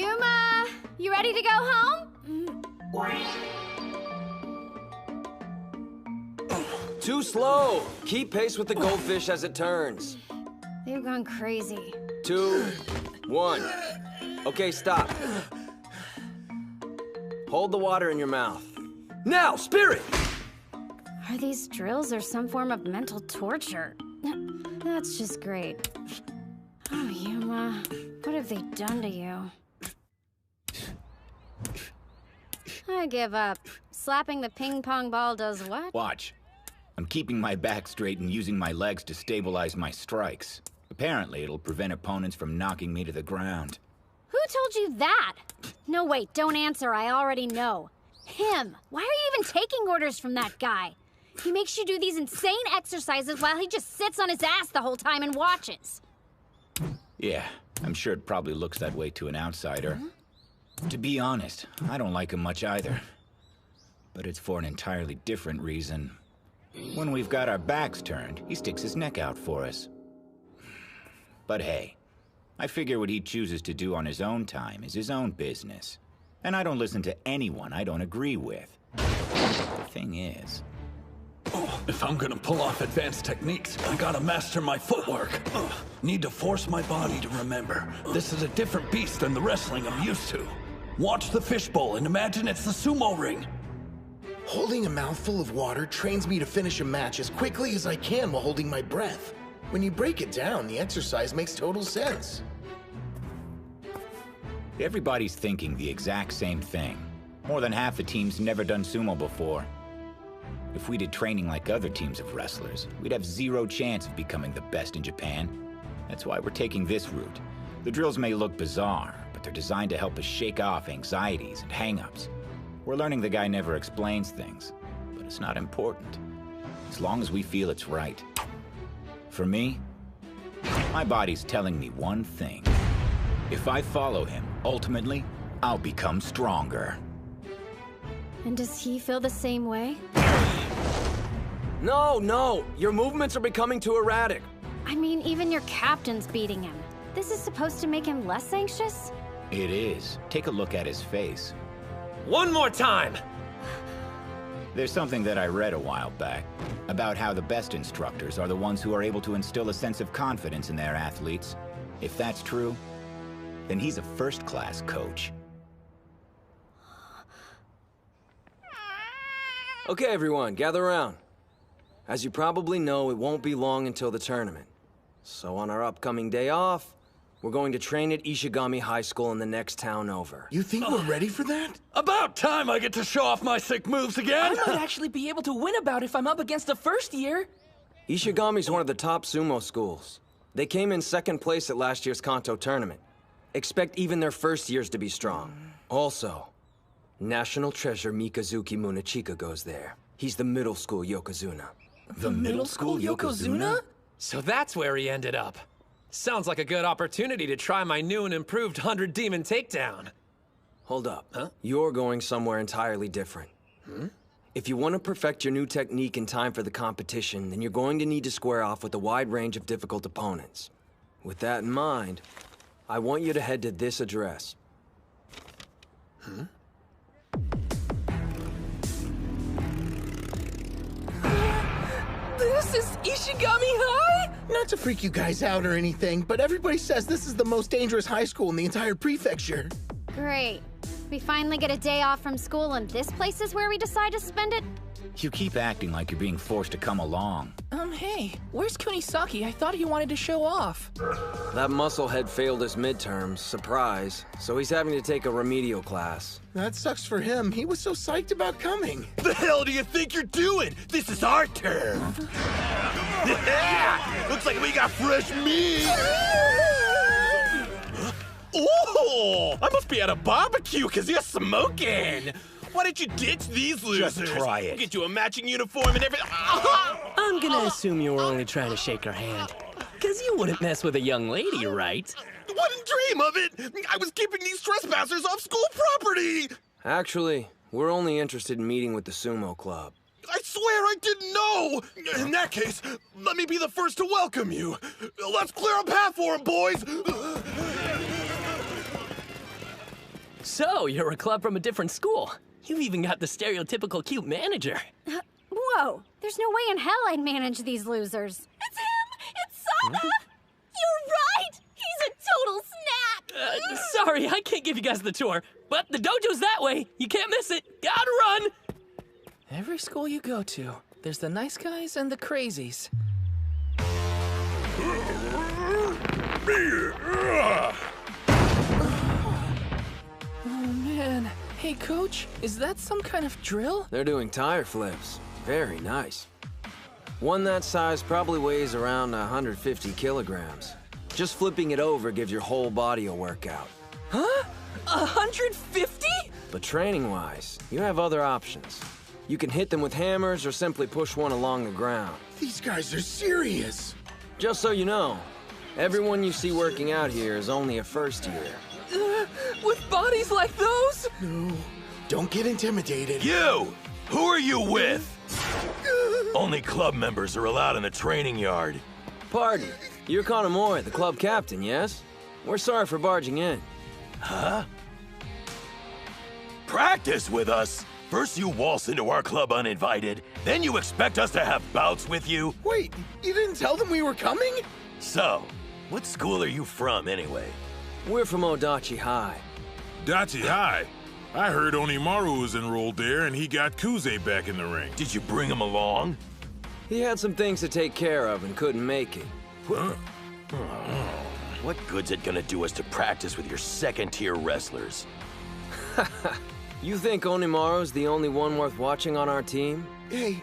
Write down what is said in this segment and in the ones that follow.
Yuma, you ready to go home? Too slow. Keep pace with the goldfish as it turns. They've gone crazy. 2, 1. Okay, stop. Hold the water in your mouth. Now, Spirit! Are these drills or some form of mental torture? That's just great. Oh, Yuma, what have they done to you? I give up. Slapping the ping pong ball does what? Watch. I'm keeping my back straight and using my legs to stabilize my strikes. Apparently, it'll prevent opponents from knocking me to the ground. Who told you that? No, wait, don't answer. I already know. Him. Why are you even taking orders from that guy? He makes you do these insane exercises while he just sits on his ass the whole time and watches. Yeah, I'm sure it probably looks that way to an outsider. To be honest, I don't like him much either. But it's for an entirely different reason. When we've got our backs turned, he sticks his neck out for us. But hey, I figure what he chooses to do on his own time is his own business. And I don't listen to anyone I don't agree with. The thing is... If I'm gonna pull off advanced techniques, I gotta master my footwork. Need to force my body to remember. This is a different beast than the wrestling I'm used to. Watch the fishbowl and imagine it's the sumo ring. Holding a mouthful of water trains me to finish a match as quickly as I can while holding my breath. When you break it down, the exercise makes total sense. Everybody's thinking the exact same thing. More than half the team's never done sumo before. If we did training like other teams of wrestlers, we'd have zero chance of becoming the best in Japan. That's why we're taking this route. The drills may look bizarre, but they're designed to help us shake off anxieties and hang-ups. We're learning the guy never explains things, but it's not important, as long as we feel it's right. For me, my body's telling me one thing. If I follow him, ultimately, I'll become stronger. And does he feel the same way? No, your movements are becoming too erratic. I mean, even your captain's beating him. This is supposed to make him less anxious? It is. Take a look at his face. One more time! There's something that I read a while back about how the best instructors are the ones who are able to instill a sense of confidence in their athletes. If that's true, then he's a first-class coach. Okay, everyone, gather around. As you probably know, it won't be long until the tournament. So on our upcoming day off, we're going to train at Ishigami High School in the next town over. You think we're ready for that? About time I get to show off my sick moves again! I might actually be able to win a bout if I'm up against the first year. Ishigami's one of the top sumo schools. They came in second place at last year's Kanto tournament. Expect even their first years to be strong. Also, National Treasure Mikazuki Munachika goes there. He's the middle school Yokozuna. The middle school Yokozuna? So that's where he ended up. Sounds like a good opportunity to try my new and improved 100 Demon Takedown. Hold up. Huh? You're going somewhere entirely different. If you want to perfect your new technique in time for the competition, then you're going to need to square off with a wide range of difficult opponents. With that in mind, I want you to head to this address. This is Ishigami High? Not to freak you guys out or anything, but everybody says this is the most dangerous high school in the entire prefecture. Great. We finally get a day off from school and this place is where we decide to spend it? You keep acting like you're being forced to come along. Hey, where's Kunisaki? I thought he wanted to show off. That musclehead failed his midterms, surprise, so he's having to take a remedial class. That sucks for him. He was so psyched about coming. The hell do you think you're doing? This is our turn. Yeah! Looks like we got fresh meat. Oh, I must be at a barbecue because you're smoking. Why don't you ditch these losers? Just try it. We'll get you a matching uniform and everything. I'm gonna assume you were only trying to shake her hand. Because you wouldn't mess with a young lady, right? Wouldn't dream of it. I was keeping these trespassers off school property. Actually, we're only interested in meeting with the sumo club. I swear I didn't know. In that case, let me be the first to welcome you. Let's clear a path for him, boys. So, you're a club from a different school. You even got the stereotypical cute manager. Whoa, there's no way in hell I'd manage these losers. It's him! It's Sana! You're right! He's a total snack! Sorry, I can't give you guys the tour, but the dojo's that way. You can't miss it. Gotta run! Every school you go to, there's the nice guys and the crazies. Oh, man. Hey, Coach, is that some kind of drill? They're doing tire flips. Very nice. One that size probably weighs around 150 kilograms. Just flipping it over gives your whole body a workout. Huh? 150? But training-wise, you have other options. You can hit them with hammers or simply push one along the ground. These guys are serious. Just so you know, everyone you see working out here is only a first year. With bodies like those? No, don't get intimidated. You! Who are you with? Only club members are allowed in the training yard. Pardon, you're Hinomaru, the club captain, yes? We're sorry for barging in. Huh? Practice with us? First you waltz into our club uninvited, then you expect us to have bouts with you? Wait, you didn't tell them we were coming? So, what school are you from anyway? We're from Odachi High. Dachi High. I heard Hinomaru was enrolled there and he got Kuze back in the ring. Did you bring him along? He had some things to take care of and couldn't make it. Huh? What good's it gonna do us to practice with your second-tier wrestlers? You think Hinomaru's the only one worth watching on our team? Hey,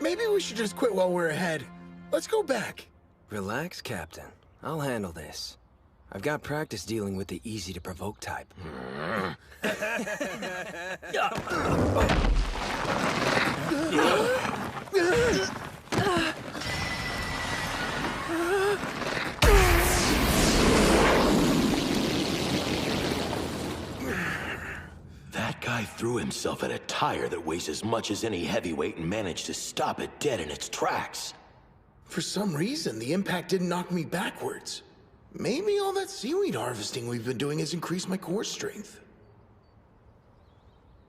maybe we should just quit while we're ahead. Let's go back. Relax, Captain. I'll handle this. I've got practice dealing with the easy-to-provoke type. That guy threw himself at a tire that weighs as much as any heavyweight and managed to stop it dead in its tracks. For some reason, the impact didn't knock me backwards. Maybe all that seaweed harvesting we've been doing has increased my core strength.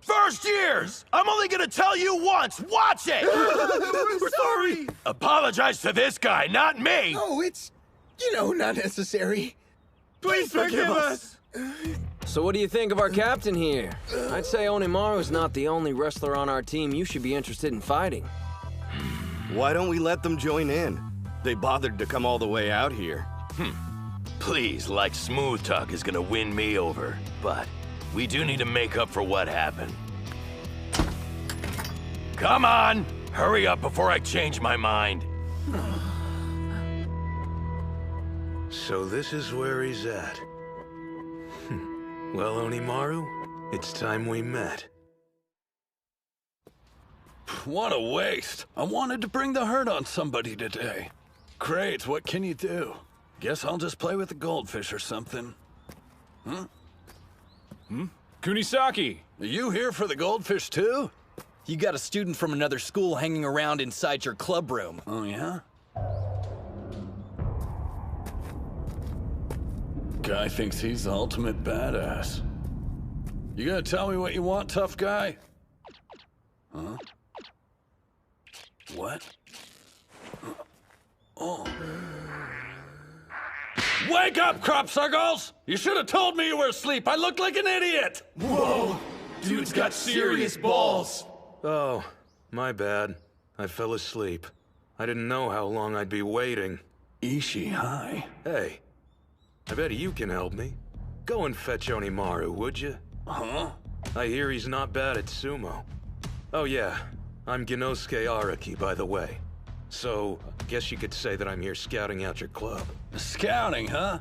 First years! I'm only gonna tell you once! Watch it! We're sorry! Apologize to this guy, not me! Oh, it's, not necessary. Please forgive us! So what do you think of our captain here? I'd say Hinomaru's not the only wrestler on our team you should be interested in fighting. Why don't we let them join in? They bothered to come all the way out here. Please, like smooth talk is gonna win me over, but we do need to make up for what happened. Come on! Hurry up before I change my mind. So this is where he's at. Well, Hinomaru, it's time we met. What a waste. I wanted to bring the hurt on somebody today. Great, what can you do? Guess I'll just play with the goldfish or something. Kunisaki! Are you here for the goldfish too? You got a student from another school hanging around inside your club room. Oh yeah? Guy thinks he's the ultimate badass. You gonna tell me what you want, tough guy? Huh? What? Oh. Wake up, crop circles! You should have told me you were asleep. I looked like an idiot! Whoa! Dude's got serious balls! Oh, my bad. I fell asleep. I didn't know how long I'd be waiting. Ishii, hi. Hey, I bet you can help me. Go and fetch Hinomaru, would you? Huh? I hear he's not bad at sumo. Oh yeah, I'm Genosuke Araki, by the way. So, I guess you could say that I'm here scouting out your club. Scouting, huh?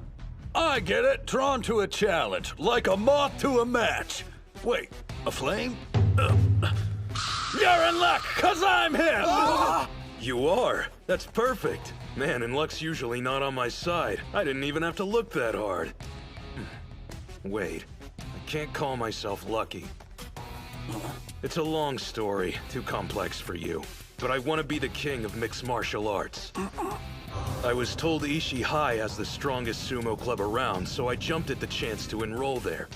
I get it. Drawn to a challenge, like a moth to a match. Wait, a flame? You're in luck, 'cause I'm him! You are? That's perfect. Man, and luck's usually not on my side. I didn't even have to look that hard. Wait, I can't call myself lucky. It's a long story, too complex for you. But I want to be the king of mixed martial arts. I was told Ishii High has the strongest sumo club around, so I jumped at the chance to enroll there.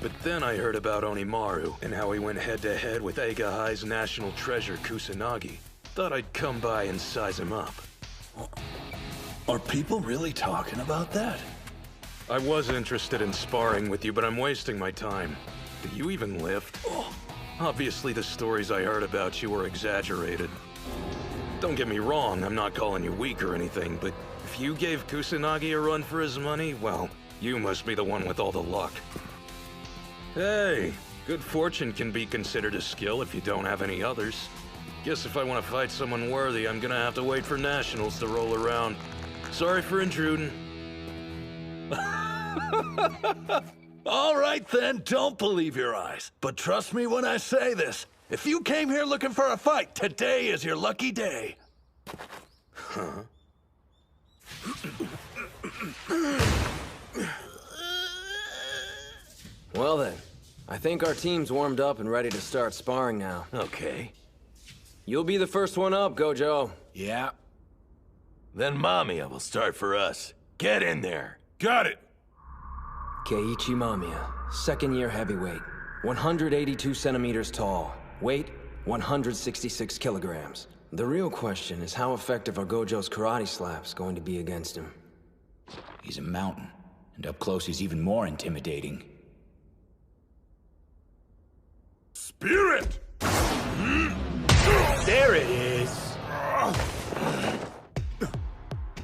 But then I heard about Hinomaru and how he went head-to-head with Aigahai's national treasure Kusanagi. Thought I'd come by and size him up. Are people really talking about that? I was interested in sparring with you, but I'm wasting my time. Do you even lift? Obviously the stories I heard about you were exaggerated. Don't get me wrong, I'm not calling you weak or anything, but if you gave Kusanagi a run for his money, well, you must be the one with all the luck. Hey, good fortune can be considered a skill if you don't have any others. Guess if I want to fight someone worthy, I'm gonna have to wait for nationals to roll around. Sorry for intruding. All right then, don't believe your eyes. But trust me when I say this. If you came here looking for a fight, today is your lucky day. Huh? Well then, I think our team's warmed up and ready to start sparring now. Okay. You'll be the first one up, Gojo. Yeah. Then Mamiya will start for us. Get in there. Got it. Keiichi Mamiya, second-year heavyweight, 182 centimeters tall, weight 166 kilograms. The real question is how effective are Gojo's karate slaps going to be against him? He's a mountain, and up close he's even more intimidating. Spirit! There it is!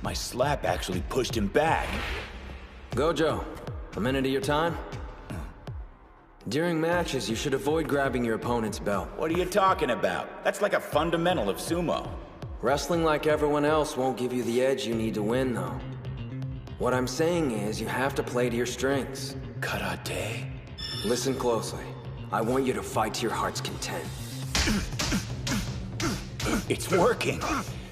My slap actually pushed him back. Gojo, a minute of your time? During matches, you should avoid grabbing your opponent's belt. What are you talking about? That's like a fundamental of sumo. Wrestling like everyone else won't give you the edge you need to win, though. What I'm saying is, you have to play to your strengths. Karate? Listen closely. I want you to fight to your heart's content. It's working.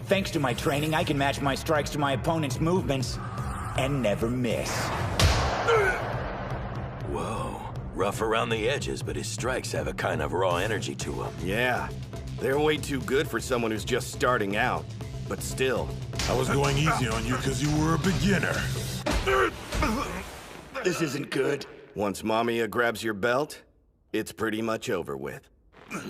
Thanks to my training, I can match my strikes to my opponent's movements and never miss. Whoa. Rough around the edges, but his strikes have a kind of raw energy to them. Yeah. They're way too good for someone who's just starting out. But still. I was going easy on you because you were a beginner. This isn't good. Once Mamiya grabs your belt, it's pretty much over with. No,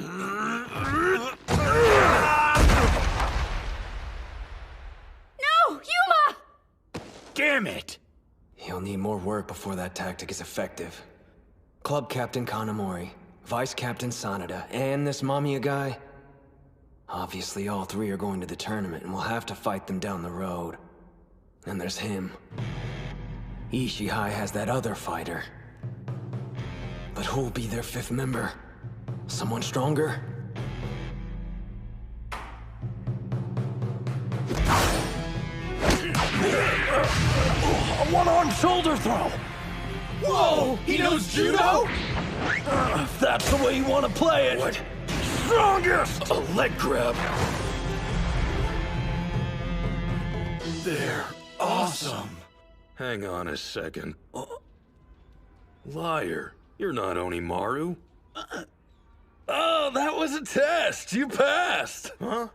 Yuma! Damn it! You'll need more work before that tactic is effective. Club Captain Kanamori, Vice Captain Sanada, and this Mamiya guy. Obviously, all three are going to the tournament, and we'll have to fight them down the road. And there's him. Ishihai has that other fighter. But who'll be their fifth member? Someone stronger? A one-arm shoulder throw! Whoa! He knows judo? If that's the way you want to play it. What? Strongest! A leg grab. They're awesome. Hang on a second. Liar. You're not Hinomaru. Oh, that was a test. You passed. Huh?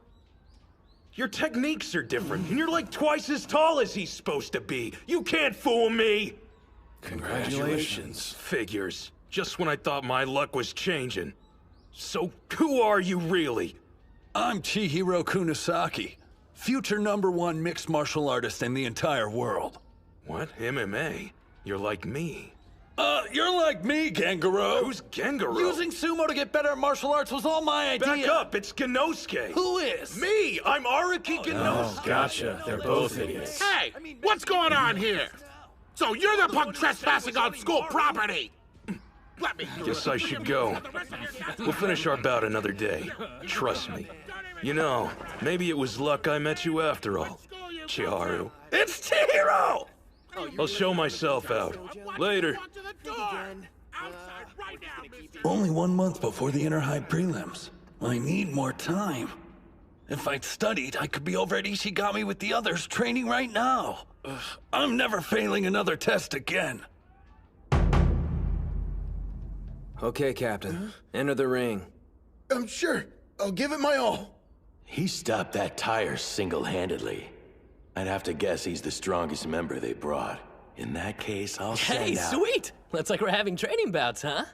Your techniques are different, and you're like twice as tall as he's supposed to be. You can't fool me! Congratulations. Figures. Just when I thought my luck was changing. So, who are you really? I'm Chihiro Kunisaki, future #1 mixed martial artist in the entire world. What? MMA? You're like me. You're like me, Gengaro. Who's Gengaro? Using sumo to get better at martial arts was all my idea. Back up, it's Genosuke. Who is? Me! I'm Araki Genosuke. Oh, gotcha. They're both idiots. Hey, what's going on here? So you're the punk trespassing on school property! Let me. Guess I should go. We'll finish our bout another day. Trust me. You know, maybe it was luck I met you after all, Chiharu. It's Chihiro! I'll show myself out. Later. Only 1 month before the inter-high prelims. I need more time. If I'd studied, I could be over at Ishigami with the others training right now. I'm never failing another test again. Okay, Captain. Enter the ring. I'm sure. I'll give it my all. He stopped that tire single-handedly. I'd have to guess he's the strongest member they brought. In that case, I'll Hey, send out... sweet! Looks like we're having training bouts, huh?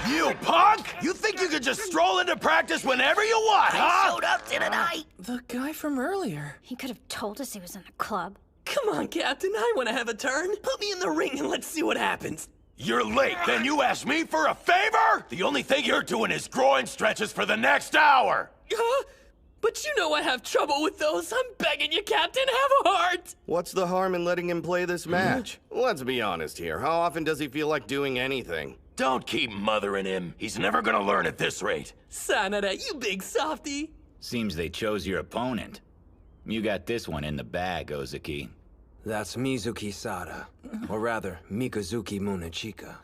You punk! You think you could just stroll into practice whenever you want, huh? up, didn't I? The guy from earlier. He could have told us he was in the club. Come on, Captain, I want to have a turn. Put me in the ring and let's see what happens. You're late, then you ask me for a favor? The only thing you're doing is groin stretches for the next hour! Huh? But you know I have trouble with those. I'm begging you, Captain, have a heart! What's the harm in letting him play this match? Let's be honest here. How often does he feel like doing anything? Don't keep mothering him. He's never gonna learn at this rate. Sanada, you big softy. Seems they chose your opponent. You got this one in the bag, Ozaki. That's Mizuki Sada. Or rather, Mikazuki Munechika.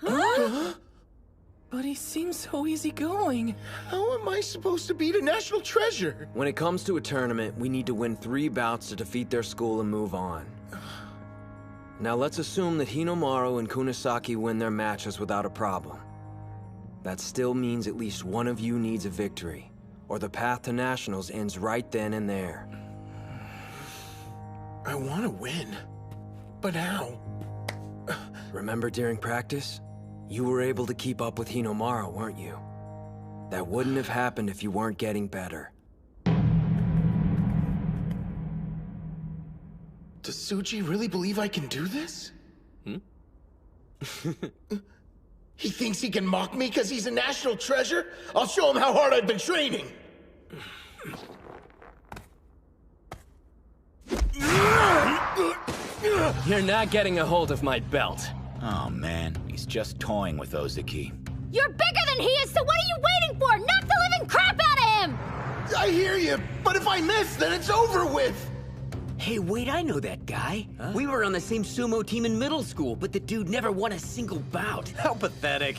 But he seems so easygoing. How am I supposed to beat a national treasure? When it comes to a tournament, we need to win 3 bouts to defeat their school and move on. Now let's assume that Hinomaru and Kunisaki win their matches without a problem. That still means at least one of you needs a victory, or the path to nationals ends right then and there. I want to win, but how? Remember during practice? You were able to keep up with Hinomaru, weren't you? That wouldn't have happened if you weren't getting better. Does Tsuji really believe I can do this? He thinks he can mock me because he's a national treasure? I'll show him how hard I've been training! You're not getting a hold of my belt. Oh man, he's just toying with Ozaki. You're bigger than he is, so what are you waiting for? Knock the living crap out of him! I hear you, but if I miss, then it's over with! Hey, wait, I know that guy. Huh? We were on the same sumo team in middle school, but the dude never won a single bout. How pathetic.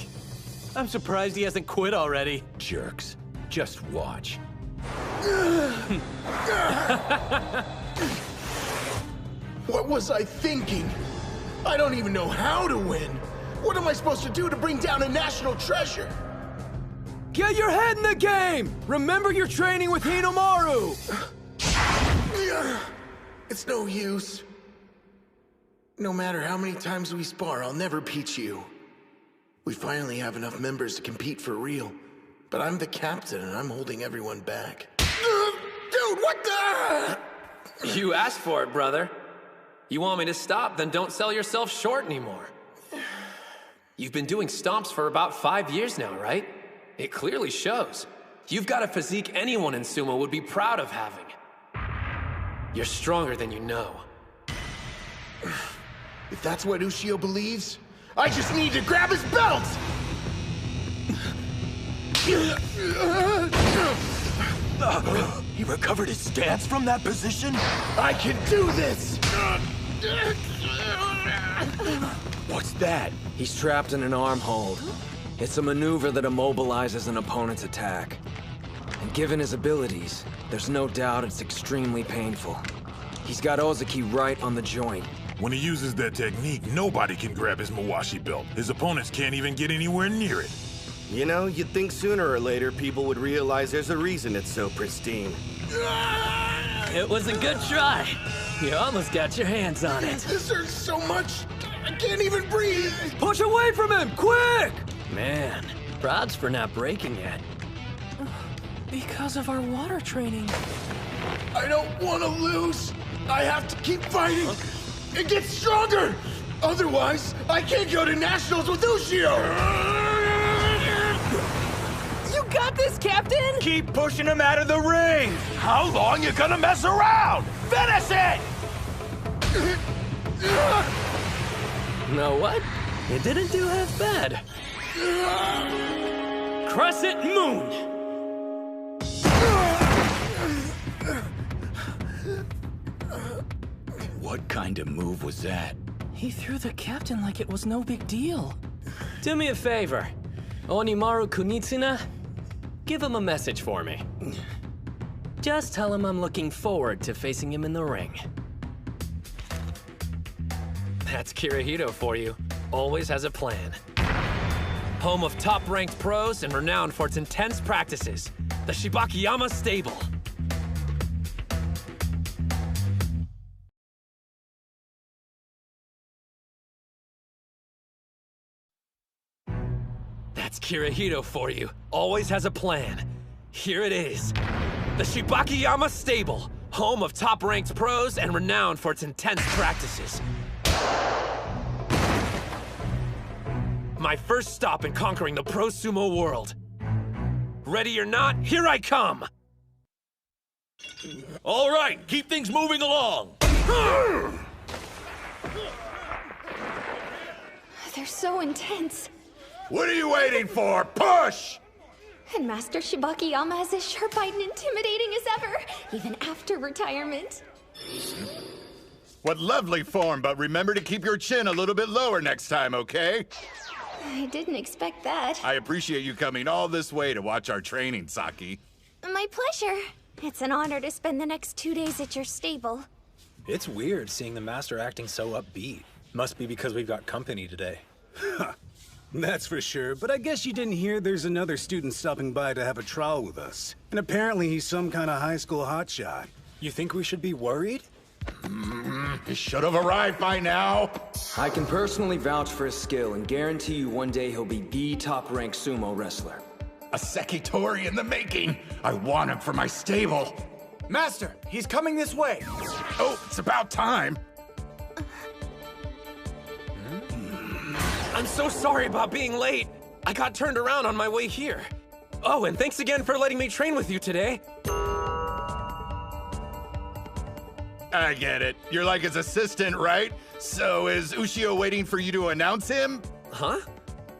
I'm surprised he hasn't quit already. Jerks. Just watch. What was I thinking? I don't even know how to win. What am I supposed to do to bring down a national treasure? Get your head in the game! Remember you're training with Hinomaru! It's no use. No matter how many times we spar, I'll never beat you. We finally have enough members to compete for real. But I'm the captain and I'm holding everyone back. Dude, what the? You asked for it, brother. You want me to stop, then don't sell yourself short anymore. You've been doing stomps for about 5 years now, right? It clearly shows. You've got a physique anyone in sumo would be proud of having. You're stronger than you know. If that's what Ushio believes, I just need to grab his belt! He recovered his stance from that position? I can do this! What's that? He's trapped in an arm hold. It's a maneuver that immobilizes an opponent's attack. And given his abilities, there's no doubt it's extremely painful. He's got Ozaki right on the joint. When he uses that technique, nobody can grab his Mawashi belt. His opponents can't even get anywhere near it. You know, you'd think sooner or later people would realize there's a reason it's so pristine. It was a good try. You almost got your hands on it. This hurts so much, I can't even breathe! Push away from him, quick! Man, prods for not breaking yet. Because of our water training. I don't want to lose! I have to keep fighting and get stronger! Otherwise, I can't go to nationals with Ushio! You got this, Captain! Keep pushing him out of the ring! How long you gonna mess around? Finish it! Know what? You didn't do half bad. Crescent Moon! What kind of move was that? He threw the captain like it was no big deal. Do me a favor. Onimaru Kunitsuna, give him a message for me. Just tell him I'm looking forward to facing him in the ring. That's Kirihito for you. Always has a plan. Home of top-ranked pros and renowned for its intense practices, the Shibakiyama Stable. That's Kirihito for you. Always has a plan. Here it is. The Shibakiyama Stable, home of top-ranked pros and renowned for its intense practices. My first stop in conquering the pro sumo world. Ready or not, here I come! All right, keep things moving along. They're so intense. What are you waiting for? Push! And Master Shibakiyama is as sharp-eyed and intimidating as ever, even after retirement. What lovely form, but remember to keep your chin a little bit lower next time, okay? I didn't expect that. I appreciate you coming all this way to watch our training, Saki. My pleasure. It's an honor to spend the next 2 days at your stable. It's weird seeing the master acting so upbeat. Must be because we've got company today. That's for sure, but I guess you didn't hear there's another student stopping by to have a trial with us. And apparently he's some kind of high school hotshot. You think we should be worried? He should have arrived by now. I can personally vouch for his skill and guarantee you one day he'll be the top-ranked sumo wrestler. A Sekitori in the making. I want him for my stable. Master, he's coming this way. Oh, it's about time. I'm so sorry about being late. I got turned around on my way here. Oh, and thanks again for letting me train with you today. I get it. You're like his assistant, right? So is Ushio waiting for you to announce him? Huh?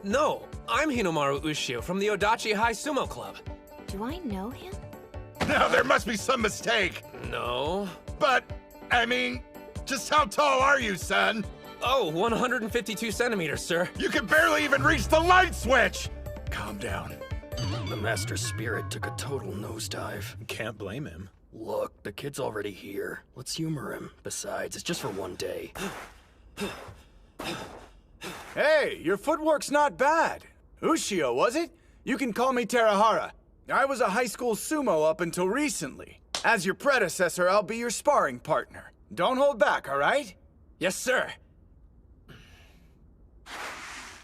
No, I'm Hinomaru Ushio from the Odachi High Sumo Club. Do I know him? Now, there must be some mistake. No. But, I mean, just how tall are you, son? Oh, 152 centimeters, sir. You can barely even reach the light switch! Calm down. The master's spirit took a total nosedive. Can't blame him. Look, the kid's already here. Let's humor him. Besides, it's just for one day. Hey, your footwork's not bad. Ushio, was it? You can call me Terahara. I was a high school sumo up until recently. As your predecessor, I'll be your sparring partner. Don't hold back, all right? Yes, sir.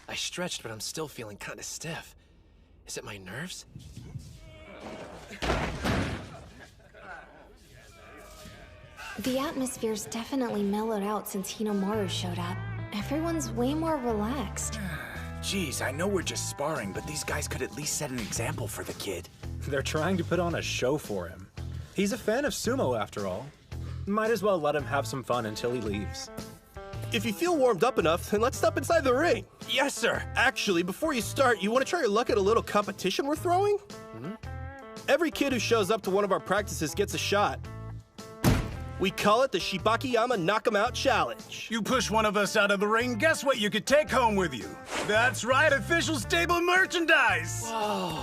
I stretched, but I'm still feeling kind of stiff. Is it my nerves? The atmosphere's definitely mellowed out since Hinomaru showed up. Everyone's way more relaxed. Geez, I know we're just sparring, but these guys could at least set an example for the kid. They're trying to put on a show for him. He's a fan of sumo, after all. Might as well let him have some fun until he leaves. If you feel warmed up enough, then let's step inside the ring. Yes, sir. Actually, before you start, you want to try your luck at a little competition we're throwing? Every kid who shows up to one of our practices gets a shot. We call it the Shibakiyama Knock 'em Out Challenge. You push one of us out of the ring, guess what you could take home with you? That's right, official stable merchandise! Whoa.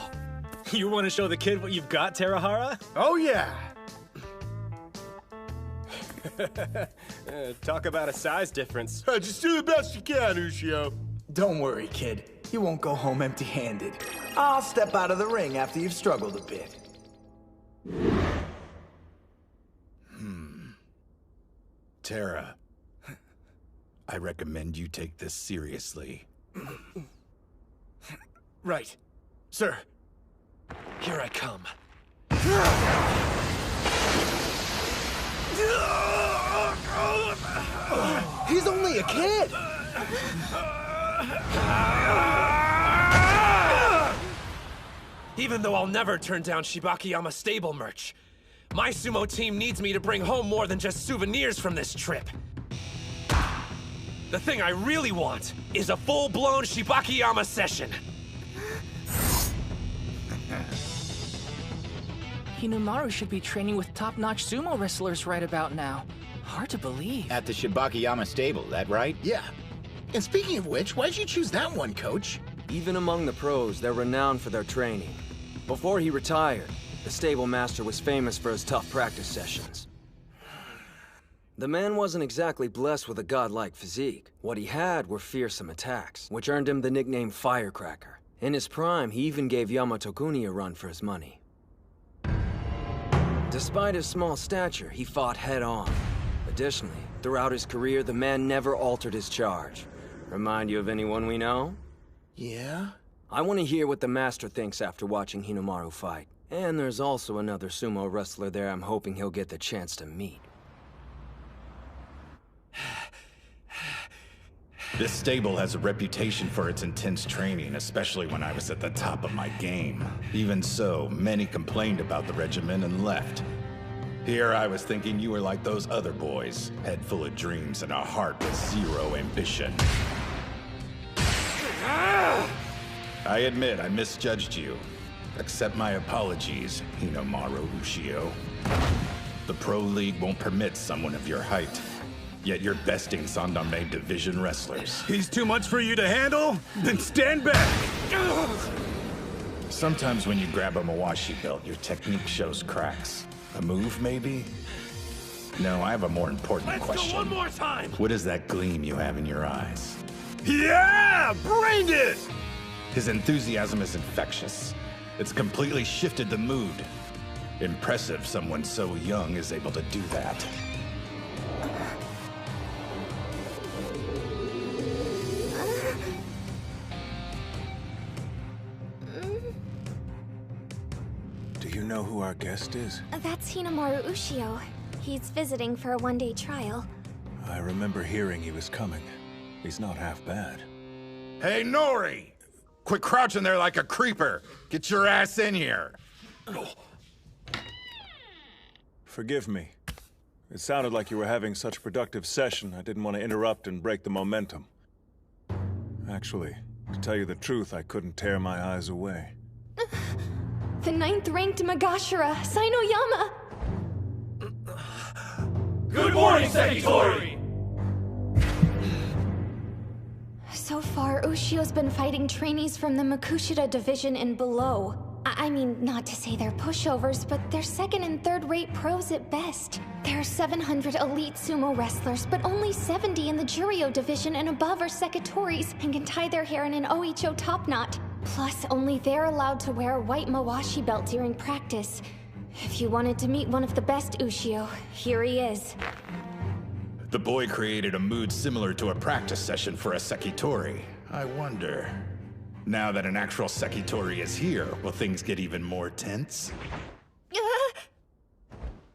You want to show the kid what you've got, Terahara? Oh, yeah. Talk about a size difference. Just do the best you can, Ushio. Don't worry, kid. You won't go home empty-handed. I'll step out of the ring after you've struggled a bit. Tara, I recommend you take this seriously. Right. Sir. Here I come. He's only a kid! Even though I'll never turn down Shibakiyama stable merch, my sumo team needs me to bring home more than just souvenirs from this trip. The thing I really want is a full-blown Shibakiyama session. Hinomaru should be training with top-notch sumo wrestlers right about now. Hard to believe. At the Shibakiyama stable, that right? Yeah. And speaking of which, why'd you choose that one, Coach? Even among the pros, they're renowned for their training. Before he retired, the stable master was famous for his tough practice sessions. The man wasn't exactly blessed with a godlike physique. What he had were fearsome attacks, which earned him the nickname Firecracker. In his prime, he even gave Yamato-kuni a run for his money. Despite his small stature, he fought head-on. Additionally, throughout his career, the man never altered his charge. Remind you of anyone we know? Yeah? I want to hear what the Master thinks after watching Hinomaru fight. And there's also another sumo wrestler there I'm hoping he'll get the chance to meet. This stable has a reputation for its intense training, especially when I was at the top of my game. Even so, many complained about the regimen and left. Here I was thinking you were like those other boys, head full of dreams and a heart with zero ambition. I admit I misjudged you. Accept my apologies, Hinomaru Ushio. The Pro League won't permit someone of your height. Yet you're besting Sandanme Division wrestlers. He's too much for you to handle? Then stand back! Sometimes when you grab a Mawashi belt, your technique shows cracks. A move, maybe? No, I have a more important question. Go one more time! What is that gleam you have in your eyes? Yeah! Brained it! His enthusiasm is infectious. It's completely shifted the mood. Impressive someone so young is able to do that. Do you know who our guest is? That's Hinomaru Ushio. He's visiting for a one-day trial. I remember hearing he was coming. He's not half bad. Hey, Nori! Quit crouching there like a creeper! Get your ass in here! Forgive me. It sounded like you were having such a productive session, I didn't want to interrupt and break the momentum. Actually, to tell you the truth, I couldn't tear my eyes away. The 9th-ranked Magashira, Sainoyama! Good morning, Sekitori! So far, Ushio's been fighting trainees from the Makushita division and below. I mean, not to say they're pushovers, but they're second and third-rate pros at best. There are 700 elite sumo wrestlers, but only 70 in the Juryo division and above are Sekitoris and can tie their hair in an Oicho top knot. Plus, only they're allowed to wear a white Mawashi belt during practice. If you wanted to meet one of the best Ushio, here he is. The boy created a mood similar to a practice session for a Sekitori. I wonder... Now that an actual Sekitori is here, will things get even more tense?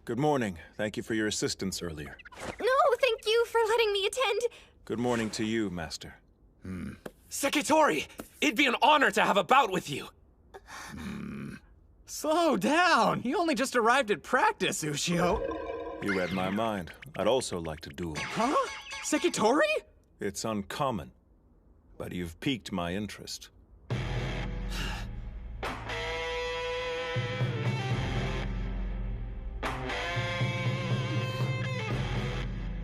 Good morning. Thank you for your assistance earlier. No, thank you for letting me attend. Good morning to you, Master. Sekitori, it'd be an honor to have a bout with you. Slow down. You only just arrived at practice, Ushio. You read my mind. I'd also like to duel. Huh? Sekitori? It's uncommon, but you've piqued my interest.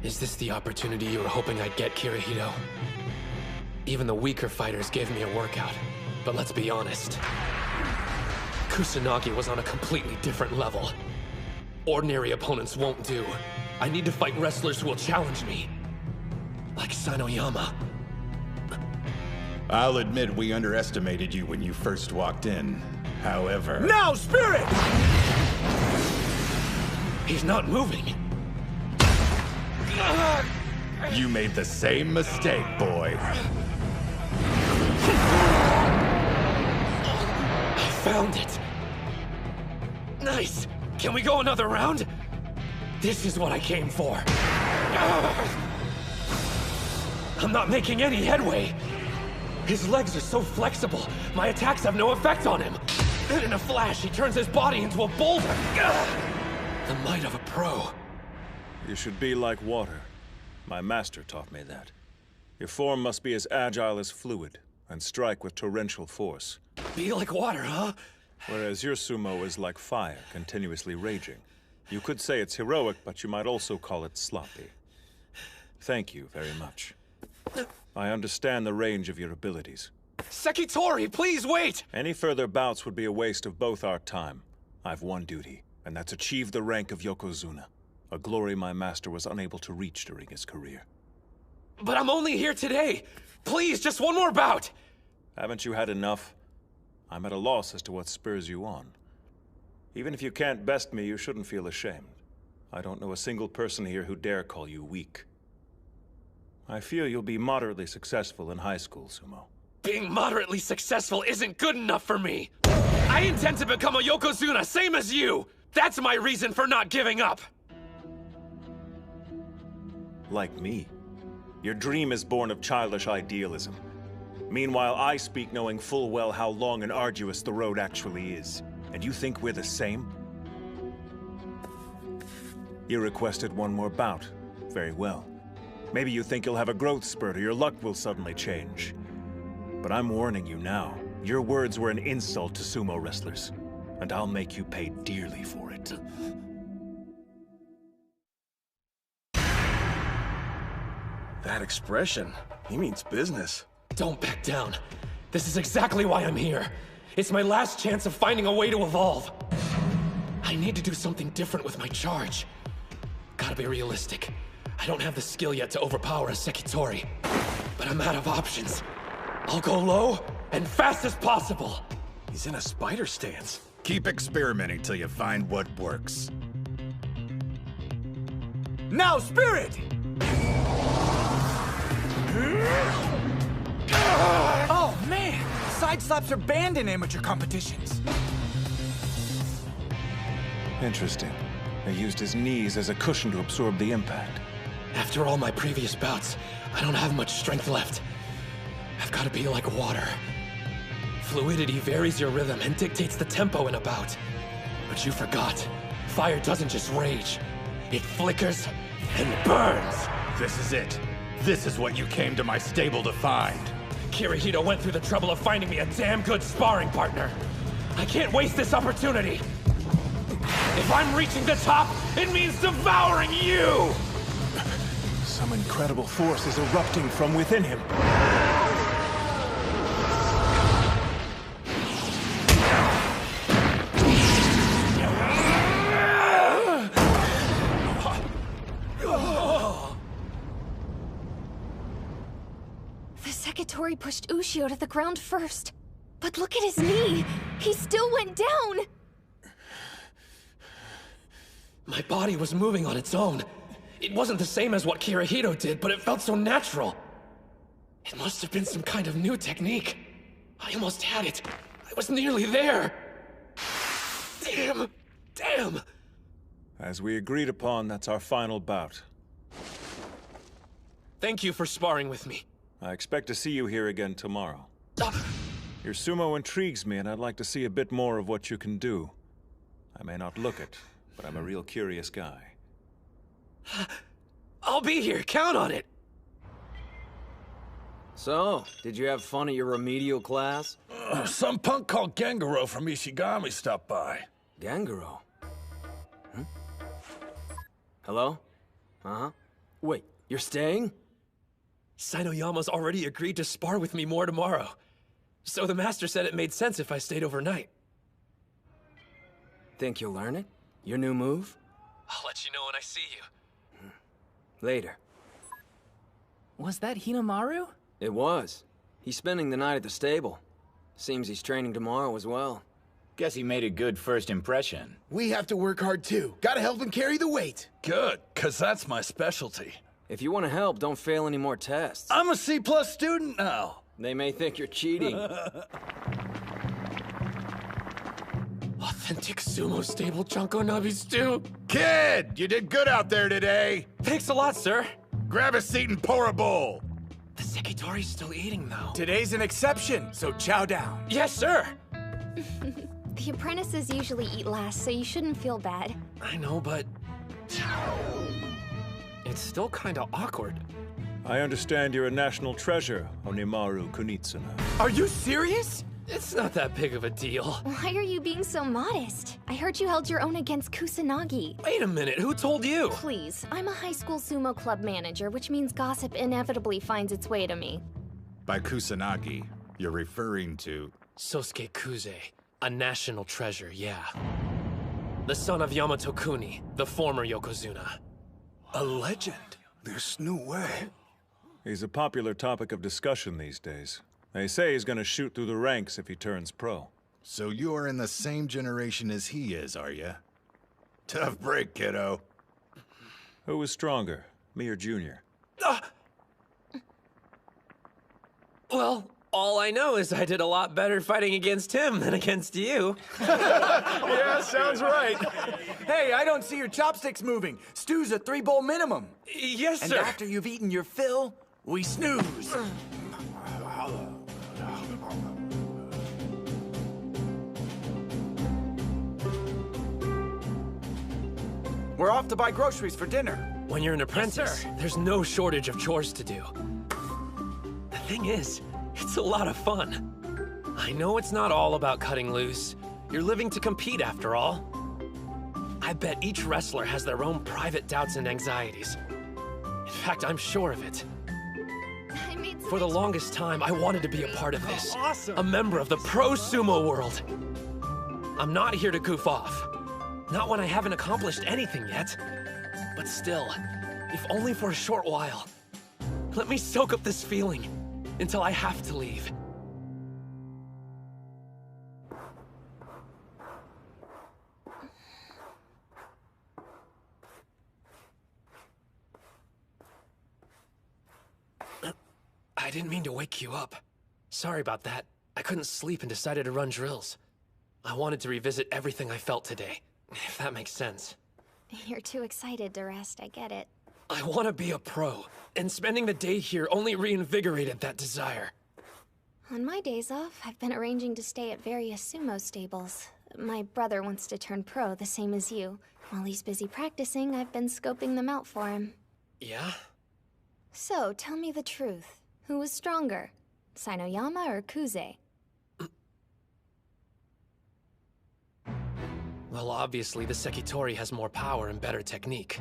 Is this the opportunity you were hoping I'd get, Kirihito? Even the weaker fighters gave me a workout, but let's be honest. Kusanagi was on a completely different level. Ordinary opponents won't do. I need to fight wrestlers who will challenge me. Like Sanoyama. I'll admit we underestimated you when you first walked in. However... Now, Spirit! He's not moving. You made the same mistake, boy. I found it. Nice. Can we go another round? This is what I came for. I'm not making any headway. His legs are so flexible, my attacks have no effect on him. Then in a flash, he turns his body into a boulder. The might of a pro. You should be like water. My master taught me that. Your form must be as agile as fluid, and strike with torrential force. Be like water, huh? Whereas your sumo is like fire, continuously raging. You could say it's heroic, but you might also call it sloppy. Thank you very much. I understand the range of your abilities. Sekitori, please wait! Any further bouts would be a waste of both our time. I've one duty, and that's achieve the rank of Yokozuna. A glory my master was unable to reach during his career. But I'm only here today! Please, just one more bout! Haven't you had enough? I'm at a loss as to what spurs you on. Even if you can't best me, you shouldn't feel ashamed. I don't know a single person here who dare call you weak. I feel you'll be moderately successful in high school, Sumo. Being moderately successful isn't good enough for me. I intend to become a Yokozuna, same as you. That's my reason for not giving up. Like me. Your dream is born of childish idealism. Meanwhile, I speak knowing full well how long and arduous the road actually is. And you think we're the same? You requested one more bout. Very well. Maybe you think you'll have a growth spurt or your luck will suddenly change. But I'm warning you now. Your words were an insult to sumo wrestlers. And I'll make you pay dearly for it. That expression, he means business. Don't back down. This is exactly why I'm here. It's my last chance of finding a way to evolve. I need to do something different with my charge. Gotta be realistic. I don't have the skill yet to overpower a Sekitori. But I'm out of options. I'll go low and fast as possible. He's in a spider stance. Keep experimenting till you find what works. Now, Spirit! Oh, man! Side slaps are banned in amateur competitions. Interesting. He used his knees as a cushion to absorb the impact. After all my previous bouts, I don't have much strength left. I've got to be like water. Fluidity varies your rhythm and dictates the tempo in a bout. But you forgot. Fire doesn't just rage. It flickers and burns. This is it. This is what you came to my stable to find. Kirihito went through the trouble of finding me a damn good sparring partner. I can't waste this opportunity. If I'm reaching the top, it means devouring you! Some incredible force is erupting from within him. The Sekitori pushed Ushio to the ground first. But look at his knee! He still went down! My body was moving on its own. It wasn't the same as what Kirihito did, but it felt so natural. It must have been some kind of new technique. I almost had it. I was nearly there. Damn! Damn! As we agreed upon, that's our final bout. Thank you for sparring with me. I expect to see you here again tomorrow. Your sumo intrigues me, and I'd like to see a bit more of what you can do. I may not look it, but I'm a real curious guy. I'll be here, count on it! So, did you have fun at your remedial class? Some punk called Gengaro from Ishigami stopped by. Gengaro? Hmm? Hello? Uh-huh. Wait, you're staying? Sainoyama's already agreed to spar with me more tomorrow. So the master said it made sense if I stayed overnight. Think you'll learn it? Your new move? I'll let you know when I see you. Later. Was that Hinomaru? It was. He's spending the night at the stable. Seems he's training tomorrow as well. Guess he made a good first impression. We have to work hard too. Gotta help him carry the weight. Good, cause that's my specialty. If you want to help, don't fail any more tests. I'm a C+ student now. They may think you're cheating. Authentic sumo stable Junko Nabi stew. Kid, you did good out there today. Thanks a lot, sir. Grab a seat and pour a bowl. The Sekitori's still eating, though. Today's an exception, so chow down. Yes, sir. The apprentices usually eat last, so you shouldn't feel bad. I know, but... it's still kinda awkward. I understand you're a national treasure, Hinomaru Kunitsuna. Are you serious? It's not that big of a deal. Why are you being so modest? I heard you held your own against Kusanagi. Wait a minute, who told you? Please, I'm a high school sumo club manager, which means gossip inevitably finds its way to me. By Kusanagi, you're referring to... Sosuke Kuze, a national treasure, yeah. The son of Yamato Kuni, the former Yokozuna. A legend? There's no way. He's a popular topic of discussion these days. They say he's gonna shoot through the ranks if he turns pro. So you're in the same generation as he is, are you? Tough break, kiddo. Who was stronger, me or Junior? Well, All I know is I did a lot better fighting against him than against you. Yeah, sounds right. Hey, I don't see your chopsticks moving. Stew's a 3-bowl minimum. Yes, and sir. And after you've eaten your fill, we snooze. We're off to buy groceries for dinner. When you're an apprentice, there's no shortage of chores to do. The thing is, it's a lot of fun. I know it's not all about cutting loose. You're living to compete after all. I bet each wrestler has their own private doubts and anxieties. In fact, I'm sure of it. For the longest time, I wanted to be a part of this. Awesome. A member of the pro sumo world. I'm not here to goof off. Not when I haven't accomplished anything yet. But still, if only for a short while. Let me soak up this feeling until I have to leave. I didn't mean to wake you up. Sorry about that. I couldn't sleep and decided to run drills. I wanted to revisit everything I felt today, if that makes sense. You're too excited to rest, I get it. I want to be a pro, and spending the day here only reinvigorated that desire. On my days off, I've been arranging to stay at various sumo stables. My brother wants to turn pro, the same as you. While he's busy practicing, I've been scoping them out for him. Yeah? So, tell me the truth. Who was stronger? Hinomaru or Kuze? Well, obviously, the Sekitori has more power and better technique.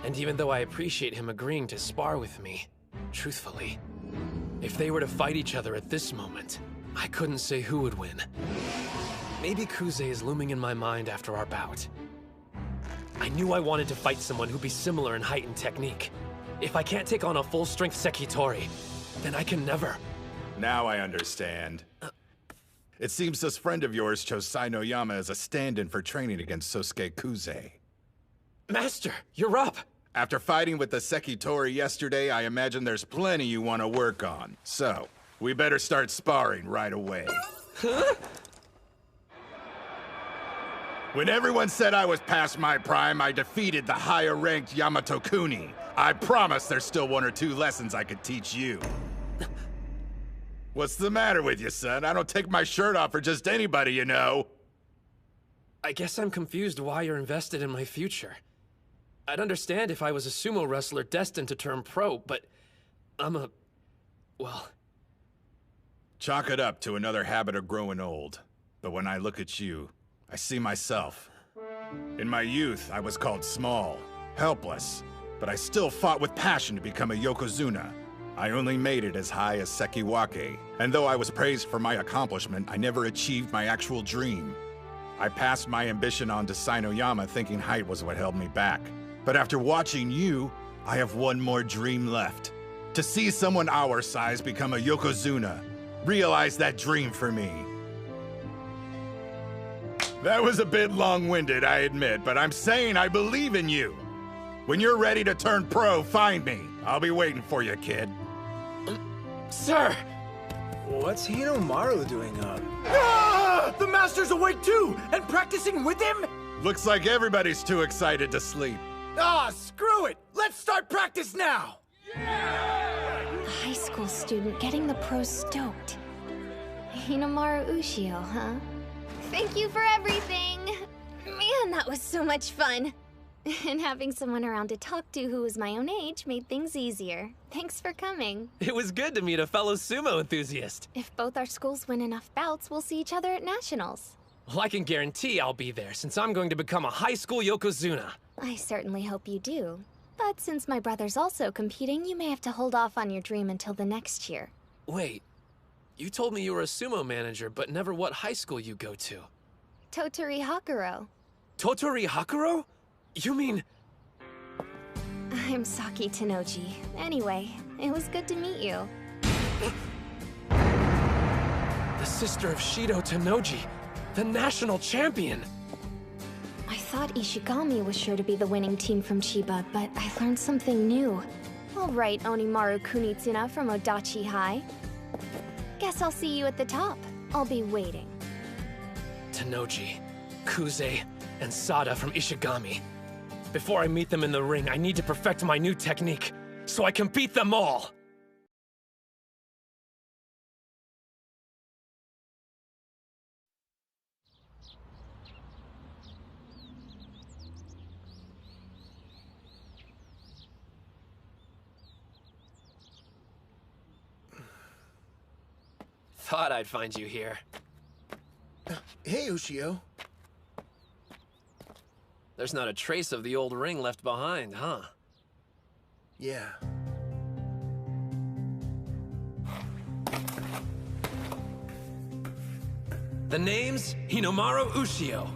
And even though I appreciate him agreeing to spar with me, truthfully, if they were to fight each other at this moment, I couldn't say who would win. Maybe Kuze is looming in my mind after our bout. I knew I wanted to fight someone who'd be similar in height and technique. If I can't take on a full-strength Sekitori, then I can never. Now I understand. It seems this friend of yours chose Hinoyama as a stand-in for training against Sosuke Kuze. Master, you're up! After fighting with the Sekitori yesterday, I imagine there's plenty you want to work on. So, we better start sparring right away. Huh? When everyone said I was past my prime, I defeated the higher-ranked Yamato Kuni. I promise there's still 1 or 2 lessons I could teach you. What's the matter with you, son? I don't take my shirt off for just anybody, you know. I guess I'm confused why you're invested in my future. I'd understand if I was a sumo wrestler destined to turn pro, but well... Chalk it up to another habit of growing old. But when I look at you, I see myself. In my youth, I was called small, helpless, but I still fought with passion to become a Yokozuna. I only made it as high as Sekiwake, and though I was praised for my accomplishment, I never achieved my actual dream. I passed my ambition on to Hinoyama thinking height was what held me back. But after watching you, I have one more dream left. To see someone our size become a Yokozuna. Realize that dream for me. That was a bit long-winded, I admit, but I'm saying I believe in you. When you're ready to turn pro, find me. I'll be waiting for you, kid. Sir! What's Hinomaru doing up? Ah! The Master's awake too! And practicing with him? Looks like everybody's too excited to sleep. Ah, screw it! Let's start practice now! A high school student getting the pros stoked. Hinomaru Ushio, huh? Thank you for everything! Man, that was so much fun! And having someone around to talk to who was my own age made things easier. Thanks for coming. It was good to meet a fellow sumo enthusiast. If both our schools win enough bouts, we'll see each other at nationals. Well, I can guarantee I'll be there, since I'm going to become a high school Yokozuna. I certainly hope you do. But since my brother's also competing, you may have to hold off on your dream until the next year. Wait, you told me you were a sumo manager, but never what high school you go to. Totori Hakuro. Totori Hakuro? You mean... I'm Saki Tenoji. Anyway, it was good to meet you. The sister of Shido Tenoji, the national champion! I thought Ishigami was sure to be the winning team from Chiba, but I learned something new. All right, Onimaru Kunitsuna from Odachi High. Guess I'll see you at the top. I'll be waiting. Tanoji, Kuze, and Sada from Ishigami. Before I meet them in the ring, I need to perfect my new technique, so I can beat them all! Thought I'd find you here. Hey, Ushio. There's not a trace of the old ring left behind, huh? Yeah. The name's Hinomaru Ushio.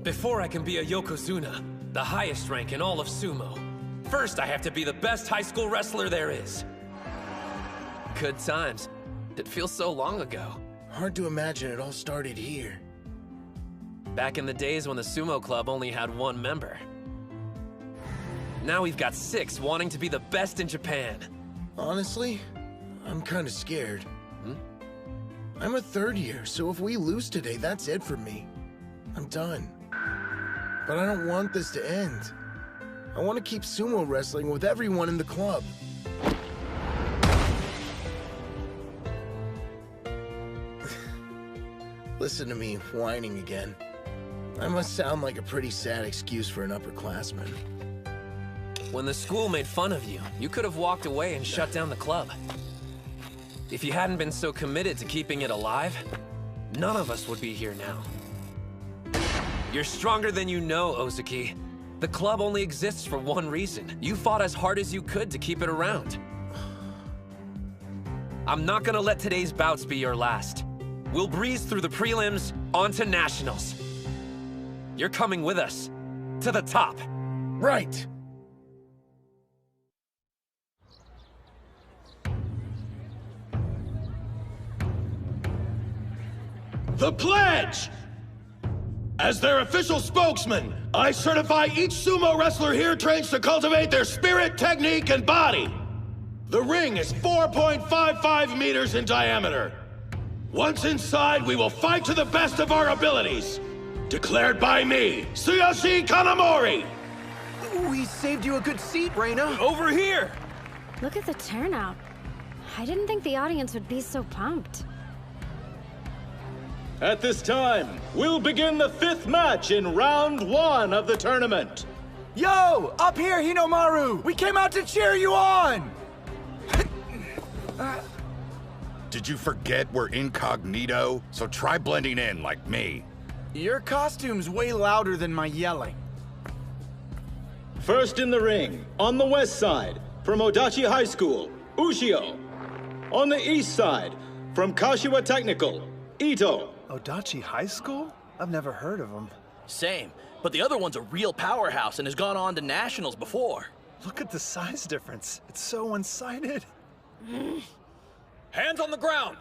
Before I can be a Yokozuna, the highest rank in all of Sumo, first I have to be the best high school wrestler there is. Good times. It feels so long ago. Hard to imagine it all started here. Back in the days when the Sumo Club only had one member. Now we've got 6 wanting to be the best in Japan. Honestly, I'm kind of scared. I'm a 3rd year, so if we lose today, that's it for me. I'm done. But I don't want this to end. I want to keep sumo wrestling with everyone in the club. Listen to me whining again. I must sound like a pretty sad excuse for an upperclassman. When the school made fun of you, you could have walked away and shut down the club. If you hadn't been so committed to keeping it alive, none of us would be here now. You're stronger than you know, Ozaki. The club only exists for one reason. You fought as hard as you could to keep it around. I'm not gonna let today's bouts be your last. We'll breeze through the prelims, on to nationals. You're coming with us, to the top. Right. The pledge! As their official spokesman, I certify each sumo wrestler here trains to cultivate their spirit, technique, and body. The ring is 4.55 meters in diameter. Once inside, we will fight to the best of our abilities. Declared by me, Tsuyoshi Kanamori! We saved you a good seat, Reina. Over here! Look at the turnout. I didn't think the audience would be so pumped. At this time, we'll begin the 5th match in round 1 of the tournament. Yo! Up here, Hinomaru! We came out to cheer you on! Did you forget we're incognito? So try blending in like me. Your costume's way louder than my yelling. First in the ring, on the west side, from Odachi High School, Ushio. On the east side, from Kashiwa Technical, Ito. Odachi High School? I've never heard of them. Same, but the other one's a real powerhouse and has gone on to nationals before. Look at the size difference. It's so one-sided. Hands on the ground!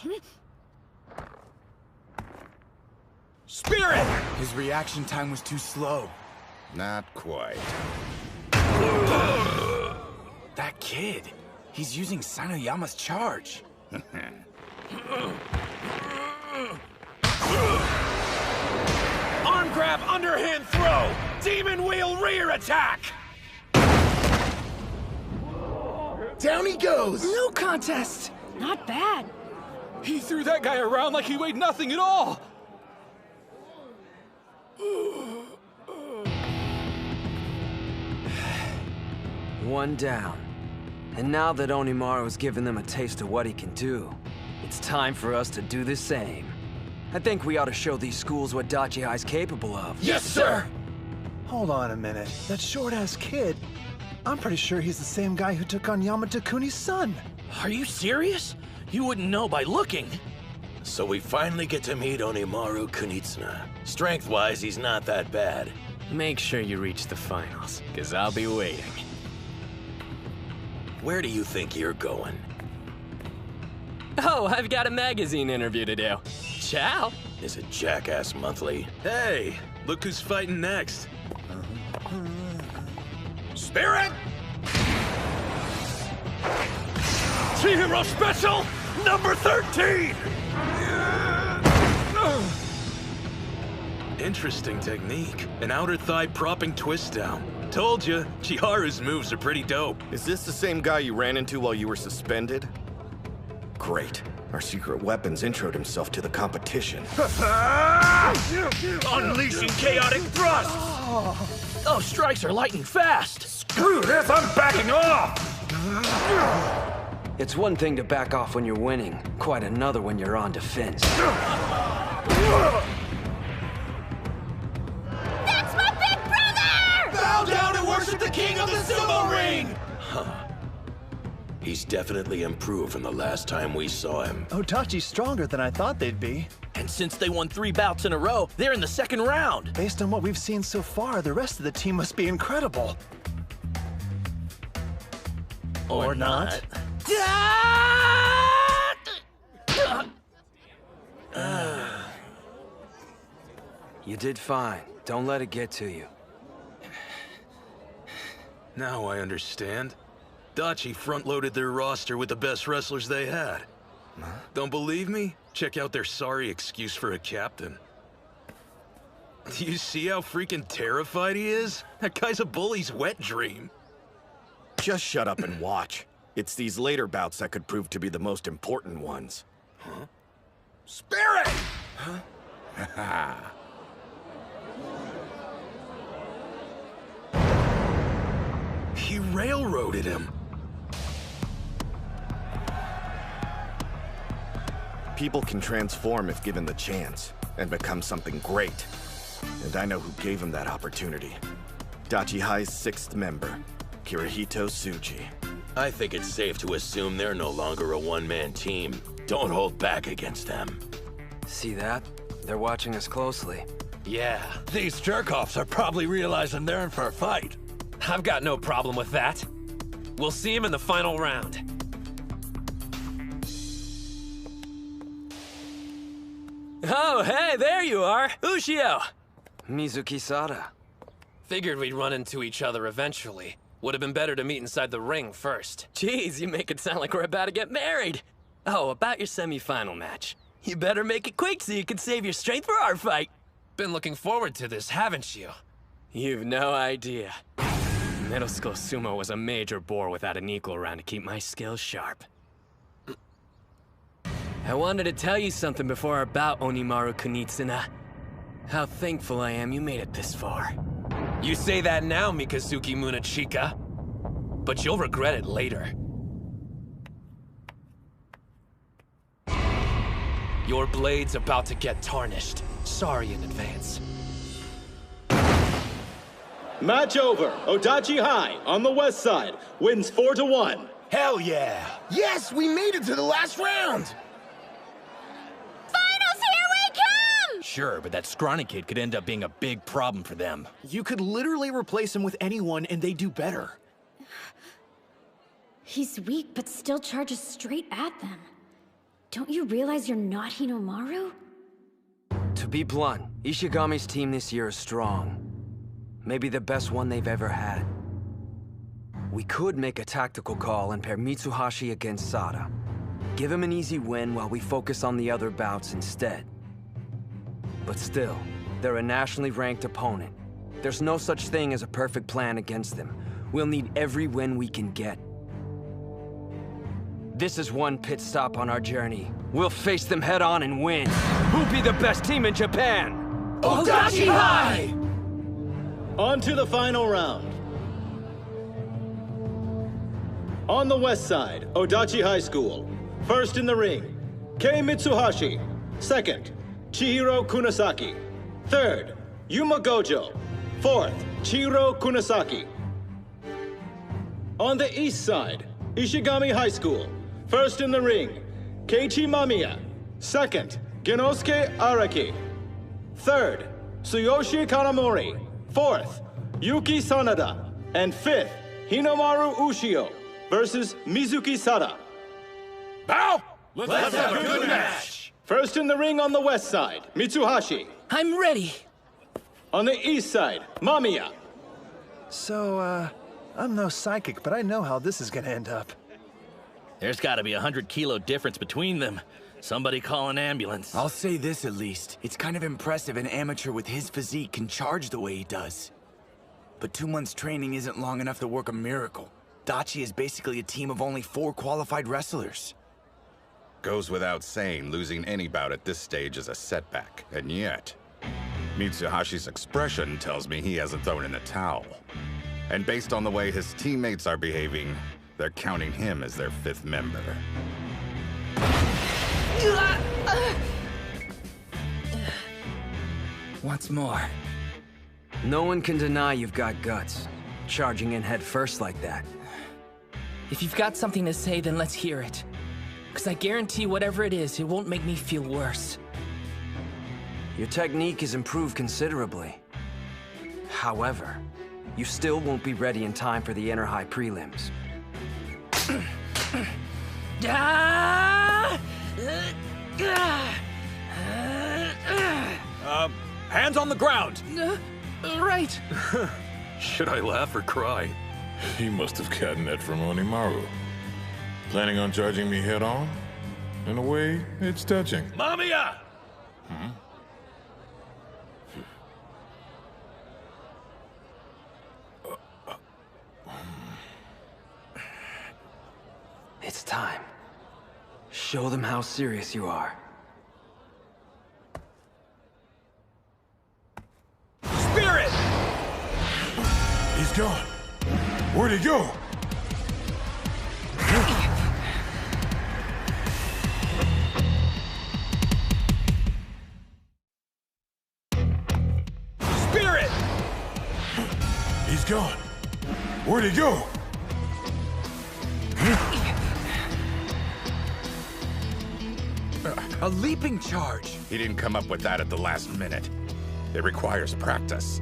Spirit! His reaction time was too slow. Not quite. That kid, he's using Sanoyama's charge. Arm grab, underhand throw! Demon wheel rear attack! Down he goes! No contest! Not bad. He threw that guy around like he weighed nothing at all! One down. And now that Onimaru's given them a taste of what he can do, it's time for us to do the same. I think we ought to show these schools what Dachi High's capable of. Yes, sir! Hold on a minute. That short-ass kid, I'm pretty sure he's the same guy who took on Yamato Kuni's son. Are you serious? You wouldn't know by looking. So we finally get to meet Hinomaru Kunitsuna. Strength-wise, he's not that bad. Make sure you reach the finals, because I'll be waiting. Where do you think you're going? Oh, I've got a magazine interview to do. Ciao! Is it Jackass Monthly? Hey, look who's fighting next. Spirit! Chi! Holy Hero Special, number 13! Interesting technique. An outer thigh propping twist down. Told you, Chiharu's moves are pretty dope. Is this the same guy you ran into while you were suspended? Great. Our secret weapons introed himself to the competition. Unleashing chaotic thrust! Those strikes are lightning fast. Screw this, I'm backing off! It's one thing to back off when you're winning, quite another when you're on defense. That's my big brother! Bow down and worship the king of the sumo ring! He's definitely improved from the last time we saw him. Odachi's stronger than I thought they'd be. And since they won 3 bouts in a row, they're in the second round. Based on what we've seen so far, the rest of the team must be incredible. Or not. You did fine. Don't let it get to you. Now I understand. Dachi front-loaded their roster with the best wrestlers they had. Don't believe me? Check out their sorry excuse for a captain. Do you see how freaking terrified he is? That guy's a bully's wet dream. Just shut up and watch. It's these later bouts that could prove to be the most important ones. Huh? Spirit! Huh? He railroaded him. People can transform if given the chance, and become something great. And I know who gave him that opportunity. Dachi High's 6th member, Kirihito Tsuji. I think it's safe to assume they're no longer a one-man team. Don't hold back against them. See that? They're watching us closely. Yeah, these jerk-offs are probably realizing they're in for a fight. I've got no problem with that. We'll see him in the final round. Oh, hey, there you are! Ushio! Mizuki Sada. Figured we'd run into each other eventually. Would have been better to meet inside the ring first. Jeez, you make it sound like we're about to get married. Oh, about your semi-final match. You better make it quick so you can save your strength for our fight. Been looking forward to this, haven't you? You've no idea. Middle school sumo was a major bore without an equal around to keep my skills sharp. I wanted to tell you something before our bout, Hinomaru Kunitsuna. How thankful I am you made it this far. You say that now, Mikazuki Munachika, but you'll regret it later. Your blade's about to get tarnished. Sorry in advance. Match over. Odachi High on the west side wins 4-1. Hell yeah! Yes, we made it to the last round! Finals, here we come! Sure, but that scrawny kid could end up being a big problem for them. You could literally replace him with anyone and they do better. He's weak, but still charges straight at them. Don't you realize you're not Hinomaru? To be blunt, Ishigami's team this year is strong. Maybe the best one they've ever had. We could make a tactical call and pair Mitsuhashi against Sada. Give him an easy win while we focus on the other bouts instead. But still, they're a nationally ranked opponent. There's no such thing as a perfect plan against them. We'll need every win we can get. This is one pit stop on our journey. We'll face them head on and win. Who'll be the best team in Japan? Odachi High! On to the final round. On the west side, Odachi High School. First in the ring, Kei Mitsuhashi. Second, Chihiro Kunasaki. Third, Yuma Gojo. Fourth, Chihiro Kunasaki. On the east side, Ishigami High School. First in the ring, Keiichi Mamiya. Second, Genosuke Araki. Third, Tsuyoshi Kanamori. Fourth, Yuki Sanada. And fifth, Hinomaru Ushio versus Mizuki Sada. Bow! Let's have a good match! First in the ring on the west side, Mitsuhashi. I'm ready. On the east side, Mamiya. So, I'm no psychic, but I know how this is gonna end up. There's gotta be a 100-kilo difference between them. Somebody call an ambulance. I'll say this at least. It's kind of impressive an amateur with his physique can charge the way he does. But 2 months training isn't long enough to work a miracle. Dachi is basically a team of only 4 qualified wrestlers. Goes without saying, losing any bout at this stage is a setback. And yet, Mitsuhashi's expression tells me he hasn't thrown in the towel. And based on the way his teammates are behaving, they're counting him as their 5th member. Once more. No one can deny you've got guts. Charging in head first like that. If you've got something to say, then let's hear it. Because I guarantee whatever it is, it won't make me feel worse. Your technique has improved considerably. However, you still won't be ready in time for the Inner High prelims. Hands on the ground! Right. Should I laugh or cry? He must have gotten that from Hinomaru. Planning on charging me head on? In a way, it's touching. Mamiya! It's time. Show them how serious you are. Spirit! He's gone. Where'd he go? Spirit! He's gone. Where'd he go? A leaping charge. He didn't come up with that at the last minute. It requires practice.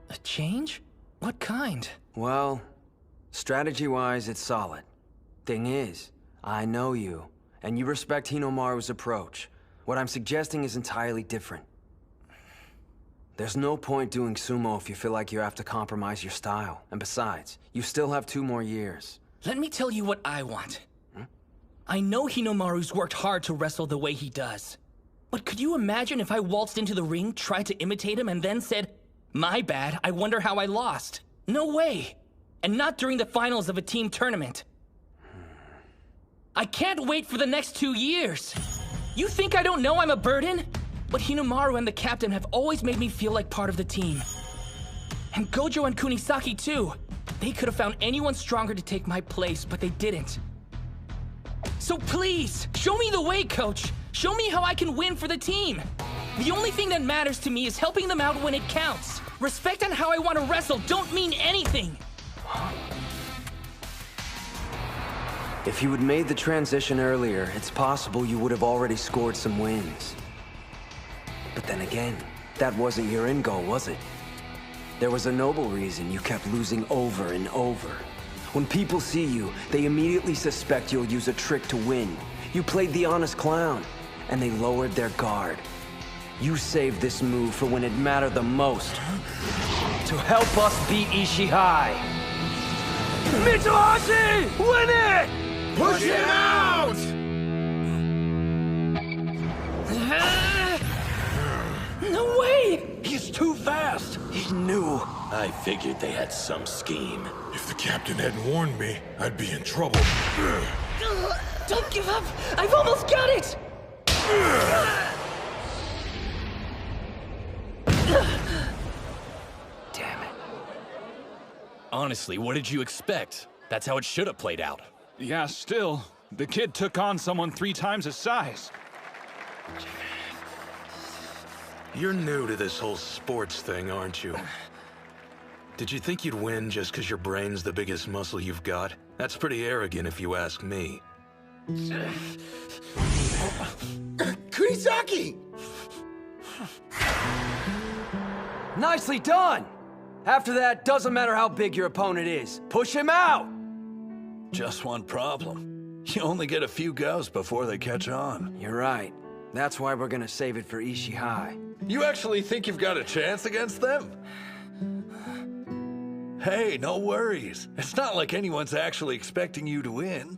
A change? What kind? Well, strategy-wise, it's solid. Thing is, I know you, and you respect Hinomaru's approach. What I'm suggesting is entirely different. There's no point doing sumo if you feel like you have to compromise your style. And besides, you still have 2 more years. Let me tell you what I want. I know Hinomaru's worked hard to wrestle the way he does. But could you imagine if I waltzed into the ring, tried to imitate him, and then said, "My bad, I wonder how I lost"? No way. And not during the finals of a team tournament. I can't wait for the next 2 years. You think I don't know I'm a burden? But Hinomaru and the captain have always made me feel like part of the team. And Gojo and Kunisaki too. They could have found anyone stronger to take my place, but they didn't. So please, show me the way, coach. Show me how I can win for the team. The only thing that matters to me is helping them out when it counts. Respect and how I want to wrestle don't mean anything. If you had made the transition earlier, it's possible you would have already scored some wins. But then again, that wasn't your end goal, was it? There was a noble reason you kept losing over and over. When people see you, they immediately suspect you'll use a trick to win. You played the honest clown, and they lowered their guard. You saved this move for when it mattered the most. To help us beat Ishihai. Mitsuhashi! Win it! Push him out! No way! He's too fast! He knew. I figured they had some scheme. If the captain hadn't warned me, I'd be in trouble. Don't give up! I've almost got it! Damn it. Honestly, what did you expect? That's how it should have played out. Yeah, still. The kid took on someone 3 times his size. You're new to this whole sports thing, aren't you? Did you think you'd win just because your brain's the biggest muscle you've got? That's pretty arrogant if you ask me. Kunisaki! Nicely done! After that, doesn't matter how big your opponent is. Push him out! Just one problem. You only get a few goes before they catch on. You're right. That's why we're gonna save it for Ishihai. You actually think you've got a chance against them? Hey, no worries. It's not like anyone's actually expecting you to win.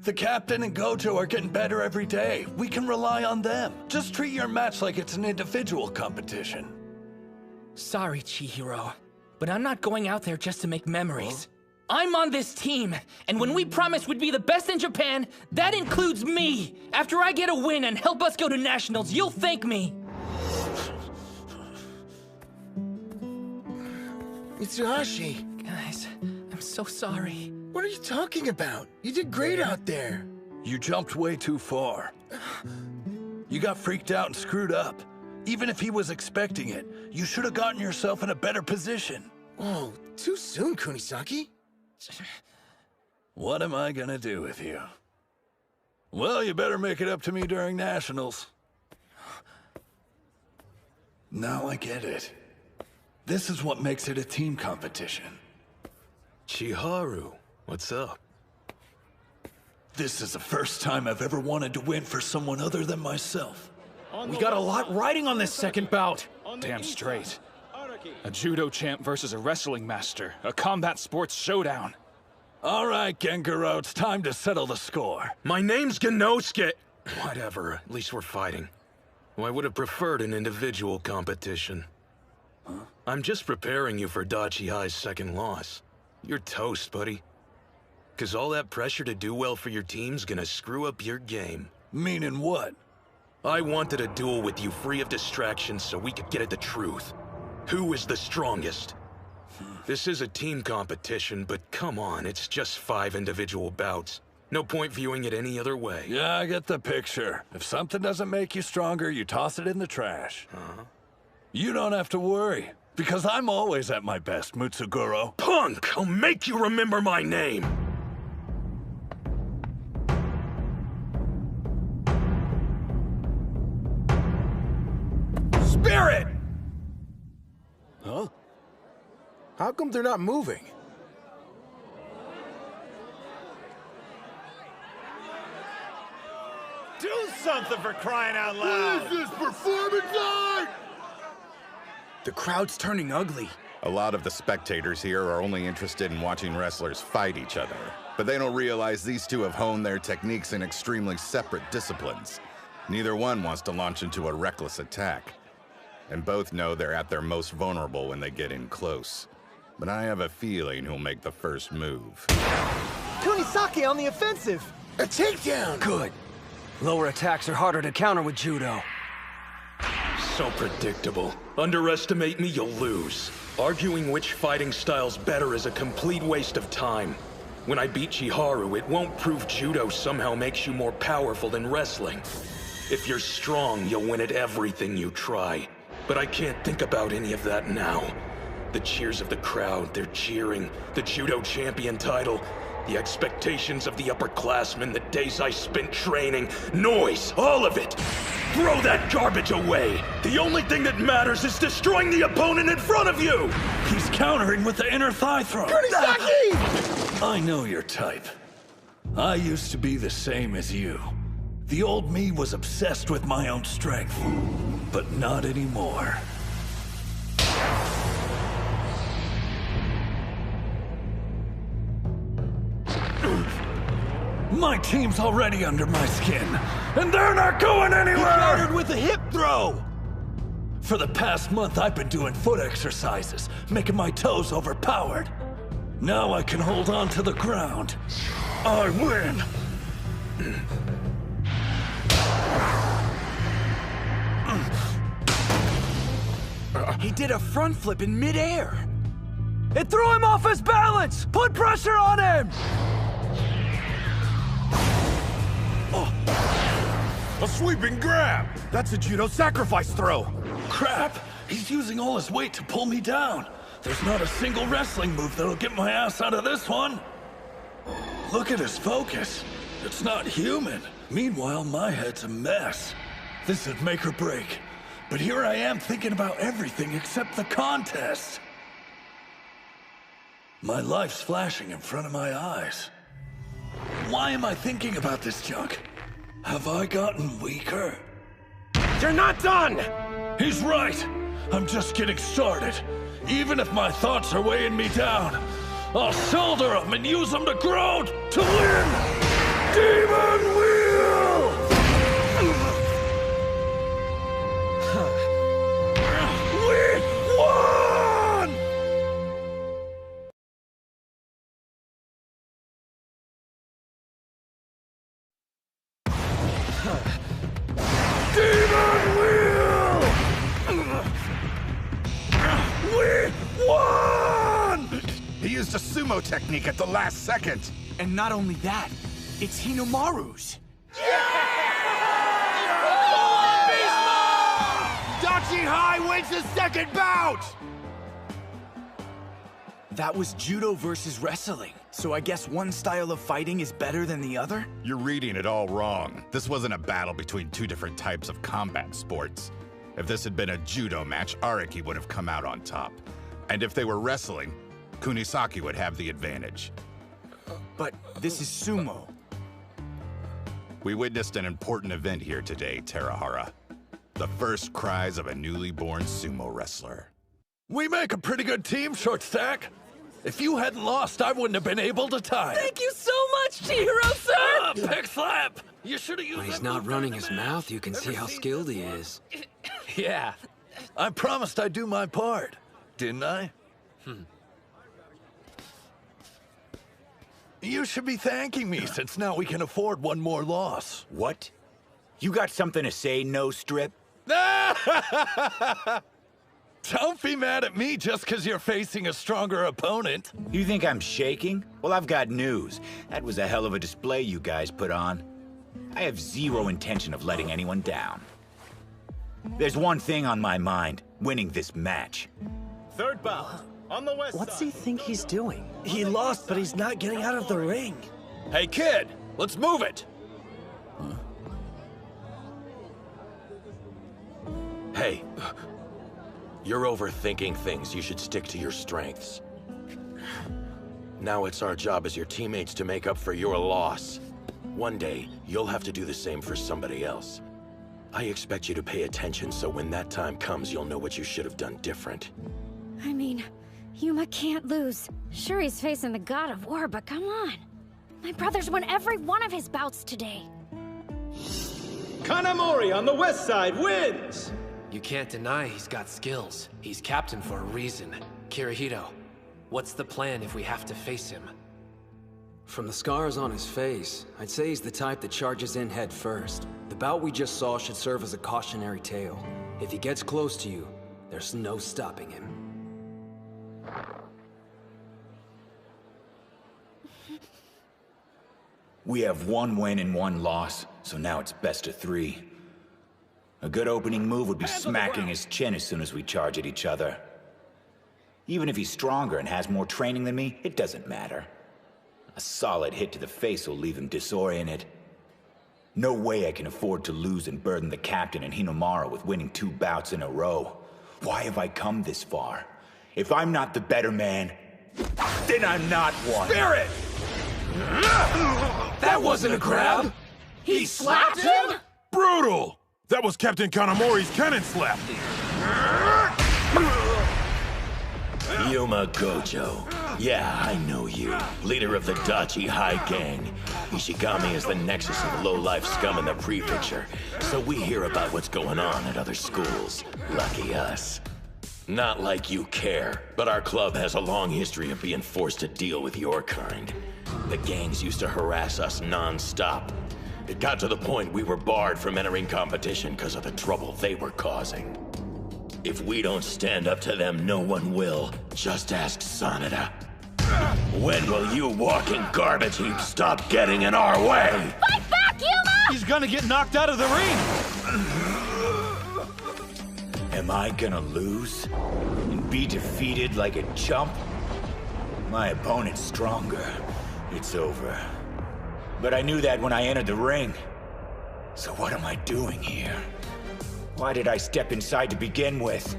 The captain and Gojo are getting better every day. We can rely on them. Just treat your match like it's an individual competition. Sorry, Chihiro, but I'm not going out there just to make memories. I'm on this team, and when we promised we'd be the best in Japan, that includes me. After I get a win and help us go to nationals, you'll thank me. Mitsuhashi. Guys, I'm so sorry. What are you talking about? You did great out there. You jumped way too far. You got freaked out and screwed up. Even if he was expecting it, you should have gotten yourself in a better position. Whoa, too soon, Kunisaki. What am I gonna do with you? Well, you better make it up to me during nationals. Now I get it. This is what makes it a team competition. Chiharu, what's up? This is the first time I've ever wanted to win for someone other than myself. We got a lot riding on this second bout. Damn straight. A judo champ versus a wrestling master. A combat sports showdown. All right, Gengaro, it's time to settle the score. My name's Genosuke. Whatever, at least we're fighting. Well, I would have preferred an individual competition. I'm just preparing you for Dachi High's second loss. You're toast, buddy. 'Cause all that pressure to do well for your team's gonna screw up your game. Meaning what? I wanted a duel with you free of distractions so we could get at the truth. Who is the strongest? This is a team competition, but come on, it's just 5 individual bouts. No point viewing it any other way. Yeah, I get the picture. If something doesn't make you stronger, you toss it in the trash. You don't have to worry, because I'm always at my best, Mutsuguro. Punk! I'll make you remember my name! Spirit! Huh? How come they're not moving? Do something for crying out loud! What is this, performance art? The crowd's turning ugly. A lot of the spectators here are only interested in watching wrestlers fight each other. But they don't realize these two have honed their techniques in extremely separate disciplines. Neither one wants to launch into a reckless attack. And both know they're at their most vulnerable when they get in close. But I have a feeling who'll make the first move. Kunisaki on the offensive! A takedown! Good. Lower attacks are harder to counter with judo. So predictable. Underestimate me, you'll lose. Arguing which fighting style's better is a complete waste of time. When I beat Chiharu, it won't prove judo somehow makes you more powerful than wrestling. If you're strong, you'll win at everything you try. But I can't think about any of that now. The cheers of the crowd, they're cheering. The judo champion title. The expectations of the upperclassmen, the days I spent training. Noise, all of it! Throw that garbage away! The only thing that matters is destroying the opponent in front of you! He's countering with the inner thigh throw. Kunisaki! I know your type. I used to be the same as you. The old me was obsessed with my own strength, but not anymore. My team's already under my skin, and they're not going anywhere! He countered with a hip throw! For the past month, I've been doing foot exercises, making my toes overpowered. Now I can hold on to the ground. I win! He did a front flip in midair. It threw him off his balance! Put pressure on him! A sweeping grab! That's a judo sacrifice throw. Crap! He's using all his weight to pull me down. There's not a single wrestling move that'll get my ass out of this one. Look at his focus. It's not human. Meanwhile, my head's a mess. This is make or break. But here I am thinking about everything except the contest. My life's flashing in front of my eyes. Why am I thinking about this junk? Have I gotten weaker? You're not done! He's right! I'm just getting started. Even if my thoughts are weighing me down, I'll shoulder them and use them to grow to win! Demon Wheel! We won! Demon Wheel! We won! He used a sumo technique at the last second. And not only that, it's Hinomaru's. Dachi High wins the second bout! That was judo versus wrestling. So I guess one style of fighting is better than the other? You're reading it all wrong. This wasn't a battle between two different types of combat sports. If this had been a judo match, Araki would have come out on top. And if they were wrestling, Kunisaki would have the advantage. But this is sumo. We witnessed an important event here today, Terahara. The first cries of a newly born sumo wrestler. We make a pretty good team, Short Stack. If you hadn't lost, I wouldn't have been able to tie. Thank you so much, Chihiro, sir! Pick slap! You should have used When he's not running his mouth, you can see how skilled he is. Yeah. I promised I'd do my part, didn't I? You should be thanking me, since now we can afford one more loss. What? You got something to say, No Strip? Don't be mad at me just because you're facing a stronger opponent. You think I'm shaking? Well, I've got news. That was a hell of a display you guys put on. I have zero intention of letting anyone down. There's one thing on my mind, winning this match. Third bout, on the west What's side. he think he's doing? He lost, but he's not getting out of the ring. Hey, kid, let's move it. Hey, you're overthinking things. You should stick to your strengths. Now it's our job as your teammates to make up for your loss. One day, you'll have to do the same for somebody else. I expect you to pay attention so when that time comes, you'll know what you should have done different. I mean, Yuma can't lose. Sure, he's facing the god of war, but come on. My brother's won every one of his bouts today. Kanamori on the west side wins! You can't deny he's got skills. He's captain for a reason. Kirihito, what's the plan if we have to face him? From the scars on his face, I'd say he's the type that charges in head first. The bout we just saw should serve as a cautionary tale. If he gets close to you, there's no stopping him. We have one win and one loss, so now it's best of 3. A good opening move would be smacking his chin as soon as we charge at each other. Even if he's stronger and has more training than me, it doesn't matter. A solid hit to the face will leave him disoriented. No way I can afford to lose and burden the captain and Hinomaru with winning 2 bouts in a row. Why have I come this far? If I'm not the better man, then I'm not one. Spirit! That wasn't a grab! He slapped him? Brutal! That was Captain Kanamori's cannon slap. Yuma Gojo. Yeah, I know you. Leader of the Dachi High Gang. Ishigami is the nexus of low-life scum in the prefecture, so we hear about what's going on at other schools. Lucky us. Not like you care, but our club has a long history of being forced to deal with your kind. The gangs used to harass us non-stop. It got to the point we were barred from entering competition because of the trouble they were causing. If we don't stand up to them, no one will. Just ask Sanada. When will you walking garbage heap stop getting in our way? Fight back, Yuma! He's gonna get knocked out of the ring! Am I gonna lose? And be defeated like a chump? My opponent's stronger. It's over. But I knew that when I entered the ring. So what am I doing here? Why did I step inside to begin with?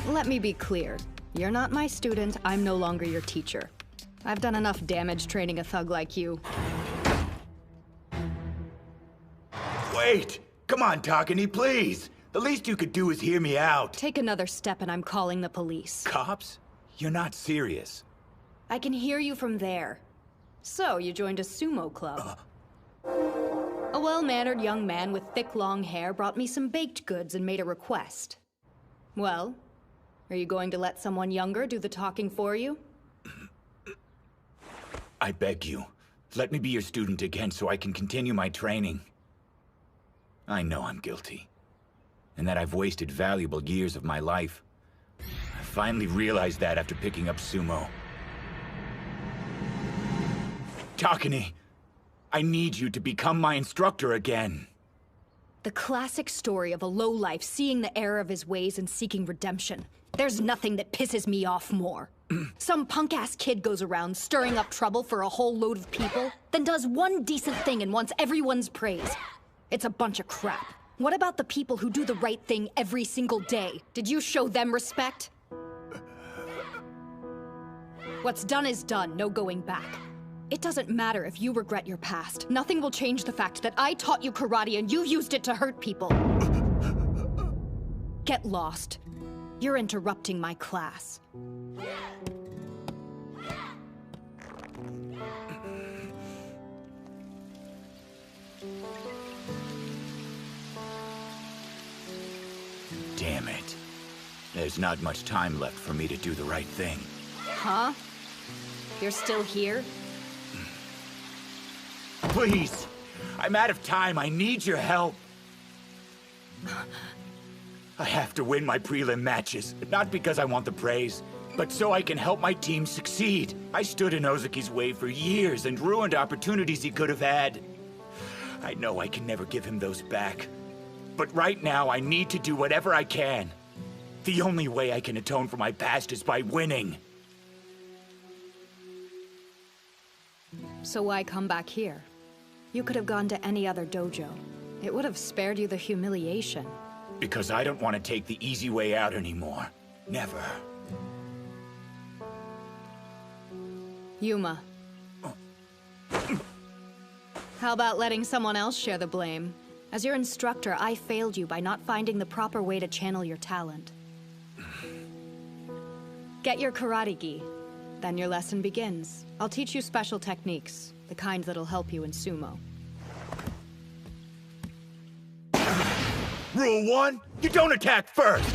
Let me be clear. You're not my student, I'm no longer your teacher. I've done enough damage training a thug like you. Wait! Come on, Takani, please! The least you could do is hear me out. Take another step and I'm calling the police. Cops? You're not serious. I can hear you from there. So, you joined a sumo club. A well-mannered young man with thick, long hair brought me some baked goods and made a request. Well, are you going to let someone younger do the talking for you? I beg you, let me be your student again so I can continue my training. I know I'm guilty, and that I've wasted valuable years of my life. I finally realized that after picking up sumo. Takane, I need you to become my instructor again. The classic story of a lowlife seeing the error of his ways and seeking redemption. There's nothing that pisses me off more. Some punk-ass kid goes around stirring up trouble for a whole load of people, then does one decent thing and wants everyone's praise. It's a bunch of crap. What about the people who do the right thing every single day? Did you show them respect? What's done is done, no going back. It doesn't matter if you regret your past. Nothing will change the fact that I taught you karate and you used it to hurt people. Get lost. You're interrupting my class. Damn it. There's not much time left for me to do the right thing. Huh? You're still here? Please! I'm out of time. I need your help. I have to win my prelim matches, not because I want the praise, but so I can help my team succeed. I stood in Ozuki's way for years and ruined opportunities he could have had. I know I can never give him those back. But right now, I need to do whatever I can. The only way I can atone for my past is by winning. So why come back here? You could have gone to any other dojo. It would have spared you the humiliation. Because I don't want to take the easy way out anymore. Never. Yuma. How about letting someone else share the blame? As your instructor, I failed you by not finding the proper way to channel your talent. Get your karate gi. Then your lesson begins. I'll teach you special techniques, the kind that'll help you in sumo. Rule 1, you don't attack first!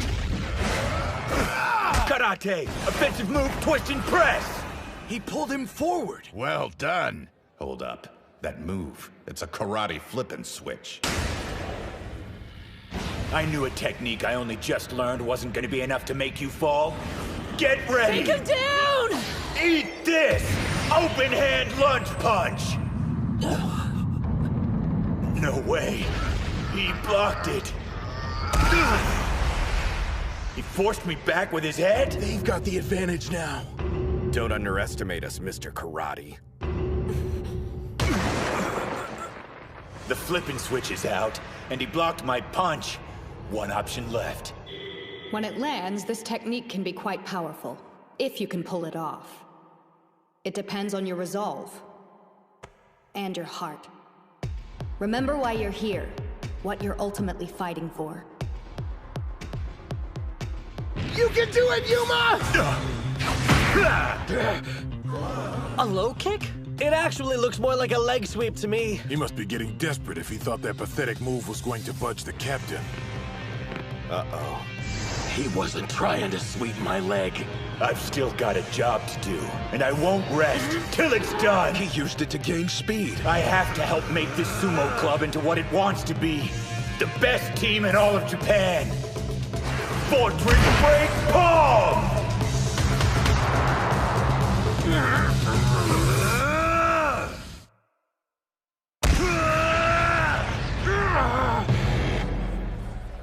Karate, offensive move, twist and press! He pulled him forward. Well done. Hold up. That move, it's a karate flip and switch. I knew a technique I only just learned wasn't gonna be enough to make you fall. Get ready! Take him down! Eat this! Open hand lunge punch! No way. He blocked it. He forced me back with his head? They've got the advantage now. Don't underestimate us, Mr. Karate. The flippin' switch is out, and he blocked my punch. One option left. When it lands, this technique can be quite powerful, if you can pull it off. It depends on your resolve. And your heart. Remember why you're here, what you're ultimately fighting for. You can do it, Yuma! A low kick? It actually looks more like a leg sweep to me. He must be getting desperate if he thought that pathetic move was going to budge the captain. Uh-oh. He wasn't trying to sweep my leg. I've still got a job to do, and I won't rest till it's done. He used it to gain speed. I have to help make this sumo club into what it wants to be. The best team in all of Japan. Fortress Break Palm!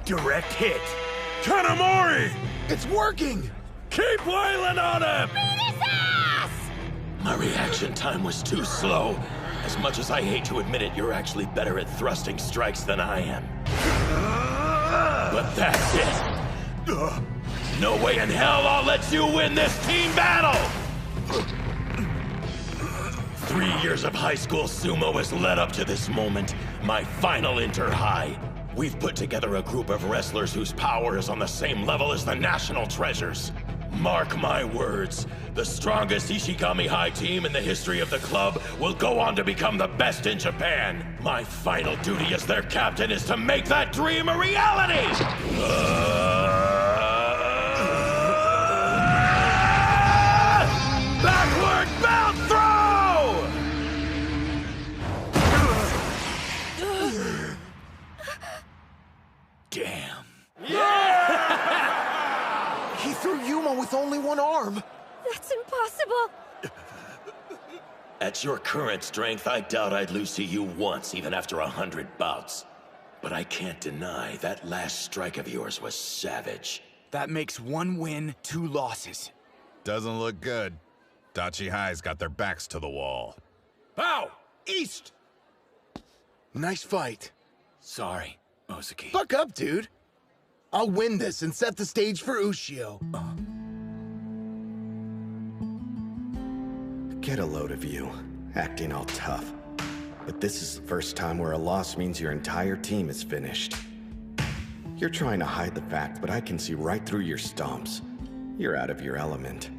Direct hit. Hinomaru! It's working! Keep wailing on him! Beat his ass! My reaction time was too slow. As much as I hate to admit it, you're actually better at thrusting strikes than I am. But that's it. No way in hell I'll let you win this team battle! 3 years of high school sumo has led up to this moment, my final inter-high. We've put together a group of wrestlers whose power is on the same level as the national treasures. Mark my words, the strongest Ishigami High team in the history of the club will go on to become the best in Japan. My final duty as their captain is to make that dream a reality! Backward belt throw! Damn. He threw Yuma with only one arm. That's impossible. At your current strength, I doubt I'd lose to you once, even after 100 bouts. But I can't deny that last strike of yours was savage. That makes 1 win, 2 losses. Doesn't look good. Dachi High's got their backs to the wall. Bow! East! Nice fight. Sorry, Ozaki. Buck up, dude. I'll win this and set the stage for Ushio. Get a load of you, acting all tough. But this is the first time where a loss means your entire team is finished. You're trying to hide the fact, but I can see right through your stomps. You're out of your element.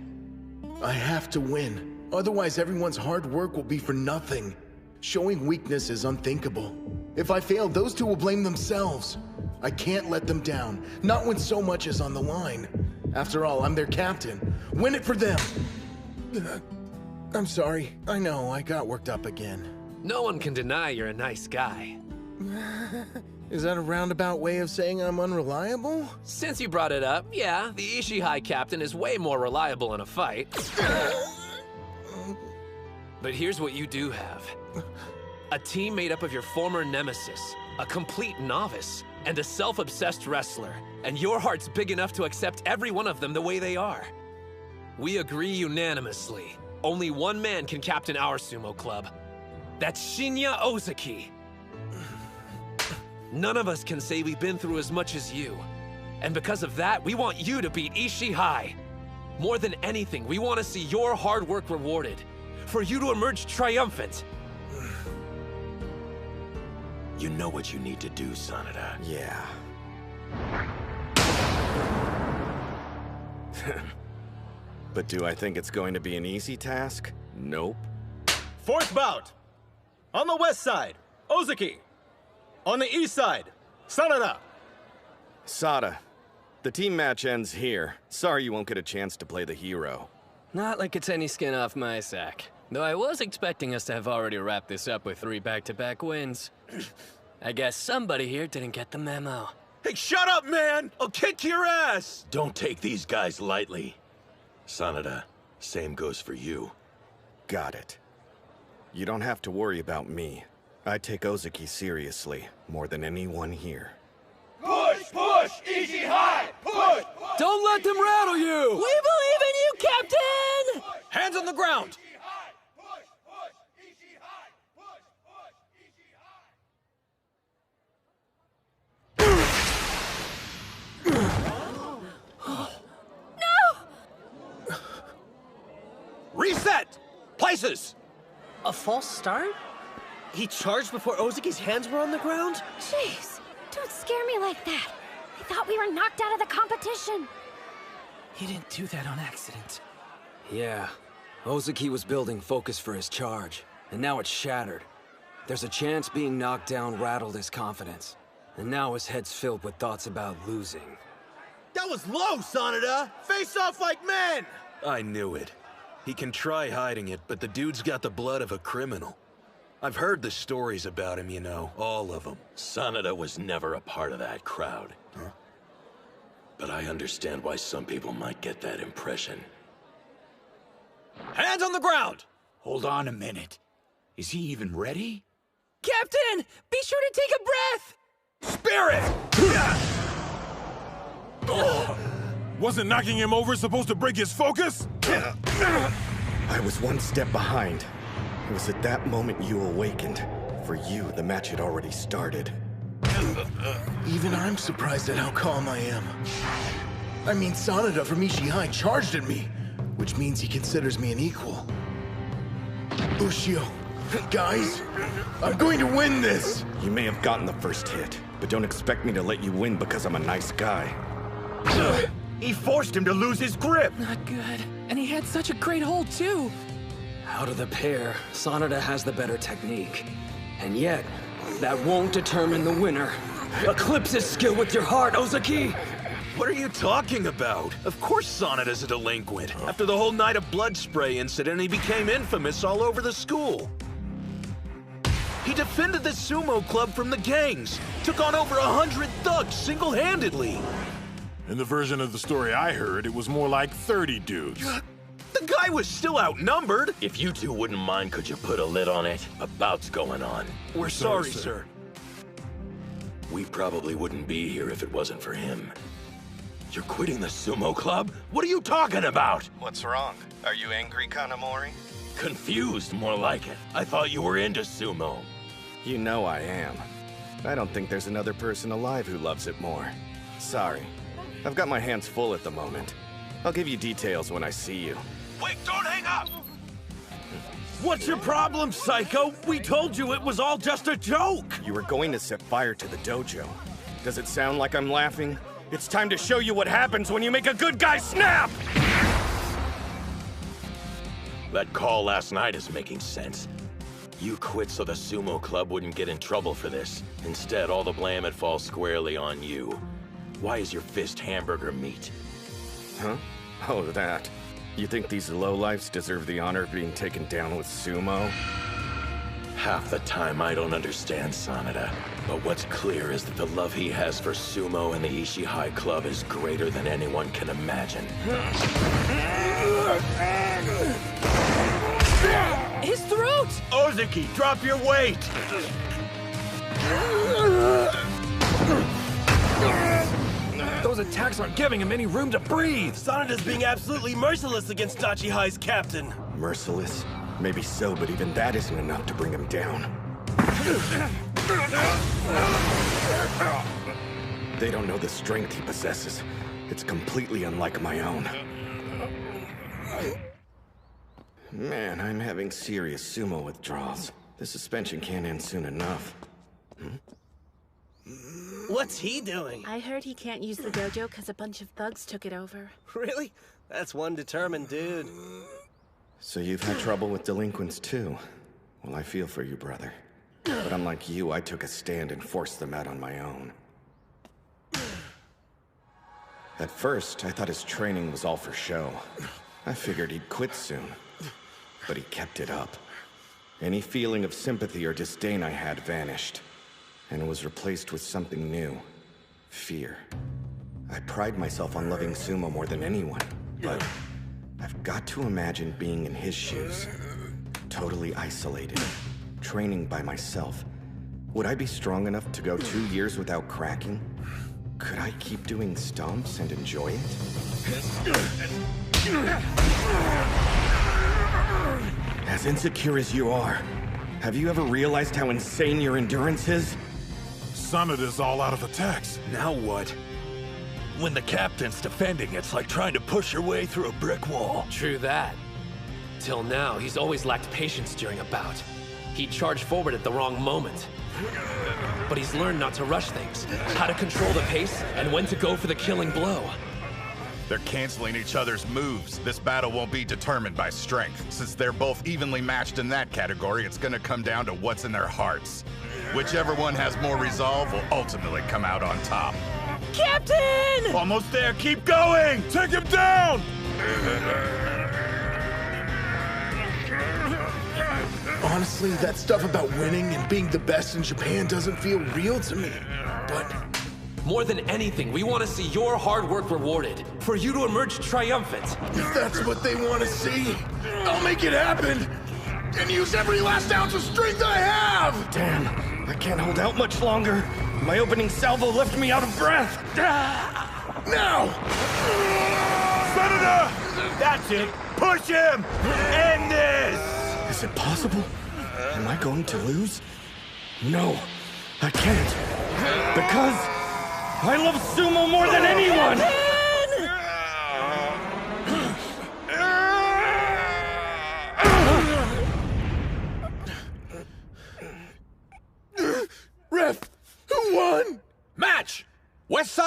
I have to win. Otherwise, everyone's hard work will be for nothing. Showing weakness is unthinkable. If I fail, those two will blame themselves. I can't let them down, not when so much is on the line. After all, I'm their captain. Win it for them! I'm sorry. I know, I got worked up again. No one can deny you're a nice guy. Is that a roundabout way of saying I'm unreliable? Since you brought it up, yeah, the Ishii High captain is way more reliable in a fight. But here's what you do have. A team made up of your former nemesis, a complete novice, and a self-obsessed wrestler. And your heart's big enough to accept every one of them the way they are. We agree unanimously. Only one man can captain our sumo club. That's Shinya Ozaki. None of us can say we've been through as much as you. And because of that, we want you to beat Ishii High. More than anything, we want to see your hard work rewarded. For you to emerge triumphant. You know what you need to do, Sanada. Yeah. But do I think it's going to be an easy task? Nope. 4th bout. On the west side, Ozaki. On the east side, Sanada. Sada, the team match ends here. Sorry you won't get a chance to play the hero. Not like it's any skin off my sack. Though I was expecting us to have already wrapped this up with 3 back-to-back wins. I guess somebody here didn't get the memo. Hey, shut up, man! I'll kick your ass! Don't take these guys lightly. Sanada, same goes for you. Got it. You don't have to worry about me. I take Ozaki seriously, more than anyone here. Push! Push! Ishii High! Push! Don't let them rattle you! We believe in you, Captain! Hands on the ground! Reset! Places! A false start? He charged before Ozaki's hands were on the ground? Jeez, don't scare me like that. I thought we were knocked out of the competition. He didn't do that on accident. Yeah, Ozaki was building focus for his charge, and now it's shattered. There's a chance being knocked down rattled his confidence, and now his head's filled with thoughts about losing. That was low, Sanada! Face off like men! I knew it. He can try hiding it, but the dude's got the blood of a criminal. I've heard the stories about him, you know, all of them. Sanada was never a part of that crowd. Huh? But I understand why some people might get that impression. Hands on the ground! Hold on a minute. Is he even ready? Captain! Be sure to take a breath! Spirit! Wasn't knocking him over supposed to break his focus? I was one step behind. It was at that moment you awakened. For you, the match had already started. Even I'm surprised at how calm I am. I mean, Sanada from Ishii High charged at me, which means he considers me an equal. Ushio, Guys, I'm going to win this! You may have gotten the first hit, but don't expect me to let you win because I'm a nice guy. He forced him to lose his grip! Not good. And he had such a great hold, too. Out of the pair, Sanada has the better technique. And yet, that won't determine the winner. Eclipse his skill with your heart, Ozaki! What are you talking about? Of course Sanada's a delinquent. After the whole night of blood spray incident, he became infamous all over the school. He defended the Sumo Club from the gangs, took on over 100 thugs single-handedly. In the version of the story I heard, it was more like 30 dudes. The guy was still outnumbered. If you two wouldn't mind, could you put a lid on it? A bout's going on. We're sorry, sir. We probably wouldn't be here if it wasn't for him. You're quitting the Sumo Club? What are you talking about? What's wrong? Are you angry, Kanamori? Confused, more like it. I thought you were into sumo. You know I am. I don't think there's another person alive who loves it more. Sorry. I've got my hands full at the moment. I'll give you details when I see you. Wait, don't hang up! What's your problem, Psycho? We told you it was all just a joke! You were going to set fire to the dojo. Does it sound like I'm laughing? It's time to show you what happens when you make a good guy snap! That call last night is making sense. You quit so the Sumo Club wouldn't get in trouble for this. Instead, all the blame had falls squarely on you. Why is your fist hamburger meat? Huh? Oh, that. You think these lowlifes deserve the honor of being taken down with sumo? Half the time I don't understand Sanada, but what's clear is that the love he has for sumo and the Ishihai Club is greater than anyone can imagine. His throat! Ozaki, drop your weight! Those attacks aren't giving him any room to breathe! Sanada's being absolutely merciless against Dachihai's captain! Merciless? Maybe so, but even that isn't enough to bring him down. They don't know the strength he possesses. It's completely unlike my own. Man, I'm having serious sumo withdrawals. The suspension can't end soon enough. What's he doing? I heard he can't use the dojo because a bunch of thugs took it over. Really? That's one determined dude. So you've had trouble with delinquents too? Well, I feel for you, brother. But unlike you, I took a stand and forced them out on my own. At first, I thought his training was all for show. I figured he'd quit soon. But he kept it up. Any feeling of sympathy or disdain I had vanished. And it was replaced with something new. Fear. I pride myself on loving sumo more than anyone, but I've got to imagine being in his shoes. Totally isolated. Training by myself. Would I be strong enough to go 2 years without cracking? Could I keep doing stomps and enjoy it? As insecure as you are, have you ever realized how insane your endurance is? Sanada's all out of attacks. Now what? When the captain's defending, it's like trying to push your way through a brick wall. True that. Till now, he's always lacked patience during a bout. He'd charge forward at the wrong moment. But he's learned not to rush things, how to control the pace, and when to go for the killing blow. They're canceling each other's moves. This battle won't be determined by strength. Since they're both evenly matched in that category, it's gonna come down to what's in their hearts. Whichever one has more resolve will ultimately come out on top. Captain! Almost there, keep going! Take him down! Honestly, that stuff about winning and being the best in Japan doesn't feel real to me. But more than anything, we want to see your hard work rewarded. For you to emerge triumphant. If that's what they want to see, I'll make it happen! And use every last ounce of strength I have! Damn, I can't hold out much longer. My opening salvo left me out of breath. Now! Sanada! That's it! Push him! End this! Is it possible? Am I going to lose? No, I can't. Because I love sumo more than anyone!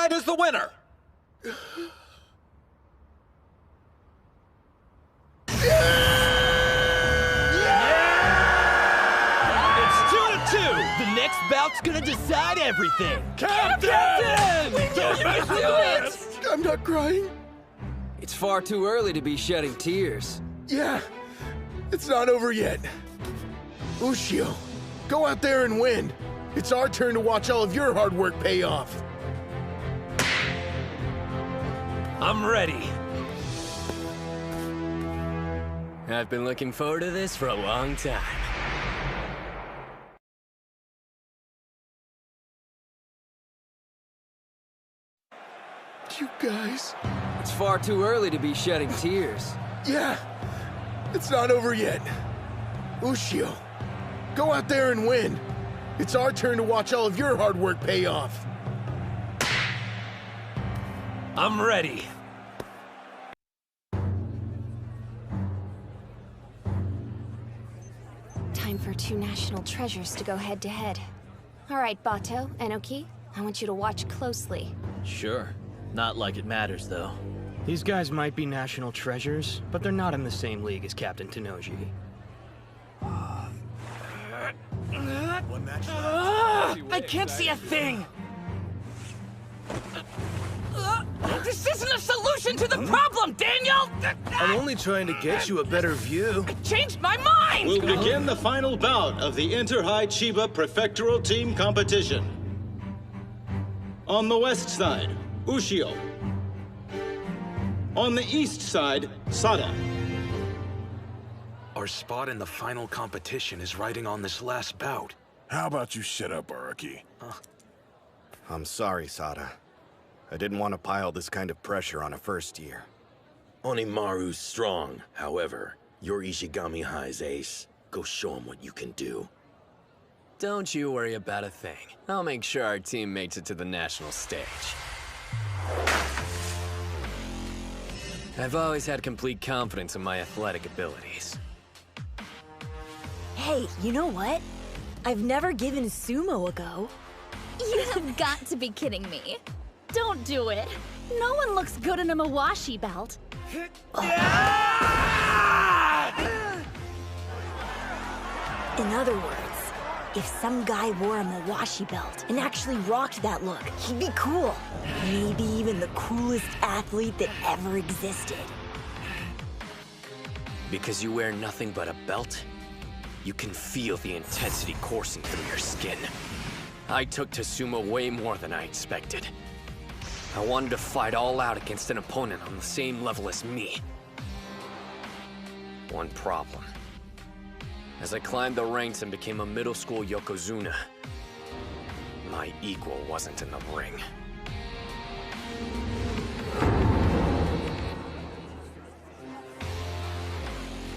side is the winner? It's 2-2! The next bout's gonna decide everything! Captain! We knew you could do it! I'm not crying. It's far too early to be shedding tears. Yeah, it's not over yet. Ushio, go out there and win. It's our turn to watch all of your hard work pay off. I'm ready. I've been looking forward to this for a long time. You guys. It's far too early to be shedding tears. Yeah, it's not over yet. Ushio, go out there and win. It's our turn to watch all of your hard work pay off. I'm ready. Time for two national treasures to go head-to-head. All right, Bato, Enoki, I want you to watch closely. Sure. Not like it matters, though. These guys might be national treasures, but they're not in the same league as Captain Tennoji. I can't see a thing! This isn't a solution to the problem, Daniel! I'm only trying to get you a better view. I changed my mind! We'll begin the final bout of the Inter-High Chiba Prefectural Team Competition. On the west side, Ushio. On the east side, Sada. Our spot in the final competition is riding on this last bout. How about you shut up, Araki? I'm sorry, Sada. I didn't want to pile this kind of pressure on a first year. Hinomaru's strong, however. You're Ishigami High's ace. Go show him what you can do. Don't you worry about a thing. I'll make sure our team makes it to the national stage. I've always had complete confidence in my athletic abilities. Hey, you know what? I've never given sumo a go. You have got to be kidding me. Don't do it. No one looks good in a Mawashi belt. In other words, if some guy wore a Mawashi belt and actually rocked that look, he'd be cool. Maybe even the coolest athlete that ever existed. Because you wear nothing but a belt, you can feel the intensity coursing through your skin. I took to sumo way more than I expected. I wanted to fight all out against an opponent on the same level as me. One problem. As I climbed the ranks and became a middle school yokozuna, my equal wasn't in the ring.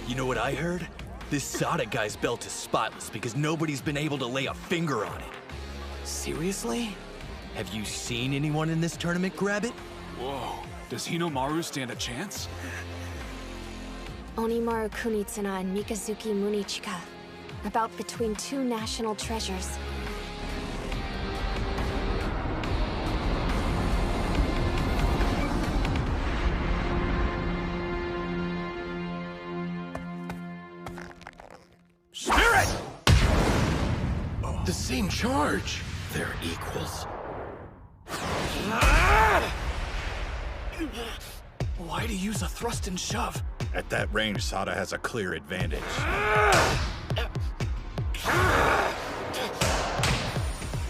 You know what I heard? This Sada guy's belt is spotless because nobody's been able to lay a finger on it. Seriously? Have you seen anyone in this tournament grab it? Whoa, does Hinomaru stand a chance? Onimaru Kunitsuna and Mikazuki Munichika. About between two national treasures. Spirit! The same charge. They're equals. Why'd he use a thrust and shove? At that range, Sada has a clear advantage.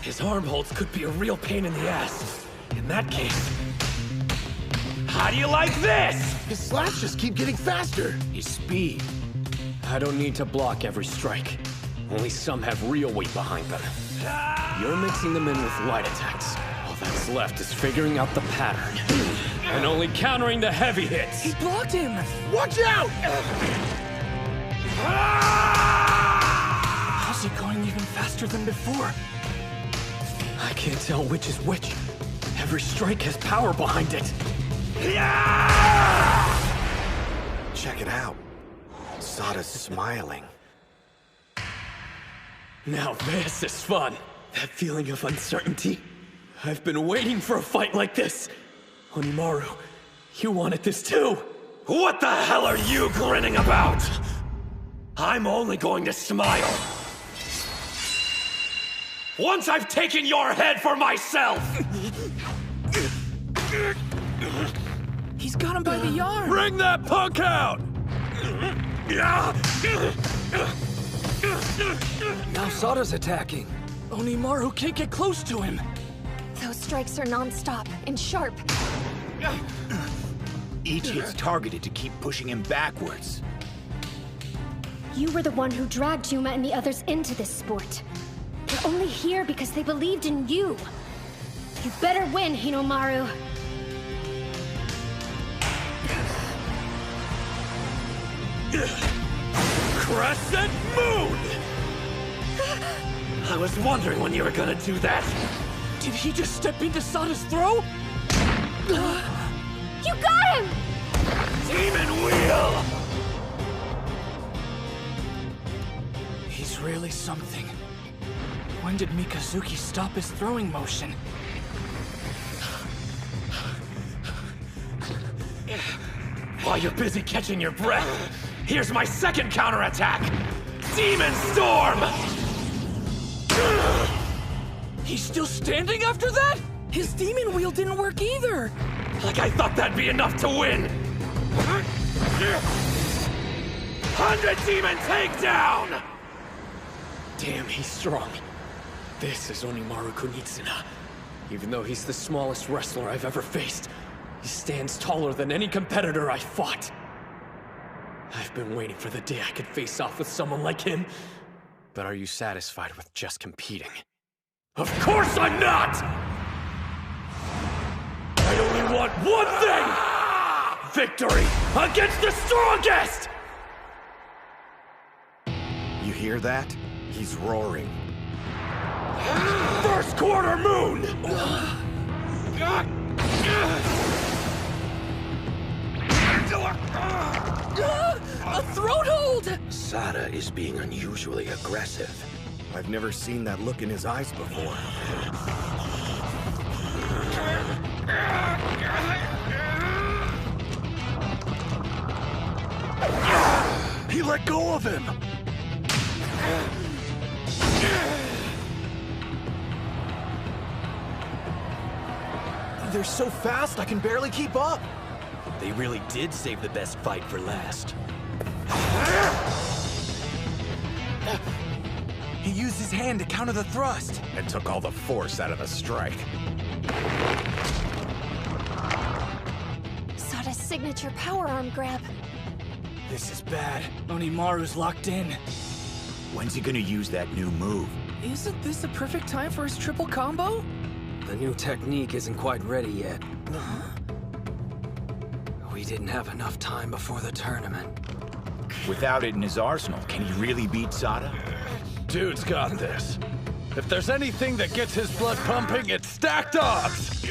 His arm holds could be a real pain in the ass. In that case, how do you like this? His slaps just keep getting faster. His speed. I don't need to block every strike. Only some have real weight behind them. You're mixing them in with light attacks. All that's left is figuring out the pattern. And only countering the heavy hits. He blocked him! Watch out! How's he going even faster than before? I can't tell which is which. Every strike has power behind it. Check it out. Sada's smiling. Now this is fun. That feeling of uncertainty. I've been waiting for a fight like this. Hinomaru, you wanted this too. What the hell are you grinning about? I'm only going to smile once I've taken your head for myself! He's got him by the arm! Bring that punk out! Now Sada's attacking. Hinomaru can't get close to him. Those strikes are non-stop and sharp. Each hit's targeted to keep pushing him backwards. You were the one who dragged Yuma and the others into this sport. They're only here because they believed in you. You better win, Hinomaru. Crescent Moon! I was wondering when you were gonna do that. Did he just step into Sada's throw? You got him! Demon Wheel! He's really something. When did Mikazuki stop his throwing motion? While you're busy catching your breath, here's my second counterattack! Demon Storm! He's still standing after that? His demon wheel didn't work either! Like I thought that'd be enough to win! 100 Demon Takedown! Damn, he's strong. This is Hinomaru Kunitsuna. Even though he's the smallest wrestler I've ever faced, he stands taller than any competitor I fought. I've been waiting for the day I could face off with someone like him. But are you satisfied with just competing? Of course I'm not! I only want one thing! Victory against the strongest! You hear that? He's roaring. First quarter moon! A throat hold! Sada is being unusually aggressive. I've never seen that look in his eyes before. He let go of him! They're so fast, I can barely keep up. They really did save the best fight for last. He used his hand to counter the thrust. And took all the force out of the strike. Sada's signature power arm grab. This is bad. Onimaru's locked in. When's he gonna use that new move? Isn't this the perfect time for his triple combo? The new technique isn't quite ready yet. We didn't have enough time before the tournament. Without it in his arsenal, can he really beat Sada? Dude's got this. If there's anything that gets his blood pumping, it's stacked odds.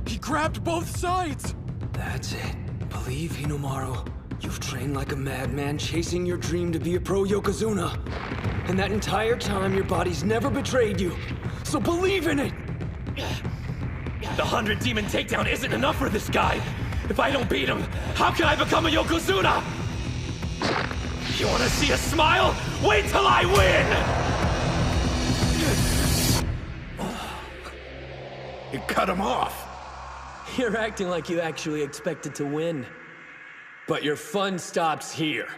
He grabbed both sides. That's it. Believe, Hinomaru. You've trained like a madman chasing your dream to be a pro Yokozuna. And that entire time, your body's never betrayed you. So believe in it! The 100 Demon Takedown isn't enough for this guy. If I don't beat him, how can I become a Yokozuna? You wanna see a smile? Wait till I win! It cut him off. You're acting like you actually expected to win. But your fun stops here.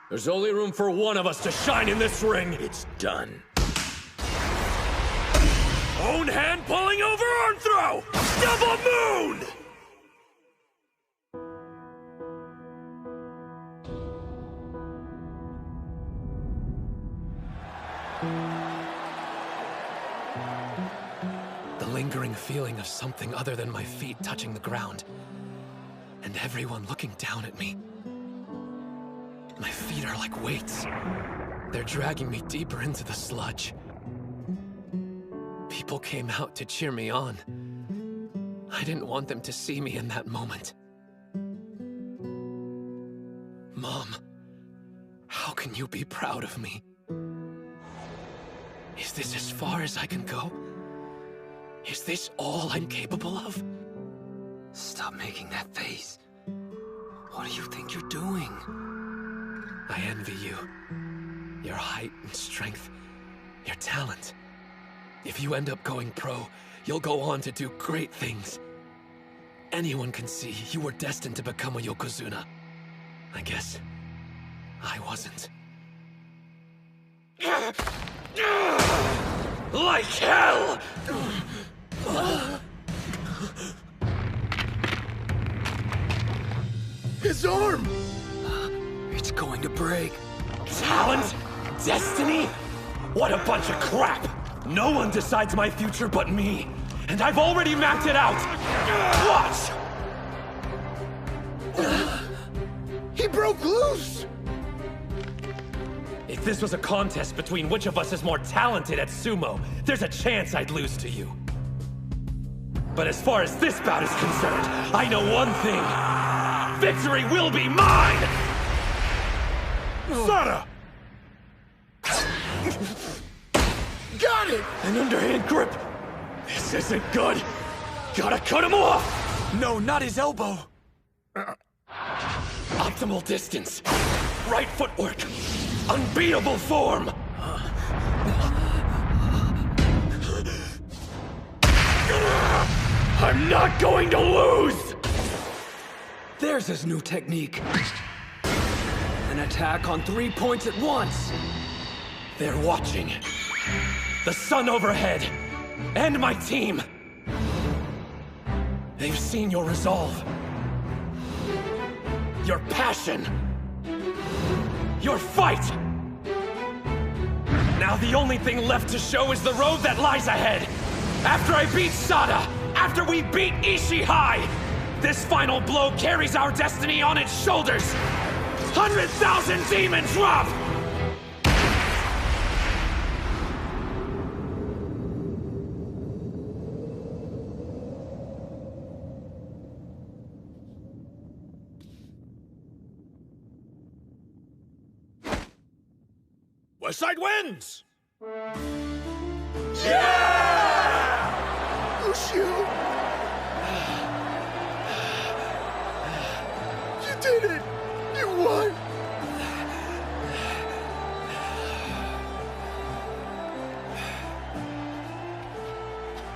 There's only room for one of us to shine in this ring. It's done. Own hand pulling over arm throw! Double moon! The lingering feeling of something other than my feet touching the ground. And everyone looking down at me. My feet are like weights. They're dragging me deeper into the sludge. People came out to cheer me on. I didn't want them to see me in that moment. Mom, how can you be proud of me? Is this as far as I can go? Is this all I'm capable of? Stop making that face. What do you think you're doing? I envy you. Your height and strength. Your talent. If you end up going pro, you'll go on to do great things. Anyone can see you were destined to become a Yokozuna. I guess I wasn't. Like hell! His arm! It's going to break. Talent? Destiny? What a bunch of crap! No one decides my future but me. And I've already mapped it out! Watch! He broke loose! If this was a contest between which of us is more talented at sumo, there's a chance I'd lose to you. But as far as this bout is concerned, I know one thing. Victory will be mine! Sada! Got it! An underhand grip! This isn't good! Gotta cut him off! No, not his elbow! Optimal distance. Right footwork. Unbeatable form! I'm not going to lose! There's his new technique. An attack on 3 points at once. They're watching. The sun overhead. And my team. They've seen your resolve. Your passion. Your fight. Now the only thing left to show is the road that lies ahead. After I beat Sada, after we beat Ishii High, this final blow carries our destiny on its shoulders. 100,000 demons drop! Westside wins! Yeah! Ushio! You did it! You won!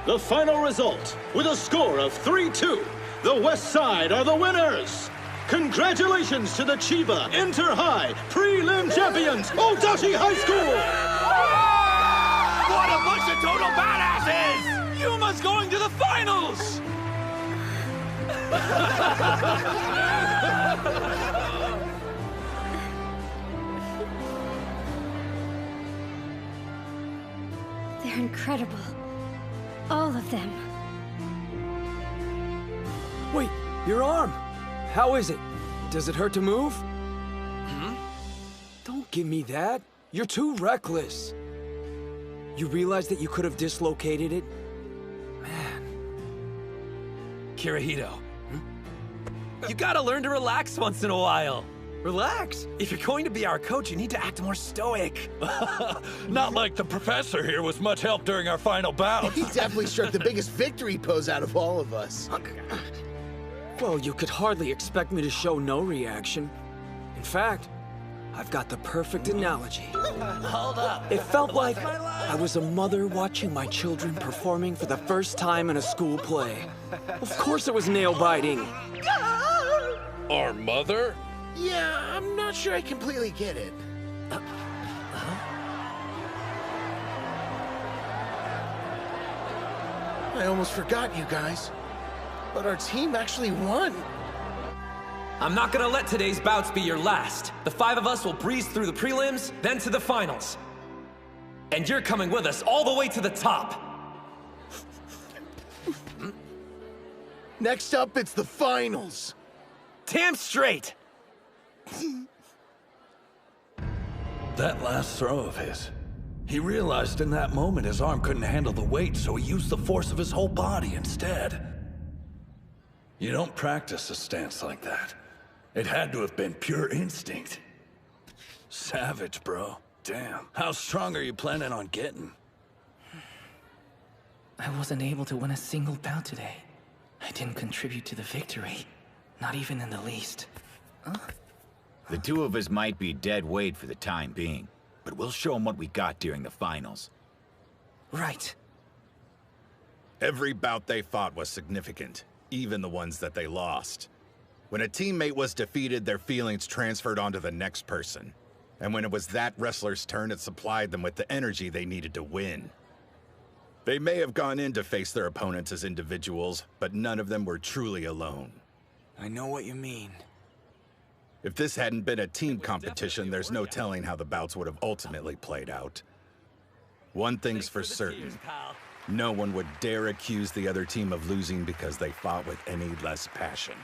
The final result, with a score of 3-2, the West Side are the winners! Congratulations to the Chiba Inter-High Prelim Champions, Odachi High School! What a bunch of total badasses! Yuma's going to the finals! They're incredible. All of them. Wait, your arm! How is it? Does it hurt to move? Don't give me that. You're too reckless. You realize that you could have dislocated it? Kirihito. You gotta learn to relax once in a while. Relax. If you're going to be our coach, you need to act more stoic. Not like the professor here was much help during our final bout. He definitely struck the biggest victory pose out of all of us. Well, you could hardly expect me to show no reaction. In fact, I've got the perfect analogy. Hold up. It felt like I was a mother watching my children performing for the first time in a school play. Of course it was nail-biting. Our mother? Yeah, I'm not sure I completely get it. I almost forgot you guys. But our team actually won. I'm not gonna let today's bouts be your last. The 5 of us will breeze through the prelims, then to the finals. And you're coming with us all the way to the top. Next up, it's the finals. Damn straight! That last throw of his. He realized in that moment his arm couldn't handle the weight, so he used the force of his whole body instead. You don't practice a stance like that. It had to have been pure instinct. Savage, bro. Damn. How strong are you planning on getting? I wasn't able to win a single bout today. I didn't contribute to the victory. Not even in the least. The two of us might be dead weight for the time being, but we'll show them what we got during the finals. Right. Every bout they fought was significant, even the ones that they lost. When a teammate was defeated, their feelings transferred onto the next person. And when it was that wrestler's turn, it supplied them with the energy they needed to win. They may have gone in to face their opponents as individuals, but none of them were truly alone. I know what you mean. If this hadn't been a team competition, there's no telling how the bouts would have ultimately played out. One thing's for certain. No one would dare accuse the other team of losing because they fought with any less passion.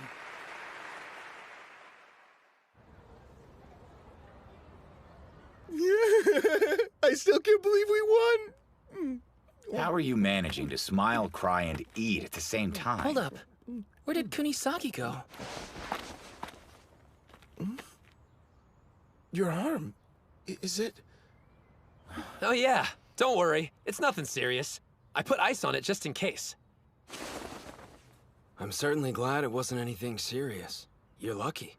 I still can't believe we won! How are you managing to smile, cry, and eat at the same time? Hold up. Where did Kunisaki go? Your arm. Is it? Oh yeah, don't worry. It's nothing serious. I put ice on it just in case. I'm certainly glad it wasn't anything serious. You're lucky.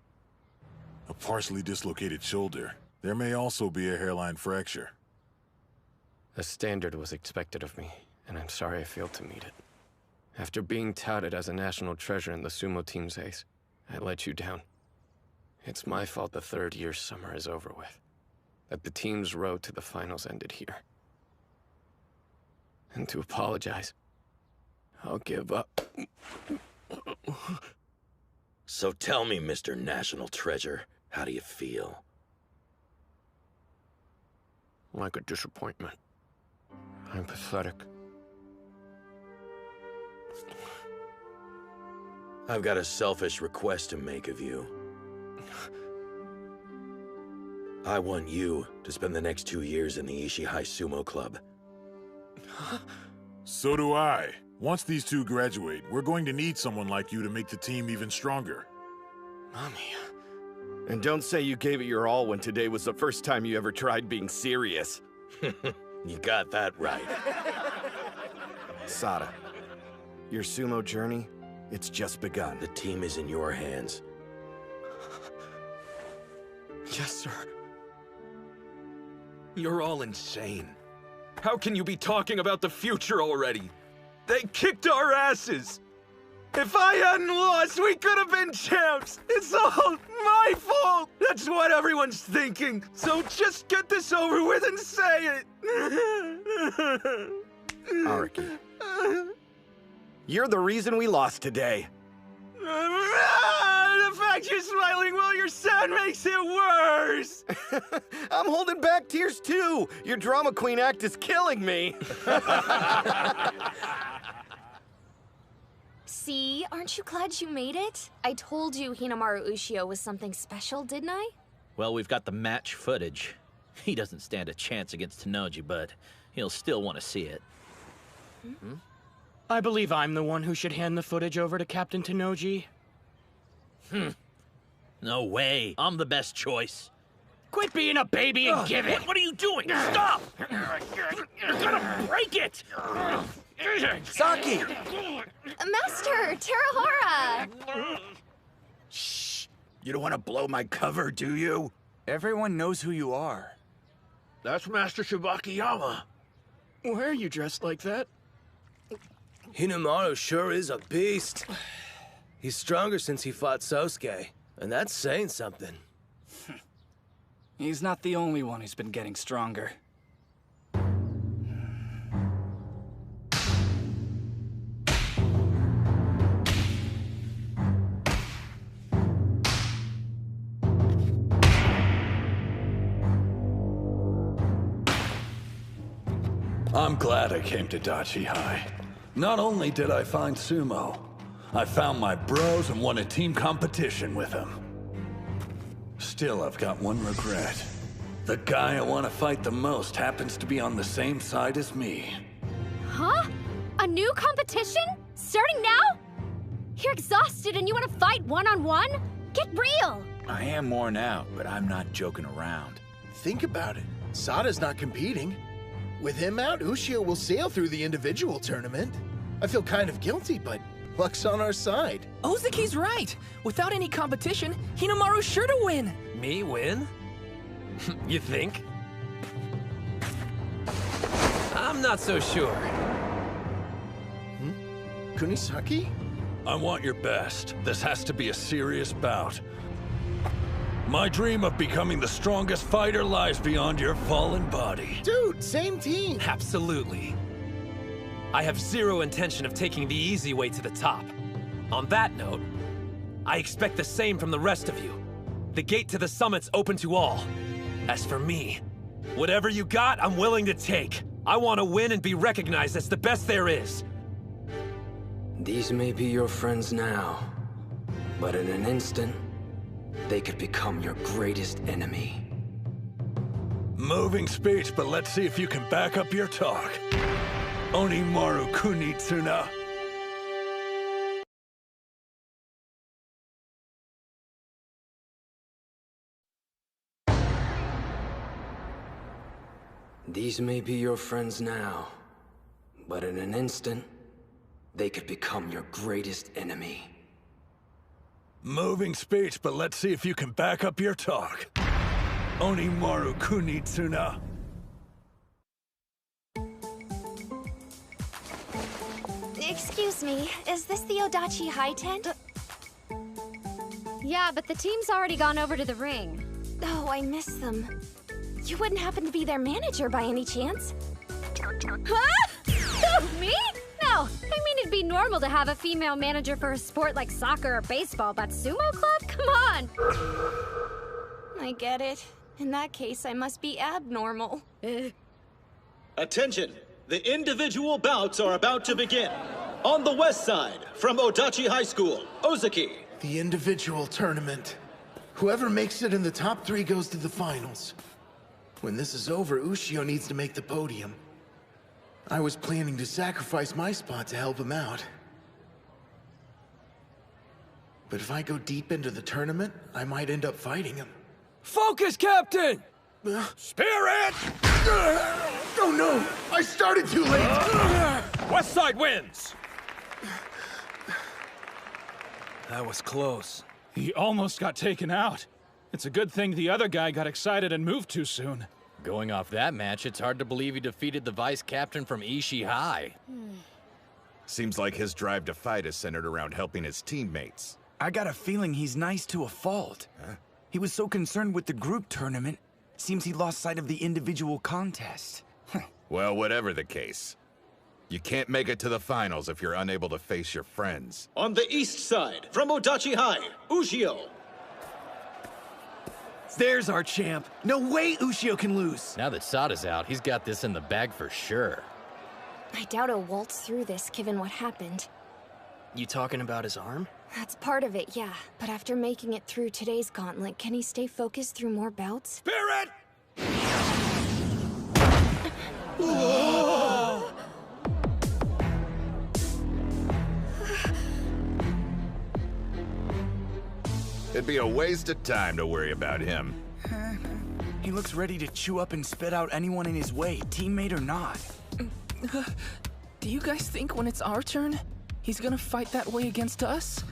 A partially dislocated shoulder. There may also be a hairline fracture. A standard was expected of me, and I'm sorry I failed to meet it. After being touted as a national treasure in the sumo team's ace, I let you down. It's my fault the third-year summer is over with. That the team's road to the finals ended here. And to apologize, I'll give up. So tell me, Mr. National Treasure, how do you feel? Like a disappointment. I'm pathetic. I've got a selfish request to make of you. I want you to spend the next 2 years in the Ishihai Sumo Club. So do I. Once these two graduate, we're going to need someone like you to make the team even stronger. Mommy. And don't say you gave it your all when today was the first time you ever tried being serious. You got that right. Sada, your sumo journey, it's just begun. The team is in your hands. Yes, sir. You're all insane. How can you be talking about the future already? They kicked our asses! If I hadn't lost, we could have been champs! It's all my fault! That's what everyone's thinking! So just get this over with and say it! Araki, you're the reason we lost today. The fact you're smiling while you're sad makes it worse! I'm holding back tears too! Your drama queen act is killing me! See? Aren't you glad you made it? I told you Hinomaru Ushio was something special, didn't I? Well, we've got the match footage. He doesn't stand a chance against Tanoji, but he'll still want to see it. Hmm? I believe I'm the one who should hand the footage over to Captain Tanoji. No way. I'm the best choice. Quit being a baby and give it! What are you doing? Stop! You're gonna break it! Saki! Master, Terahora! Shh! You don't want to blow my cover, do you? Everyone knows who you are. That's Master Shibakiyama. Why are you dressed like that? Hinomaru sure is a beast. He's stronger since he fought Sosuke, and that's saying something. He's not the only one who's been getting stronger. I'm glad I came to Dachi High. Not only did I find Sumo, I found my bros and won a team competition with them. Still, I've got one regret. The guy I want to fight the most happens to be on the same side as me. Huh? A new competition? Starting now? You're exhausted and you want to fight one-on-one? Get real! I am worn out, but I'm not joking around. Think about it. Sada's not competing. With him out, Ushio will sail through the individual tournament. I feel kind of guilty, but luck's on our side. Ozuki's right. Without any competition, Hinomaru's sure to win. Me win? You think? I'm not so sure. Kunisaki? I want your best. This has to be a serious bout. My dream of becoming the strongest fighter lies beyond your fallen body. Dude, same team. Absolutely. I have zero intention of taking the easy way to the top. On that note, I expect the same from the rest of you. The gate to the summit's open to all. As for me, whatever you got, I'm willing to take. I want to win and be recognized as the best there is. These may be your friends now, but in an instant, they could become your greatest enemy. Moving speech, but let's see if you can back up your talk. Hinomaru Kunitsuna. These may be your friends now, but in an instant, they could become your greatest enemy. Moving speech, but let's see if you can back up your talk. Hinomaru Kunitsuna. Excuse me, is this the Odachi High tent? Yeah, but the team's already gone over to the ring. Oh, I miss them. You wouldn't happen to be their manager by any chance? Huh? Who, me? No, I mean it'd be normal to have a female manager for a sport like soccer or baseball, but sumo club? Come on! I get it. In that case, I must be abnormal. Attention! The individual bouts are about to begin. On the west side, from Odachi High School, Ozuki. The individual tournament. Whoever makes it in the top 3 goes to the finals. When this is over, Ushio needs to make the podium. I was planning to sacrifice my spot to help him out. But if I go deep into the tournament, I might end up fighting him. Focus, Captain! Spirit! Oh no! I started too late! West side wins! That was close. He almost got taken out. It's a good thing the other guy got excited and moved too soon. Going off that match, it's hard to believe he defeated the vice captain from Ishii High. Seems like his drive to fight is centered around helping his teammates. I got a feeling he's nice to a fault. Huh? He was so concerned with the group tournament, seems he lost sight of the individual contest. Well, whatever the case, you can't make it to the finals if you're unable to face your friends. On the east side, from Odachi High, Ushio. There's our champ. No way Ushio can lose. Now that Sada's out, he's got this in the bag for sure. I doubt he'll waltz through this, given what happened. You talking about his arm? That's part of it, yeah. But after making it through today's gauntlet, can he stay focused through more bouts? Spirit! It'd be a waste of time to worry about him. He looks ready to chew up and spit out anyone in his way, teammate or not. Do you guys think when it's our turn, he's gonna fight that way against us?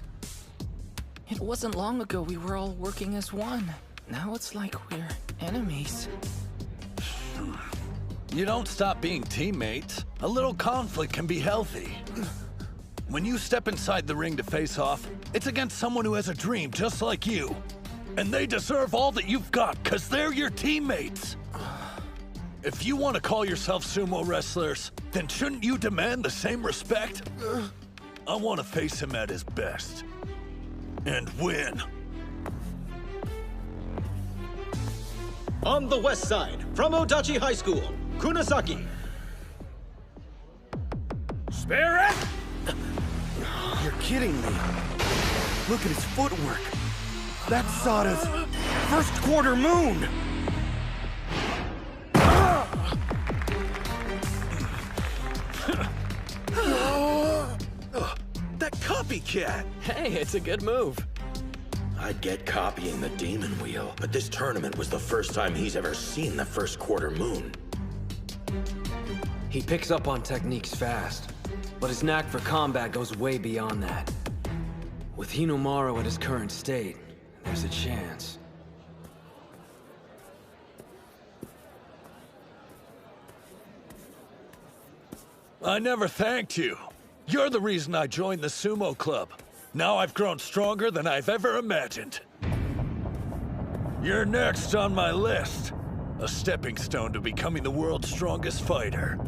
It wasn't long ago we were all working as one. Now it's like we're enemies. You don't stop being teammates. A little conflict can be healthy. When you step inside the ring to face off, it's against someone who has a dream just like you. And they deserve all that you've got, because they're your teammates. If you want to call yourself sumo wrestlers, then shouldn't you demand the same respect? I want to face him at his best. And win. On the west side, from Odachi High School, Kunisaki. Spirit! You're kidding me. Look at his footwork. That's Sada's first quarter moon. That copycat! Hey, it's a good move. I'd get copying the demon wheel, but this tournament was the first time he's ever seen the first quarter moon. He picks up on techniques fast, but his knack for combat goes way beyond that. With Hinomaru at his current state, there's a chance. I never thanked you. You're the reason I joined the Sumo Club. Now I've grown stronger than I've ever imagined. You're next on my list. A stepping stone to becoming the world's strongest fighter.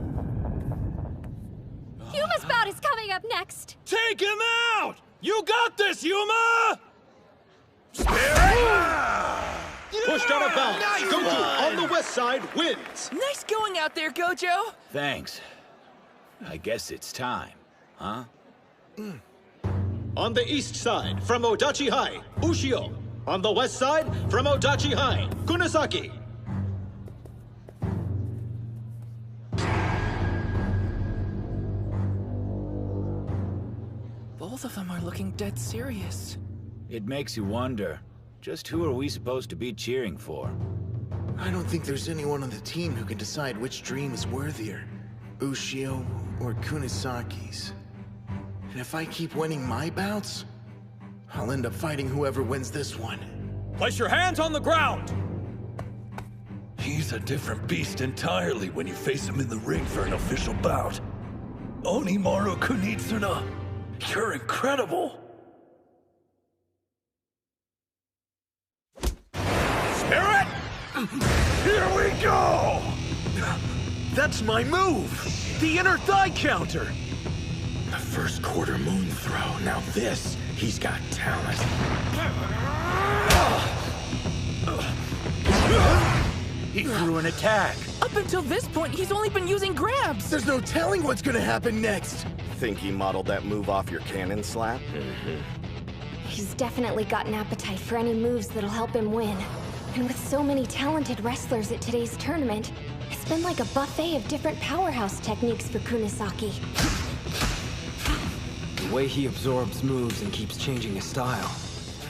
Yuma's bout is coming up next! Take him out! You got this, Yuma! Pushed out of bounds. Nice Gojo on the west side wins. Nice going out there, Gojo. Thanks. I guess it's time, huh? On the east side, from Odachi High, Ushio. On the west side, from Odachi High, Kunisaki. Both of them are looking dead serious. It makes you wonder, just who are we supposed to be cheering for? I don't think there's anyone on the team who can decide which dream is worthier. Ushio or Kunisaki's. And if I keep winning my bouts, I'll end up fighting whoever wins this one. Place your hands on the ground! He's a different beast entirely when you face him in the ring for an official bout. Hinomaru Kunitsuna, you're incredible! Spirit! Here we go! That's my move! The inner thigh counter! The first quarter moon throw. Now this, he's got talent. He threw an attack. Up until this point, he's only been using grabs. There's no telling what's gonna happen next. Think he modeled that move off your cannon slap? He's definitely got an appetite for any moves that'll help him win. And with so many talented wrestlers at today's tournament, it's been like a buffet of different powerhouse techniques for Kunisaki. The way he absorbs moves and keeps changing his style,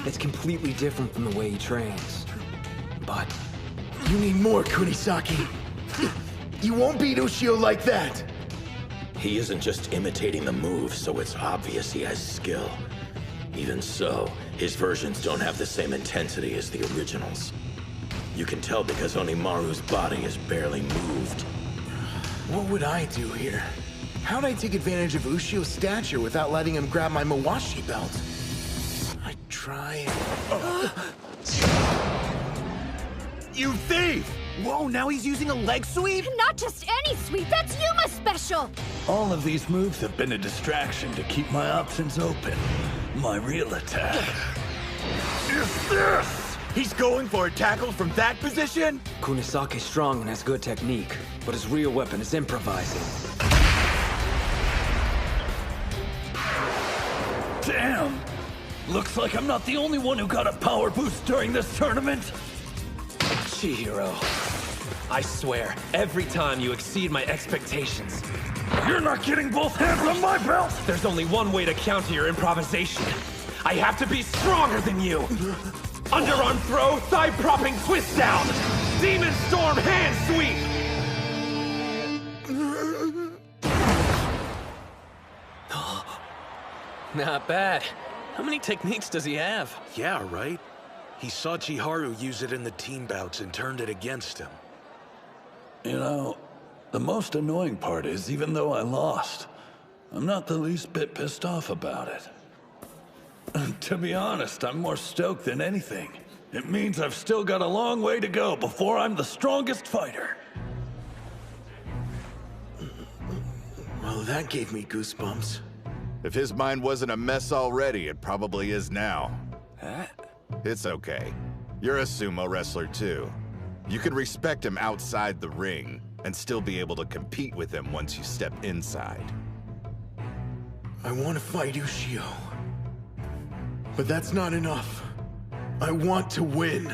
it's completely different from the way he trains. But you need more, Kunisaki. You won't beat Ushio like that. He isn't just imitating the move, so it's obvious he has skill. Even so, his versions don't have the same intensity as the originals. You can tell because Hinomaru's body is barely moved. What would I do here? How'd I take advantage of Ushio's stature without letting him grab my Mawashi belt? I try. You thief! Whoa, now he's using a leg sweep? Not just any sweep, that's Yuma's special! All of these moves have been a distraction to keep my options open. My real attack is this! He's going for a tackle from that position? Kunisaki's strong and has good technique, but his real weapon is improvising. Damn! Looks like I'm not the only one who got a power boost during this tournament. Chihiro, I swear, every time you exceed my expectations. You're not getting both hands on my belt! There's only one way to counter your improvisation. I have to be stronger than you! Underarm throw, thigh propping twist down! Demon Storm hand sweep! Not bad. How many techniques does he have? Yeah, right? He saw Chiharu use it in the team bouts and turned it against him. You know, the most annoying part is, even though I lost, I'm not the least bit pissed off about it. To be honest, I'm more stoked than anything. It means I've still got a long way to go before I'm the strongest fighter. Well, that gave me goosebumps. If his mind wasn't a mess already, it probably is now. Huh? It's okay. You're a sumo wrestler too. You can respect him outside the ring and still be able to compete with him once you step inside. I want to fight Ushio. But that's not enough. I want to win.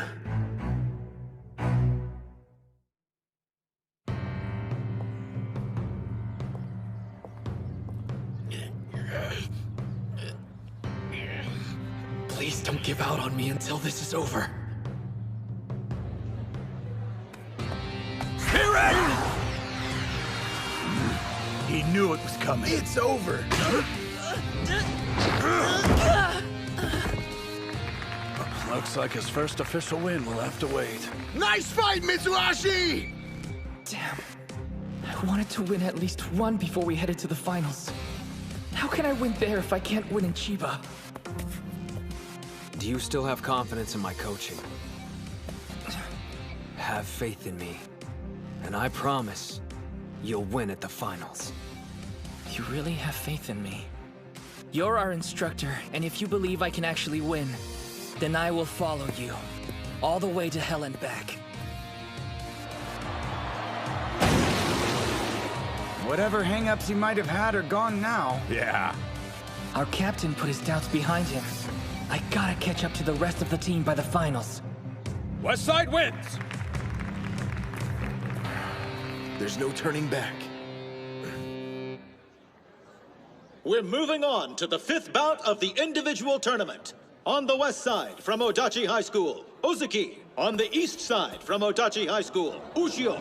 Please don't give out on me until this is over. Spirit! knew it was coming. It's over. Looks like his first official win will have to wait. Nice fight, Mitsuhashi! Damn. I wanted to win at least one before we headed to the finals. How can I win there if I can't win in Chiba? Do you still have confidence in my coaching? Have faith in me. And I promise, you'll win at the finals. You really have faith in me? You're our instructor, and if you believe I can actually win, then I will follow you. All the way to hell and back. Whatever hang-ups he might have had are gone now. Yeah. Our captain put his doubts behind him. I gotta catch up to the rest of the team by the finals. West Side wins! There's no turning back. We're moving on to the 5th bout of the individual tournament. On the west side from Odachi High School, Ozuki. On the east side from Odachi High School, Ushio.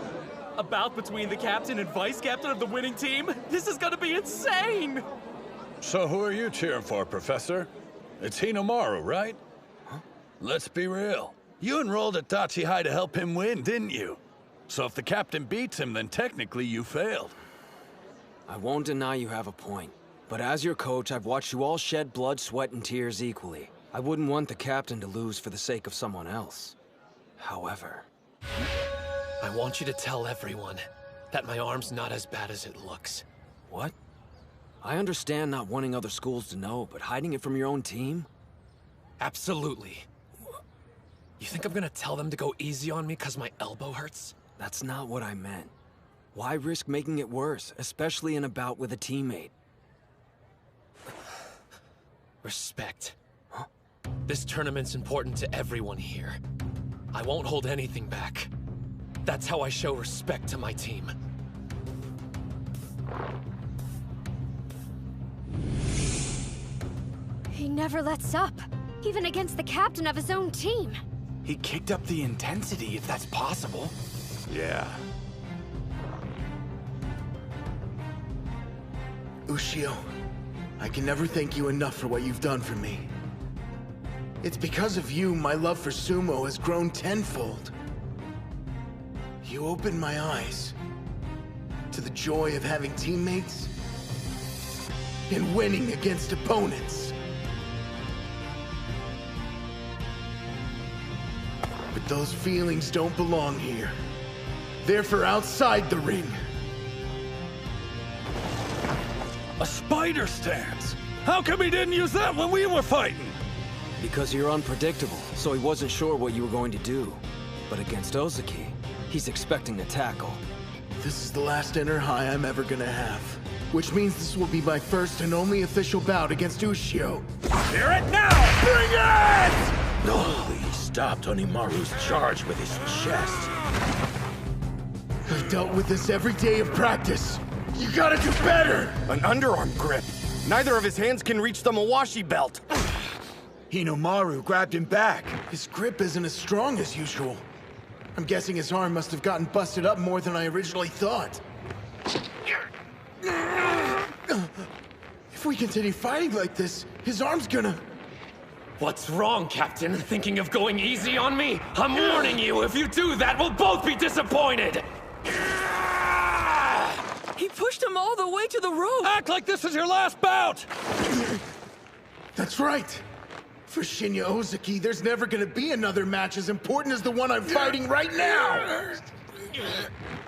A bout between the captain and vice captain of the winning team? This is gonna be insane! So who are you cheering for, Professor? It's Hinomaru, right? Huh? Let's be real. You enrolled at Dachi High to help him win, didn't you? So if the captain beats him, then technically you failed. I won't deny you have a point. But as your coach, I've watched you all shed blood, sweat, and tears equally. I wouldn't want the captain to lose for the sake of someone else. However... I want you to tell everyone that my arm's not as bad as it looks. What? I understand not wanting other schools to know, but hiding it from your own team? Absolutely. You think I'm gonna tell them to go easy on me because my elbow hurts? That's not what I meant. Why risk making it worse, especially in a bout with a teammate? Respect. Huh? This tournament's important to everyone here. I won't hold anything back. That's how I show respect to my team. He never lets up, even against the captain of his own team. He kicked up the intensity, if that's possible. Yeah. Ushio, I can never thank you enough for what you've done for me. It's because of you my love for sumo has grown tenfold. You opened my eyes to the joy of having teammates and winning against opponents. But those feelings don't belong here. They're for outside the ring. A spider stance! How come he didn't use that when we were fighting? Because you're unpredictable, so he wasn't sure what you were going to do. But against Ozuki, he's expecting a tackle. This is the last inner high I'm ever gonna have. Which means this will be my first and only official bout against Ushio. Hear it now! Bring it! No, he stopped Hinomaru's charge with his chest. I've dealt with this every day of practice. You gotta do better! An underarm grip. Neither of his hands can reach the Mawashi belt. Hinomaru grabbed him back. His grip isn't as strong as usual. I'm guessing his arm must have gotten busted up more than I originally thought. If we continue fighting like this, his arm's gonna... What's wrong, Captain? Thinking of going easy on me? I'm warning you, if you do that, we'll both be disappointed! He pushed him all the way to the rope! Act like this is your last bout! That's right! For Shinya Ozuki, there's never gonna be another match as important as the one I'm fighting right now!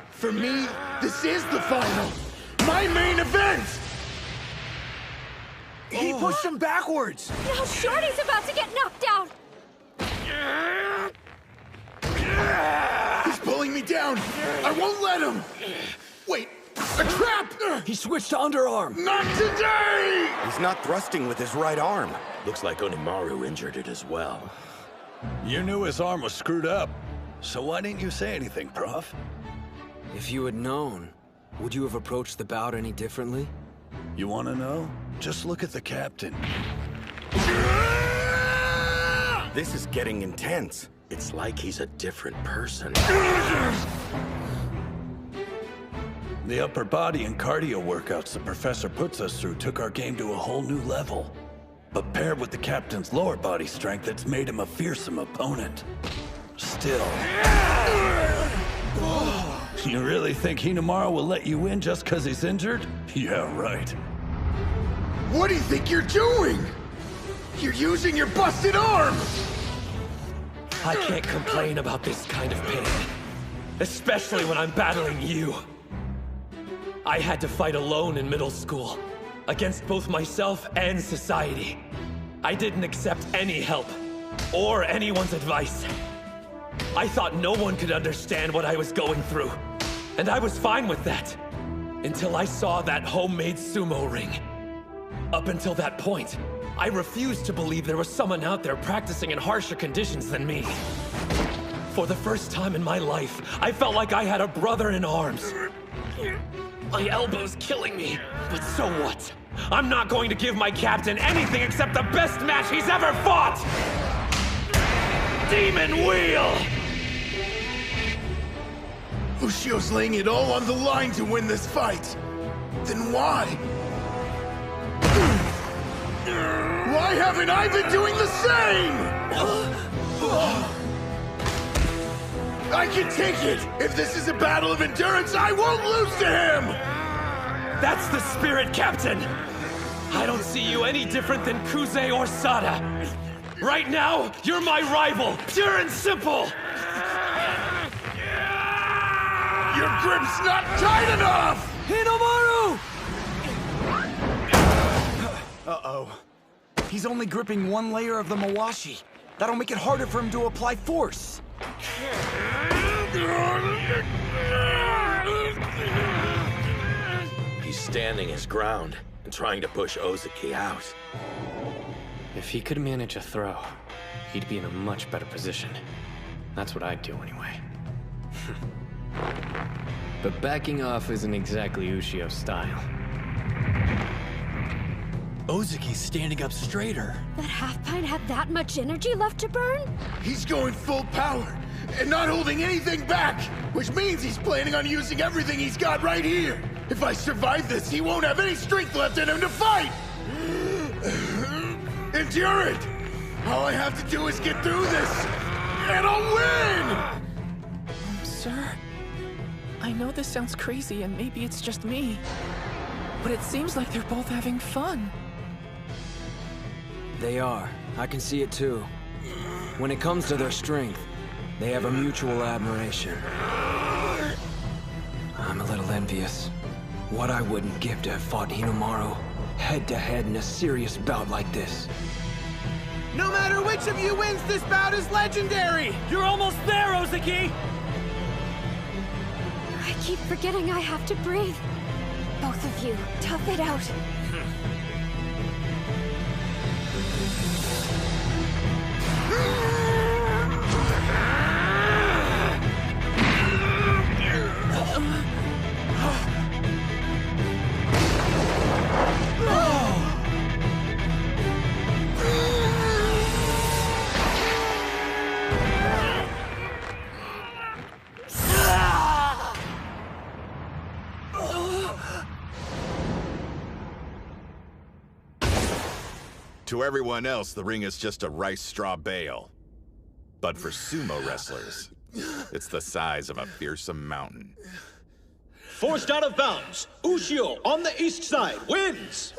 For me, this is the final! My main event! He pushed him backwards! Now Shorty's about to get knocked out! He's pulling me down! I won't let him! Wait, a trap! He switched to underarm! Not today! He's not thrusting with his right arm. Looks like Hinomaru injured it as well. You knew his arm was screwed up. So why didn't you say anything, Prof? If you had known, would you have approached the bout any differently? You want to know? Just look at the captain. This is getting intense. It's like he's a different person. The upper body and cardio workouts the professor puts us through took our game to a whole new level. But paired with the captain's lower body strength, it's made him a fearsome opponent. Still... You really think Hinomaru will let you win just because he's injured? Yeah, right. What do you think you're doing? You're using your busted arm! I can't complain about this kind of pain. Especially when I'm battling you. I had to fight alone in middle school. Against both myself and society. I didn't accept any help. Or anyone's advice. I thought no one could understand what I was going through. And I was fine with that. Until I saw that homemade sumo ring. Up until that point, I refused to believe there was someone out there practicing in harsher conditions than me. For the first time in my life, I felt like I had a brother in arms. My elbow's killing me, but so what? I'm not going to give my captain anything except the best match he's ever fought! Demon Wheel! Ushio's laying it all on the line to win this fight. Then why? Why haven't I been doing the same? I can take it! If this is a battle of endurance, I won't lose to him! That's the spirit, Captain! I don't see you any different than Kuze or Sada. Right now, you're my rival, pure and simple! Your grip's not tight enough! Hinomaru! Uh-oh. He's only gripping one layer of the Mawashi. That'll make it harder for him to apply force. He's standing his ground and trying to push Ozaki out. If he could manage a throw, he'd be in a much better position. That's what I'd do anyway. But backing off isn't exactly Ushio's style. Ozaki's standing up straighter. That half-pint had that much energy left to burn? He's going full power, and not holding anything back, which means he's planning on using everything he's got right here. If I survive this, he won't have any strength left in him to fight! Endure it! All I have to do is get through this, and I'll win! Sir, I know this sounds crazy and maybe it's just me, but it seems like they're both having fun. They are. I can see it too. When it comes to their strength, they have a mutual admiration. I'm a little envious. What I wouldn't give to have fought Hinomaru head-to-head in a serious bout like this. No matter which of you wins, this bout is legendary! You're almost there, Ozaki! I keep forgetting I have to breathe. Both of you, tough it out. To everyone else, the ring is just a rice straw bale. But for sumo wrestlers, it's the size of a fearsome mountain. Forced out of bounds, Ushio on the east side wins!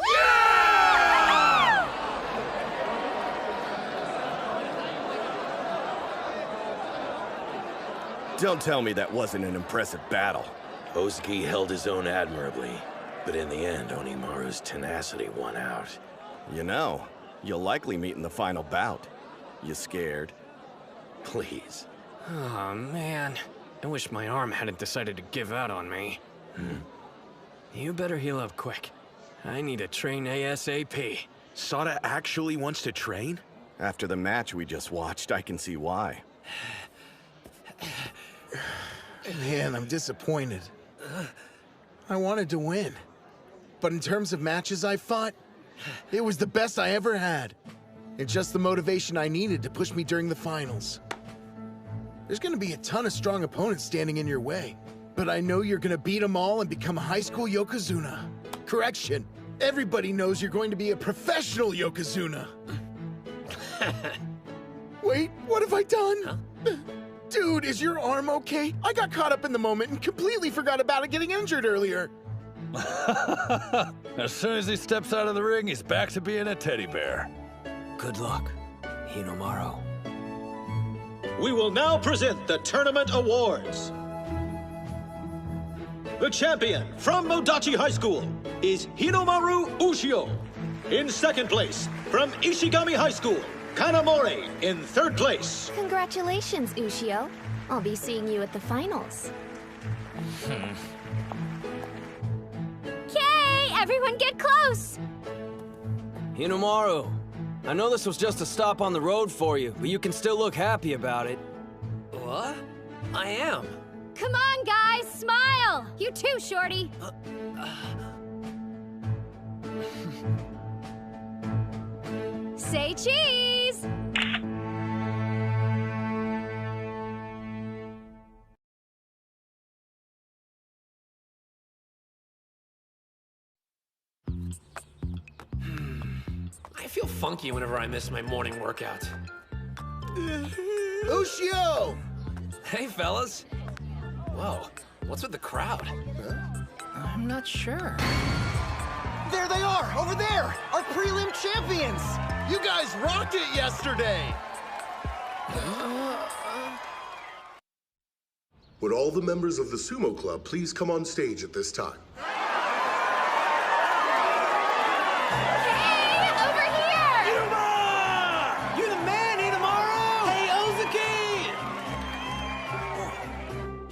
Don't tell me that wasn't an impressive battle. Ozaki held his own admirably, but in the end, Onimaru's tenacity won out. You know, you'll likely meet in the final bout. You scared? Please. Oh, man. I wish my arm hadn't decided to give out on me. You better heal up quick. I need to train ASAP. Sada actually wants to train? After the match we just watched, I can see why. Man, I'm disappointed. I wanted to win. But in terms of matches I fought, it was the best I ever had. And just the motivation I needed to push me during the finals. There's gonna be a ton of strong opponents standing in your way. But I know you're gonna beat them all and become a high school Yokozuna. Correction, everybody knows you're going to be a professional Yokozuna. Wait, what have I done? Huh? Dude, is your arm okay? I got caught up in the moment and completely forgot about it getting injured earlier. As soon as he steps out of the ring, he's back to being a teddy bear. Good luck, Hinomaru. We will now present the tournament awards. The champion from Modachi High School is Hinomaru Ushio. In second place, from Ishigami High School, Kanamori in third place. Congratulations, Ushio. I'll be seeing you at the finals. Okay, everyone get close! Hinomaru, I know this was just a stop on the road for you, but you can still look happy about it. What? I am. Come on, guys, smile! You too, Shorty. Say cheese! I feel funky whenever I miss my morning workout. Ushio! Hey, fellas. Whoa, what's with the crowd? I'm not sure. There they are, over there! Our prelim champions! You guys rocked it yesterday! Would all the members of the Sumo Club please come on stage at this time?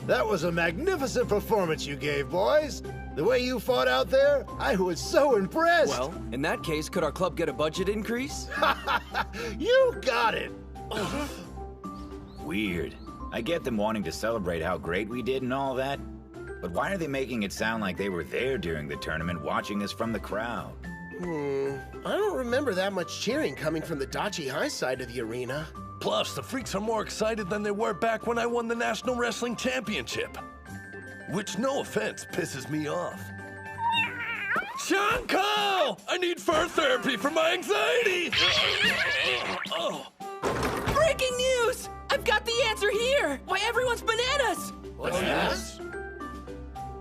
That was a magnificent performance you gave, boys. The way you fought out there, I was so impressed. Well, in that case, could our club get a budget increase? You got it. Weird. I get them wanting to celebrate how great we did and all that, but why are they making it sound like they were there during the tournament watching us from the crowd? I don't remember that much cheering coming from the Dachi High side of the arena. Plus, the freaks are more excited than they were back when I won the National Wrestling Championship. Which, no offense, pisses me off. Shanko! I need fur therapy for my anxiety! Breaking news! I've got the answer here! Why everyone's bananas! What's this?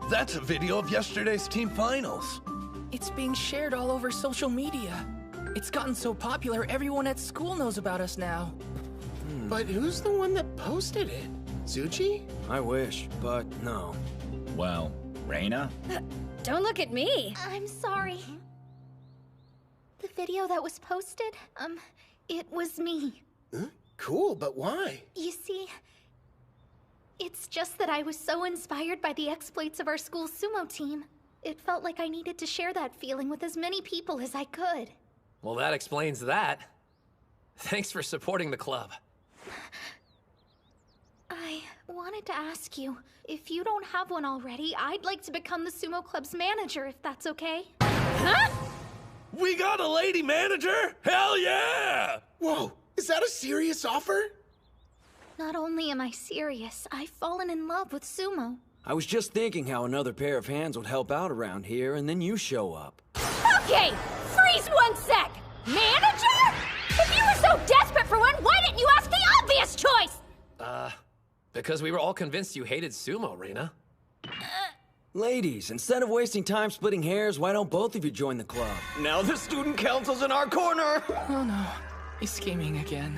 That's a video of yesterday's team finals. It's being shared all over social media. It's gotten so popular, everyone at school knows about us now. But who's the one that posted it? Tsuchi? I wish, but no. Well, Reina? Don't look at me. I'm sorry. The video that was posted, it was me. Huh? Cool, but why? You see, it's just that I was so inspired by the exploits of our school sumo team. It felt like I needed to share that feeling with as many people as I could. Well, that explains that. Thanks for supporting the club. I wanted to ask you, if you don't have one already, I'd like to become the Sumo Club's manager, if that's okay. Huh? We got a lady manager? Hell yeah! Whoa, is that a serious offer? Not only am I serious, I've fallen in love with sumo. I was just thinking how another pair of hands would help out around here, and then you show up. Okay, freeze 1 sec! Manager? If you were so desperate for one, why didn't you ask the obvious choice? Because we were all convinced you hated sumo, Reina. Ladies, instead of wasting time splitting hairs, why don't both of you join the club? Now the student council's in our corner! Oh no, he's scheming again.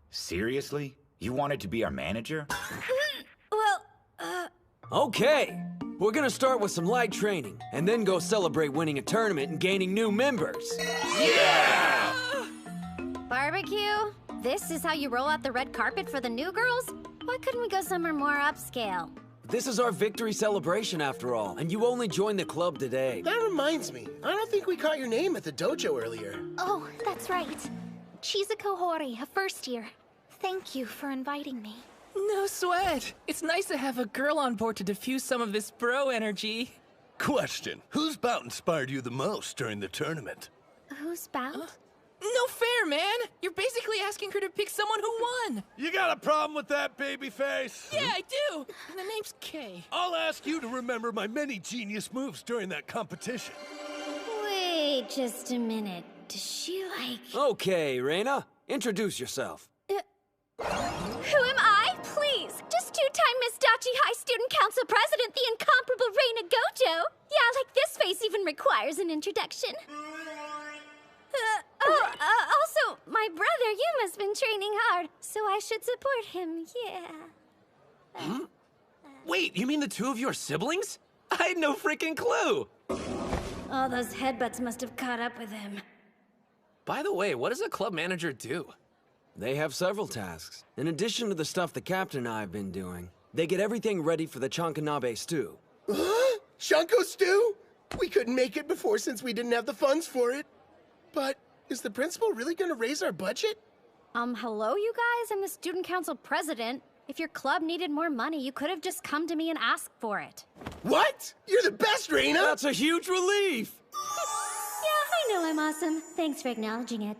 Seriously? You wanted to be our manager? Okay, we're gonna start with some light training, and then go celebrate winning a tournament and gaining new members. Yeah! Barbecue? This is how you roll out the red carpet for the new girls? Why couldn't we go somewhere more upscale? This is our victory celebration after all, and you only joined the club today. That reminds me, I don't think we caught your name at the dojo earlier. Oh, that's right. Chizuko Hori, a first year. Thank you for inviting me. No sweat. It's nice to have a girl on board to diffuse some of this bro energy. Question, whose bout inspired you the most during the tournament? Whose bout? No fair, man! You're basically asking her to pick someone who won. You got a problem with that, babyface? Yeah, I do. And the name's Kay. I'll ask you to remember my many genius moves during that competition. Wait just a minute. Does she like... Okay, Reina, introduce yourself. Who am I? Please, just two-time Miss Dachi High Student Council President, the incomparable Reina Gojo. Yeah, like this face even requires an introduction. Also, my brother, you must have been training hard, so I should support him, yeah. Wait, you mean the two of you are siblings? I had no freaking clue! All those headbutts must have caught up with him. By the way, what does a club manager do? They have several tasks. In addition to the stuff the captain and I have been doing, they get everything ready for the Chankanabe stew. Huh? Shanko stew? We couldn't make it before since we didn't have the funds for it. But is the principal really gonna raise our budget? Hello, you guys? I'm the student council president. If your club needed more money, you could have just come to me and asked for it. What? You're the best, Reina! That's a huge relief! Yeah, I know I'm awesome. Thanks for acknowledging it.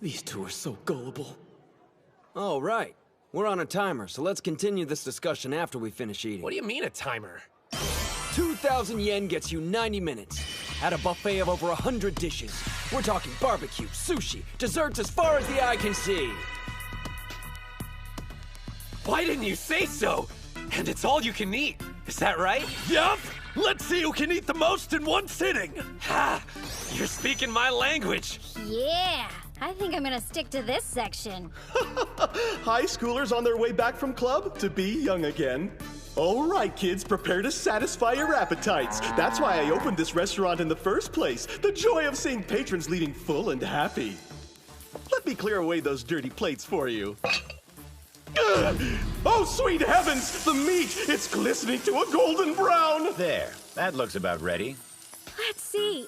These two are so gullible. Oh, right. We're on a timer, so let's continue this discussion after we finish eating. What do you mean a timer? 2,000 yen gets you 90 minutes. At a buffet of over 100 dishes. We're talking barbecue, sushi, desserts as far as the eye can see. Why didn't you say so? And it's all you can eat. Is that right? Yup! Let's see who can eat the most in one sitting! Ha! You're speaking my language. Yeah, I think I'm gonna stick to this section. High schoolers on their way back from club to be young again. All right, kids, prepare to satisfy your appetites. That's why I opened this restaurant in the first place. The joy of seeing patrons leaving full and happy. Let me clear away those dirty plates for you. Ugh! Oh, sweet heavens! The meat! It's glistening to a golden brown! There. That looks about ready. Let's see.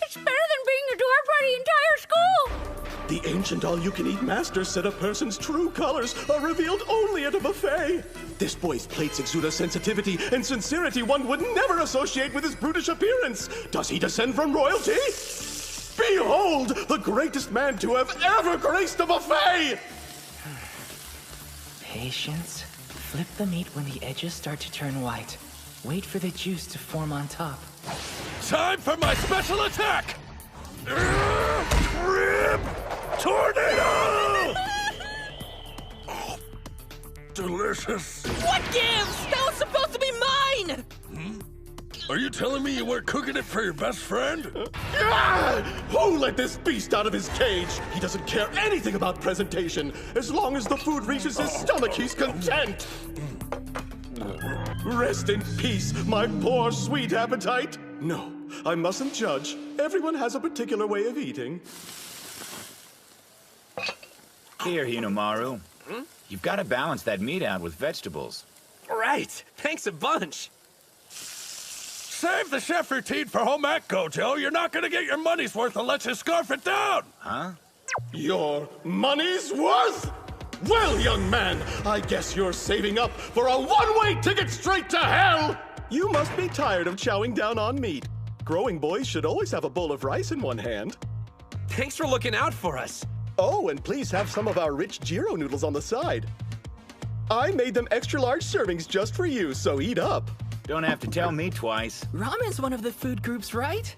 It's better than being the door for the entire school! The ancient all-you-can-eat master said a person's true colors are revealed only at a buffet. This boy's plates exude a sensitivity and sincerity one would never associate with his brutish appearance. Does he descend from royalty? Behold, the greatest man to have ever graced a buffet! Patience. Flip the meat when the edges start to turn white. Wait for the juice to form on top. Time for my special attack! Rib Tornado! Oh, delicious. What gives? That was supposed to be mine! Are you telling me you weren't cooking it for your best friend? Who let this beast out of his cage? He doesn't care anything about presentation. As long as the food reaches his stomach, he's content. Rest in peace, my poor sweet appetite. No, I mustn't judge. Everyone has a particular way of eating. Here, Hinomaru. You've got to balance that meat out with vegetables. Right. Thanks a bunch. Save the chef routine for home ec, Gojo. You're not gonna get your money's worth unless you scarf it down. Huh? Your money's worth? Well, young man, I guess you're saving up for a one-way ticket straight to hell! You must be tired of chowing down on meat. Growing boys should always have a bowl of rice in one hand. Thanks for looking out for us. Oh, and please have some of our rich gyro noodles on the side. I made them extra-large servings just for you, so eat up. Don't have to tell me twice. Ramen's one of the food groups, right?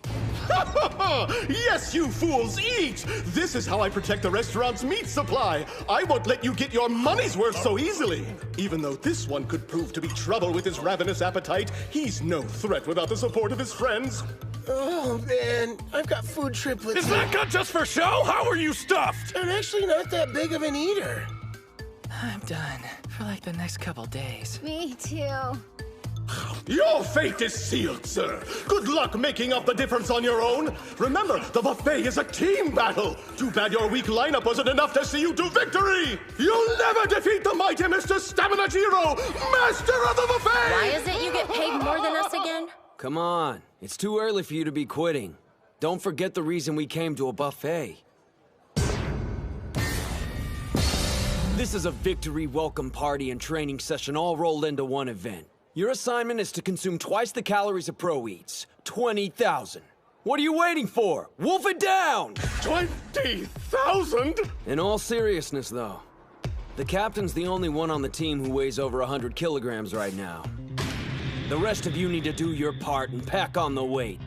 Yes, you fools, eat! This is how I protect the restaurant's meat supply. I won't let you get your money's worth so easily. Even though this one could prove to be trouble with his ravenous appetite, he's no threat without the support of his friends. Oh, man, I've got food triplets. Is that good just for show? How are you stuffed? I'm actually not that big of an eater. I'm done for like the next couple days. Me too. Your fate is sealed, sir. Good luck making up the difference on your own. Remember, the buffet is a team battle. Too bad your weak lineup wasn't enough to see you to victory. You'll never defeat the mighty Mr. Stamina Jiro, master of the buffet! Why is it you get paid more than us again? Come on, it's too early for you to be quitting. Don't forget the reason we came to a buffet. This is a victory welcome party and training session all rolled into one event. Your assignment is to consume twice the calories a pro eats. 20,000. What are you waiting for? Wolf it down! 20,000? In all seriousness, though, the captain's the only one on the team who weighs over 100 kilograms right now. The rest of you need to do your part and pack on the weight.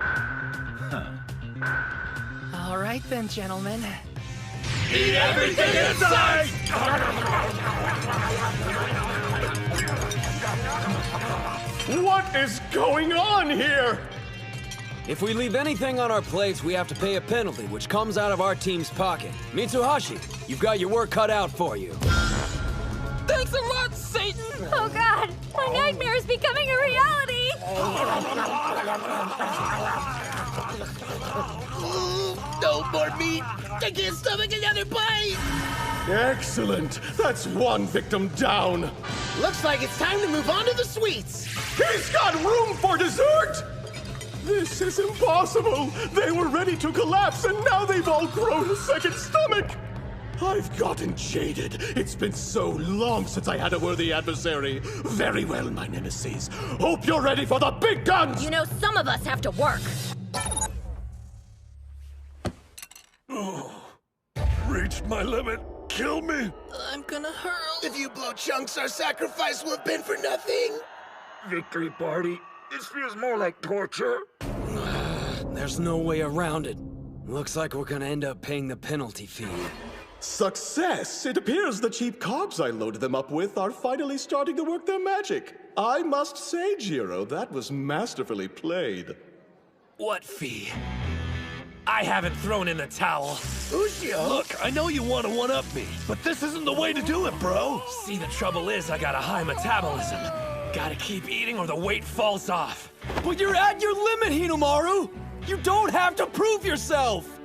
All right then, gentlemen. Eat everything in sight! What is going on here? If we leave anything on our plates, we have to pay a penalty, which comes out of our team's pocket. Mitsuhashi, you've got your work cut out for you. Thanks a lot, Satan! Oh god, my nightmare is becoming a reality! No more meat! I can't stomach another bite! Excellent. That's one victim down. Looks like it's time to move on to the sweets! He's got room for dessert! This is impossible! They were ready to collapse, and now they've all grown a second stomach! I've gotten jaded. It's been so long since I had a worthy adversary. Very well, my nemesis. Hope you're ready for the big guns! You know, some of us have to work. Reached my limit. Kill me! I'm gonna hurl. If you blow chunks, our sacrifice will have been for nothing! Victory party. This feels more like torture. There's no way around it. Looks like we're gonna end up paying the penalty fee. Success! It appears the cheap carbs I loaded them up with are finally starting to work their magic. I must say, Jiro, that was masterfully played. What fee? I haven't thrown in the towel. Ushio! Look, I know you want to one-up me, but this isn't the way to do it, bro! See, the trouble is I got a high metabolism. Gotta keep eating or the weight falls off. But you're at your limit, Hinomaru! You don't have to prove yourself!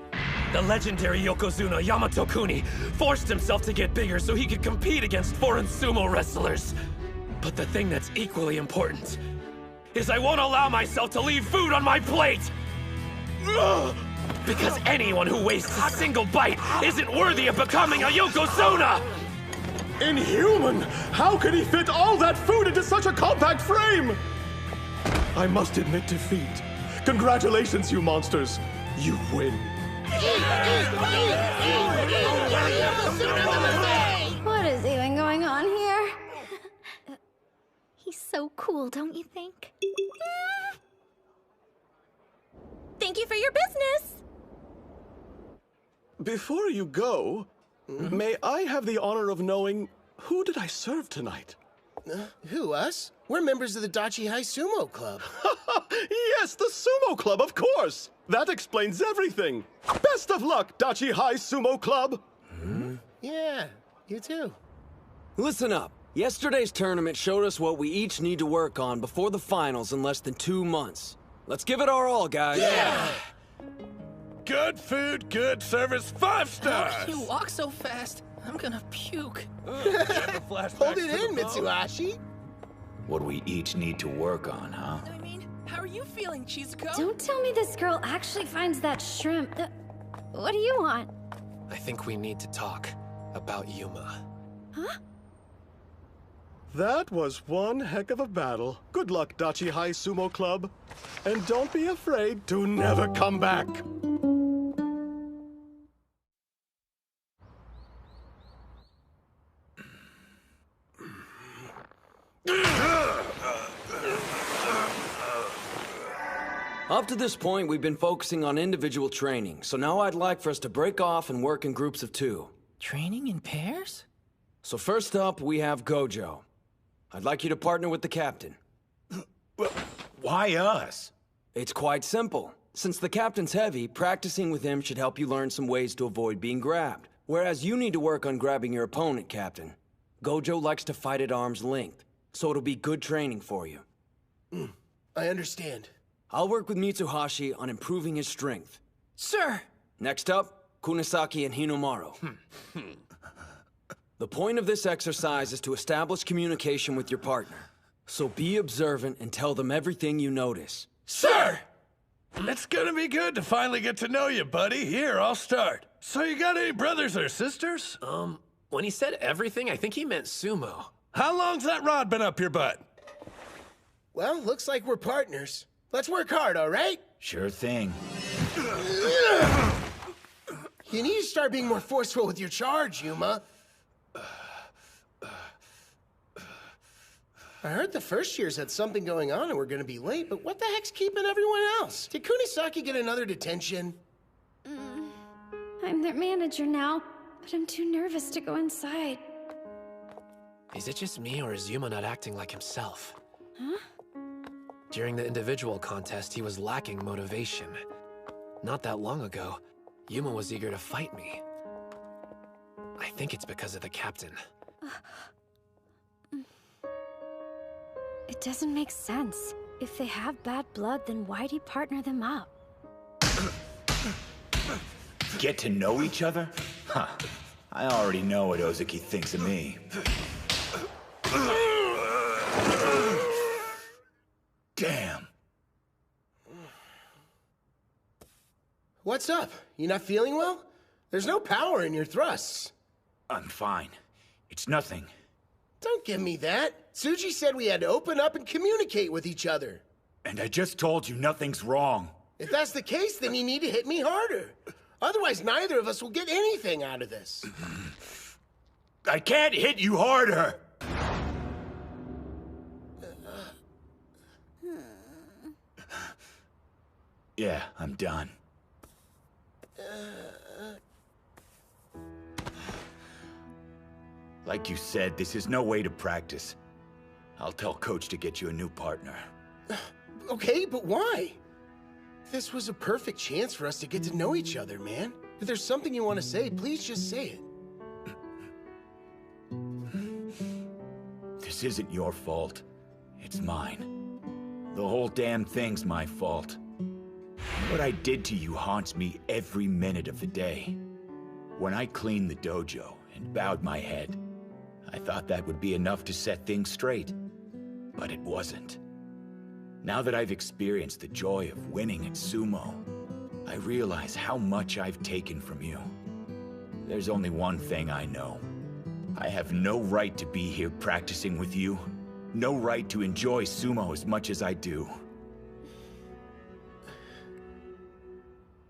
The legendary Yokozuna Yamato Kuni forced himself to get bigger so he could compete against foreign sumo wrestlers. But the thing that's equally important is I won't allow myself to leave food on my plate! Because anyone who wastes a single bite isn't worthy of becoming a Yokozuna! Inhuman! How could he fit all that food into such a compact frame? I must admit defeat. Congratulations, you monsters. You win. What is even going on here? He's so cool, don't you think? Thank you for your business. Before you go, may I have the honor of knowing who did I serve tonight? Who, us? We're members of the Dachi High Sumo Club. Yes, the Sumo Club, of course! That explains everything! Best of luck, Dachi High Sumo Club! Yeah, you too. Listen up. Yesterday's tournament showed us what we each need to work on before the finals in less than 2 months. Let's give it our all, guys. Yeah! Good food, good service, 5 stars! How can you walk so fast? I'm gonna puke. Hold it in, Mitsuhashi. What we each need to work on, huh? I mean, how are you feeling, Chizuko? Don't tell me this girl actually finds that shrimp. What do you want? I think we need to talk about Yuma. Huh? That was one heck of a battle. Good luck, Dachi High Sumo Club. And don't be afraid to never come back. Up to this point, we've been focusing on individual training, so now I'd like for us to break off and work in groups of 2. Training in pairs? So first up, we have Gojo. I'd like you to partner with the captain. Why us? It's quite simple. Since the captain's heavy, practicing with him should help you learn some ways to avoid being grabbed. Whereas you need to work on grabbing your opponent, Captain. Gojo likes to fight at arm's length, so it'll be good training for you. I understand. I'll work with Mitsuhashi on improving his strength. Sir! Next up, Kunisaki and Hinomaru. The point of this exercise is to establish communication with your partner. So be observant and tell them everything you notice. Sir! It's gonna be good to finally get to know you, buddy. Here, I'll start. So you got any brothers or sisters? When he said everything, I think he meant sumo. How long's that rod been up your butt? Well, looks like we're partners. Let's work hard, all right? Sure thing. You need to start being more forceful with your charge, Yuma. I heard the first years had something going on and we're gonna be late, but what the heck's keeping everyone else? Did Kunisaki get another detention? I'm their manager now, but I'm too nervous to go inside. Is it just me, or is Yuma not acting like himself? Huh? During the individual contest, he was lacking motivation. Not that long ago, Yuma was eager to fight me. I think it's because of the captain. It doesn't make sense. If they have bad blood, then why'd he partner them up? Get to know each other? Huh. I already know what Ozuki thinks of me. Damn. What's up? You not feeling well? There's no power in your thrusts. I'm fine. It's nothing. Don't give me that. Tsuji said we had to open up and communicate with each other. And I just told you nothing's wrong. If that's the case, then you need to hit me harder. Otherwise, neither of us will get anything out of this. I can't hit you harder! Yeah, I'm done. Like you said, this is no way to practice. I'll tell Coach to get you a new partner. Okay, but why? This was a perfect chance for us to get to know each other, man. If there's something you want to say, please just say it. This isn't your fault. It's mine. The whole damn thing's my fault. What I did to you haunts me every minute of the day. When I cleaned the dojo and bowed my head, I thought that would be enough to set things straight. But it wasn't. Now that I've experienced the joy of winning at Sumo, I realize how much I've taken from you. There's only one thing I know. I have no right to be here practicing with you. No right to enjoy Sumo as much as I do.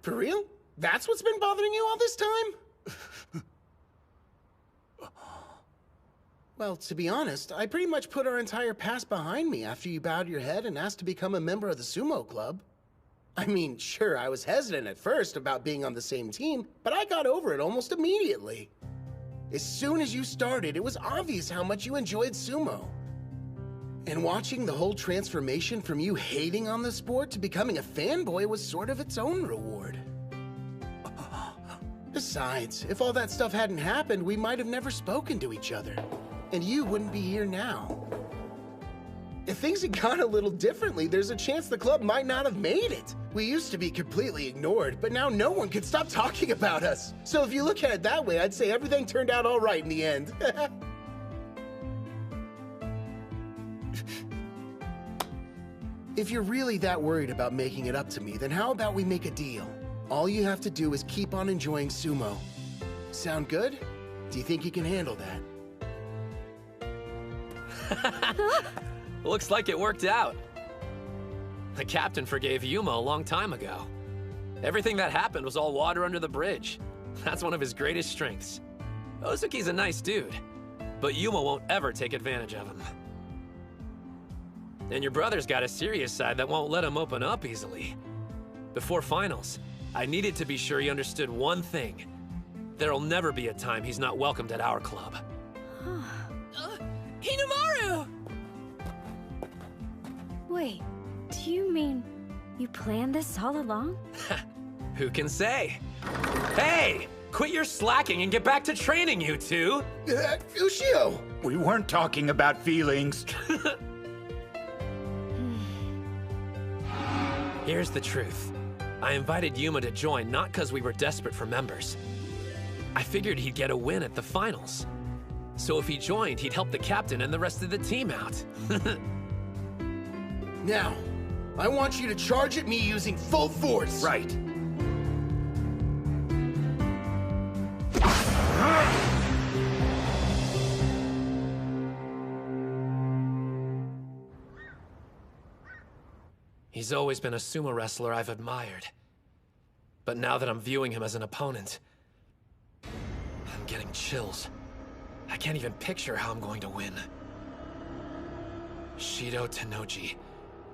For real? That's what's been bothering you all this time? Well, to be honest, I pretty much put our entire past behind me after you bowed your head and asked to become a member of the Sumo Club. I mean, sure, I was hesitant at first about being on the same team, but I got over it almost immediately. As soon as you started, it was obvious how much you enjoyed Sumo. And watching the whole transformation from you hating on the sport to becoming a fanboy was sort of its own reward. Besides, if all that stuff hadn't happened, we might have never spoken to each other. And you wouldn't be here now. If things had gone a little differently, there's a chance the club might not have made it. We used to be completely ignored, but now no one can stop talking about us. So if you look at it that way, I'd say everything turned out all right in the end. If you're really that worried about making it up to me, then how about we make a deal? All you have to do is keep on enjoying Sumo. Sound good? Do you think you can handle that? Looks like it worked out. The captain forgave Yuma a long time ago. Everything that happened was all water under the bridge. That's one of his greatest strengths. Ozuki's a nice dude, but Yuma won't ever take advantage of him. And your brother's got a serious side that won't let him open up easily. Before finals, I needed to be sure he understood one thing. There'll never be a time he's not welcomed at our club. Hinomaru! Wait, do you mean you planned this all along? Who can say? Hey! Quit your slacking and get back to training, you two! Ushio! We weren't talking about feelings. Here's the truth. I invited Yuma to join not because we were desperate for members. I figured he'd get a win at the finals. So if he joined, he'd help the captain and the rest of the team out. Now, I want you to charge at me using full force. Right. He's always been a sumo wrestler I've admired. But now that I'm viewing him as an opponent, I'm getting chills. I can't even picture how I'm going to win. Shido Tennoji,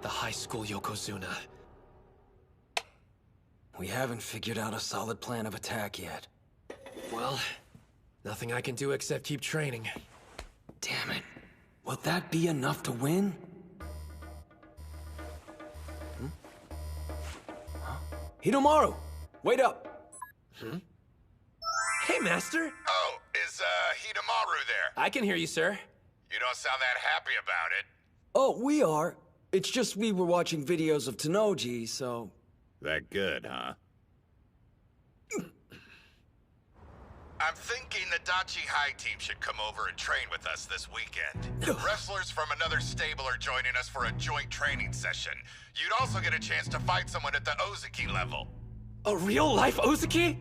the high school Yokozuna. We haven't figured out a solid plan of attack yet. Well, nothing I can do except keep training. Damn it. Will that be enough to win? Huh? Hinomaru! Wait up! Hey, Master! Oh, is, Hinomaru there? I can hear you, sir. You don't sound that happy about it. Oh, we are. It's just we were watching videos of Tennoji, so... That good, huh? I'm thinking the Dachi High team should come over and train with us this weekend. Wrestlers from another stable are joining us for a joint training session. You'd also get a chance to fight someone at the Ozuki level. A real-life Ozuki?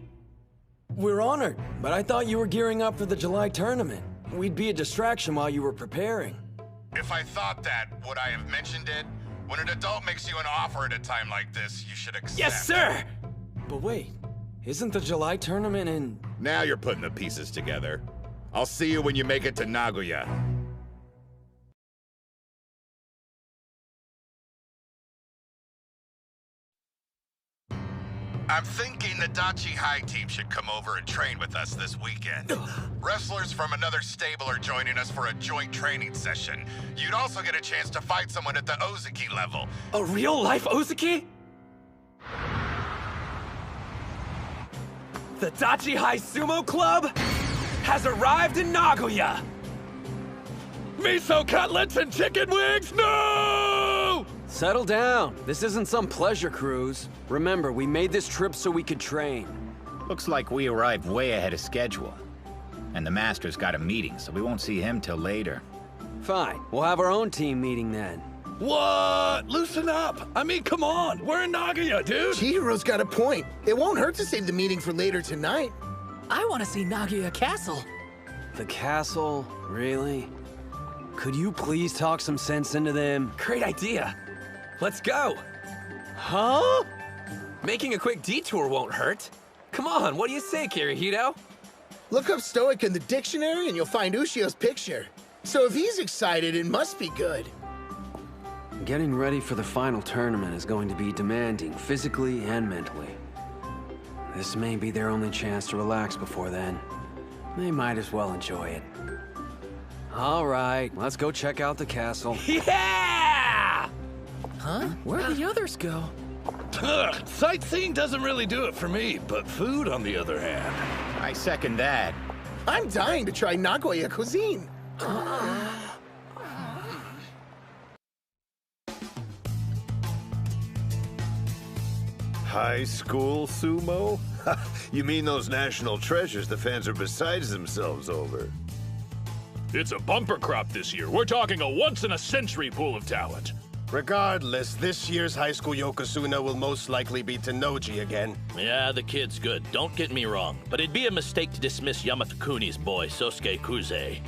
We're honored, but I thought you were gearing up for the July tournament. We'd be a distraction while you were preparing. If I thought that, would I have mentioned it? When an adult makes you an offer at a time like this, you should accept. Yes, sir! But wait, isn't the July tournament in... Now you're putting the pieces together. I'll see you when you make it to Nagoya. I'm thinking the Dachi High team should come over and train with us this weekend. Wrestlers from another stable are joining us for a joint training session. You'd also get a chance to fight someone at the Ozuki level. A real-life Ozuki? The Dachi High Sumo Club has arrived in Nagoya! Miso cutlets and chicken wings? No! Settle down. This isn't some pleasure cruise. Remember, we made this trip so we could train. Looks like we arrived way ahead of schedule. And the Master's got a meeting, so we won't see him till later. Fine. We'll have our own team meeting then. What? Loosen up. I mean, come on. We're in Nagoya, dude. Chihiro's got a point. It won't hurt to save the meeting for later tonight. I want to see Nagoya Castle. The castle? Really? Could you please talk some sense into them? Great idea. Let's go. Huh? Making a quick detour won't hurt. Come on, what do you say, Kirihito? Look up Stoic in the dictionary and you'll find Ushio's picture. So if he's excited, it must be good. Getting ready for the final tournament is going to be demanding, physically and mentally. This may be their only chance to relax before then. They might as well enjoy it. All right, let's go check out the castle. Yeah! Huh? Where'd the others go? Sightseeing doesn't really do it for me, but food, on the other hand. I second that. I'm dying to try Nagoya cuisine. High school sumo? You mean those national treasures the fans are beside themselves over? It's a bumper crop this year. We're talking a once-in-a-century pool of talent. Regardless, this year's high school Yokozuna will most likely be Tennoji again. Yeah, the kid's good, don't get me wrong. But it'd be a mistake to dismiss Yamato-kuni's boy, Sosuke Kuze.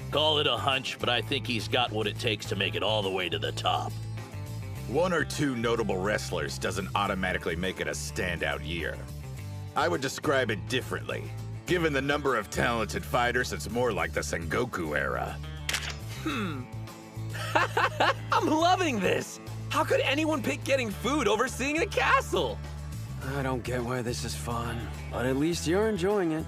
Call it a hunch, but I think he's got what it takes to make it all the way to the top. One or two notable wrestlers doesn't automatically make it a standout year. I would describe it differently. Given the number of talented fighters, it's more like the Sengoku era. I'm loving this! How could anyone pick getting food over seeing a castle? I don't get why this is fun, but at least you're enjoying it.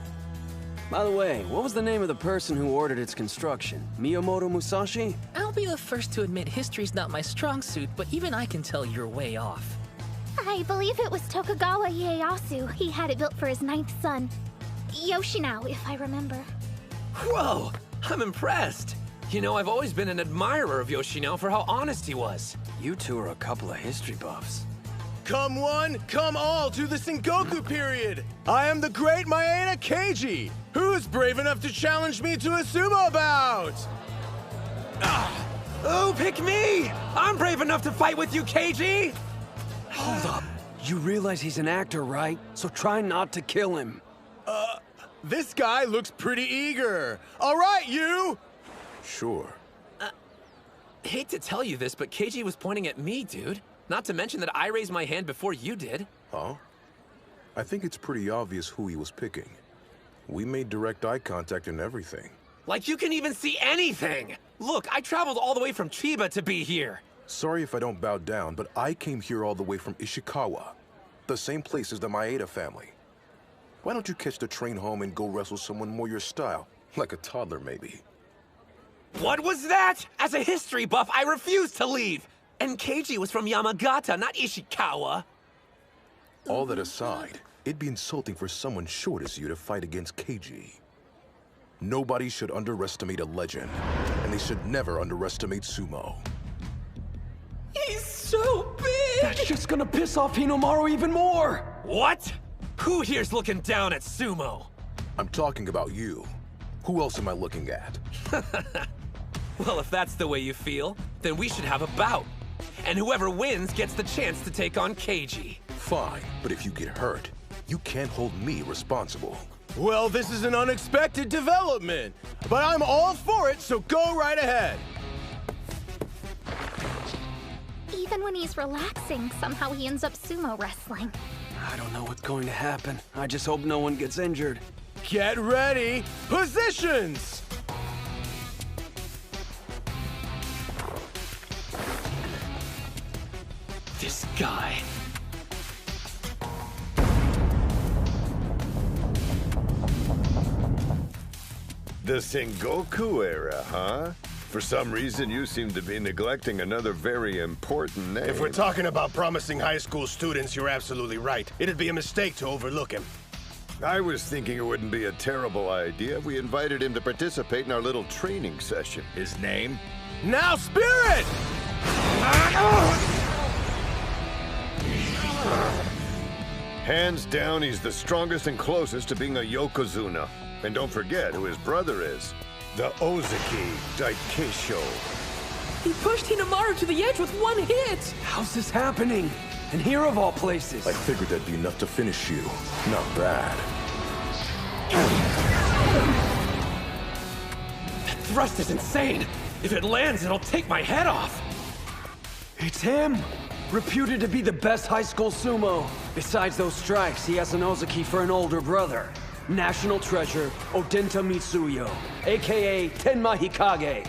By the way, what was the name of the person who ordered its construction? Miyamoto Musashi? I'll be the first to admit history's not my strong suit, but even I can tell you're way off. I believe it was Tokugawa Ieyasu. He had it built for his 9th son. Yoshinao, if I remember. Whoa! I'm impressed! You know, I've always been an admirer of Yoshinao for how honest he was. You two are a couple of history buffs. Come one, come all to the Sengoku period! I am the great Maeda Keiji! Who's brave enough to challenge me to a sumo bout? Oh, pick me! I'm brave enough to fight with you, Keiji! Hold up. You realize he's an actor, right? So try not to kill him. This guy looks pretty eager. All right, you! Sure. Hate to tell you this, but Keiji was pointing at me, dude. Not to mention that I raised my hand before you did. Huh? I think it's pretty obvious who he was picking. We made direct eye contact and everything. Like you can even see anything! Look, I traveled all the way from Chiba to be here. Sorry if I don't bow down, but I came here all the way from Ishikawa. The same place as the Maeda family. Why don't you catch the train home and go wrestle someone more your style? Like a toddler, maybe. What was that? As a history buff, I refuse to leave! And Keiji was from Yamagata, not Ishikawa. All that aside, it'd be insulting for someone short as you to fight against Keiji. Nobody should underestimate a legend, and they should never underestimate Sumo. He's so big! That's just gonna piss off Hinomaru even more! What? Who here's looking down at Sumo? I'm talking about you. Who else am I looking at? Well, if that's the way you feel, then we should have a bout. And whoever wins gets the chance to take on Keiji. Fine, but if you get hurt, you can't hold me responsible. Well, this is an unexpected development, but I'm all for it, so go right ahead. Even when he's relaxing, somehow he ends up sumo wrestling. I don't know what's going to happen. I just hope no one gets injured. Get ready! Positions! This guy. The Sengoku era, huh? For some reason, you seem to be neglecting another very important name. If we're talking about promising high school students, you're absolutely right. It'd be a mistake to overlook him. I was thinking it wouldn't be a terrible idea if we invited him to participate in our little training session. His name? Now, Spirit! Hands down, he's the strongest and closest to being a Yokozuna. And don't forget who his brother is. The Ozaki Daikesho. He pushed Hinomaru to the edge with one hit! How's this happening? And here of all places. I figured that'd be enough to finish you. Not bad. That thrust is insane! If it lands, it'll take my head off! It's him! Reputed to be the best high school sumo. Besides those strikes, he has an Ozaki for an older brother. National treasure, Odenta Mitsuyo, aka Tenma Hikage.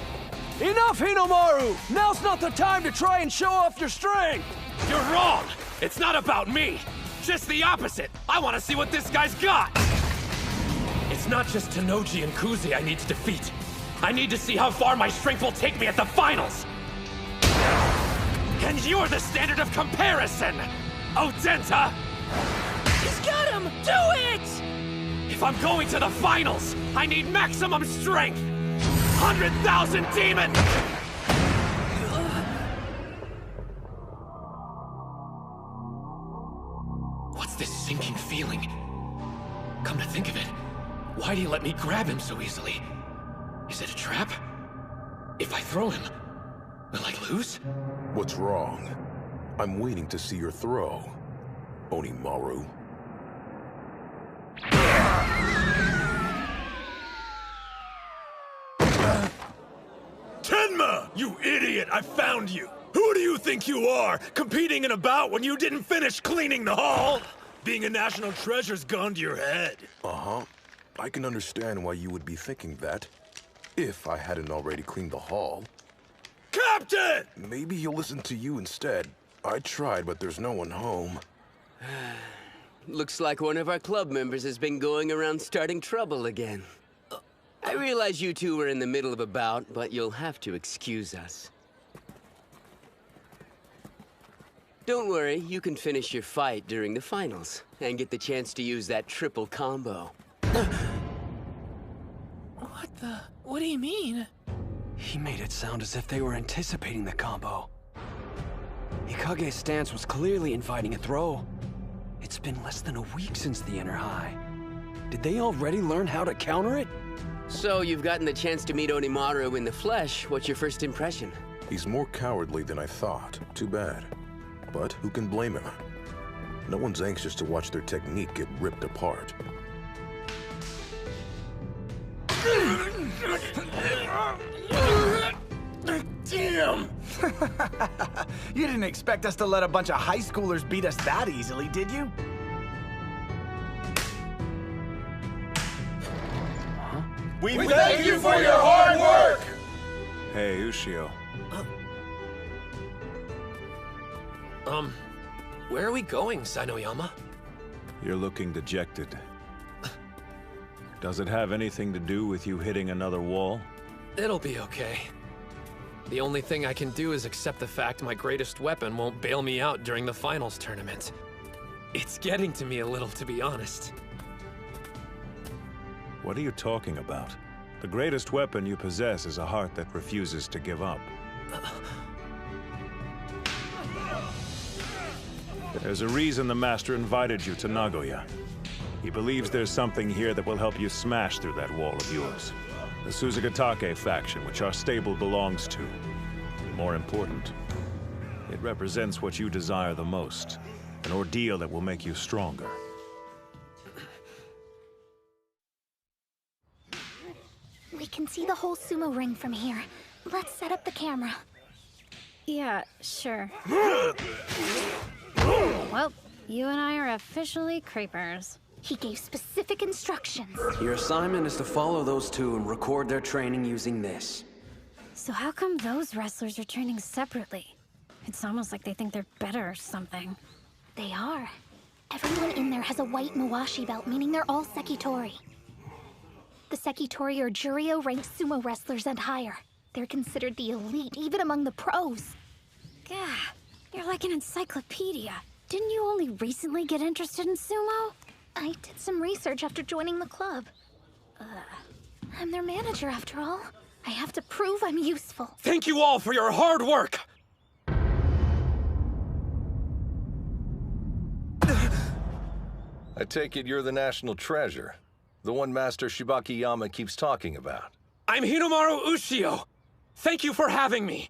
Enough, Hinomaru! Now's not the time to try and show off your strength! You're wrong! It's not about me! Just the opposite! I want to see what this guy's got! It's not just Tanoji and Kuze I need to defeat. I need to see how far my strength will take me at the finals! And you're the standard of comparison! Odenta! He's got him! Do it! If I'm going to the finals, I need maximum strength! 100,000 demons! What's this sinking feeling? Come to think of it, why'd he let me grab him so easily? Is it a trap? If I throw him, will I lose? What's wrong? I'm waiting to see your throw, Onimaru. Tenma! You idiot! I found you! Who do you think you are, competing in a bout when you didn't finish cleaning the hall? Being a national treasure's gone to your head. Uh-huh. I can understand why you would be thinking that, if I hadn't already cleaned the hall. Captain! Maybe he'll listen to you instead. I tried, but there's no one home. Looks like one of our club members has been going around starting trouble again. I realize you two were in the middle of a bout, but you'll have to excuse us. Don't worry, you can finish your fight during the finals, and get the chance to use that triple combo. What do you mean? He made it sound as if they were anticipating the combo. Hikage's stance was clearly inviting a throw. It's been less than a week since the inner high. Did they already learn how to counter it? So you've gotten the chance to meet Onimaru in the flesh. What's your first impression? He's more cowardly than I thought. Too bad. But who can blame him? No one's anxious to watch their technique get ripped apart. Damn! You didn't expect us to let a bunch of high schoolers beat us that easily, did you? We thank you for your hard work! Hey, Ushio. Where are we going, Sainoyama? You're looking dejected. Does it have anything to do with you hitting another wall? It'll be okay. The only thing I can do is accept the fact my greatest weapon won't bail me out during the finals tournament. It's getting to me a little, to be honest. What are you talking about? The greatest weapon you possess is a heart that refuses to give up. There's a reason the Master invited you to Nagoya. He believes there's something here that will help you smash through that wall of yours. The Suzugatake faction, which our stable belongs to. More important, it represents what you desire the most. An ordeal that will make you stronger. We can see the whole sumo ring from here. Let's set up the camera. Yeah, sure. Well, you and I are officially creepers. He gave specific instructions. Your assignment is to follow those two and record their training using this. So how come those wrestlers are training separately? It's almost like they think they're better or something. They are. Everyone in there has a white Mawashi belt, meaning they're all Sekitori. The Sekitori are Juryo-ranked sumo wrestlers and higher. They're considered the elite, even among the pros. Gah, you're like an encyclopedia. Didn't you only recently get interested in sumo? I did some research after joining the club. I'm their manager, after all. I have to prove I'm useful. Thank you all for your hard work! I take it you're the national treasure. The one Master Shibakiyama keeps talking about. I'm Hinomaru Ushio! Thank you for having me!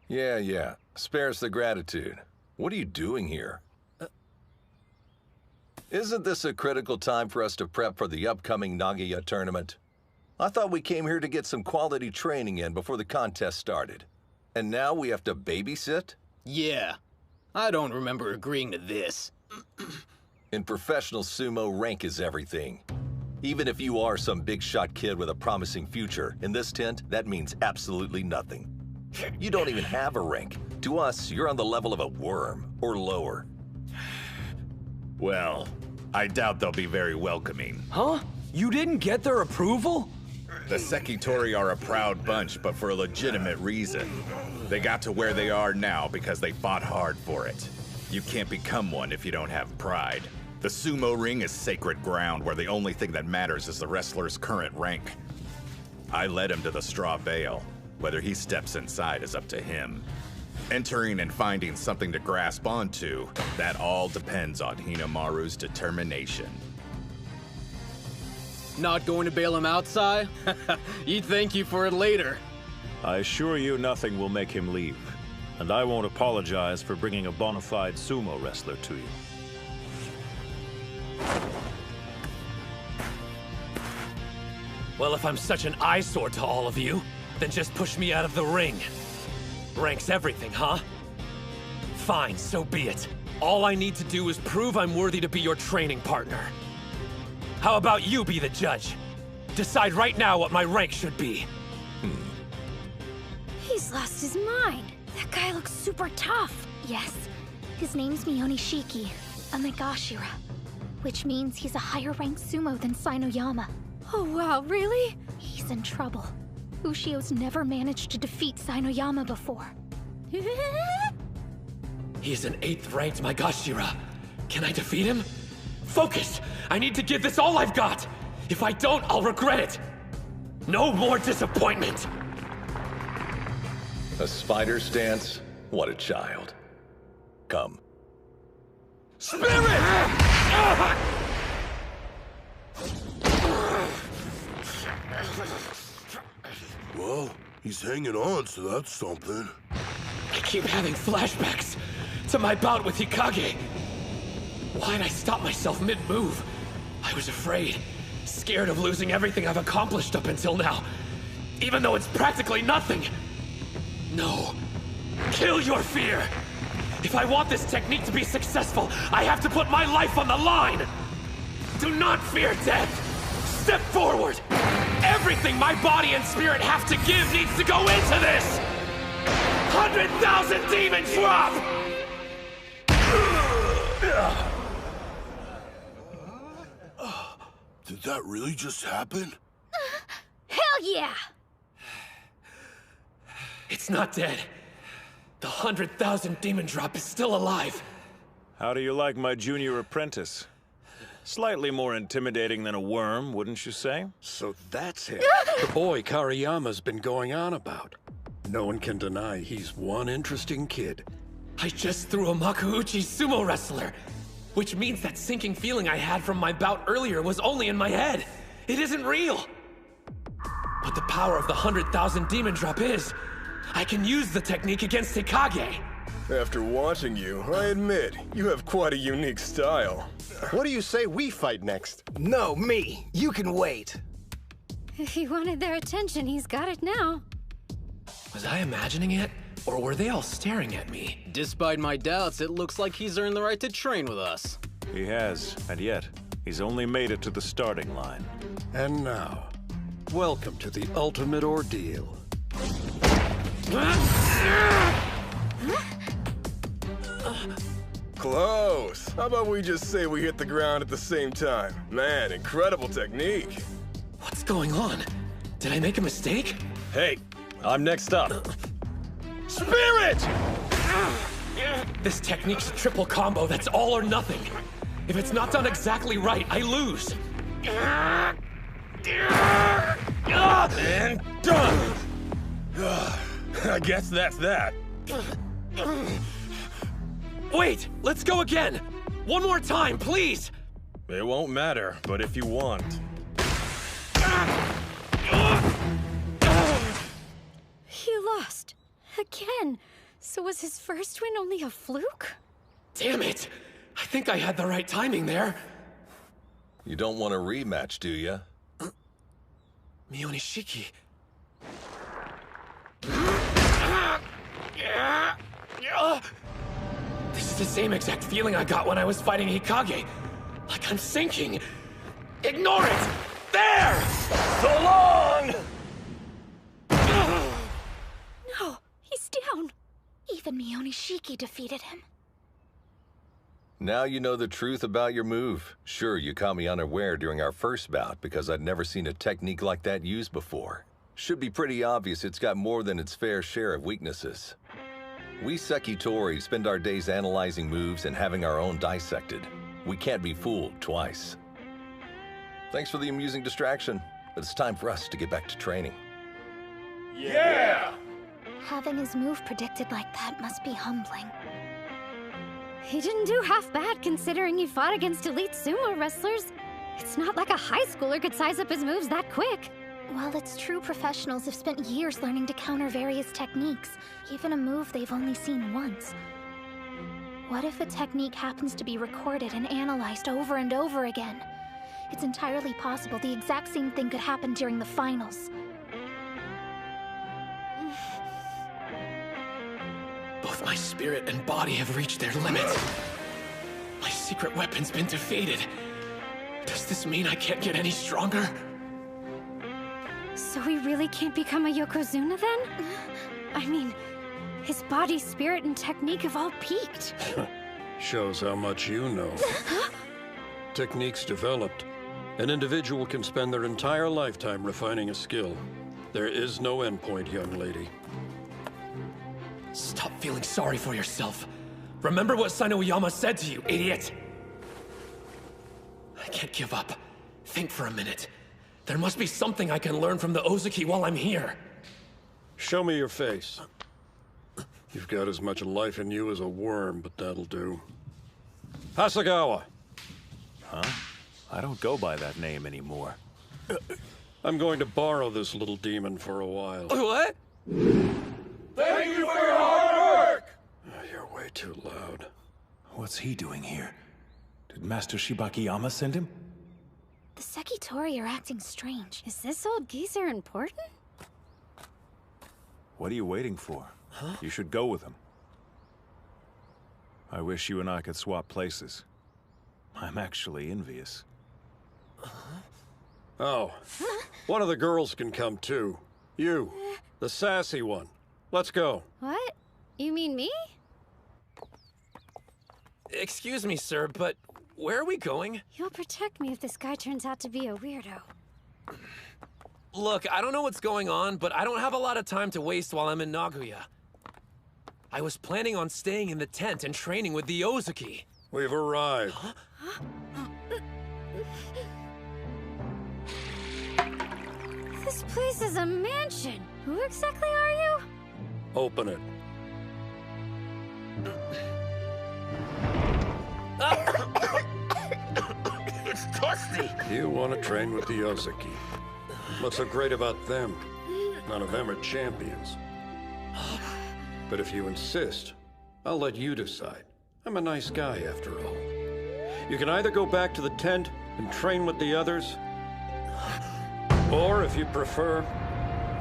Yeah. Spare us the gratitude. What are you doing here? Isn't this a critical time for us to prep for the upcoming Nagoya tournament? I thought we came here to get some quality training in before the contest started. And now we have to babysit? Yeah. I don't remember agreeing to this. In professional sumo, rank is everything. Even if you are some big-shot kid with a promising future, in this tent, that means absolutely nothing. You don't even have a rank. To us, you're on the level of a worm, or lower. Well, I doubt they'll be very welcoming. Huh? You didn't get their approval? The Sekitori are a proud bunch, but for a legitimate reason. They got to where they are now because they fought hard for it. You can't become one if you don't have pride. The sumo ring is sacred ground where the only thing that matters is the wrestler's current rank. I led him to the straw veil. Whether he steps inside is up to him. Entering and finding something to grasp onto, that all depends on Hinomaru's determination. Not going to bail him out, Sai? He'd thank you for it later. I assure you nothing will make him leave. And I won't apologize for bringing a bona fide sumo wrestler to you. Well, if I'm such an eyesore to all of you, then just push me out of the ring. Rank's everything, huh? Fine, so be it. All I need to do is prove I'm worthy to be your training partner. How about you be the judge? Decide right now what my rank should be. He's lost his mind. That guy looks super tough. Yes. His name's Miyonishiki, a Megashira, which means he's a higher-ranked sumo than Sainoyama. Oh wow, really? He's in trouble. Ushio's never managed to defeat Sainoyama before. He's an 8th-ranked Megashira. Can I defeat him? Focus! I need to give this all I've got! If I don't, I'll regret it! No more disappointment! A spider stance? What a child. Come. Spirit! Well, he's hanging on, so that's something. I keep having flashbacks to my bout with Hikage. Why'd I stop myself mid-move? I was afraid, scared of losing everything I've accomplished up until now, even though it's practically nothing. No. Kill your fear! If I want this technique to be successful, I have to put my life on the line! Do not fear death! Step forward! Every Everything my body and spirit have to give needs to go into this! 100,000 demon drop! Did that really just happen? Hell yeah! It's not dead. The 100,000 demon drop is still alive. How do you like my junior apprentice? Slightly more intimidating than a worm, wouldn't you say? So that's him. The boy Kariyama's been going on about. No one can deny he's one interesting kid. I just threw a Makuuchi sumo wrestler, which means that sinking feeling I had from my bout earlier was only in my head. It isn't real. But the power of the 100,000 demon drop is, I can use the technique against Hikage. After watching you, I admit, you have quite a unique style. What do you say we fight next? No, me. You can wait. If he wanted their attention, he's got it now. Was I imagining it? Or were they all staring at me? Despite my doubts, it looks like he's earned the right to train with us. He has, and yet, he's only made it to the starting line. And now, welcome to the ultimate ordeal. Close. How about we just say we hit the ground at the same time? Man, incredible technique. What's going on? Did I make a mistake? Hey, I'm next up. Spirit! This technique's a triple combo that's all or nothing. If it's not done exactly right, I lose. And done! I guess that's that. Wait, let's go again. One more time, please. It won't matter, but if you want. He lost. Again. So was his first win only a fluke? Damn it. I think I had the right timing there. You don't want a rematch, do you? Mionishiki. This is the same exact feeling I got when I was fighting Hikage. Like I'm sinking. Ignore it! There! So long! No, he's down. Even Mionishiki defeated him. Now you know the truth about your move. Sure, you caught me unaware during our first bout because I'd never seen a technique like that used before. Should be pretty obvious it's got more than its fair share of weaknesses. We Sekitori spend our days analyzing moves and having our own dissected. We can't be fooled twice. Thanks for the amusing distraction, but it's time for us to get back to training. Yeah! Having his move predicted like that must be humbling. He didn't do half bad considering he fought against elite sumo wrestlers. It's not like a high schooler could size up his moves that quick. While it's true professionals have spent years learning to counter various techniques, even a move they've only seen once. What if a technique happens to be recorded and analyzed over and over again? It's entirely possible the exact same thing could happen during the finals. Both my spirit and body have reached their limits. My secret weapon's been defeated. Does this mean I can't get any stronger? So he really can't become a Yokozuna then? I mean, his body, spirit, and technique have all peaked. Shows how much you know. Techniques developed. An individual can spend their entire lifetime refining a skill. There is no endpoint, young lady. Stop feeling sorry for yourself. Remember what Sanoyama said to you, idiot! I can't give up. Think for a minute. There must be something I can learn from the Ozaki while I'm here. Show me your face. You've got as much life in you as a worm, but that'll do. Hasegawa! Huh? I don't go by that name anymore. I'm going to borrow this little demon for a while. What? Thank you for your hard work! You're way too loud. What's he doing here? Did Master Shibakiyama send him? The Sekitori are acting strange. Is this old geezer important? What are you waiting for? Huh? You should go with him. I wish you and I could swap places. I'm actually envious. Oh, one of the girls can come too. You, the sassy one. Let's go. What? You mean me? Excuse me, sir, but where are we going? You'll protect me if this guy turns out to be a weirdo. Look, I don't know what's going on, but I don't have a lot of time to waste while I'm in Nagoya. I was planning on staying in the tent and training with the Ozuki. We've arrived. This place is a mansion. Who exactly are you? Open it. It's dusty. You want to train with the Ozuki. What's so great about them? None of them are champions. But if you insist, I'll let you decide. I'm a nice guy, after all. You can either go back to the tent and train with the others, or if you prefer,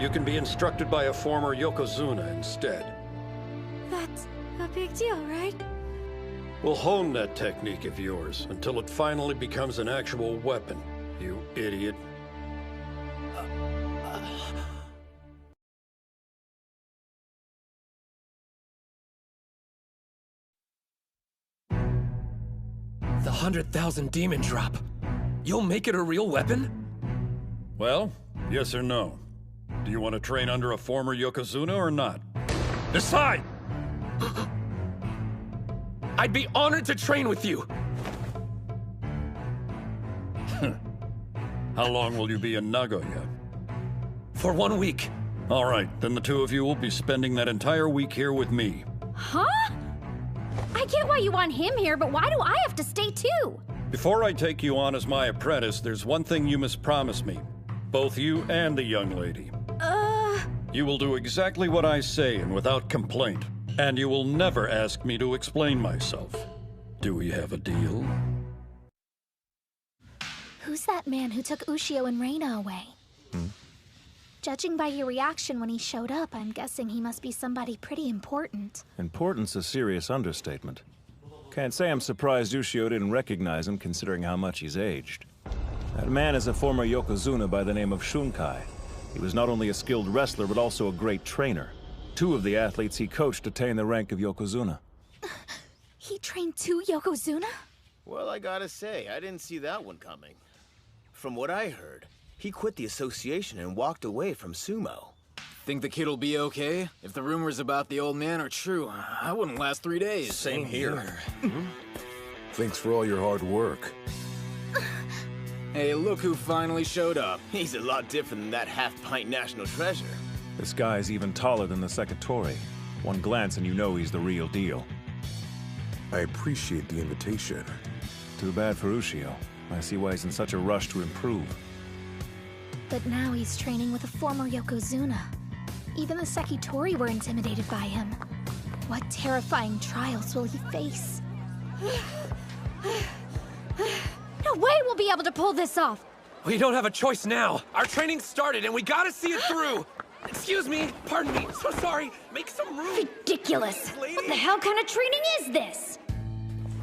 you can be instructed by a former Yokozuna instead. That's a big deal, right? We'll hone that technique of yours until it finally becomes an actual weapon, you idiot. The 100,000 demon drop. You'll make it a real weapon? Well, yes or no? Do you want to train under a former Yokozuna or not? Decide! I'd be honored to train with you. How long will you be in Nagoya? For 1 week. All right, then the two of you will be spending that entire week here with me. Huh? I get why you want him here, but why do I have to stay too? Before I take you on as my apprentice, there's one thing you must promise me. Both you and the young lady. You will do exactly what I say and without complaint. And you will never ask me to explain myself. Do we have a deal? Who's that man who took Ushio and Reina away? Judging by your reaction when he showed up, I'm guessing he must be somebody pretty important. Important's a serious understatement. Can't say I'm surprised Ushio didn't recognize him, considering how much he's aged. That man is a former Yokozuna by the name of Shunkai. He was not only a skilled wrestler, but also a great trainer. 2 of the athletes he coached attained the rank of Yokozuna. He trained 2 Yokozuna? Well, I gotta say, I didn't see that one coming. From what I heard, he quit the association and walked away from Sumo. Think the kid'll be okay? If the rumors about the old man are true, I wouldn't last 3 days. Same here. Thanks for all your hard work. Hey, look who finally showed up. He's a lot different than that half-pint national treasure. This guy's even taller than the Sekitori. One glance and you know he's the real deal. I appreciate the invitation. Too bad for Ushio. I see why he's in such a rush to improve. But now he's training with a former Yokozuna. Even the Sekitori were intimidated by him. What terrifying trials will he face? No way we'll be able to pull this off! We don't have a choice now. Our training started and we gotta see it through. Excuse me, pardon me, so sorry. Make some room. Ridiculous! What the hell kind of training is this?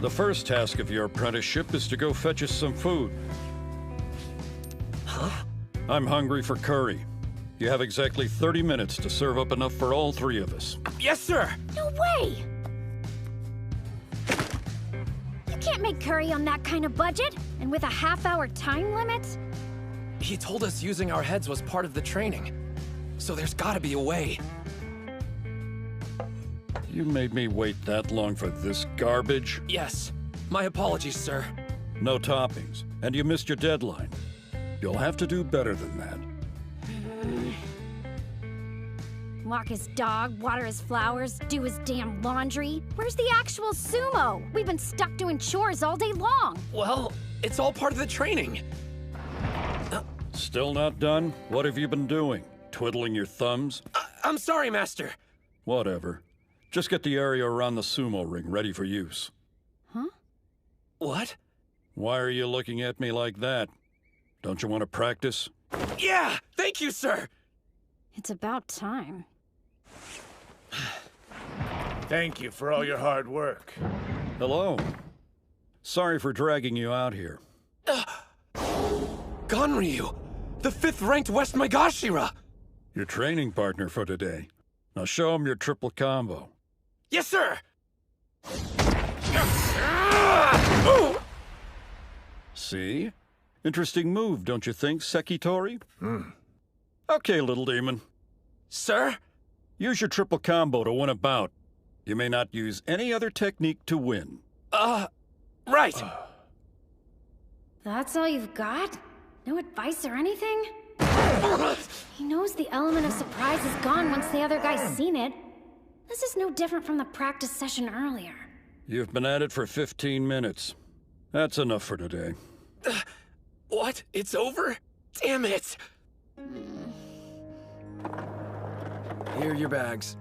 The first task of your apprenticeship is to go fetch us some food. Huh? I'm hungry for curry. You have exactly 30 minutes to serve up enough for all 3 of us. Yes, sir! No way! You can't make curry on that kind of budget, and with a half-hour time limit? He told us using our heads was part of the training. So there's gotta be a way. You made me wait that long for this garbage? Yes. My apologies, sir. No toppings, and you missed your deadline. You'll have to do better than that. Walk his dog, water his flowers, do his damn laundry. Where's the actual sumo? We've been stuck doing chores all day long. Well, it's all part of the training. Still not done? What have you been doing? Twiddling your thumbs? I'm sorry, Master. Whatever. Just get the area around the sumo ring ready for use. Huh? What? Why are you looking at me like that? Don't you want to practice? Yeah! Thank you, sir! It's about time. Thank you for all your hard work. Hello. Sorry for dragging you out here. Ganryu! The 5th-ranked West Megashira! Your training partner for today. Now show him your triple combo. Yes, sir! See? Interesting move, don't you think, Sekitori? Okay, little demon. Sir? Use your triple combo to win a bout. You may not use any other technique to win. Right. That's all you've got? No advice or anything? He knows the element of surprise is gone once the other guy's seen it. This is no different from the practice session earlier. You've been at it for 15 minutes. That's enough for today. What? It's over? Damn it! Here are your bags.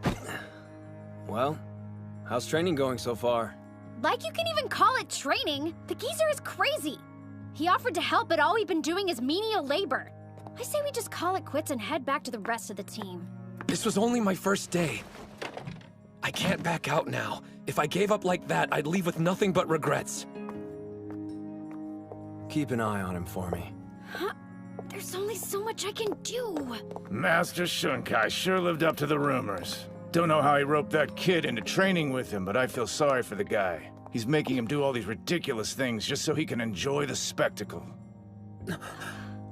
Well, how's training going so far? Like you can even call it training? The geezer is crazy. He offered to help, but all we've been doing is menial labor. I say we just call it quits and head back to the rest of the team. This was only my first day. I can't back out now. If I gave up like that, I'd leave with nothing but regrets. Keep an eye on him for me. Huh? There's only so much I can do. Master Shunkai sure lived up to the rumors. Don't know how he roped that kid into training with him, but I feel sorry for the guy. He's making him do all these ridiculous things just so he can enjoy the spectacle.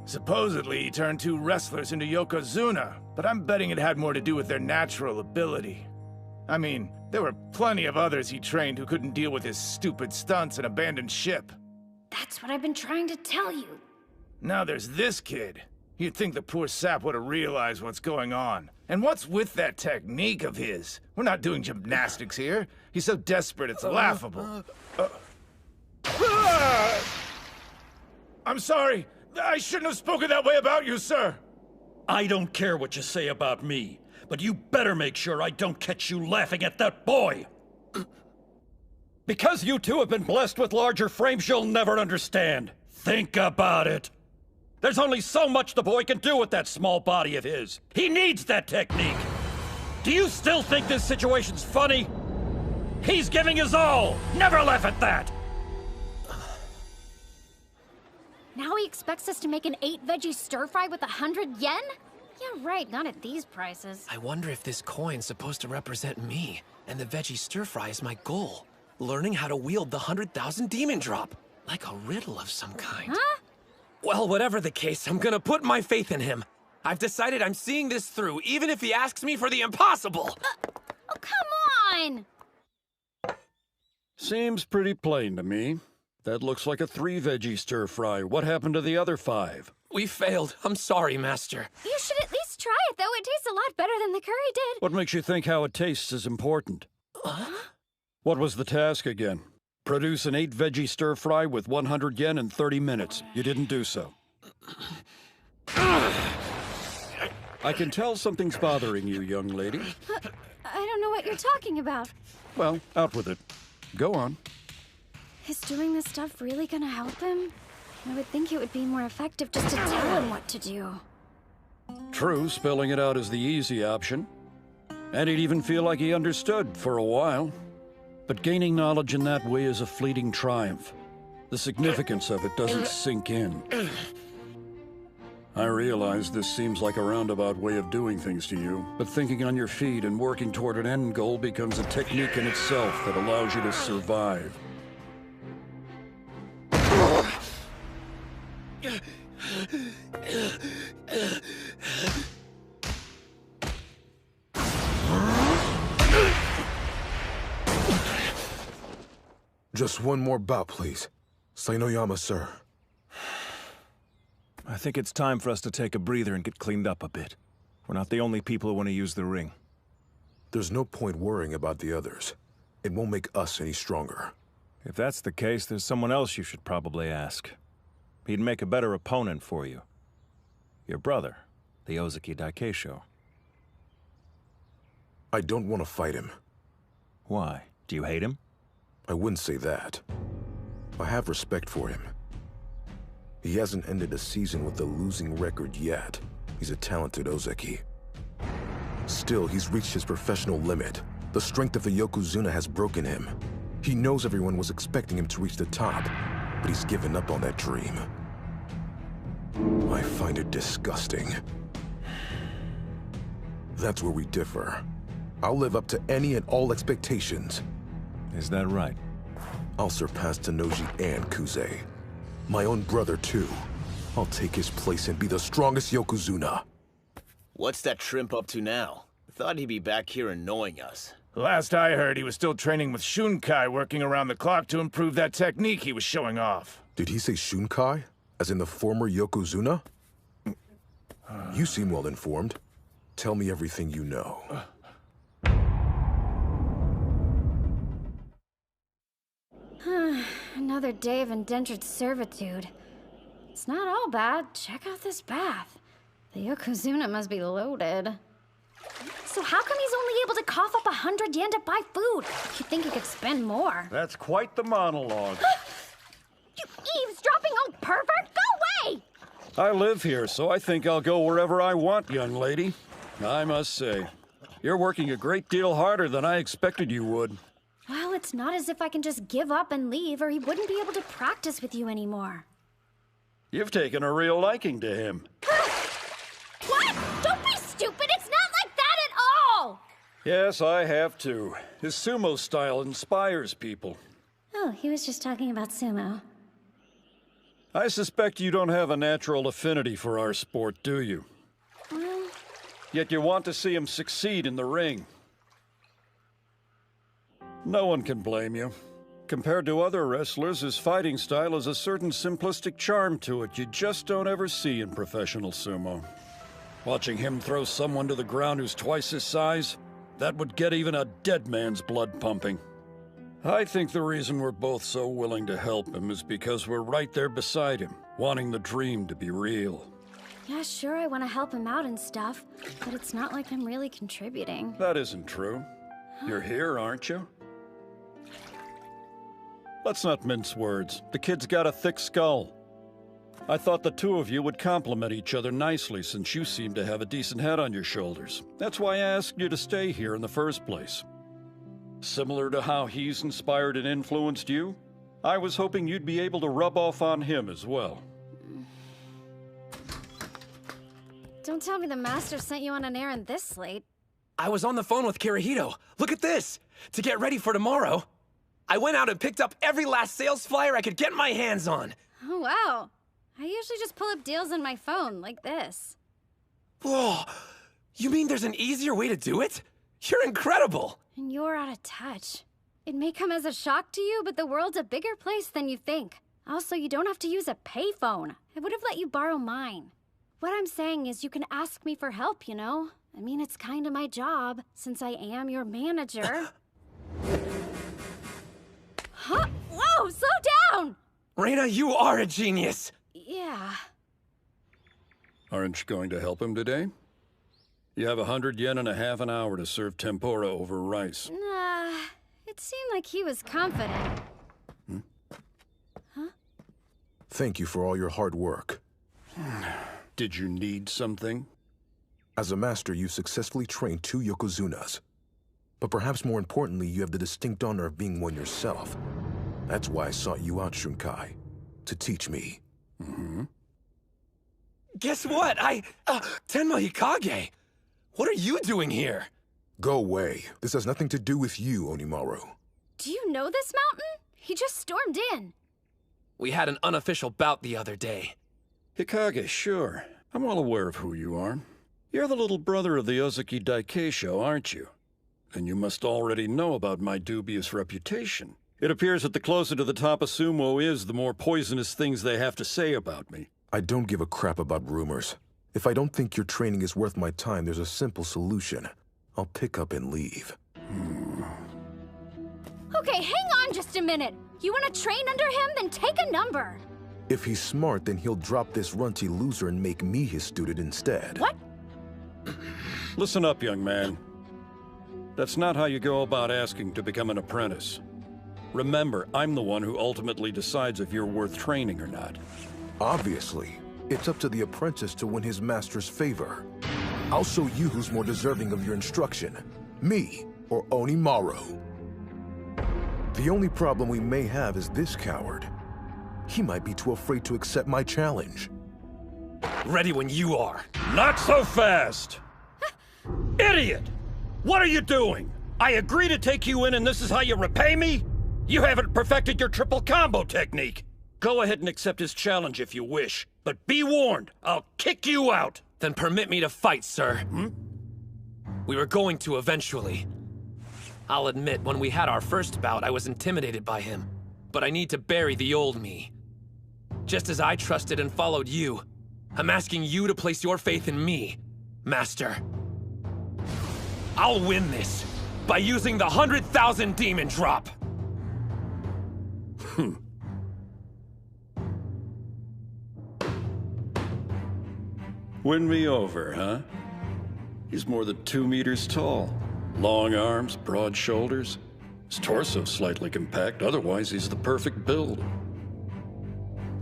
Supposedly, he turned 2 wrestlers into Yokozuna, but I'm betting it had more to do with their natural ability. I mean, there were plenty of others he trained who couldn't deal with his stupid stunts and abandoned ship. That's what I've been trying to tell you. Now there's this kid. You'd think the poor sap would have realized what's going on. And what's with that technique of his? We're not doing gymnastics here. He's so desperate it's laughable. I'm sorry. I shouldn't have spoken that way about you, sir. I don't care what you say about me, but you better make sure I don't catch you laughing at that boy. Because you two have been blessed with larger frames you'll never understand. Think about it. There's only so much the boy can do with that small body of his. He needs that technique. Do you still think this situation's funny? He's giving his all. Never laugh at that. Now he expects us to make an 8-veggie stir-fry with 100 yen? Yeah, right, not at these prices. I wonder if this coin's supposed to represent me, and the veggie stir-fry is my goal. Learning how to wield the 100,000 demon drop. Like a riddle of some kind. Huh? Well, whatever the case, I'm gonna put my faith in him. I've decided I'm seeing this through, even if he asks me for the impossible. Oh, come on! Seems pretty plain to me. That looks like a 3-veggie stir-fry. What happened to the other 5? We failed. I'm sorry, Master. You should at least try it, though. It tastes a lot better than the curry did. What makes you think how it tastes is important? What was the task again? Produce an 8-veggie stir-fry with 100 yen in 30 minutes. You didn't do so. I can tell something's bothering you, young lady. I don't know what you're talking about. Well, out with it. Go on. Is doing this stuff really gonna help him? I would think it would be more effective just to tell him what to do. True, spelling it out is the easy option. And he'd even feel like he understood for a while. But gaining knowledge in that way is a fleeting triumph. The significance of it doesn't sink in. I realize this seems like a roundabout way of doing things to you, but thinking on your feet and working toward an end goal becomes a technique in itself that allows you to survive. Just one more bout, please. Sainoyama, sir. I think it's time for us to take a breather and get cleaned up a bit. We're not the only people who want to use the ring. There's no point worrying about the others. It won't make us any stronger. If that's the case, there's someone else you should probably ask. He'd make a better opponent for you. Your brother, the Ozaki Daikeisho. I don't want to fight him. Why? Do you hate him? I wouldn't say that. I have respect for him. He hasn't ended a season with a losing record yet. He's a talented Ozaki. Still, he's reached his professional limit. The strength of the Yokozuna has broken him. He knows everyone was expecting him to reach the top, but he's given up on that dream. I find it disgusting. That's where we differ. I'll live up to any and all expectations. Is that right? I'll surpass Tenoji and Kuze. My own brother, too. I'll take his place and be the strongest Yokozuna. What's that shrimp up to now? Thought he'd be back here annoying us. Last I heard, he was still training with Shunkai, working around the clock to improve that technique he was showing off. Did he say Shunkai? As in the former Yokozuna? You seem well informed. Tell me everything you know. Another day of indentured servitude. It's not all bad. Check out this bath. The Yokozuna must be loaded. So how come he's only able to cough up 100 yen to buy food? You'd think he could spend more. That's quite the monologue. You eavesdropping old pervert! Go away! I live here, so I think I'll go wherever I want, young lady. I must say, you're working a great deal harder than I expected you would. Well, it's not as if I can just give up and leave, or he wouldn't be able to practice with you anymore. You've taken a real liking to him. What? Don't be stupid! It's not like that at all! Yes, I have too. His sumo style inspires people. Oh, he was just talking about sumo. I suspect you don't have a natural affinity for our sport, do you? Well... Yet you want to see him succeed in the ring. No one can blame you. Compared to other wrestlers, his fighting style has a certain simplistic charm to it you just don't ever see in professional sumo. Watching him throw someone to the ground who's twice his size, that would get even a dead man's blood pumping. I think the reason we're both so willing to help him is because we're right there beside him, wanting the dream to be real. Yeah, sure, I want to help him out and stuff, but it's not like I'm really contributing. That isn't true. You're here, aren't you? Let's not mince words. The kid's got a thick skull. I thought the two of you would complement each other nicely since you seem to have a decent head on your shoulders. That's why I asked you to stay here in the first place. Similar to how he's inspired and influenced you, I was hoping you'd be able to rub off on him as well. Don't tell me the master sent you on an errand this late. I was on the phone with Kirihito. Look at this! To get ready for tomorrow, I went out and picked up every last sales flyer I could get my hands on. Oh, wow. I usually just pull up deals on my phone, like this. Whoa! You mean there's an easier way to do it? You're incredible! And you're out of touch. It may come as a shock to you, but the world's a bigger place than you think. Also, you don't have to use a payphone. I would have let you borrow mine. What I'm saying is you can ask me for help, you know? I mean, it's kind of my job, since I am your manager. Huh? Whoa, slow down! Reina, you are a genius! Yeah. Aren't you going to help him today? You have 100 yen and a half an hour to serve tempura over rice. Nah, it seemed like he was confident. Huh? Thank you for all your hard work. Did you need something? As a master, you've successfully trained 2 Yokozunas. But perhaps more importantly, you have the distinct honor of being one yourself. That's why I sought you out, Shunkai. To teach me. Mm-hmm. Guess what? Tenma Hikage! What are you doing here? Go away. This has nothing to do with you, Hinomaru. Do you know this mountain? He just stormed in. We had an unofficial bout the other day. Hikage, sure. I'm well aware of who you are. You're the little brother of the Ozaki Daikeisho, aren't you? And you must already know about my dubious reputation. It appears that the closer to the top a sumo is, the more poisonous things they have to say about me. I don't give a crap about rumors. If I don't think your training is worth my time, there's a simple solution. I'll pick up and leave. Okay, hang on just a minute. You want to train under him? Then take a number. If he's smart, then he'll drop this runty loser and make me his student instead. What? Listen up, young man. That's not how you go about asking to become an apprentice. Remember, I'm the one who ultimately decides if you're worth training or not. Obviously. It's up to the apprentice to win his master's favor. I'll show you who's more deserving of your instruction. Me or Hinomaru. The only problem we may have is this coward. He might be too afraid to accept my challenge. Ready when you are. Not so fast! Idiot! What are you doing? I agree to take you in and this is how you repay me? You haven't perfected your triple combo technique. Go ahead and accept his challenge if you wish. But be warned, I'll kick you out! Then permit me to fight, sir. We were going to eventually. I'll admit, when we had our first bout, I was intimidated by him. But I need to bury the old me. Just as I trusted and followed you, I'm asking you to place your faith in me, Master. I'll win this by using the 100,000 demon drop. Win me over, huh? He's more than 2 meters tall. Long arms, broad shoulders. His torso slightly compact, otherwise he's the perfect build.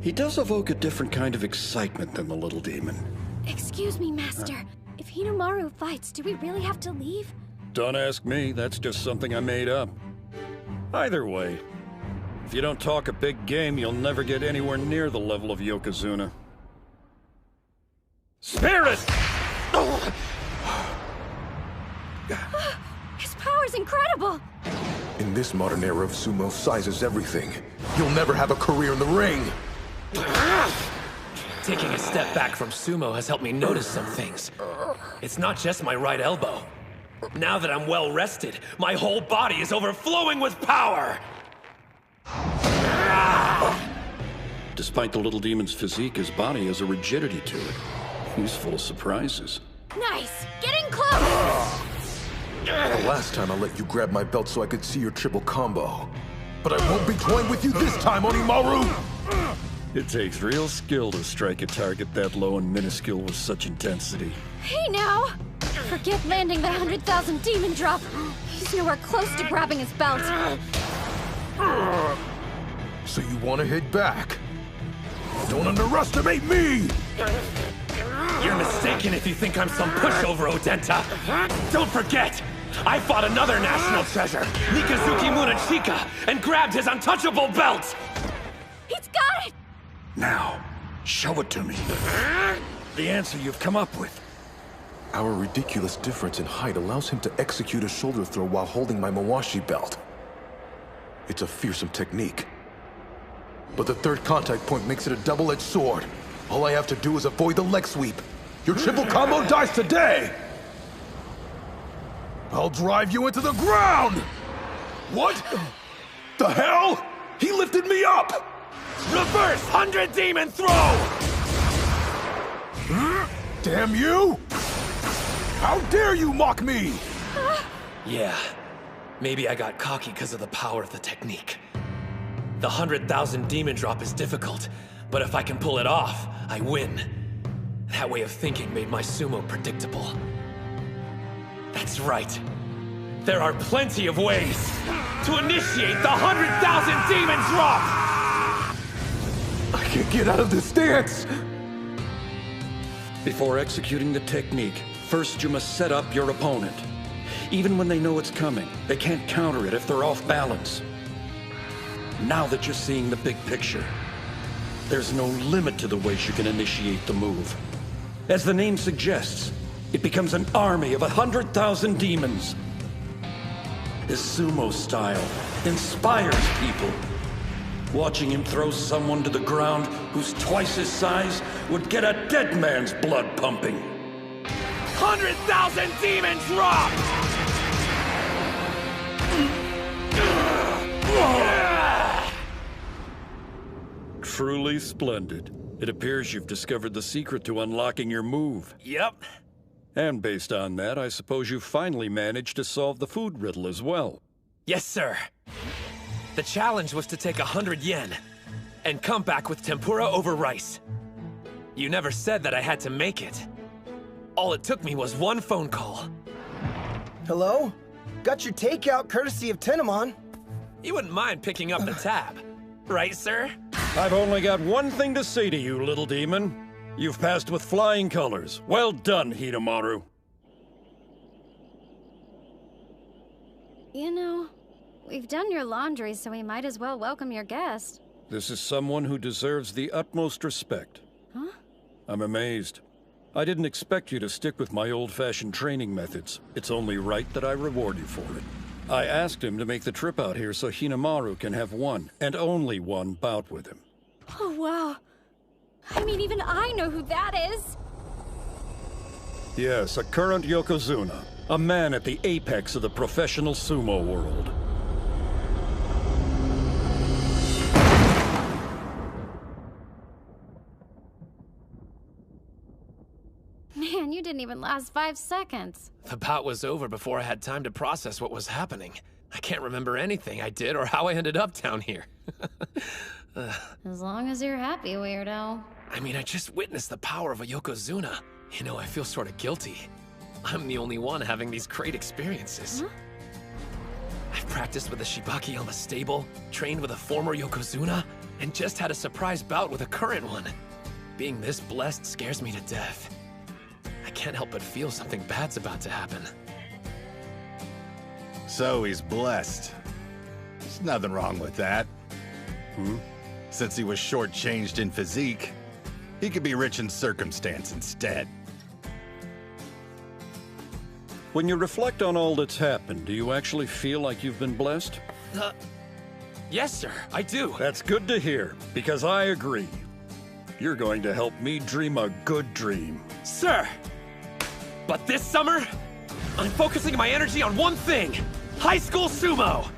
He does evoke a different kind of excitement than the little demon. Excuse me, Master. If Hinomaru fights, do we really have to leave? Don't ask me, that's just something I made up. Either way, if you don't talk a big game, you'll never get anywhere near the level of Yokozuna. Spirit! His power's incredible! In this modern era of sumo, size is everything. You'll never have a career in the ring! Taking a step back from sumo has helped me notice some things. It's not just my right elbow. Now that I'm well rested, my whole body is overflowing with power! Despite the little demon's physique, his body has a rigidity to it. He's full of surprises. Nice! Getting close! The last time I let you grab my belt so I could see your triple combo. But I won't be toying with you this time, Hinomaru! It takes real skill to strike a target that low and minuscule with such intensity. Hey now! Forget landing the 100,000 demon drop. He's nowhere close to grabbing his belt. So you want to hit back? Don't underestimate me! You're mistaken if you think I'm some pushover, Odenta. Don't forget, I fought another national treasure, Mikazuki Munachika, and grabbed his untouchable belt! He's got it! Now, show it to me. The answer you've come up with. Our ridiculous difference in height allows him to execute a shoulder throw while holding my Mawashi belt. It's a fearsome technique. But the third contact point makes it a double-edged sword. All I have to do is avoid the leg sweep. Your triple combo dies today! I'll drive you into the ground! What? The hell? He lifted me up! Reverse 100 demon throw! Damn you! How dare you mock me! Yeah, maybe I got cocky because of the power of the technique. The 100,000 demon drop is difficult, but if I can pull it off, I win. That way of thinking made my sumo predictable. That's right. There are plenty of ways to initiate the 100,000 demon drop! I can't get out of this stance! Before executing the technique, first you must set up your opponent. Even when they know it's coming, they can't counter it if they're off balance. Now that you're seeing the big picture, there's no limit to the ways you can initiate the move. As the name suggests, it becomes an army of 100,000 demons. His sumo style inspires people. Watching him throw someone to the ground who's twice his size would get a dead man's blood pumping. 100,000 demon drop! Truly splendid. It appears you've discovered the secret to unlocking your move. Yep. And based on that, I suppose you finally managed to solve the food riddle as well. Yes, sir. The challenge was to take 100 yen and come back with tempura over rice. You never said that I had to make it. All it took me was one phone call. Hello? Got your takeout courtesy of Tenemon. You wouldn't mind picking up the tab, right, sir? I've only got one thing to say to you, little demon. You've passed with flying colors. Well done, Hinomaru. You know, we've done your laundry, so we might as well welcome your guest. This is someone who deserves the utmost respect. Huh? I'm amazed. I didn't expect you to stick with my old-fashioned training methods. It's only right that I reward you for it. I asked him to make the trip out here so Hinomaru can have one, and only one, bout with him. Oh, wow. I mean, even I know who that is. Yes, a current Yokozuna. A man at the apex of the professional sumo world. Man, you didn't even last 5 seconds. The bout was over before I had time to process what was happening. I can't remember anything I did or how I ended up down here. As long as you're happy, weirdo. I mean, I just witnessed the power of a Yokozuna. You know, I feel sort of guilty. I'm the only one having these great experiences. Huh? I've practiced with a Shibaki on the stable, trained with a former Yokozuna, and just had a surprise bout with a current one. Being this blessed scares me to death. I can't help but feel something bad's about to happen. So he's blessed. There's nothing wrong with that. Since he was shortchanged in physique, he could be rich in circumstance instead. When you reflect on all that's happened, do you actually feel like you've been blessed? Yes, sir, I do. That's good to hear, because I agree. You're going to help me dream a good dream. Sir! But this summer, I'm focusing my energy on one thing! High school sumo!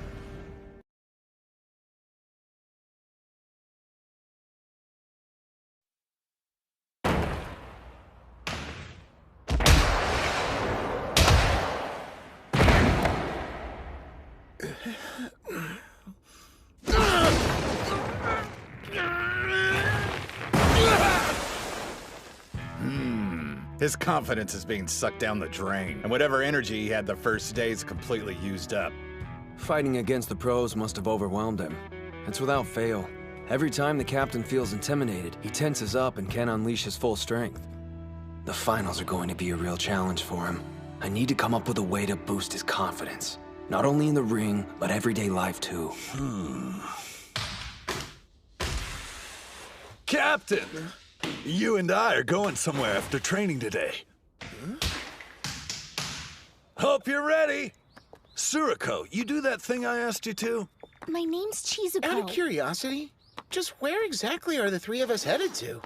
His confidence is being sucked down the drain, and whatever energy he had the first day is completely used up. Fighting against the pros must have overwhelmed him. It's without fail. Every time the captain feels intimidated, he tenses up and can't unleash his full strength. The finals are going to be a real challenge for him. I need to come up with a way to boost his confidence. Not only in the ring, but everyday life too. Captain! You and I are going somewhere after training today. Hope you're ready. Suriko, you do that thing I asked you to? My name's Chizuko. Out of curiosity, just where exactly are the three of us headed to?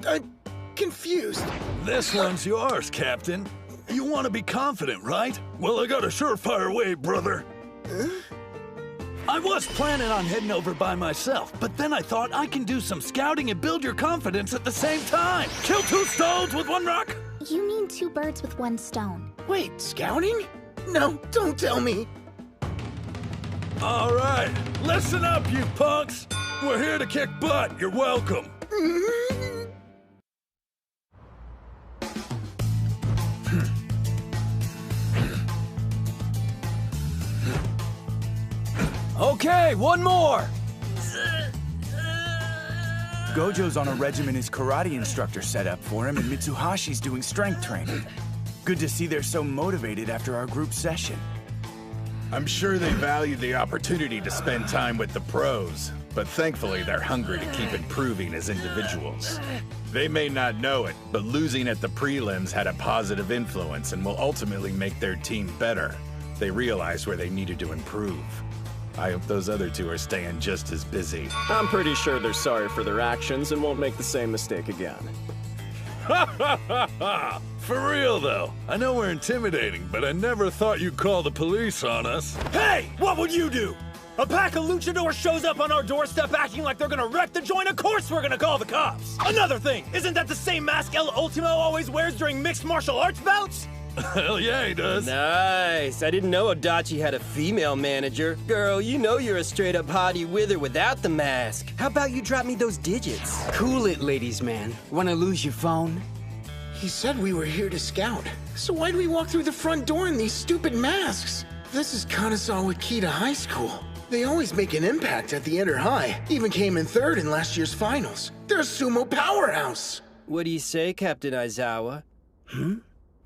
I'm confused. This one's yours, Captain. You want to be confident, right? Well, I got a surefire way, brother. I was planning on heading over by myself, but then I thought I can do some scouting and build your confidence at the same time. Kill two stones with one rock. You mean 2 birds with 1 stone. Wait, scouting? No, don't tell me. All right, listen up, you punks. We're here to kick butt. You're welcome. Okay, one more! Gojo's on a regimen his karate instructor set up for him, and Mitsuhashi's doing strength training. Good to see they're so motivated after our group session. I'm sure they value the opportunity to spend time with the pros, but thankfully they're hungry to keep improving as individuals. They may not know it, but losing at the prelims had a positive influence and will ultimately make their team better. They realized where they needed to improve. I hope those other 2 are staying just as busy. I'm pretty sure they're sorry for their actions and won't make the same mistake again. Ha ha ha ha! For real, though. I know we're intimidating, but I never thought you'd call the police on us. Hey! What would you do? A pack of luchadors shows up on our doorstep acting like they're gonna wreck the joint. Of course we're gonna call the cops! Another thing, isn't that the same mask El Ultimo always wears during mixed martial arts bouts? Hell yeah, he does. Nice. I didn't know Adachi had a female manager. Girl, you know you're a straight-up hottie with or without the mask. How about you drop me those digits? Cool it, ladies man. Wanna lose your phone? He said we were here to scout. So why do we walk through the front door in these stupid masks? This is Kanazawa Kita High School. They always make an impact at the Inter High. Even came in 3rd in last year's finals. They're a sumo powerhouse. What do you say, Captain Aizawa?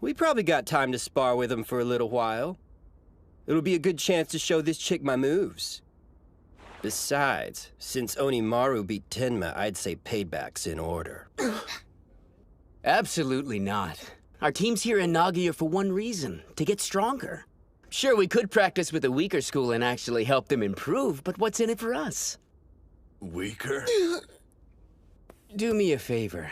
We probably got time to spar with him for a little while. It'll be a good chance to show this chick my moves. Besides, since Hinomaru beat Tenma, I'd say payback's in order. Absolutely not. Our team's here in Nagia for one reason, to get stronger. Sure, we could practice with a weaker school and actually help them improve, but what's in it for us? Weaker? Do me a favor.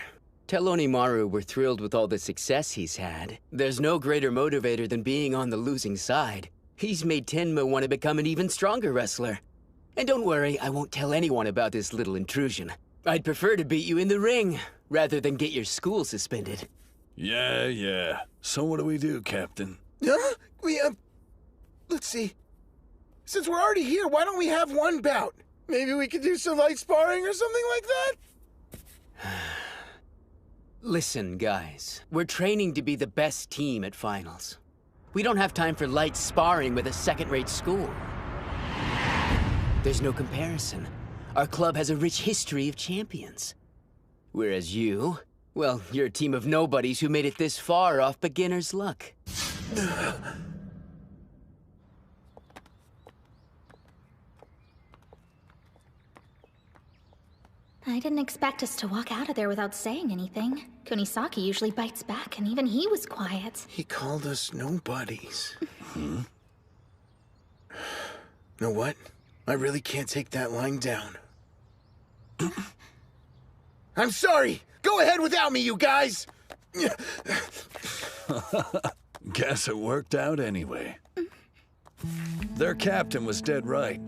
Tell Hinomaru we're thrilled with all the success he's had. There's no greater motivator than being on the losing side. He's made Tenma want to become an even stronger wrestler. And don't worry, I won't tell anyone about this little intrusion. I'd prefer to beat you in the ring, rather than get your school suspended. Yeah. So what do we do, Captain? Huh? Let's see. Since we're already here, why don't we have one bout? Maybe we could do some light sparring or something like that? Listen, guys. We're training to be the best team at finals. We don't have time for light sparring with a second-rate school. There's no comparison. Our club has a rich history of champions. Whereas you, well, you're a team of nobodies who made it this far off beginner's luck. I didn't expect us to walk out of there without saying anything. Kunisaki usually bites back, and even he was quiet. He called us nobodies. Know what? I really can't take that lying down. I'm sorry! Go ahead without me, you guys! Guess it worked out anyway. Their captain was dead right.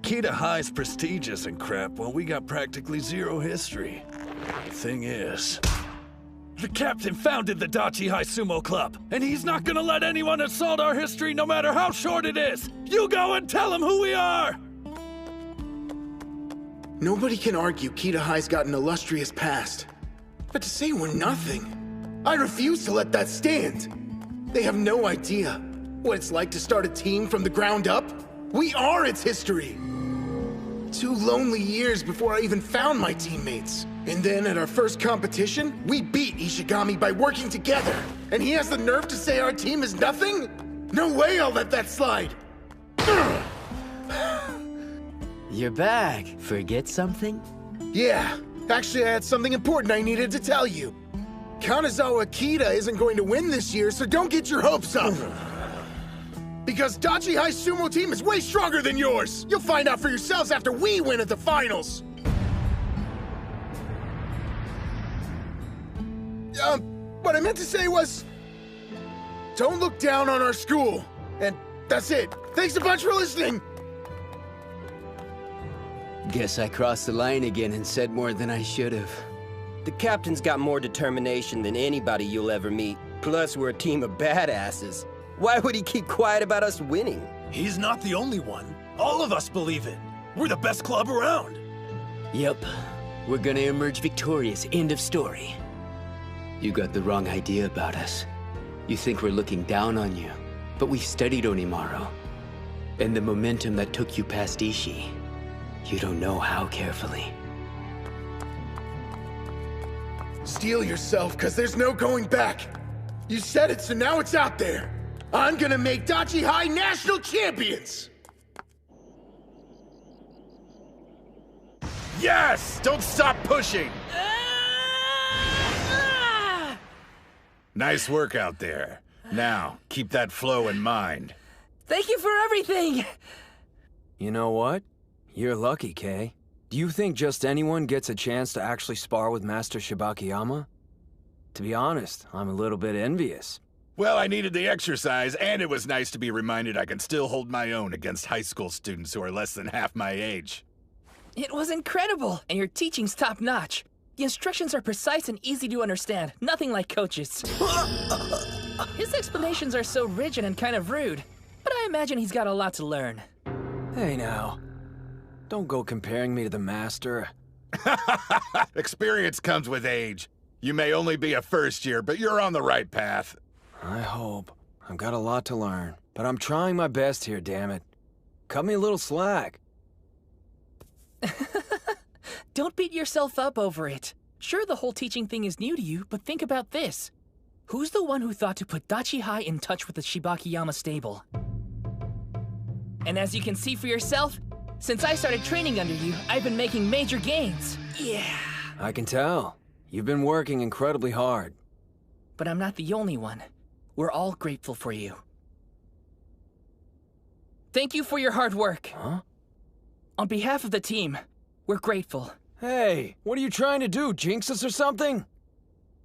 Kita High's prestigious and crap, while we got practically zero history. The thing is, the captain founded the Dachi High Sumo Club, and he's not gonna let anyone assault our history no matter how short it is! You go and tell him who we are! Nobody can argue Kita High's got an illustrious past. But to say we're nothing, I refuse to let that stand. They have no idea what it's like to start a team from the ground up. We are its history. 2 lonely years before I even found my teammates. And then at our first competition, we beat Ishigami by working together. And he has the nerve to say our team is nothing? No way I'll let that slide. You're back. Forget something? Yeah. Actually, I had something important I needed to tell you. Kanazawa Akita isn't going to win this year, so don't get your hopes up. Because Dachi High Sumo team is way stronger than yours! You'll find out for yourselves after we win at the finals! What I meant to say was... don't look down on our school. And that's it. Thanks a bunch for listening! Guess I crossed the line again and said more than I should have. The captain's got more determination than anybody you'll ever meet. Plus, we're a team of badasses. Why would he keep quiet about us winning? He's not the only one. All of us believe it. We're the best club around. Yep. We're gonna emerge victorious. End of story. You got the wrong idea about us. You think we're looking down on you. But we've studied Hinomaru. And the momentum that took you past Ishii. You don't know how carefully. Steel yourself, cause there's no going back. You said it, so now it's out there. I'm gonna make Dachi High national champions! Yes! Don't stop pushing! Nice work out there. Now, keep that flow in mind. Thank you for everything! You know what? You're lucky, Kay. Do you think just anyone gets a chance to actually spar with Master Shibakiyama? To be honest, I'm a little bit envious. Well, I needed the exercise, and it was nice to be reminded I can still hold my own against high school students who are less than half my age. It was incredible, and your teaching's top-notch. The instructions are precise and easy to understand, nothing like Coach's. His explanations are so rigid and kind of rude, but I imagine he's got a lot to learn. Hey now, don't go comparing me to the master. Experience comes with age. You may only be a first year, but you're on the right path. I hope. I've got a lot to learn, but I'm trying my best here, damn it. Cut me a little slack. Don't beat yourself up over it. Sure, the whole teaching thing is new to you, but think about this. Who's the one who thought to put Dachi High in touch with the Shibakiyama stable? And as you can see for yourself, Since I started training under you, I've been making major gains. Yeah. I can tell. You've been working incredibly hard. But I'm not the only one. We're all grateful for you. Thank you for your hard work. Huh? On behalf of the team, we're grateful. Hey, what are you trying to do, jinx us or something?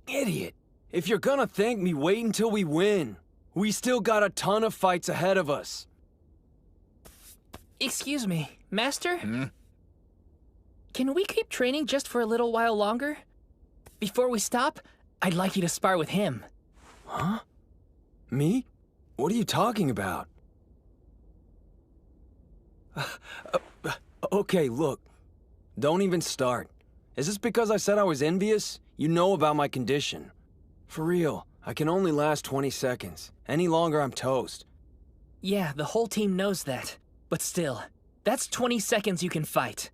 Idiot. If you're gonna thank me, wait until we win. We still got a ton of fights ahead of us. Excuse me, Master? Can we keep training just for a little while longer? Before we stop, I'd like you to spar with him. Huh? Me? What are you talking about? Okay, look. Don't even start. Is this because I said I was envious? You know about my condition. For real, I can only last 20 seconds. Any longer, I'm toast. Yeah, the whole team knows that. But still, that's 20 seconds you can fight.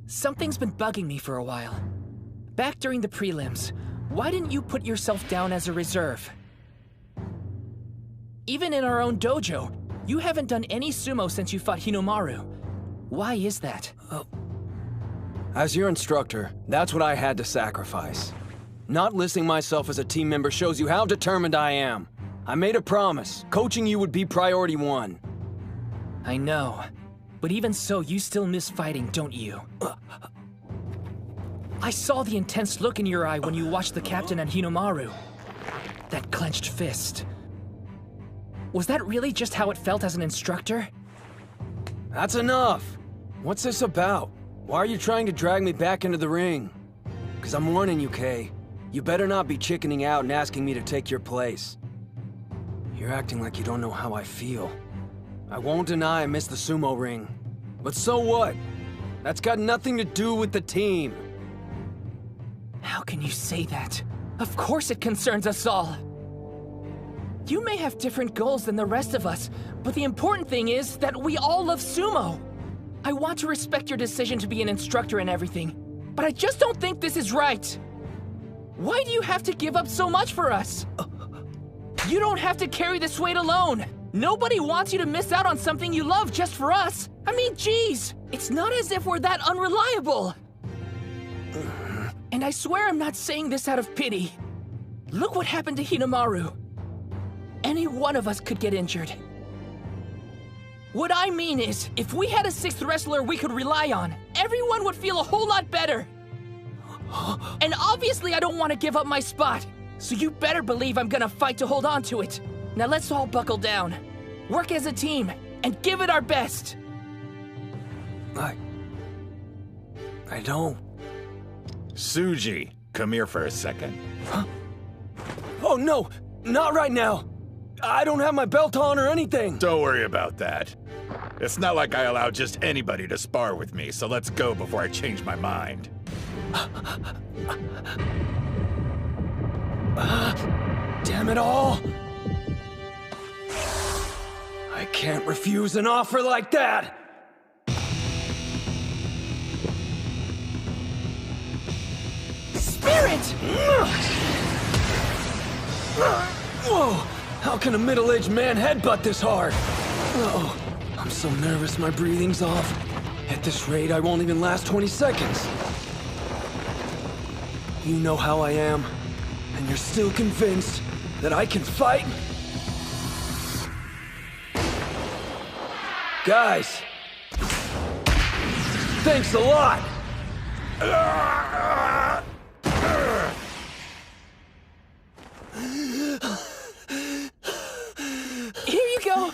Something's been bugging me for a while. Back during the prelims, why didn't you put yourself down as a reserve? Even in our own dojo, you haven't done any sumo since you fought Hinomaru. Why is that? As your instructor, that's what I had to sacrifice. Not listing myself as a team member shows you how determined I am. I made a promise. Coaching you would be priority one. I know. But even so, you still miss fighting, don't you? I saw the intense look in your eye when you watched the captain and Hinomaru. That clenched fist. Was that really just how it felt as an instructor? That's enough. What's this about? Why are you trying to drag me back into the ring? Because I'm warning you, Kay. You better not be chickening out and asking me to take your place. You're acting like you don't know how I feel. I won't deny I miss the sumo ring. But so what? That's got nothing to do with the team. How can you say that? Of course it concerns us all. You may have different goals than the rest of us, but the important thing is that we all love sumo. I want to respect your decision to be an instructor and everything, but I just don't think this is right. Why do you have to give up so much for us? You don't have to carry this weight alone. Nobody wants you to miss out on something you love just for us. I mean, geez, it's not as if we're that unreliable. And I swear I'm not saying this out of pity. Look what happened to Hinomaru. Any one of us could get injured. What I mean is, if we had a sixth wrestler we could rely on, everyone would feel a whole lot better. And obviously I don't want to give up my spot, so you better believe I'm gonna fight to hold on to it. Now let's all buckle down, work as a team, and give it our best. I don't. Suji, come here for a second. Huh? Oh no, not right now. I don't have my belt on or anything. Don't worry about that. It's not like I allow just anybody to spar with me, so let's go before I change my mind. Damn it all! I can't refuse an offer like that! Spirit! Whoa! How can a middle-aged man headbutt this hard? Oh, I'm so nervous my breathing's off. At this rate, I won't even last 20 seconds. You know how I am, and you're still convinced that I can fight? Guys, thanks a lot! Here you go!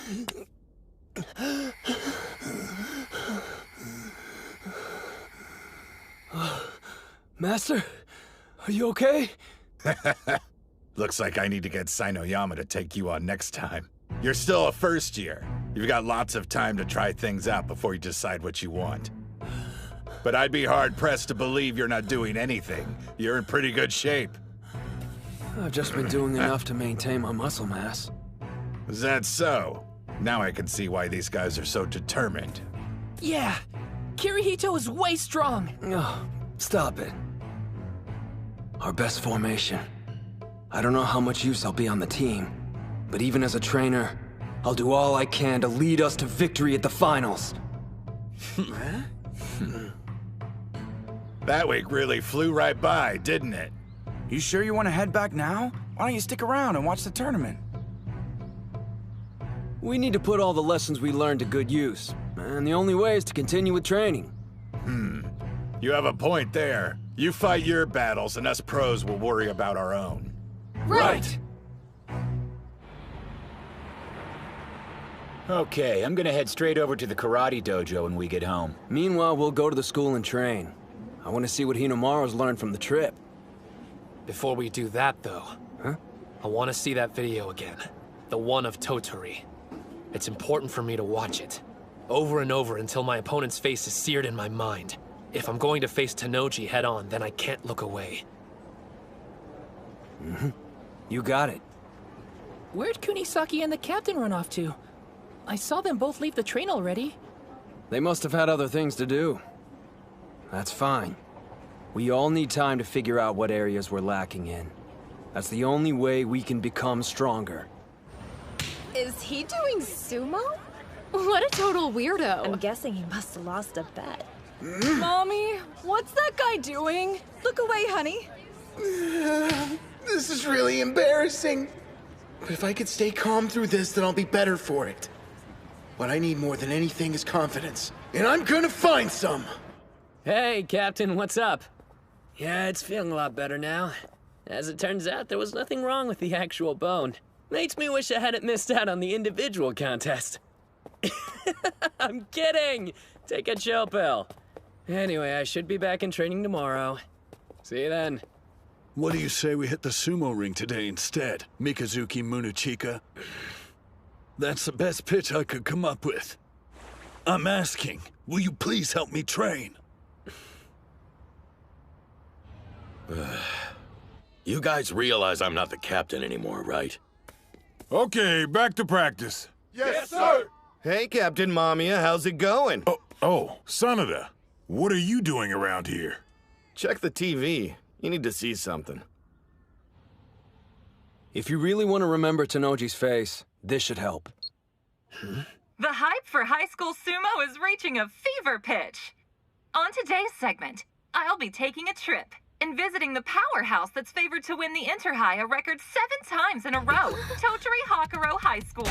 Master, are you okay? Looks like I need to get Hinomaru to take you on next time. You're still a first year. You've got lots of time to try things out before you decide what you want. But I'd be hard-pressed to believe you're not doing anything. You're in pretty good shape. I've just been doing enough to maintain my muscle mass. Is that so? Now I can see why these guys are so determined. Yeah, Kirihito is way strong. Oh, stop it. Our best formation. I don't know how much use I'll be on the team, but even as a trainer, I'll do all I can to lead us to victory at the finals. That week really flew right by, didn't it? You sure you want to head back now? Why don't you stick around and watch the tournament? We need to put all the lessons we learned to good use, and the only way is to continue with training. You have a point there. You fight your battles, and us pros will worry about our own. Right! Okay, I'm gonna head straight over to the karate dojo when we get home. Meanwhile, we'll go to the school and train. I want to see what Hinomaru's learned from the trip. Before we do that, though, I want to see that video again. The one of Totori. It's important for me to watch it. Over and over until my opponent's face is seared in my mind. If I'm going to face Tennoji head-on, then I can't look away. You got it. Where'd Kunisaki and the captain run off to? I saw them both leave the train already. They must have had other things to do. That's fine. We all need time to figure out what areas we're lacking in. That's the only way we can become stronger. Is he doing sumo? What a total weirdo. I'm guessing he must have lost a bet. Mommy, what's that guy doing? Look away, honey. This is really embarrassing. But if I could stay calm through this, then I'll be better for it. What I need more than anything is confidence. And I'm gonna find some! Hey, Captain, what's up? Yeah, it's feeling a lot better now. As it turns out, there was nothing wrong with the actual bone. Makes me wish I hadn't missed out on the individual contest. I'm kidding! Take a chill pill. Anyway, I should be back in training tomorrow. See you then. What do you say we hit the sumo ring today instead, Mikazuki Munechika? That's the best pitch I could come up with. I'm asking, will you please help me train? You guys realize I'm not the captain anymore, right? Okay, back to practice. Yes, sir! Hey, Captain Mamiya, how's it going? Oh, Sanada, what are you doing around here? Check the TV. You need to see something. If you really want to remember Tennoji's face, this should help. The hype for high school sumo is reaching a fever pitch. On today's segment, I'll be taking a trip and visiting the powerhouse that's favored to win the Inter-High a record 7 times in a row, Totori Hakuro High School.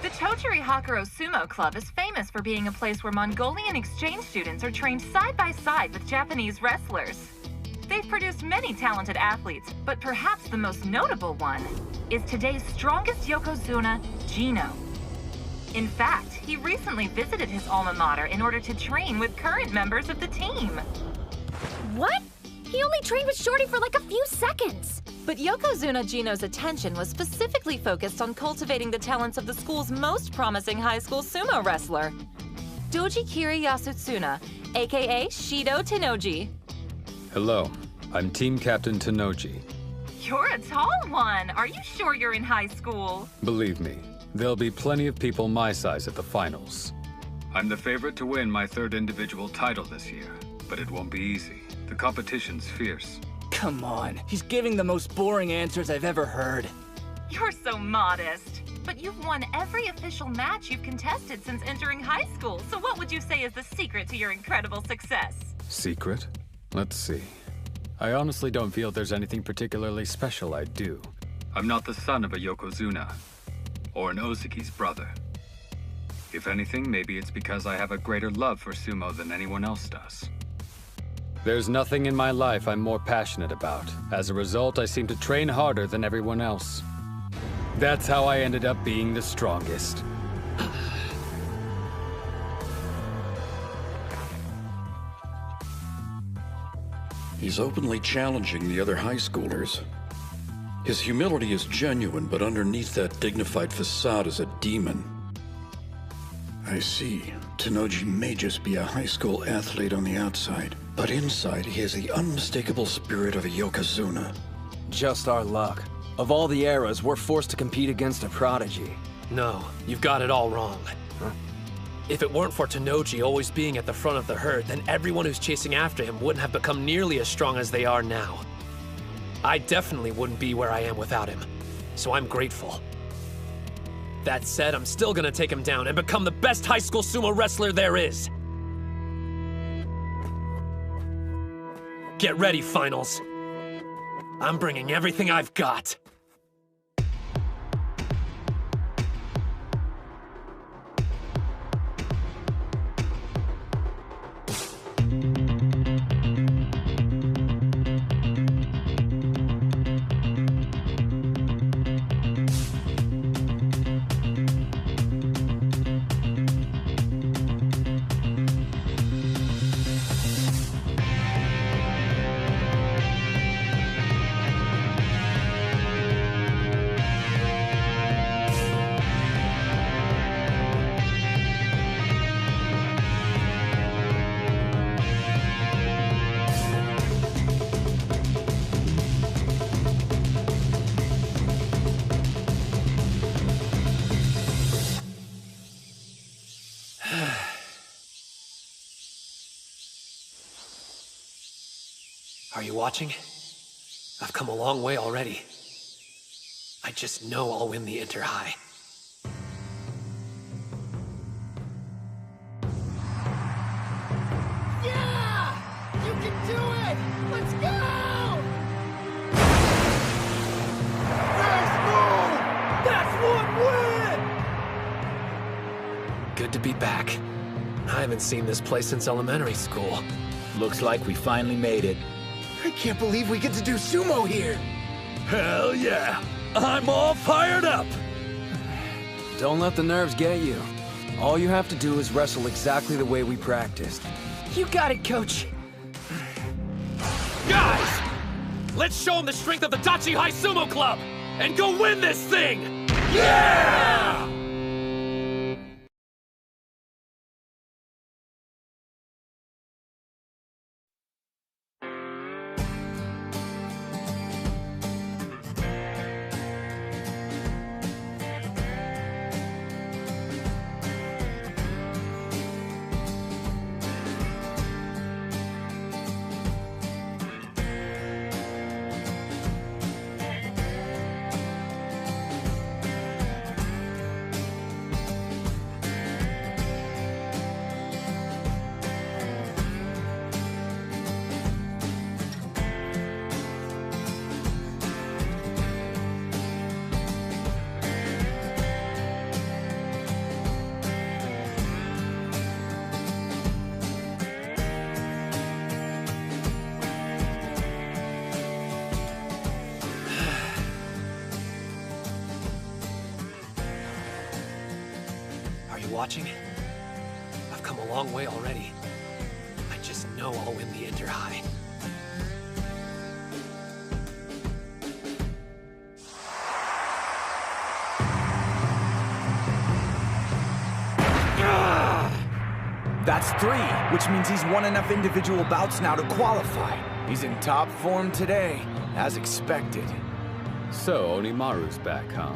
The Totori Hakuro Sumo Club is famous for being a place where Mongolian exchange students are trained side by side with Japanese wrestlers. They've produced many talented athletes, but perhaps the most notable one is today's strongest Yokozuna, Gino. In fact, he recently visited his alma mater in order to train with current members of the team. What? He only trained with Shorty for like a few seconds. But Yokozuna Gino's attention was specifically focused on cultivating the talents of the school's most promising high school sumo wrestler, Dojikiri Yasutsuna, aka Shido Tennoji. Hello, I'm Team Captain Tennoji. You're a tall one. Are you sure you're in high school? Believe me, there'll be plenty of people my size at the finals. I'm the favorite to win my 3rd individual title this year, but it won't be easy. The competition's fierce. Come on, he's giving the most boring answers I've ever heard. You're so modest. But you've won every official match you've contested since entering high school, so what would you say is the secret to your incredible success? Secret? Let's see. I honestly don't feel there's anything particularly special I do. I'm not the son of a Yokozuna, or an Ozuki's brother. If anything, maybe it's because I have a greater love for sumo than anyone else does. There's nothing in my life I'm more passionate about. As a result, I seem to train harder than everyone else. That's how I ended up being the strongest. He's openly challenging the other high schoolers. His humility is genuine, but underneath that dignified facade is a demon. I see. Tennoji may just be a high school athlete on the outside, but inside he has the unmistakable spirit of a Yokozuna. Just our luck. Of all the eras, we're forced to compete against a prodigy. No, you've got it all wrong. If it weren't for Tennoji always being at the front of the herd, then everyone who's chasing after him wouldn't have become nearly as strong as they are now. I definitely wouldn't be where I am without him, so I'm grateful. That said, I'm still gonna take him down and become the best high school sumo wrestler there is. Get ready, finals. I'm bringing everything I've got. Are you watching? I've come a long way already. I just know I'll win the Inter-High. Yeah! You can do it! Let's go! Nice move! That's one win! Good to be back. I haven't seen this place since elementary school. Looks like we finally made it. I can't believe we get to do sumo here! Hell yeah! I'm all fired up! Don't let the nerves get you. All you have to do is wrestle exactly the way we practiced. You got it, Coach. Guys! Let's show them the strength of the Dachi High Sumo Club! And go win this thing! Yeah! Watching? I've come a long way already. I just know I'll win the Inter-High. That's 3, which means he's won enough individual bouts now to qualify. He's in top form today, as expected. So, Hinomaru's back, huh?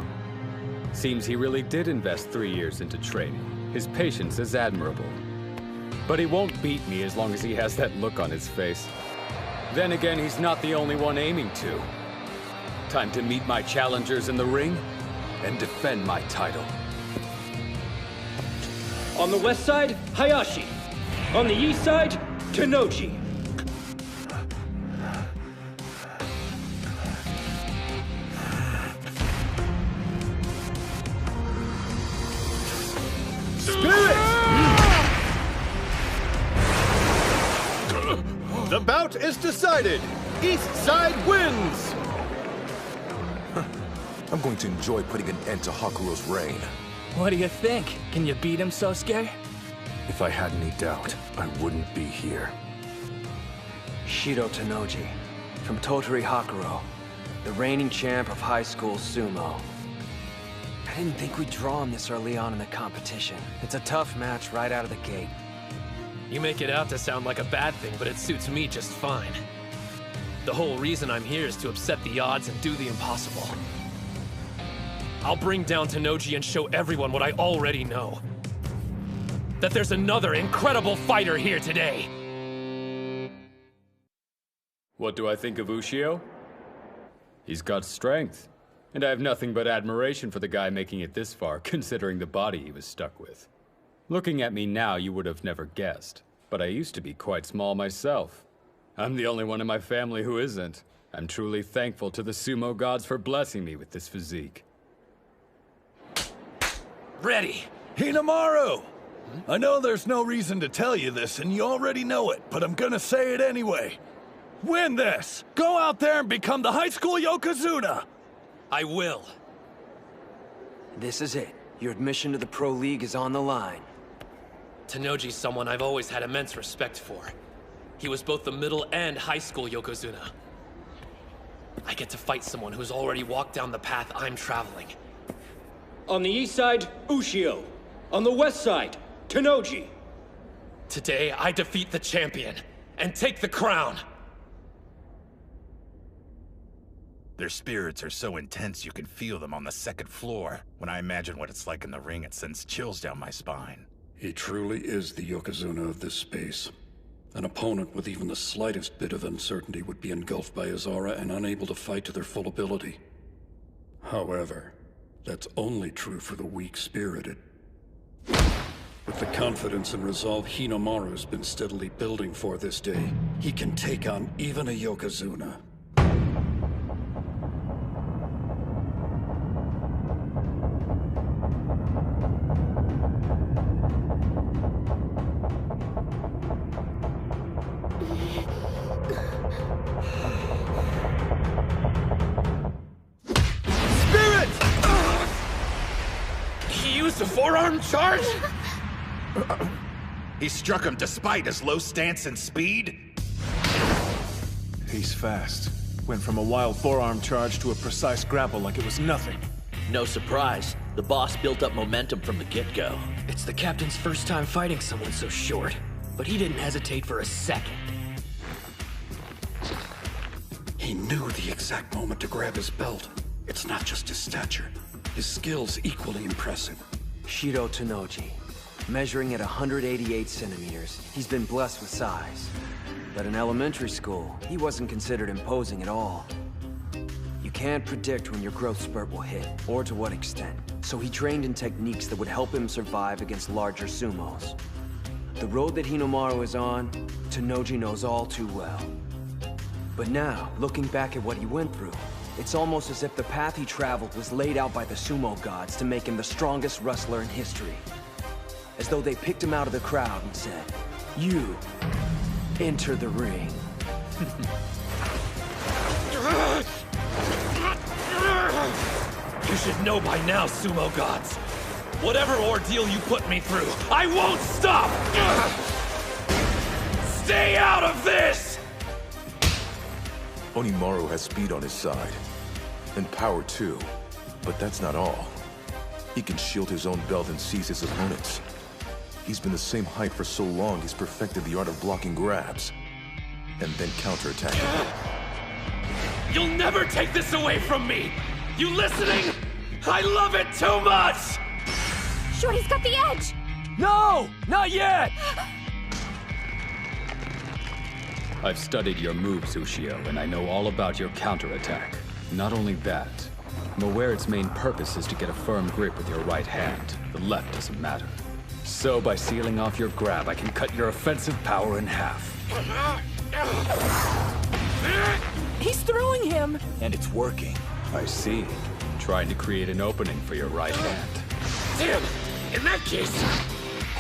Seems he really did invest 3 years into training. His patience is admirable. But he won't beat me as long as he has that look on his face. Then again, he's not the only one aiming to. Time to meet my challengers in the ring and defend my title. On the west side, Hayashi. On the east side, Tenochi. The bout is decided! East side wins! I'm going to enjoy putting an end to Hakuro's reign. What do you think? Can you beat him, Sosuke? If I had any doubt, I wouldn't be here. Shido Tenoji, from Totori Hakuro, the reigning champ of high school sumo. I didn't think we'd draw him this early on in the competition. It's a tough match right out of the gate. You make it out to sound like a bad thing, but it suits me just fine. The whole reason I'm here is to upset the odds and do the impossible. I'll bring down Tenoji and show everyone what I already know. That there's another incredible fighter here today! What do I think of Ushio? He's got strength, And I have nothing but admiration for the guy making it this far, considering the body he was stuck with. Looking at me now, you would have never guessed. But I used to be quite small myself. I'm the only one in my family who isn't. I'm truly thankful to the sumo gods for blessing me with this physique. Ready! Hinomaru! I know there's no reason to tell you this, and you already know it, but I'm gonna say it anyway. Win this! Go out there and become the high school Yokozuna! I will. This is it. Your admission to the Pro League is on the line. Tenoji's someone I've always had immense respect for. He was both the middle and high school Yokozuna. I get to fight someone who's already walked down the path I'm traveling. On the east side, Ushio. On the west side, Tenoji. Today, I defeat the champion and take the crown. Their spirits are so intense you can feel them on the second floor. When I imagine what it's like in the ring, it sends chills down my spine. He truly is the Yokozuna of this space. An opponent with even the slightest bit of uncertainty would be engulfed by his aura and unable to fight to their full ability. However, that's only true for the weak-spirited. With the confidence and resolve Hinomaru's been steadily building for this day, he can take on even a Yokozuna. A forearm charge? He struck him despite his low stance and speed? He's fast. Went from a wild forearm charge to a precise grapple like it was nothing. No surprise. The boss built up momentum from the get-go. It's the captain's first time fighting someone so short, but he didn't hesitate for a second. He knew the exact moment to grab his belt. It's not just his stature. His skill's equally impressive. Shido Tenoji. Measuring at 188 centimeters, he's been blessed with size. But in elementary school, he wasn't considered imposing at all. You can't predict when your growth spurt will hit, or to what extent. So he trained in techniques that would help him survive against larger sumos. The road that Hinomaru is on, Tenoji knows all too well. But now, looking back at what he went through, it's almost as if the path he traveled was laid out by the sumo gods to make him the strongest wrestler in history. As though they picked him out of the crowd and said, "You, enter the ring." You should know by now, sumo gods. Whatever ordeal you put me through, I won't stop! Stay out of this! Onimaru has speed on his side. And power too. But that's not all. He can shield his own belt and seize his opponents. He's been the same height for so long he's perfected the art of blocking grabs. And then counterattacking. You'll never take this away from me! You listening? I love it too much! Shorty's got the edge! No! Not yet! I've studied your moves, Ushio, and I know all about your counterattack. Not only that, I'm aware its main purpose is to get a firm grip with your right hand. The left doesn't matter. So by sealing off your grab, I can cut your offensive power in half. He's throwing him! And it's working. I see. Trying to create an opening for your right hand. Damn! In that case...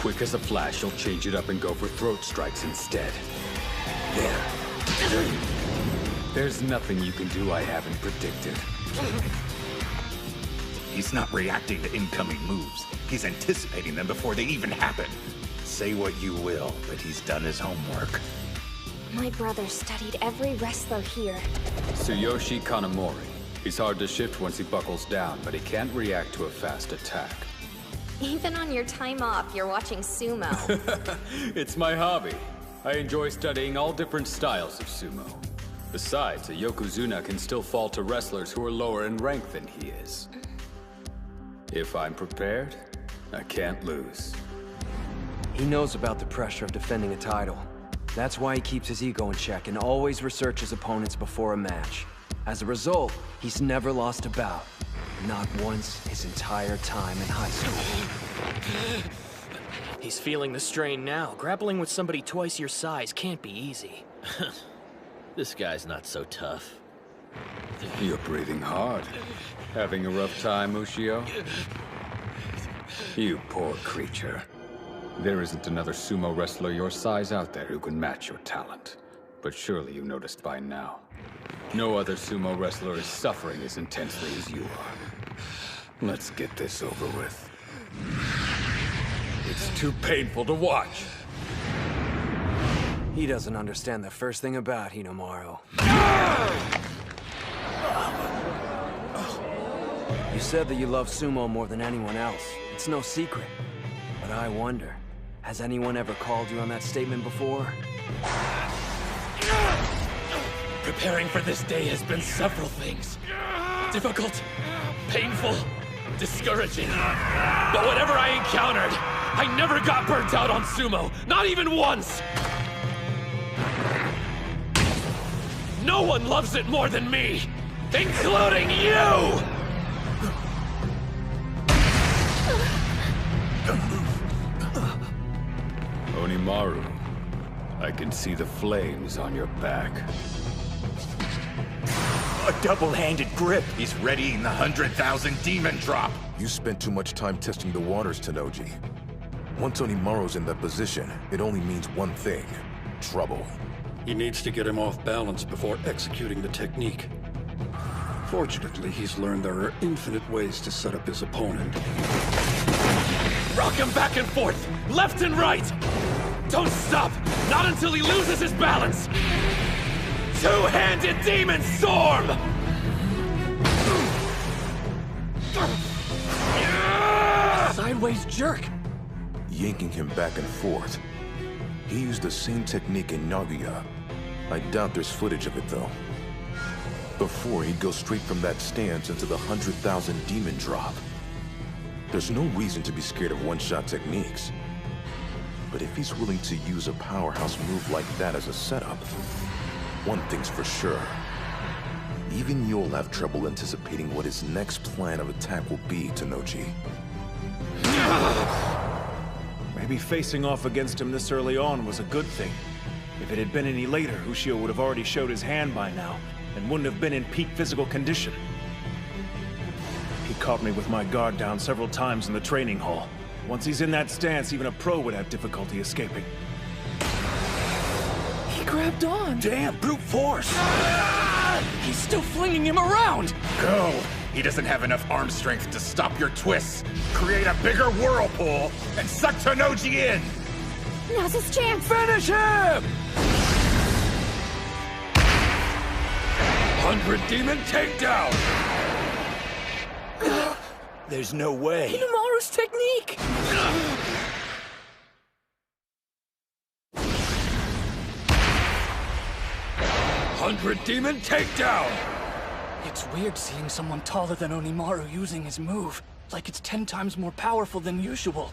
Quick as a flash, you'll change it up and go for throat strikes instead. There. There's nothing you can do I haven't predicted. He's not reacting to incoming moves. He's anticipating them before they even happen. Say what you will, but he's done his homework. My brother studied every wrestler here. Tsuyoshi Kanamori. He's hard to shift once he buckles down, but he can't react to a fast attack. Even on your time off, you're watching sumo. It's my hobby. I enjoy studying all different styles of sumo. Besides, a Yokozuna can still fall to wrestlers who are lower in rank than he is. If I'm prepared, I can't lose. He knows about the pressure of defending a title. That's why he keeps his ego in check and always researches opponents before a match. As a result, he's never lost a bout. Not once his entire time in high school. He's feeling the strain now. Grappling with somebody twice your size can't be easy. This guy's not so tough. You're breathing hard. Having a rough time, Ushio? You poor creature. There isn't another sumo wrestler your size out there who can match your talent. But surely you noticed by now. No other sumo wrestler is suffering as intensely as you are. Let's get this over with. It's too painful to watch. He doesn't understand the first thing about Hinomaru. You said that you love sumo more than anyone else. It's no secret. But I wonder, has anyone ever called you on that statement before? Preparing for this day has been several things. Difficult, painful, discouraging. But whatever I encountered, I never got burnt out on sumo, not even once! No one loves it more than me, including you! Hinomaru, I can see the flames on your back. A double-handed grip. He's readying the 100,000 demon drop. You spent too much time testing the waters, Tenoji. Once Onimaru's in that position, it only means one thing: trouble. He needs to get him off balance before executing the technique. Fortunately, he's learned there are infinite ways to set up his opponent. Rock him back and forth, left and right! Don't stop! Not until he loses his balance! Two-handed demon storm! Sideways jerk! Yanking him back and forth. He used the same technique in Nagoya. I doubt there's footage of it, though. Before, he'd go straight from that stance into the 100,000 demon drop. There's no reason to be scared of one-shot techniques. But if he's willing to use a powerhouse move like that as a setup, one thing's for sure. Even you'll have trouble anticipating what his next plan of attack will be, Tenoji. Maybe facing off against him this early on was a good thing. If it had been any later, Ushio would have already showed his hand by now, and wouldn't have been in peak physical condition. He caught me with my guard down several times in the training hall. Once he's in that stance, even a pro would have difficulty escaping. He grabbed on! Damn, brute force! He's still flinging him around! Go! He doesn't have enough arm strength to stop your twists. Create a bigger whirlpool and suck Tenoji in! Now's his chance! Finish him! 100 demon takedown! There's no way. Hinomaru's technique! 100 demon takedown! It's weird seeing someone taller than Onimaru using his move. Like it's 10 times more powerful than usual.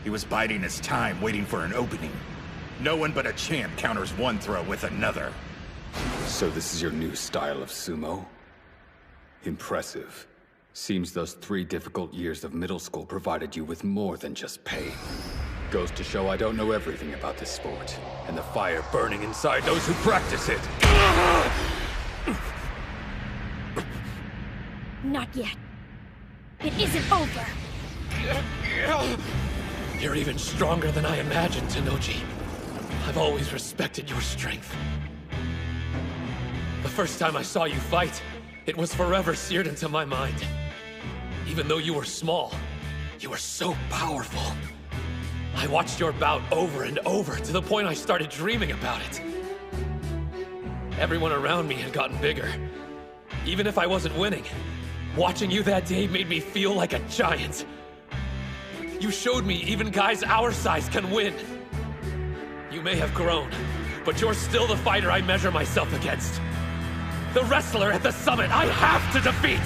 He was biding his time, waiting for an opening. No one but a champ counters one throw with another. So this is your new style of sumo? Impressive. Seems those 3 difficult years of middle school provided you with more than just pain. Goes to show I don't know everything about this sport, and the fire burning inside those who practice it. Not yet. It isn't over. You're even stronger than I imagined, Tenoji. I've always respected your strength. The first time I saw you fight, it was forever seared into my mind. Even though you were small, you were so powerful. I watched your bout over and over to the point I started dreaming about it. Everyone around me had gotten bigger. Even if I wasn't winning, watching you that day made me feel like a giant. You showed me even guys our size can win. You may have grown, but you're still the fighter I measure myself against. The wrestler at the summit I have to defeat!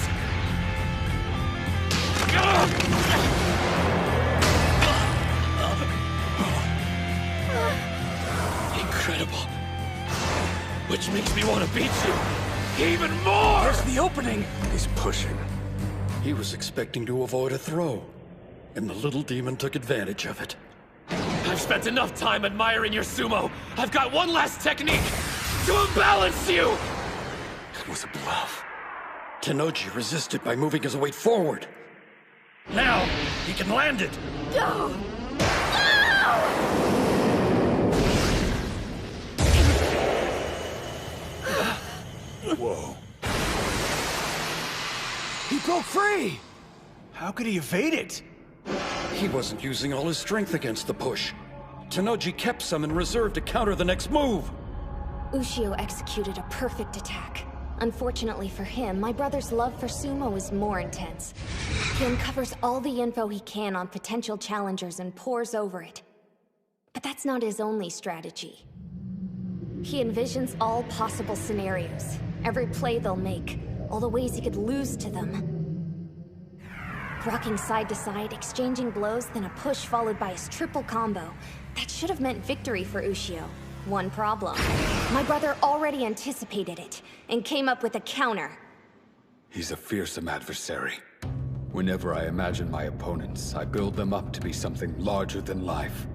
Incredible. Which makes me want to beat you. Even more! There's the opening! He's pushing. He was expecting to avoid a throw, and the little demon took advantage of it. I've spent enough time admiring your sumo. I've got one last technique to imbalance you! It was a bluff. Tenoji resisted by moving his weight forward. Now, he can land it! No! Whoa. He broke free! How could he evade it? He wasn't using all his strength against the push. Tenoji kept some in reserve to counter the next move. Ushio executed a perfect attack. Unfortunately for him, my brother's love for sumo is more intense. He uncovers all the info he can on potential challengers and pores over it. But that's not his only strategy. He envisions all possible scenarios, every play they'll make, all the ways he could lose to them. Rocking side to side, exchanging blows, then a push followed by his triple combo. That should have meant victory for Ushio. One problem. My brother already anticipated it, and came up with a counter. He's a fearsome adversary. Whenever I imagine my opponents, I build them up to be something larger than life.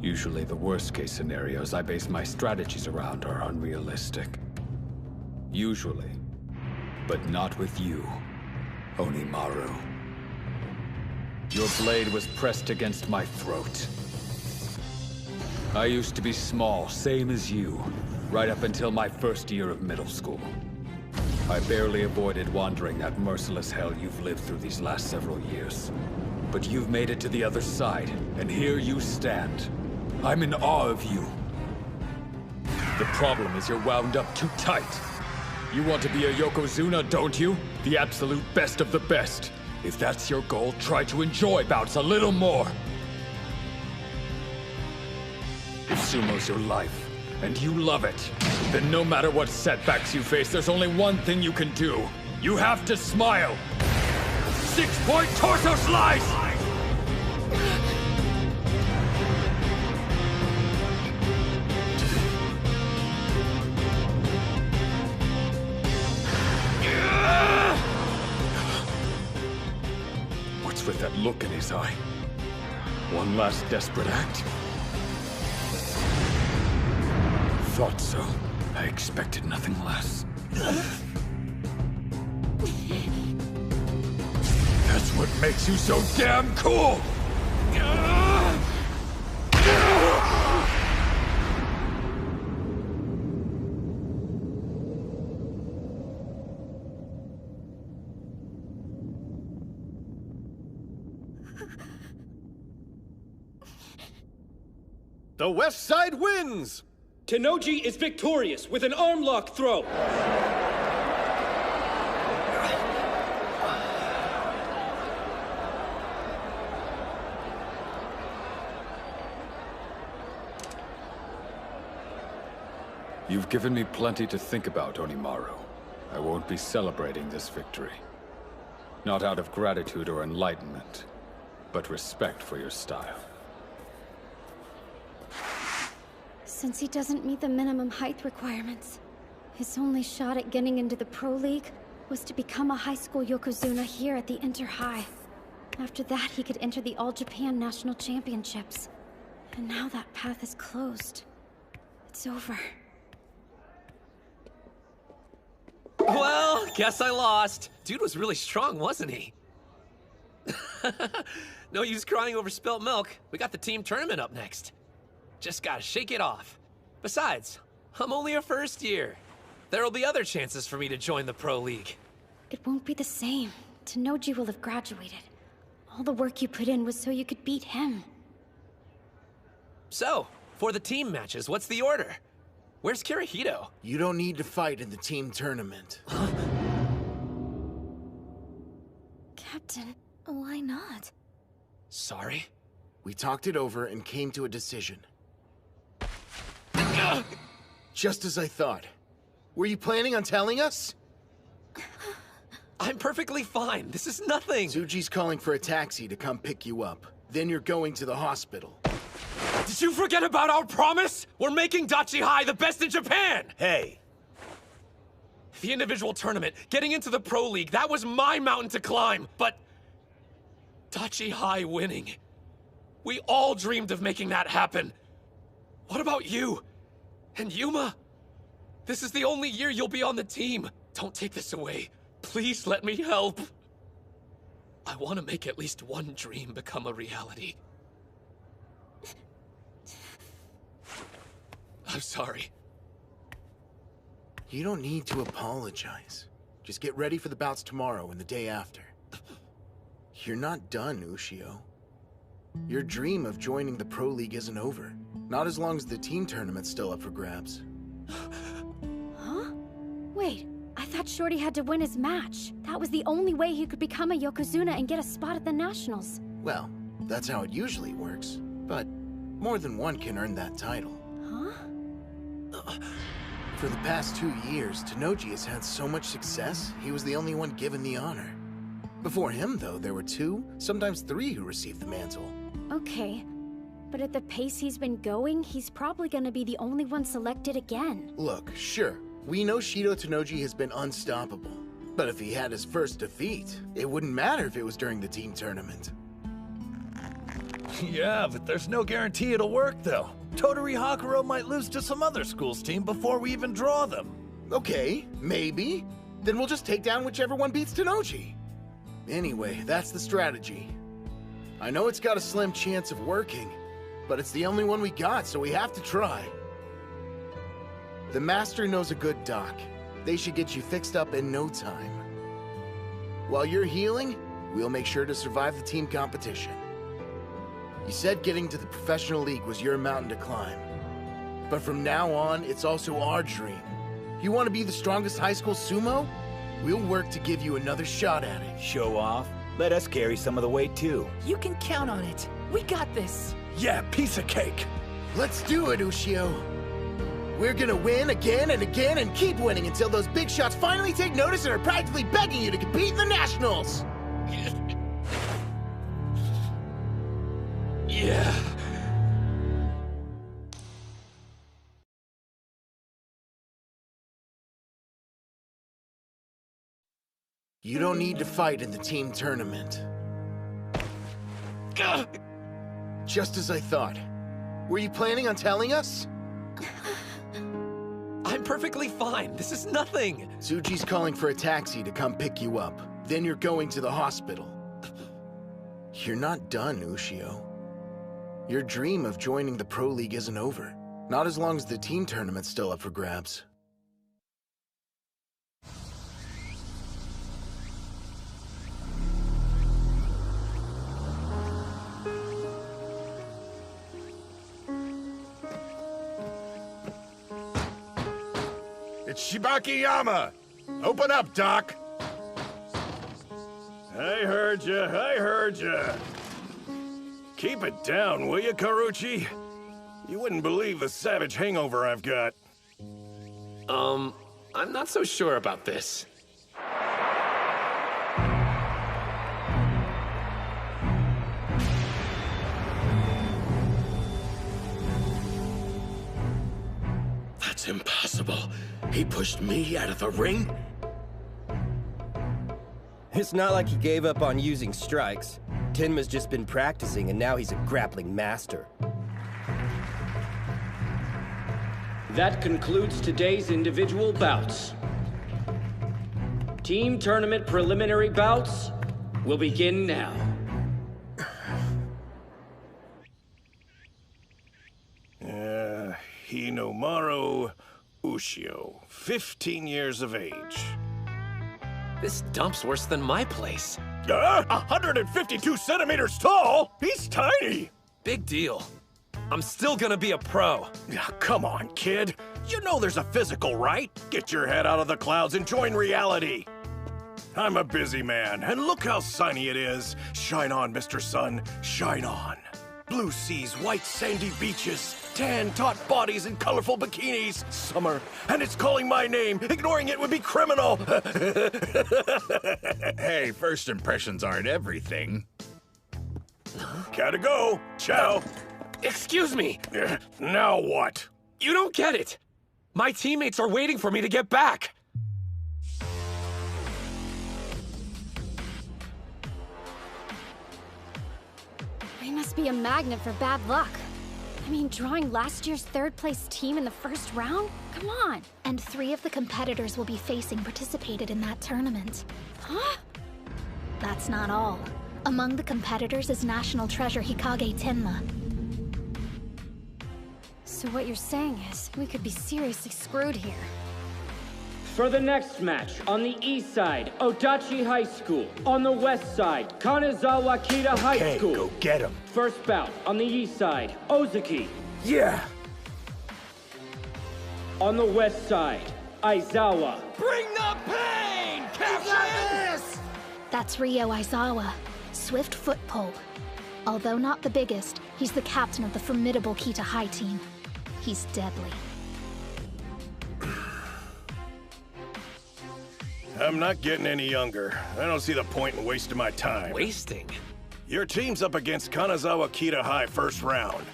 Usually the worst-case scenarios I base my strategies around are unrealistic. Usually. But not with you, Hinomaru. Your blade was pressed against my throat. I used to be small, same as you, right up until my first year of middle school. I barely avoided wandering that merciless hell you've lived through these last several years. But you've made it to the other side, and here you stand. I'm in awe of you. The problem is you're wound up too tight. You want to be a Yokozuna, don't you? The absolute best of the best. If that's your goal, try to enjoy bouts a little more. If sumo's your life, and you love it, then no matter what setbacks you face, there's only one thing you can do. You have to smile. 6-point torso slice! What's with that look in his eye? One last desperate act? Thought so. I expected nothing less. That's what makes you so damn cool! The West Side wins! Tenoji is victorious with an arm lock throw. You've given me plenty to think about, Hinomaru. I won't be celebrating this victory. Not out of gratitude or enlightenment, but respect for your style. Since he doesn't meet the minimum height requirements, his only shot at getting into the Pro League was to become a high school Yokozuna here at the Inter-High. After that, he could enter the All-Japan National Championships. And now that path is closed. It's over. Well, guess I lost. Dude was really strong, wasn't he? No use crying over spilt milk. We got the team tournament up next. Just gotta shake it off. Besides, I'm only a first year. There'll be other chances for me to join the Pro League. It won't be the same. Tenoji will have graduated. All the work you put in was so you could beat him. So, for the team matches, what's the order? Where's Kirihito? You don't need to fight in the team tournament. Captain, why not? Sorry? We talked it over and came to a decision. Just as I thought. Were you planning on telling us? I'm perfectly fine. This is nothing. Tsuji's calling for a taxi to come pick you up. Then you're going to the hospital. Did you forget about our promise? We're making Dachi High the best in Japan! Hey. The individual tournament, getting into the Pro League, that was my mountain to climb. But Dachi High winning. We all dreamed of making that happen. What about you? And Yuma? This is the only year you'll be on the team. Don't take this away. Please let me help. I want to make at least one dream become a reality. I'm sorry. You don't need to apologize. Just get ready for the bouts tomorrow and the day after. You're not done, Ushio. Your dream of joining the Pro League isn't over. Not as long as the team tournament's still up for grabs. Huh? Wait, I thought Shorty had to win his match. That was the only way he could become a Yokozuna and get a spot at the Nationals. Well, that's how it usually works. But more than one can earn that title. Huh? For the past 2 years, Tenoji has had so much success, he was the only one given the honor. Before him, though, there were 2, sometimes 3 who received the mantle. Okay, but at the pace he's been going, he's probably gonna be the only one selected again. Look, sure, we know Shido Tenoji has been unstoppable. But if he had his first defeat, it wouldn't matter if it was during the team tournament. Yeah, but there's no guarantee it'll work, though. Tottori Hakuro might lose to some other school's team before we even draw them. Okay, maybe. Then we'll just take down whichever one beats Tenoji. Anyway, that's the strategy. I know it's got a slim chance of working, but it's the only one we got, so we have to try. The Master knows a good doc. They should get you fixed up in no time. While you're healing, we'll make sure to survive the team competition. You said getting to the professional league was your mountain to climb. But from now on, it's also our dream. You want to be the strongest high school sumo? We'll work to give you another shot at it. Show off? Let us carry some of the weight, too. You can count on it. We got this. Yeah, piece of cake. Let's do it, Ushio. We're gonna win again and again and keep winning until those big shots finally take notice and are practically begging you to compete in the Nationals. Yeah. You don't need to fight in the team tournament. Just as I thought. Were you planning on telling us? I'm perfectly fine. This is nothing. Tsuji's calling for a taxi to come pick you up. Then you're going to the hospital. You're not done, Ushio. Your dream of joining the Pro League isn't over. Not as long as the team tournament's still up for grabs. It's Shibakiyama! Open up, Doc! I heard ya. Keep it down, will you, Karuchi? You wouldn't believe the savage hangover I've got. I'm not so sure about this. That's impossible. He pushed me out of the ring? It's not like he gave up on using strikes. Tenma's just been practicing, and now he's a grappling master. That concludes today's individual bouts. Team tournament preliminary bouts will begin now. Hinomaru Ushio, 15 years of age. This dump's worse than my place. 152 centimeters tall? He's tiny! Big deal. I'm still gonna be a pro. Come on, kid. You know there's a physical, right? Get your head out of the clouds and join reality. I'm a busy man, and look how sunny it is. Shine on, Mr. Sun, shine on. Blue seas, white sandy beaches, tan taut bodies and colorful bikinis. Summer, and it's calling my name. Ignoring it would be criminal. Hey, first impressions aren't everything. Gotta go. Ciao. Excuse me. Now what? You don't get it. My teammates are waiting for me to get back. be a magnet for bad luck. I mean, drawing last year's third-place team in the first round? Come on! And 3 of the competitors we'll be facing participated in that tournament. Huh? That's not all. Among the competitors is National Treasure Hikage Tenma. So what you're saying is, we could be seriously screwed here. For the next match, on the east side, Odachi High School. On the west side, Kanazawa Kita High School. Go get him. First bout, on the east side, Ozaki. Yeah! On the west side, Aizawa. Bring the pain, Captain! That's Ryo Aizawa, swift foot pole. Although not the biggest, he's the captain of the formidable Kita High team. He's deadly. I'm not getting any younger. I don't see the point in wasting my time. Wasting? Your team's up against Kanazawa Kita High first round.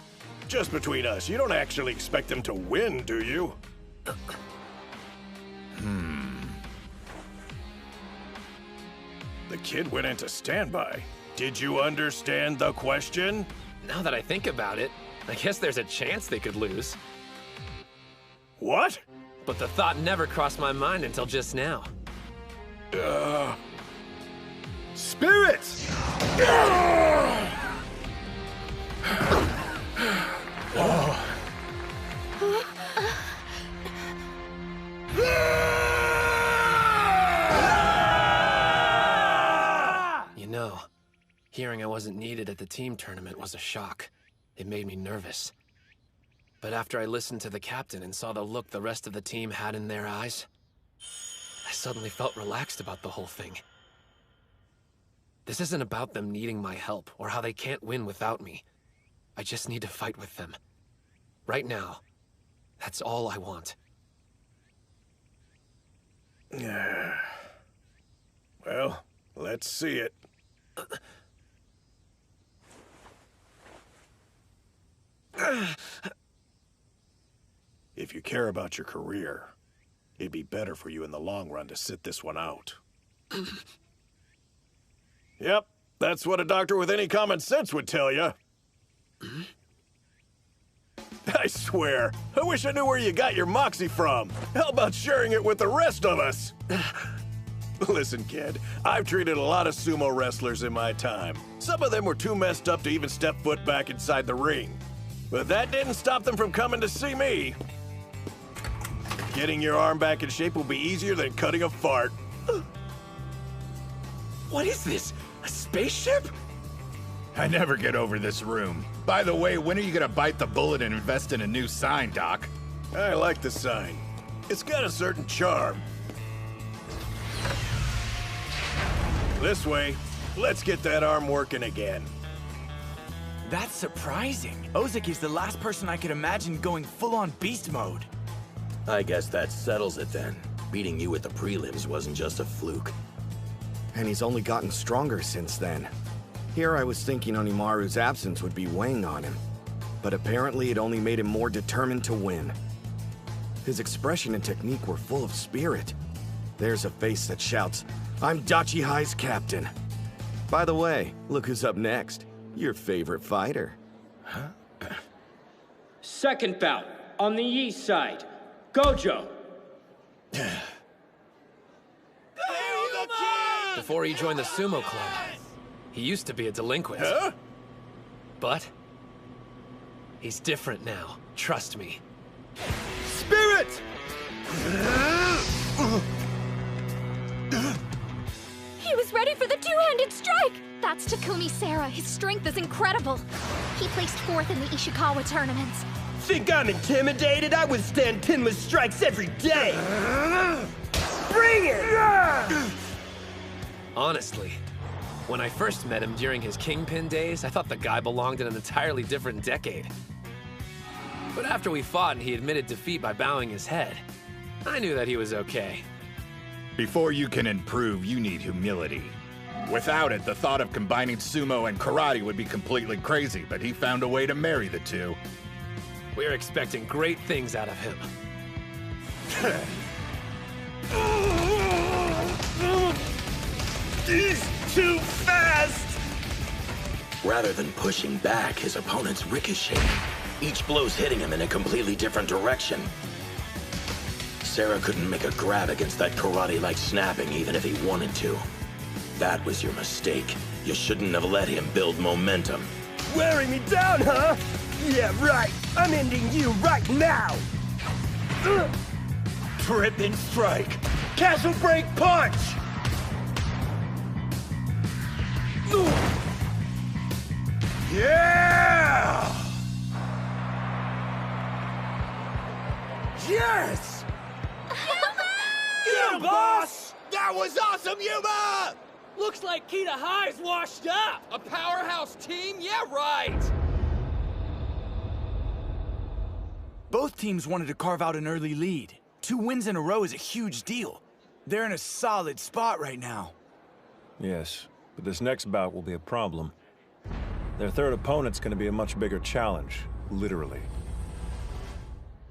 Just between us, you don't actually expect them to win, do you? The kid went into standby. Did you understand the question? Now that I think about it, I guess there's a chance they could lose. What? But the thought never crossed my mind until just now. Spirits! You know, hearing I wasn't needed at the team tournament was a shock. It made me nervous. But after I listened to the captain and saw the look the rest of the team had in their eyes, I suddenly felt relaxed about the whole thing. This isn't about them needing my help or how they can't win without me. I just need to fight with them. Right now, that's all I want. Well, let's see it. If you care about your career, it'd be better for you in the long run to sit this one out. Yep, that's what a doctor with any common sense would tell you. I swear, I wish I knew where you got your moxie from. How about sharing it with the rest of us? Listen, kid, I've treated a lot of sumo wrestlers in my time. Some of them were too messed up to even step foot back inside the ring. But that didn't stop them from coming to see me. Getting your arm back in shape will be easier than cutting a fart. What is this? A spaceship? I never get over this room. By the way, when are you gonna bite the bullet and invest in a new sign, Doc? I like the sign. It's got a certain charm. This way, let's get that arm working again. That's surprising. Ozaki's the last person I could imagine going full-on beast mode. I guess that settles it then. Beating you at the prelims wasn't just a fluke. And he's only gotten stronger since then. Here I was thinking Hinomaru's absence would be weighing on him. But apparently it only made him more determined to win. His expression and technique were full of spirit. There's a face that shouts, "I'm Dachi High's captain." By the way, look who's up next. Your favorite fighter. Huh? Second bout, on the east side, Gojo. Before he joined the Sumo Club, he used to be a delinquent. Huh? But he's different now. Trust me. Spirit! He was ready for the two-handed strike! That's Takumi Sara. His strength is incredible. He placed 4th in the Ishikawa tournaments. Think I'm intimidated? I withstand Tenma's strikes every day! Bring it! Honestly, when I first met him during his Kingpin days, I thought the guy belonged in an entirely different decade. But after we fought and he admitted defeat by bowing his head, I knew that he was okay. Before you can improve, you need humility. Without it, the thought of combining sumo and karate would be completely crazy, but he found a way to marry the two. We're expecting great things out of him. He's too fast! Rather than pushing back, his opponents ricochet. Each blow's hitting him in a completely different direction. Sarah couldn't make a grab against that karate-like snapping even if he wanted to. That was your mistake. You shouldn't have let him build momentum. Wearing me down, huh? Yeah, right. I'm ending you right now. Trip and strike. Castle break punch. Yeah! Yes! Get him, boss! That was awesome, Yuma! Looks like Kita High's washed up! A powerhouse team? Yeah, right! Both teams wanted to carve out an early lead. 2 wins in a row is a huge deal. They're in a solid spot right now. Yes, but this next bout will be a problem. Their third opponent's gonna be a much bigger challenge, literally.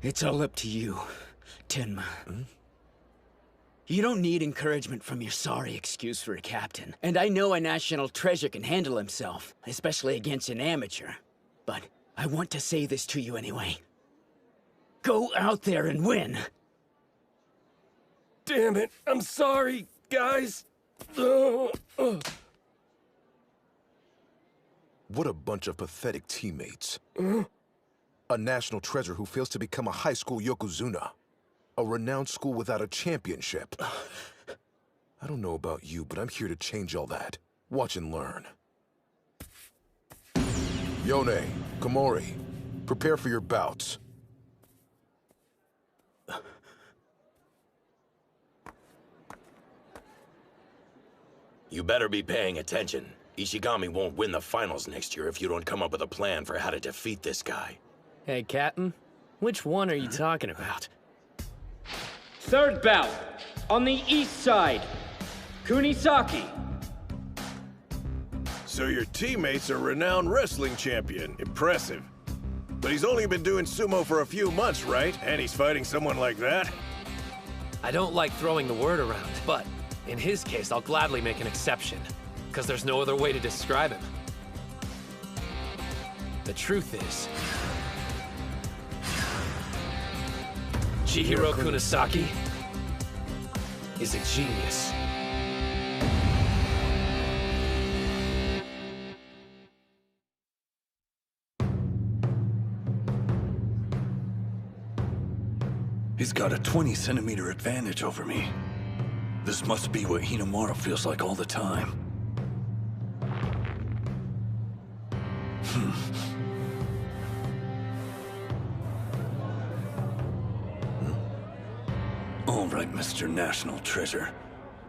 It's all up to you, Tenma. You don't need encouragement from your sorry excuse for a captain. And I know a national treasure can handle himself, especially against an amateur. But I want to say this to you anyway. Go out there and win! Damn it, I'm sorry, guys. What a bunch of pathetic teammates. A national treasure who fails to become a high school Yokozuna. A renowned school without a championship. I don't know about you, but I'm here to change all that. Watch and learn. Yone, Komori, prepare for your bouts. You better be paying attention. Ishigami won't win the finals next year if you don't come up with a plan for how to defeat this guy. Hey, Captain. Which one are you talking about? Third bout. On the east side. Kunisaki. So your teammate's a renowned wrestling champion. Impressive. But he's only been doing sumo for a few months, right? And he's fighting someone like that? I don't like throwing the word around, but in his case, I'll gladly make an exception, because there's no other way to describe him. The truth is, Chihiro Kunisaki is a genius. He's got a 20-centimeter advantage over me. This must be what Hinomaru feels like all the time. All right, Mr. National Treasure.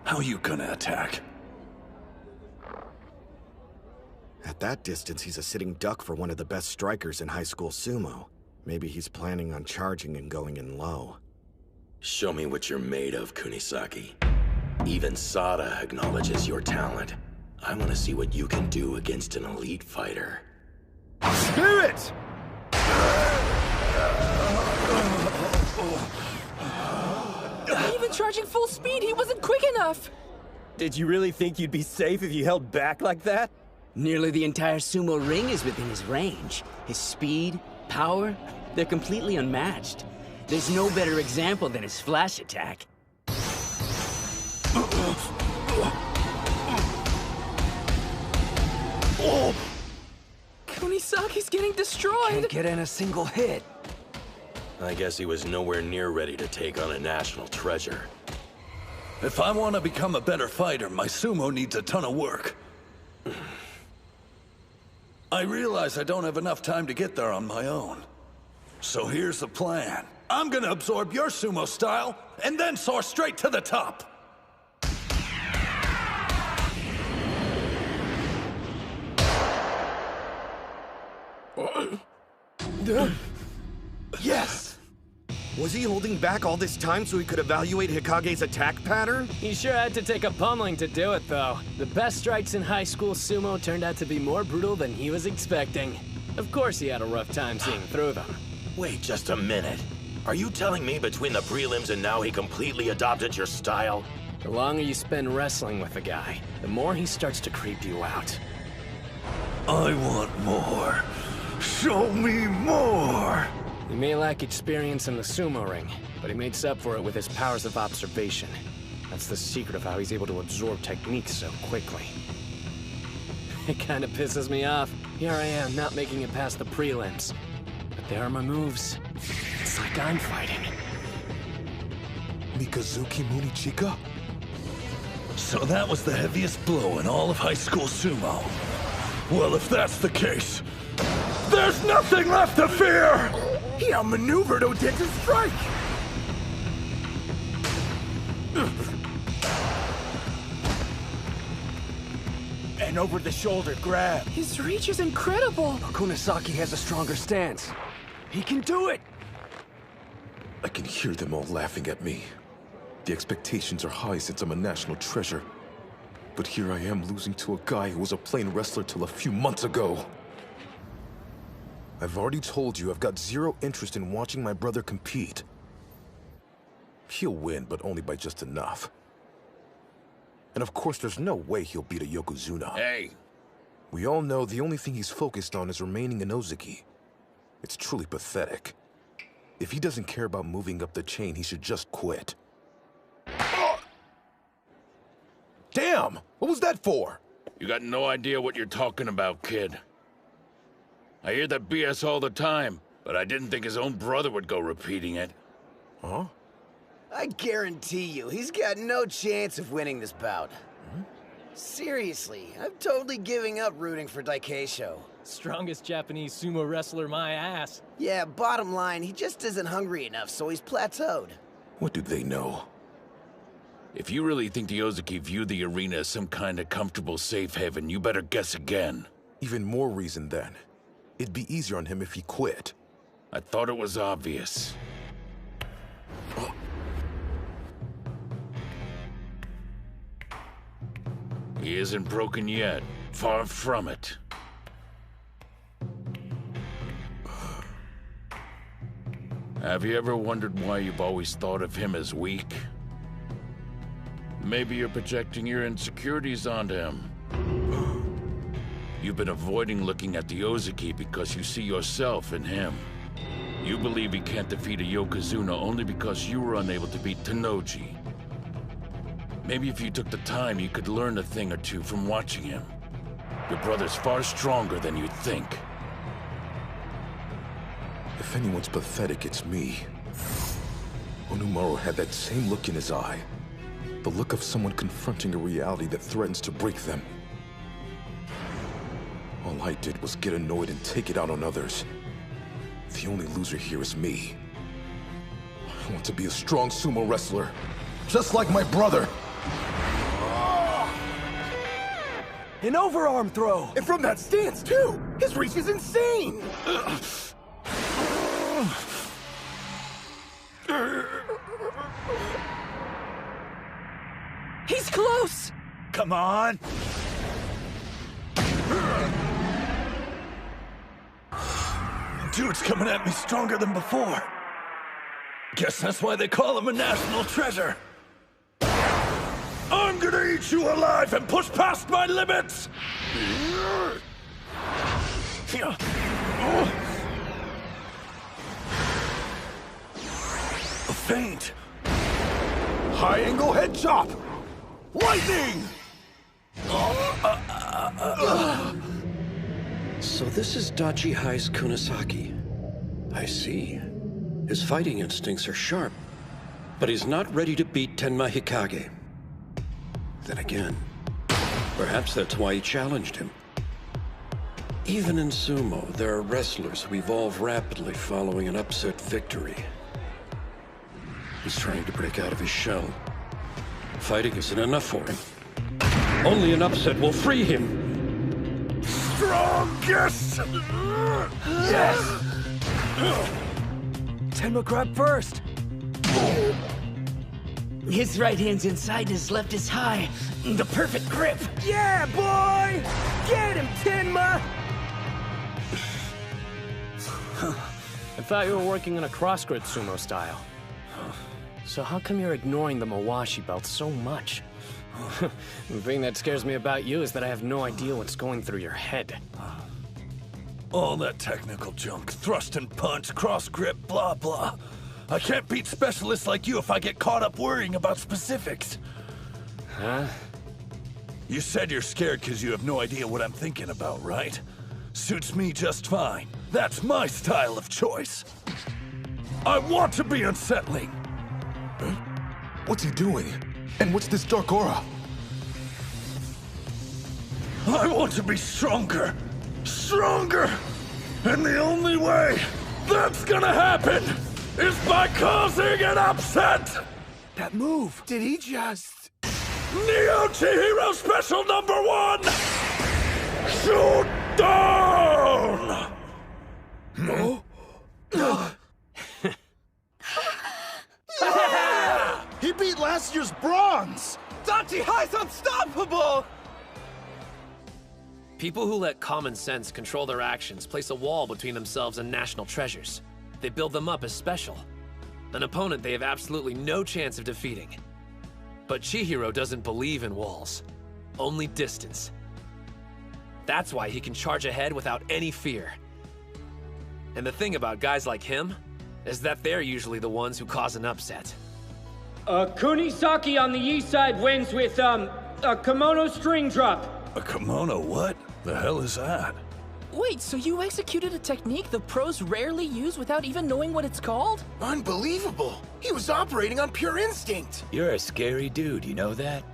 How you gonna attack? At that distance, he's a sitting duck for one of the best strikers in high school sumo. Maybe he's planning on charging and going in low. Show me what you're made of, Kunisaki. Even Sada acknowledges your talent. I want to see what you can do against an elite fighter. Spirit! Even charging full speed, he wasn't quick enough! Did you really think you'd be safe if you held back like that? Nearly the entire sumo ring is within his range. His speed, power, they're completely unmatched. There's no better example than his flash attack. Kunisaki's getting destroyed! Can't get in a single hit. I guess he was nowhere near ready to take on a national treasure. If I want to become a better fighter, my sumo needs a ton of work. I realize I don't have enough time to get there on my own. So here's the plan. I'm gonna absorb your sumo style, and then soar straight to the top. Yes! Was he holding back all this time so he could evaluate Hikage's attack pattern? He sure had to take a pummeling to do it, though. The best strikes in high school sumo turned out to be more brutal than he was expecting. Of course he had a rough time seeing through them. Wait just a minute. Are you telling me between the prelims and now he completely adopted your style? The longer you spend wrestling with a guy, the more he starts to creep you out. I want more. Show me more! He may lack experience in the sumo ring, but he makes up for it with his powers of observation. That's the secret of how he's able to absorb techniques so quickly. It kinda pisses me off. Here I am, not making it past the prelims. But there are my moves. It's like I'm fighting. Mikazuki Munichika? So that was the heaviest blow in all of high school sumo. Well, if that's the case, there's nothing left to fear! He outmaneuvered Odeta's strike! An over-the-shoulder grab. His reach is incredible! Kunasaki has a stronger stance. He can do it! I can hear them all laughing at me. The expectations are high since I'm a national treasure. But here I am losing to a guy who was a plain wrestler till a few months ago. I've already told you I've got zero interest in watching my brother compete. He'll win, but only by just enough. And of course, there's no way he'll beat a Yokozuna. Hey! We all know the only thing he's focused on is remaining in Ozeki. It's truly pathetic. If he doesn't care about moving up the chain, he should just quit. Damn! What was that for? You got no idea what you're talking about, kid. I hear that BS all the time, but I didn't think his own brother would go repeating it. Huh? I guarantee you, he's got no chance of winning this bout. Seriously, I'm totally giving up rooting for Daikeisho. Strongest Japanese sumo wrestler, my ass. Yeah, bottom line, he just isn't hungry enough, so he's plateaued. What do they know? If you really think the Ozeki view the arena as some kind of comfortable safe haven, you better guess again. Even more reason then. It'd be easier on him if he quit. I thought it was obvious. He isn't broken yet. Far from it. Have you ever wondered why you've always thought of him as weak? Maybe you're projecting your insecurities onto him. You've been avoiding looking at the Ozeki because you see yourself in him. You believe he can't defeat a Yokozuna only because you were unable to beat Tennoji. Maybe if you took the time, you could learn a thing or two from watching him. Your brother's far stronger than you'd think. If anyone's pathetic, it's me. Hinomaru had that same look in his eye. The look of someone confronting a reality that threatens to break them. All I did was get annoyed and take it out on others. The only loser here is me. I want to be a strong sumo wrestler, just like my brother. An overarm throw! And from that stance, too! His reach is insane! He's close! Come on! Dude's coming at me stronger than before. Guess that's why they call him a national treasure. I'm gonna eat you alive and push past my limits! A feint. High angle head chop. Lightning! So this is Dachi High's Kunasaki. I see. His fighting instincts are sharp, but he's not ready to beat Tenma Hikage. Then again, perhaps that's why he challenged him. Even in sumo, there are wrestlers who evolve rapidly following an upset victory. He's trying to break out of his shell. Fighting isn't enough for him. Only an upset will free him. Strongest! Yes! Tenma grab first! His right hand's inside, his left is high. The perfect grip! Yeah, boy! Get him, Tenma! I thought you were working on a cross-grip sumo style. So how come you're ignoring the Mawashi belt so much? The thing that scares me about you is that I have no idea what's going through your head. All that technical junk, thrust and punch, cross grip, blah blah. I can't beat specialists like you if I get caught up worrying about specifics. Huh? You said you're scared because you have no idea what I'm thinking about, right? Suits me just fine. That's my style of choice. I want to be unsettling. Huh? What's he doing? And what's this dark aura? I want to be stronger. Stronger! And the only way that's gonna happen is by causing an upset! That move! Did he just... Neo Chihiro Special #1! Shoot down! No? Yeah! He beat last year's bronze! Dachi High's unstoppable! People who let common sense control their actions place a wall between themselves and national treasures. They build them up as special. An opponent they have absolutely no chance of defeating. But Chihiro doesn't believe in walls, only distance. That's why he can charge ahead without any fear. And the thing about guys like him is that they're usually the ones who cause an upset. Kunisaki on the east side wins with, a kimono string drop. A kimono what? The hell is that? Wait, so you executed a technique the pros rarely use without even knowing what it's called? Unbelievable! He was operating on pure instinct! You're a scary dude, you know that?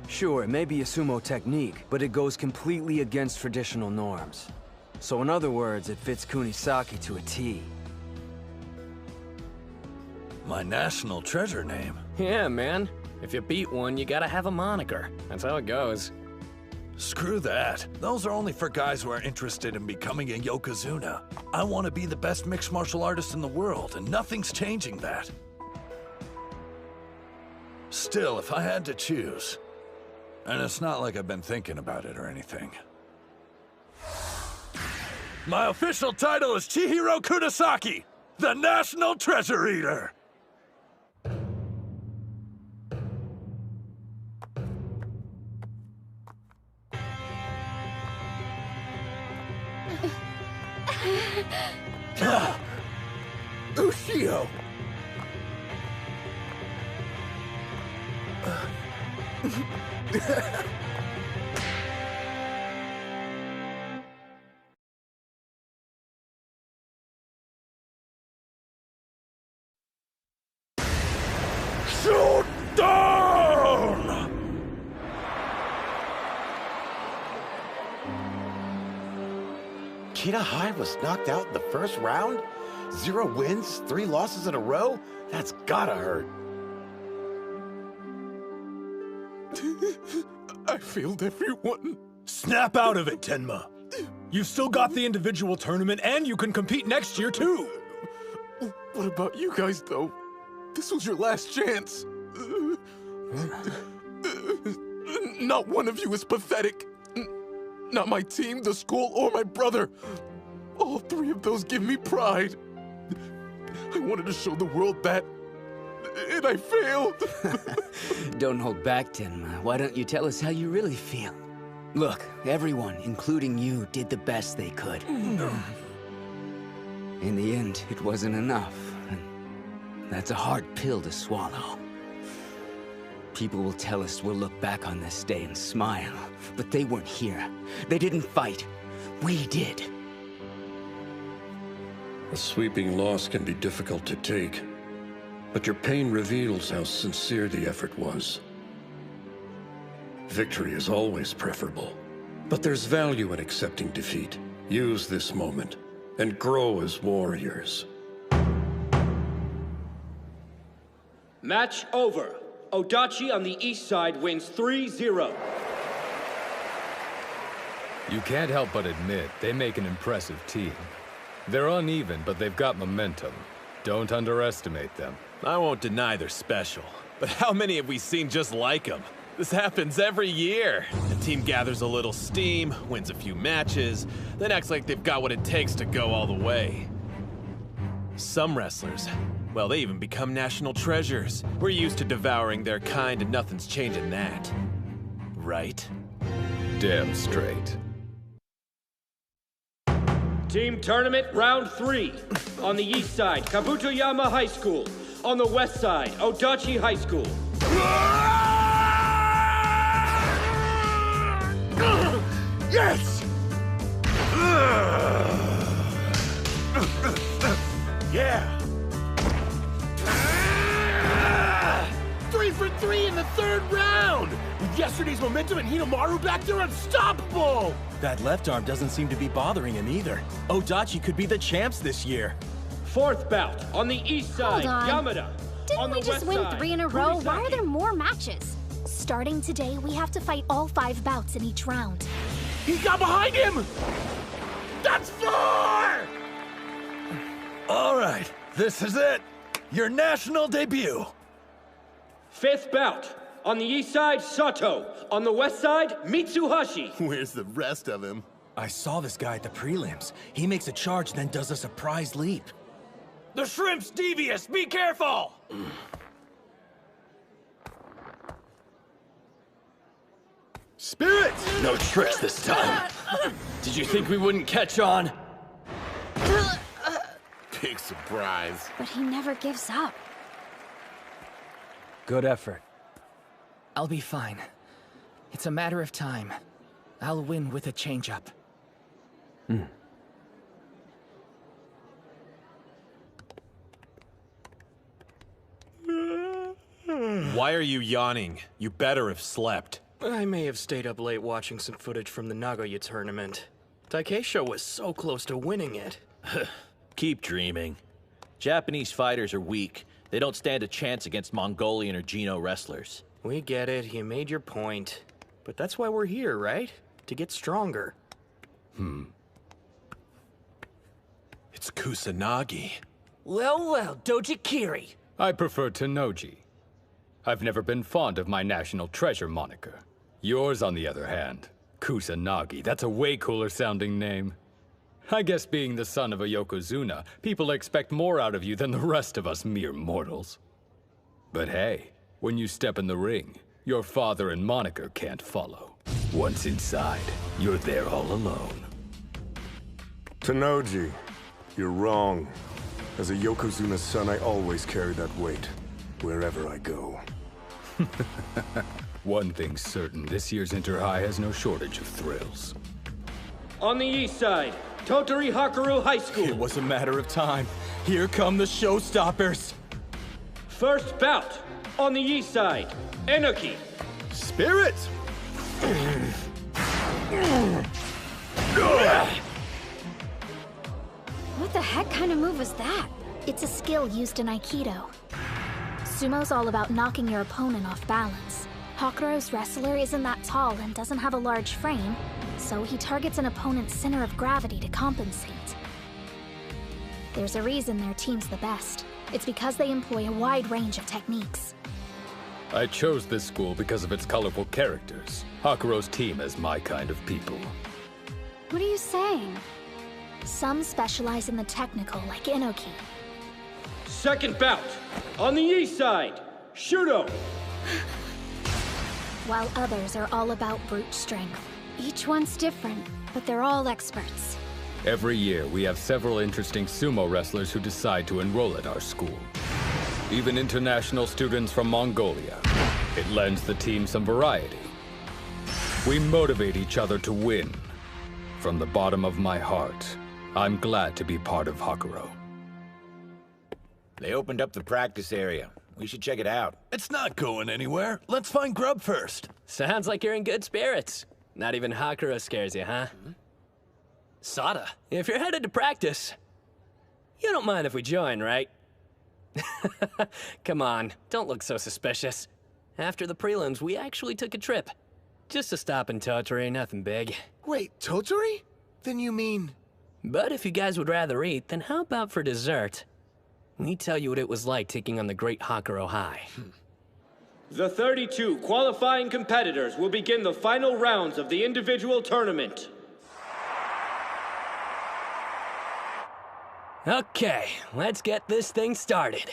Sure, it may be a sumo technique, but it goes completely against traditional norms. So in other words, it fits Kunisaki to a T. My national treasure name? Yeah, man. If you beat one, you gotta have a moniker. That's how it goes. Screw that. Those are only for guys who are interested in becoming a Yokozuna. I want to be the best mixed martial artist in the world, and nothing's changing that. Still, if I had to choose, and it's not like I've been thinking about it or anything. My official title is Chihiro Kunisaki, the National Treasure Eater! Ushio! Shoot down! Kita High was knocked out in the first round? 0 wins, 3 losses in a row? That's gotta hurt. I failed everyone. Snap out of it, Tenma. You've still got the individual tournament, and you can compete next year, too. What about you guys, though? This was your last chance. Not one of you is pathetic. Not my team, the school, or my brother. All 3 of those give me pride. I wanted to show the world that, and I failed. Don't hold back, Tenma. Why don't you tell us how you really feel? Look, everyone, including you, did the best they could. In the end, it wasn't enough. And that's a hard pill to swallow. People will tell us we'll look back on this day and smile, but they weren't here. They didn't fight. We did. A sweeping loss can be difficult to take, but your pain reveals how sincere the effort was. Victory is always preferable, but there's value in accepting defeat. Use this moment and grow as warriors. Match over. Odachi on the east side wins 3-0. You can't help but admit they make an impressive team. They're uneven, but they've got momentum. Don't underestimate them. I won't deny they're special, but how many have we seen just like them? This happens every year. The team gathers a little steam, wins a few matches, then acts like they've got what it takes to go all the way. Some wrestlers, Well, they even become national treasures. We're used to devouring their kind, and nothing's changing that. Right? Damn straight. Team tournament round 3. On the east side, Kabutoyama High School. On the west side, Odachi High School. Yes! Yeah! 3 for 3 in the 3rd round! With yesterday's momentum and Hinomaru back there, unstoppable! That left arm doesn't seem to be bothering him either. Odachi could be the champs this year. 4th bout, on the east side, Hold on. Yamada. Didn't we just win 3 in a row? Why are there more matches? Starting today, we have to fight all 5 bouts in each round. He got behind him! That's 4! All right, this is it. Your national debut. 5th bout, on the east side, Sato. On the west side, Mitsuhashi. Where's the rest of him? I saw this guy at the prelims. He makes a charge, then does a surprise leap. The shrimp's devious! Be careful! Spirit! No tricks this time. Did you think we wouldn't catch on? Big surprise. But he never gives up. Good effort. I'll be fine. It's a matter of time. I'll win with a change-up. Why are you yawning? You better have slept. I may have stayed up late watching some footage from the Nagoya tournament. Takeisho was so close to winning it. Keep dreaming. Japanese fighters are weak. They don't stand a chance against Mongolian or Gino wrestlers. We get it, you made your point. But that's why we're here, right? To get stronger. It's Kusanagi. Well, Dojikiri. I prefer Tennoji. I've never been fond of my national treasure moniker. Yours, on the other hand, Kusanagi. That's a way cooler sounding name. I guess being the son of a Yokozuna, people expect more out of you than the rest of us mere mortals. But hey, when you step in the ring, your father and moniker can't follow. Once inside, you're there all alone. Tennoji, you're wrong. As a Yokozuna's son, I always carry that weight, wherever I go. One thing's certain, this year's Inter-High has no shortage of thrills. On the east side, Totori Hakaru High School. It was a matter of time. Here come the showstoppers. 1st bout, on the east side, Enoki. Spirit! What the heck kind of move was that? It's a skill used in Aikido. Sumo's all about knocking your opponent off balance. Hakaru's wrestler isn't that tall and doesn't have a large frame, so he targets an opponent's center of gravity to compensate. There's a reason their team's the best. It's because they employ a wide range of techniques. I chose this school because of its colorful characters. Hakuro's team is my kind of people. What are you saying? Some specialize in the technical, like Inoki. 2nd bout, on the east side, Shudo. While others are all about brute strength. Each one's different, but they're all experts. Every year, we have several interesting sumo wrestlers who decide to enroll at our school. Even international students from Mongolia. It lends the team some variety. We motivate each other to win. From the bottom of my heart, I'm glad to be part of Hakuro. They opened up the practice area. We should check it out. It's not going anywhere. Let's find grub first. Sounds like you're in good spirits. Not even Hakuro scares you, huh? Sada, if you're headed to practice, you don't mind if we join, right? Come on, don't look so suspicious. After the prelims, we actually took a trip. Just to stop in Totori, nothing big. Wait, Totori? Then you mean... But if you guys would rather eat, then how about for dessert? We tell you what it was like taking on the great Hakuro High. The 32 qualifying competitors will begin the final rounds of the individual tournament. Okay, let's get this thing started.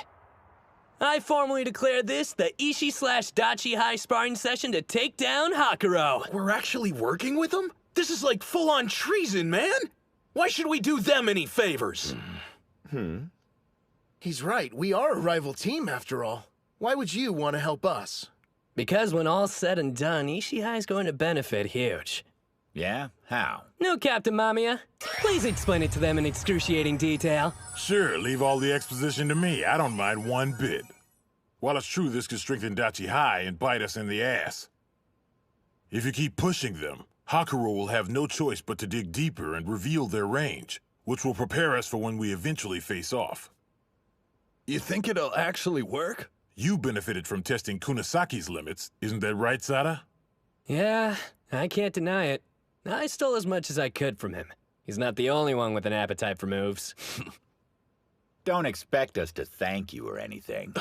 I formally declare this the Ishi/Dachi High sparring session to take down Hakuro. We're actually working with them? This is like full-on treason, man! Why should we do them any favors? He's right. We are a rival team, after all. Why would you want to help us? Because when all's said and done, Ishihai's going to benefit huge. Yeah? How? No, Captain Mamiya. Please explain it to them in excruciating detail. Sure, leave all the exposition to me. I don't mind one bit. While it's true this could strengthen Dachi High and bite us in the ass, if you keep pushing them, Hakuro will have no choice but to dig deeper and reveal their range, which will prepare us for when we eventually face off. You think it'll actually work? You benefited from testing Kunasaki's limits, isn't that right, Sada? Yeah, I can't deny it. I stole as much as I could from him. He's not the only one with an appetite for moves. Don't expect us to thank you or anything.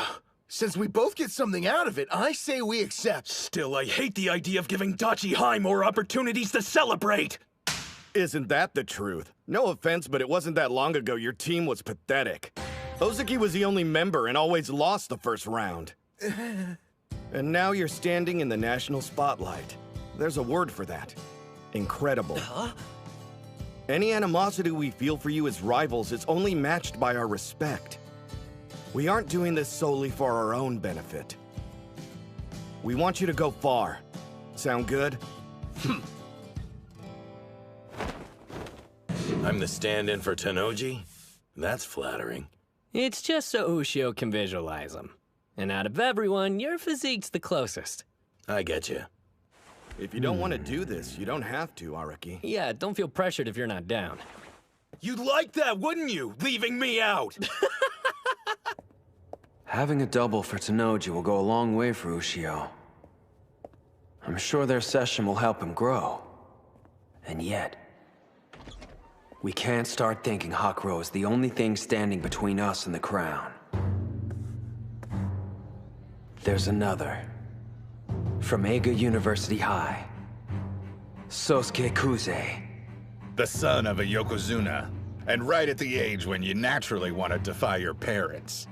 Since we both get something out of it, I say we accept. Still, I hate the idea of giving Dachi High more opportunities to celebrate! Isn't that the truth? No offense, but it wasn't that long ago your team was pathetic. Ozuki was the only member and always lost the first round. And now you're standing in the national spotlight. There's a word for that. Incredible. Huh? Any animosity we feel for you as rivals is only matched by our respect. We aren't doing this solely for our own benefit. We want you to go far. Sound good? I'm the stand-in for Tennoji? That's flattering. It's just so Ushio can visualize him. And out of everyone, your physique's the closest. I get you. If you don't want to do this, you don't have to, Araki. Yeah, don't feel pressured if you're not down. You'd like that, wouldn't you? Leaving me out! Having a double for Tennoji will go a long way for Ushio. I'm sure their session will help him grow. And yet, we can't start thinking Hakuro is the only thing standing between us and the crown. There's another. From Eiga University High. Sosuke Kuze. The son of a Yokozuna, and right at the age when you naturally want to defy your parents.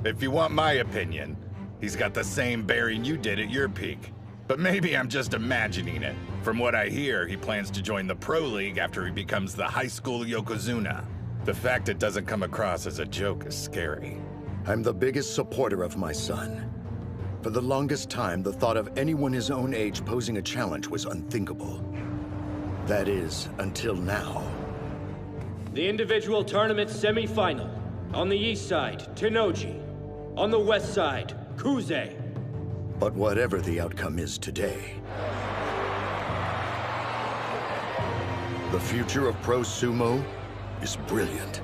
If you want my opinion, he's got the same bearing you did at your peak. But maybe I'm just imagining it. From what I hear, he plans to join the Pro League after he becomes the high school Yokozuna. The fact it doesn't come across as a joke is scary. I'm the biggest supporter of my son. For the longest time, the thought of anyone his own age posing a challenge was unthinkable. That is, until now. The individual tournament semi-final. On the east side, Tennoji. On the west side, Kuze. But whatever the outcome is today, the future of pro sumo is brilliant.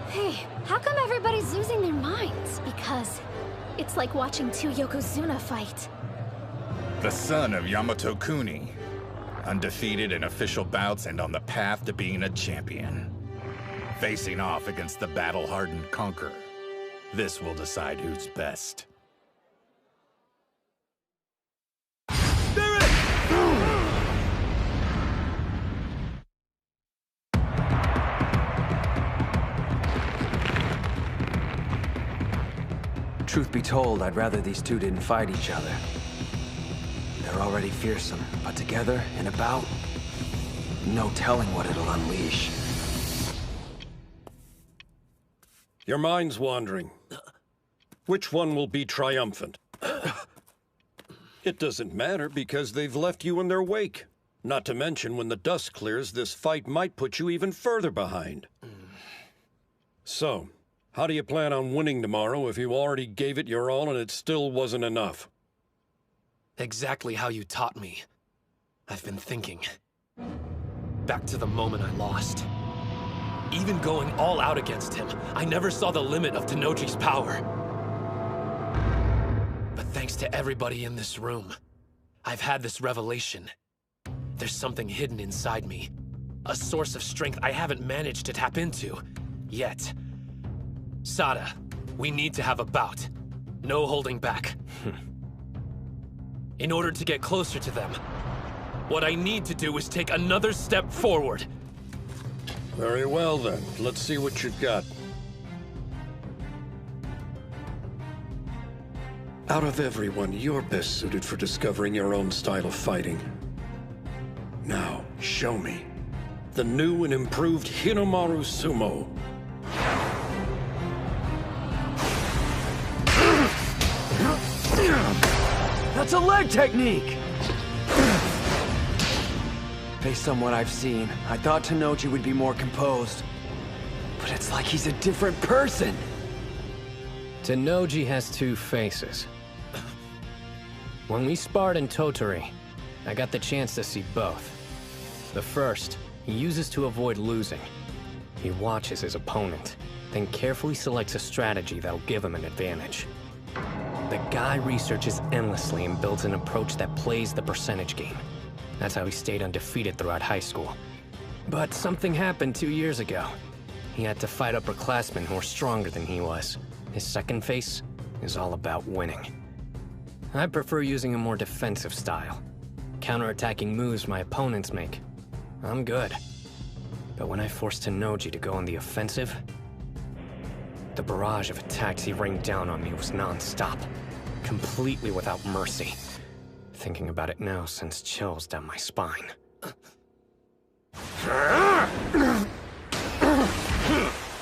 Hey, how come everybody's losing their minds? Because it's like watching two Yokozuna fight. The son of Yamato Kuni. Undefeated in official bouts and on the path to being a champion. Facing off against the battle-hardened conqueror. This will decide who's best. Truth be told, I'd rather these two didn't fight each other. They're already fearsome, but together, in a bout, no telling what it'll unleash. Your mind's wandering. Which one will be triumphant? It doesn't matter because they've left you in their wake. Not to mention, when the dust clears, this fight might put you even further behind. So, how do you plan on winning tomorrow if you already gave it your all and it still wasn't enough? Exactly how you taught me. I've been thinking. Back to the moment I lost. Even going all out against him, I never saw the limit of Tennoji's power. But thanks to everybody in this room, I've had this revelation. There's something hidden inside me. A source of strength I haven't managed to tap into yet. Sada, we need to have a bout. No holding back. In order to get closer to them, what I need to do is take another step forward. Very well then, let's see what you've got. Out of everyone, you're best suited for discovering your own style of fighting. Now, show me the new and improved Hinomaru Sumo. That's a leg technique! Based on what I've seen, I thought Tenoji would be more composed. But it's like he's a different person! Tenoji has two faces. When we sparred in Tottori, I got the chance to see both. The first, he uses to avoid losing. He watches his opponent, then carefully selects a strategy that'll give him an advantage. The guy researches endlessly and builds an approach that plays the percentage game. That's how he stayed undefeated throughout high school. But something happened 2 years ago. He had to fight upperclassmen who were stronger than he was. His second face is all about winning. I prefer using a more defensive style. Counterattacking moves my opponents make. I'm good. But when I forced Tenoji to go on the offensive, the barrage of attacks he rained down on me was non-stop. Completely without mercy. Thinking about it now sends chills down my spine.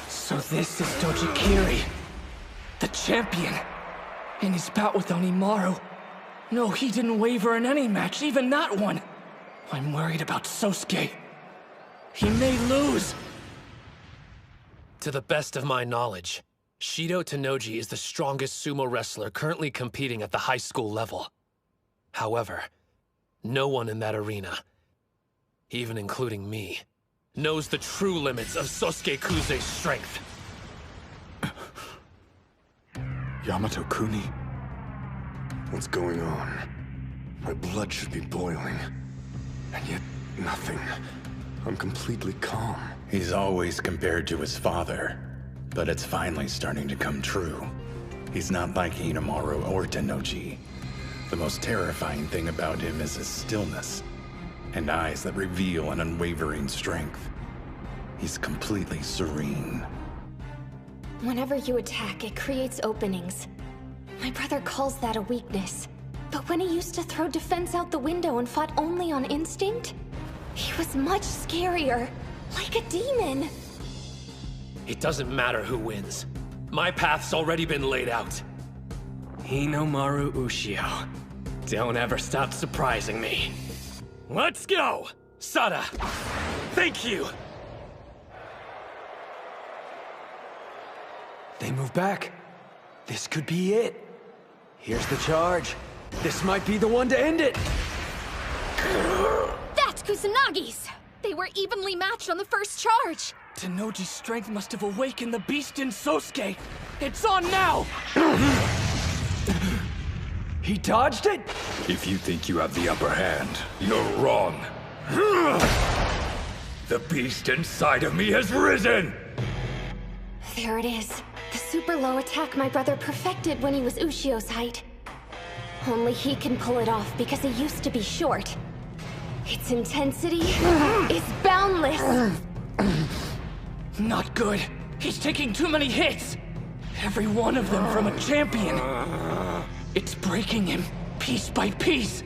So this is Dojikiri, the champion. In his bout with Hinomaru. No, he didn't waver in any match, even that one. I'm worried about Sosuke. He may lose. To the best of my knowledge, Shido Tenoji is the strongest sumo wrestler currently competing at the high school level. However, no one in that arena, even including me, knows the true limits of Sosuke Kuze's strength. Yamato Kuni? What's going on? My blood should be boiling. And yet, nothing. I'm completely calm. He's always compared to his father, but it's finally starting to come true. He's not like Hinomaru or Tenoji. The most terrifying thing about him is his stillness, and eyes that reveal an unwavering strength. He's completely serene. Whenever you attack, it creates openings. My brother calls that a weakness. But when he used to throw defense out the window and fought only on instinct, he was much scarier. Like a demon. It doesn't matter who wins. My path's already been laid out. Hinomaru Ushio. Don't ever stop surprising me. Let's go! Sada! Thank you! They move back. This could be it. Here's the charge. This might be the one to end it. That's Kusanagi's! They were evenly matched on the first charge. Tenoji's strength must have awakened the beast in Sosuke. It's on now! He dodged it? If you think you have the upper hand, you're wrong. The beast inside of me has risen! There it is. The super low attack my brother perfected when he was Ushio's height. Only he can pull it off because he used to be short. Its intensity is boundless. Not good. He's taking too many hits. Every one of them from a champion. It's breaking him, piece by piece.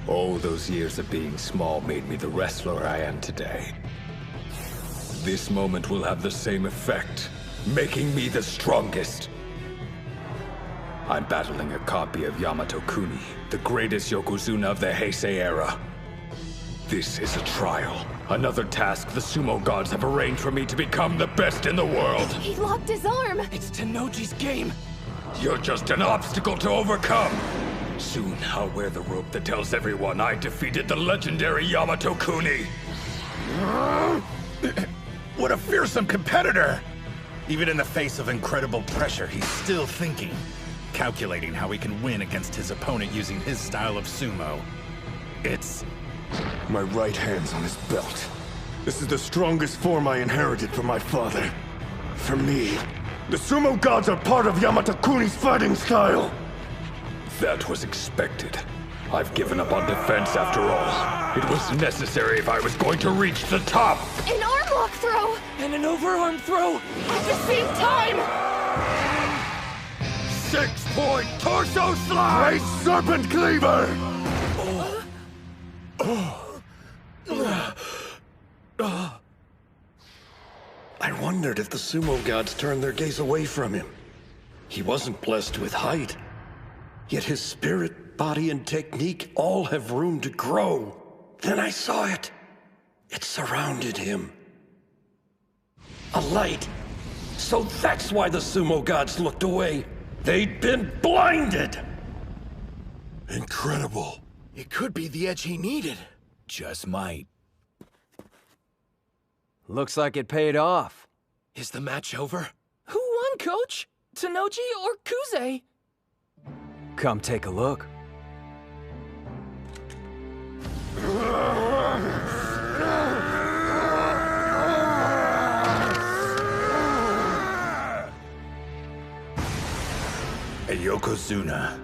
All those years of being small made me the wrestler I am today. This moment will have the same effect, making me the strongest. I'm battling a copy of Yamato Kuni, the greatest Yokozuna of the Heisei era. This is a trial. Another task the sumo gods have arranged for me to become the best in the world. He locked his arm. It's Tenoji's game. You're just an obstacle to overcome. Soon I'll wear the rope that tells everyone I defeated the legendary Yamato Kuni. What a fearsome competitor! Even in the face of incredible pressure, he's still thinking. Calculating how he can win against his opponent using his style of sumo. It's... My right hand's on his belt. This is the strongest form I inherited from my father. For me, the sumo gods are part of Yamato Kuni's fighting style. That was expected. I've given up on defense after all. It was necessary if I was going to reach the top. An arm lock throw! And an overarm throw! At the same time! 6-point torso slide! Great Serpent Cleaver! I wondered if the sumo gods turned their gaze away from him. He wasn't blessed with height. Yet his spirit, body, and technique all have room to grow. Then I saw it. It surrounded him. A light. So that's why the sumo gods looked away. They'd been blinded! Incredible. It could be the edge he needed. Just might. Looks like it paid off. Is the match over? Who won, Coach? Tanoji or Kuze? Come take a look. A Yokozuna.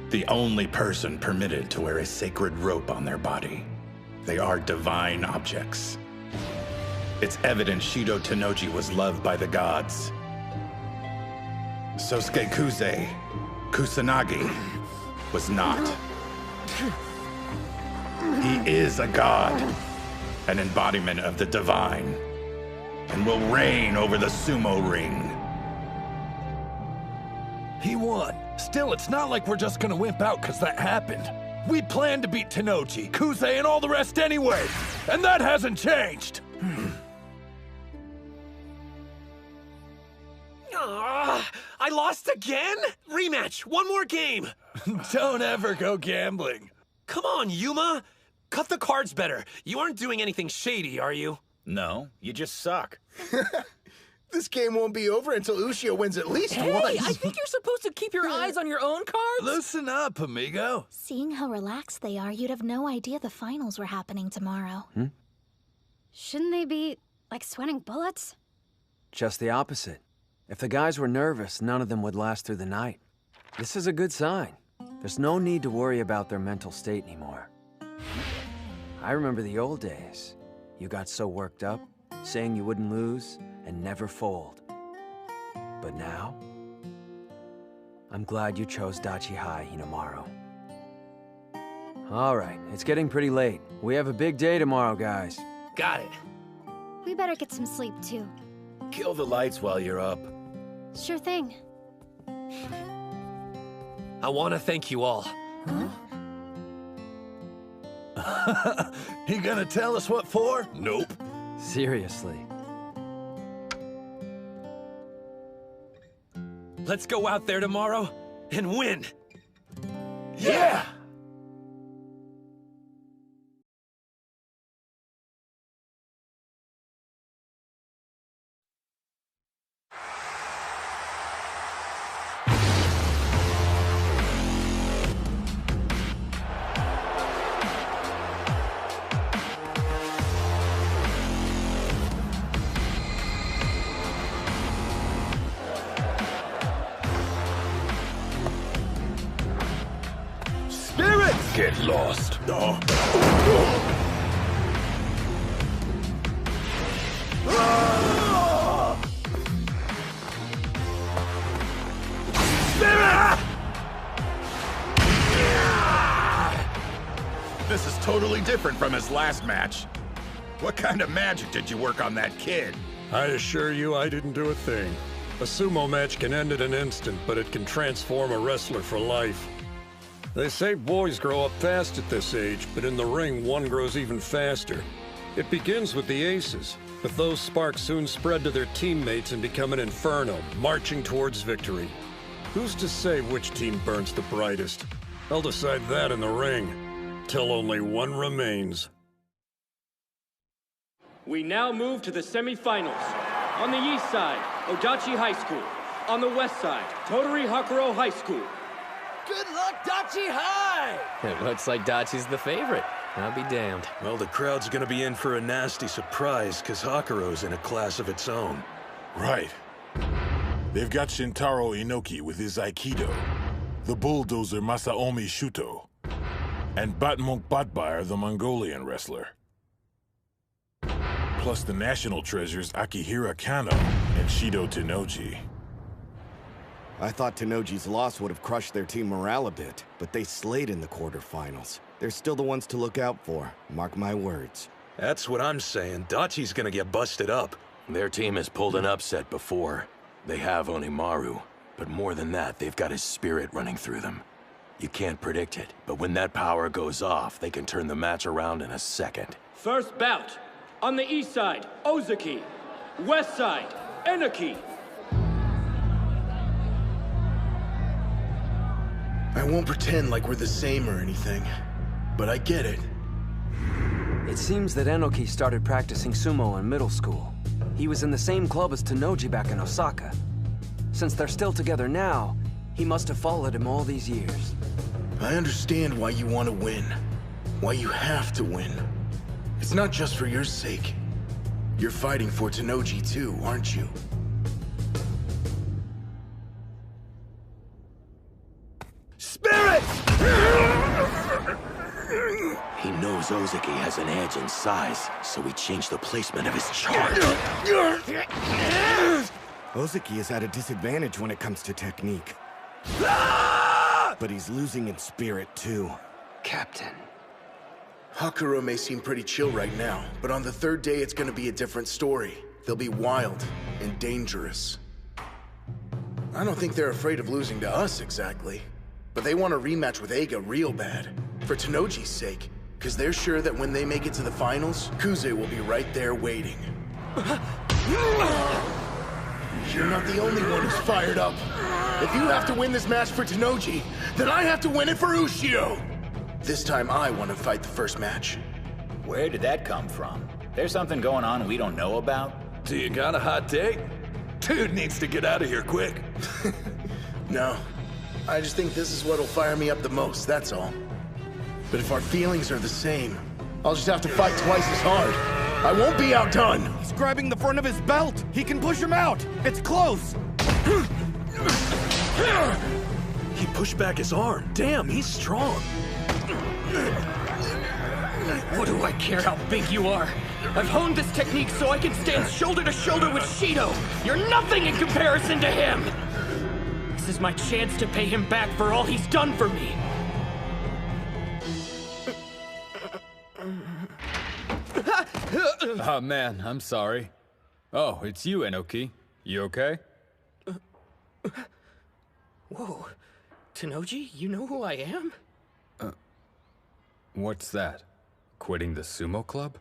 The only person permitted to wear a sacred rope on their body. They are divine objects. It's evident Shido Tanoji was loved by the gods. Sosuke Kuze, Kusanagi, was not. He is a god, an embodiment of the divine, and will reign over the sumo ring. He won. Still, it's not like we're just gonna wimp out because that happened. We planned to beat Tanoji, Kuze, and all the rest anyway, and that hasn't changed. I lost again? Rematch, one more game. Don't ever go gambling. Come on, Yuma. Cut the cards better. You aren't doing anything shady, are you? No, you just suck. This game won't be over until Ushio wins at least Hey, once. I think you're supposed to keep your eyes on your own cards. Listen up, amigo. Seeing how relaxed they are, you'd have no idea the finals were happening tomorrow. Shouldn't they be, like, sweating bullets? Just the opposite. If the guys were nervous, none of them would last through the night. This is a good sign. There's no need to worry about their mental state anymore. I remember the old days. You got so worked up, saying you wouldn't lose and never fold. But now, I'm glad you chose Dachi High, Hinomaru. All right, it's getting pretty late. We have a big day tomorrow, guys. Got it. We better get some sleep, too. Kill the lights while you're up. Sure thing. I want to thank you all. He gonna tell us what for? Nope. Seriously. Let's go out there tomorrow and win. Yeah! Get lost. This is totally different from his last match. What kind of magic did you work on that kid? I assure you I didn't do a thing. A sumo match can end in an instant, but it can transform a wrestler for life. They say boys grow up fast at this age, but in the ring, one grows even faster. It begins with the aces, but those sparks soon spread to their teammates and become an inferno, marching towards victory. Who's to say which team burns the brightest? They'll decide that in the ring, till only one remains. We now move to the semifinals. On the east side, Odachi High School. On the west side, Tottori Hakuro High School. Good luck, Dachi High! It looks like Dachi's the favorite. I'll be damned. Well, the crowd's gonna be in for a nasty surprise, because Hakuro's in a class of its own. Right. They've got Shintaro Inoki with his Aikido, the bulldozer Masaomi Shuto, and Batmunk Batbar, the Mongolian wrestler. Plus the national treasures Akihira Kano and Shido Tenoji. I thought Tennoji's loss would have crushed their team morale a bit, but they slayed in the quarterfinals. They're still the ones to look out for, mark my words. That's what I'm saying. Dachi's gonna get busted up. Their team has pulled an upset before. They have Hinomaru, but more than that, they've got his spirit running through them. You can't predict it, but when that power goes off, they can turn the match around in a second. First bout. On the east side, Ozaki. West side, Enoki. I won't pretend like we're the same or anything, but I get it. It seems that Enoki started practicing sumo in middle school. He was in the same club as Tennoji back in Osaka. Since they're still together now, he must have followed him all these years. I understand why you want to win. Why you have to win. It's not just for your sake. You're fighting for Tennoji too, aren't you? Spirit! He knows Ozaki has an edge in size, so he changed the placement of his charge. Ozaki is at a disadvantage when it comes to technique. But he's losing in spirit too. Captain. Hakuro may seem pretty chill right now, but on the third day it's gonna be a different story. They'll be wild and dangerous. I don't think they're afraid of losing to us exactly, but they want a rematch with Eiga real bad, for Tennoji's sake, because they're sure that when they make it to the finals, Kuze will be right there waiting. You're not the only one who's fired up. If you have to win this match for Tennoji, then I have to win it for Ushio! This time I want to fight the first match. Where did that come from? There's something going on we don't know about? Do you got a hot take? Dude needs to get out of here quick. No. I just think this is what'll fire me up the most, that's all. But if our feelings are the same, I'll just have to fight twice as hard. I won't be outdone! He's grabbing the front of his belt! He can push him out! It's close! He pushed back his arm. Damn, he's strong. What do I care how big you are? I've honed this technique so I can stand shoulder to shoulder with Shido. You're nothing in comparison to him! This is my chance to pay him back for all he's done for me. Oh man, I'm sorry. Oh, it's you, Enoki. You okay? Whoa. Tennoji, you know who I am? What's that? Quitting the sumo club?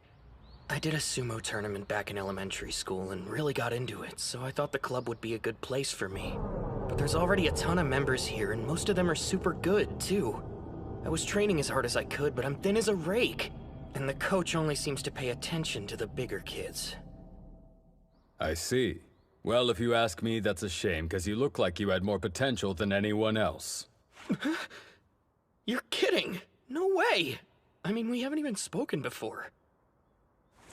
I did a sumo tournament back in elementary school and really got into it, so I thought the club would be a good place for me. But there's already a ton of members here, and most of them are super good, too. I was training as hard as I could, but I'm thin as a rake. And the coach only seems to pay attention to the bigger kids. I see. Well, if you ask me, that's a shame, because you look like you had more potential than anyone else. You're kidding! No way! I mean, we haven't even spoken before.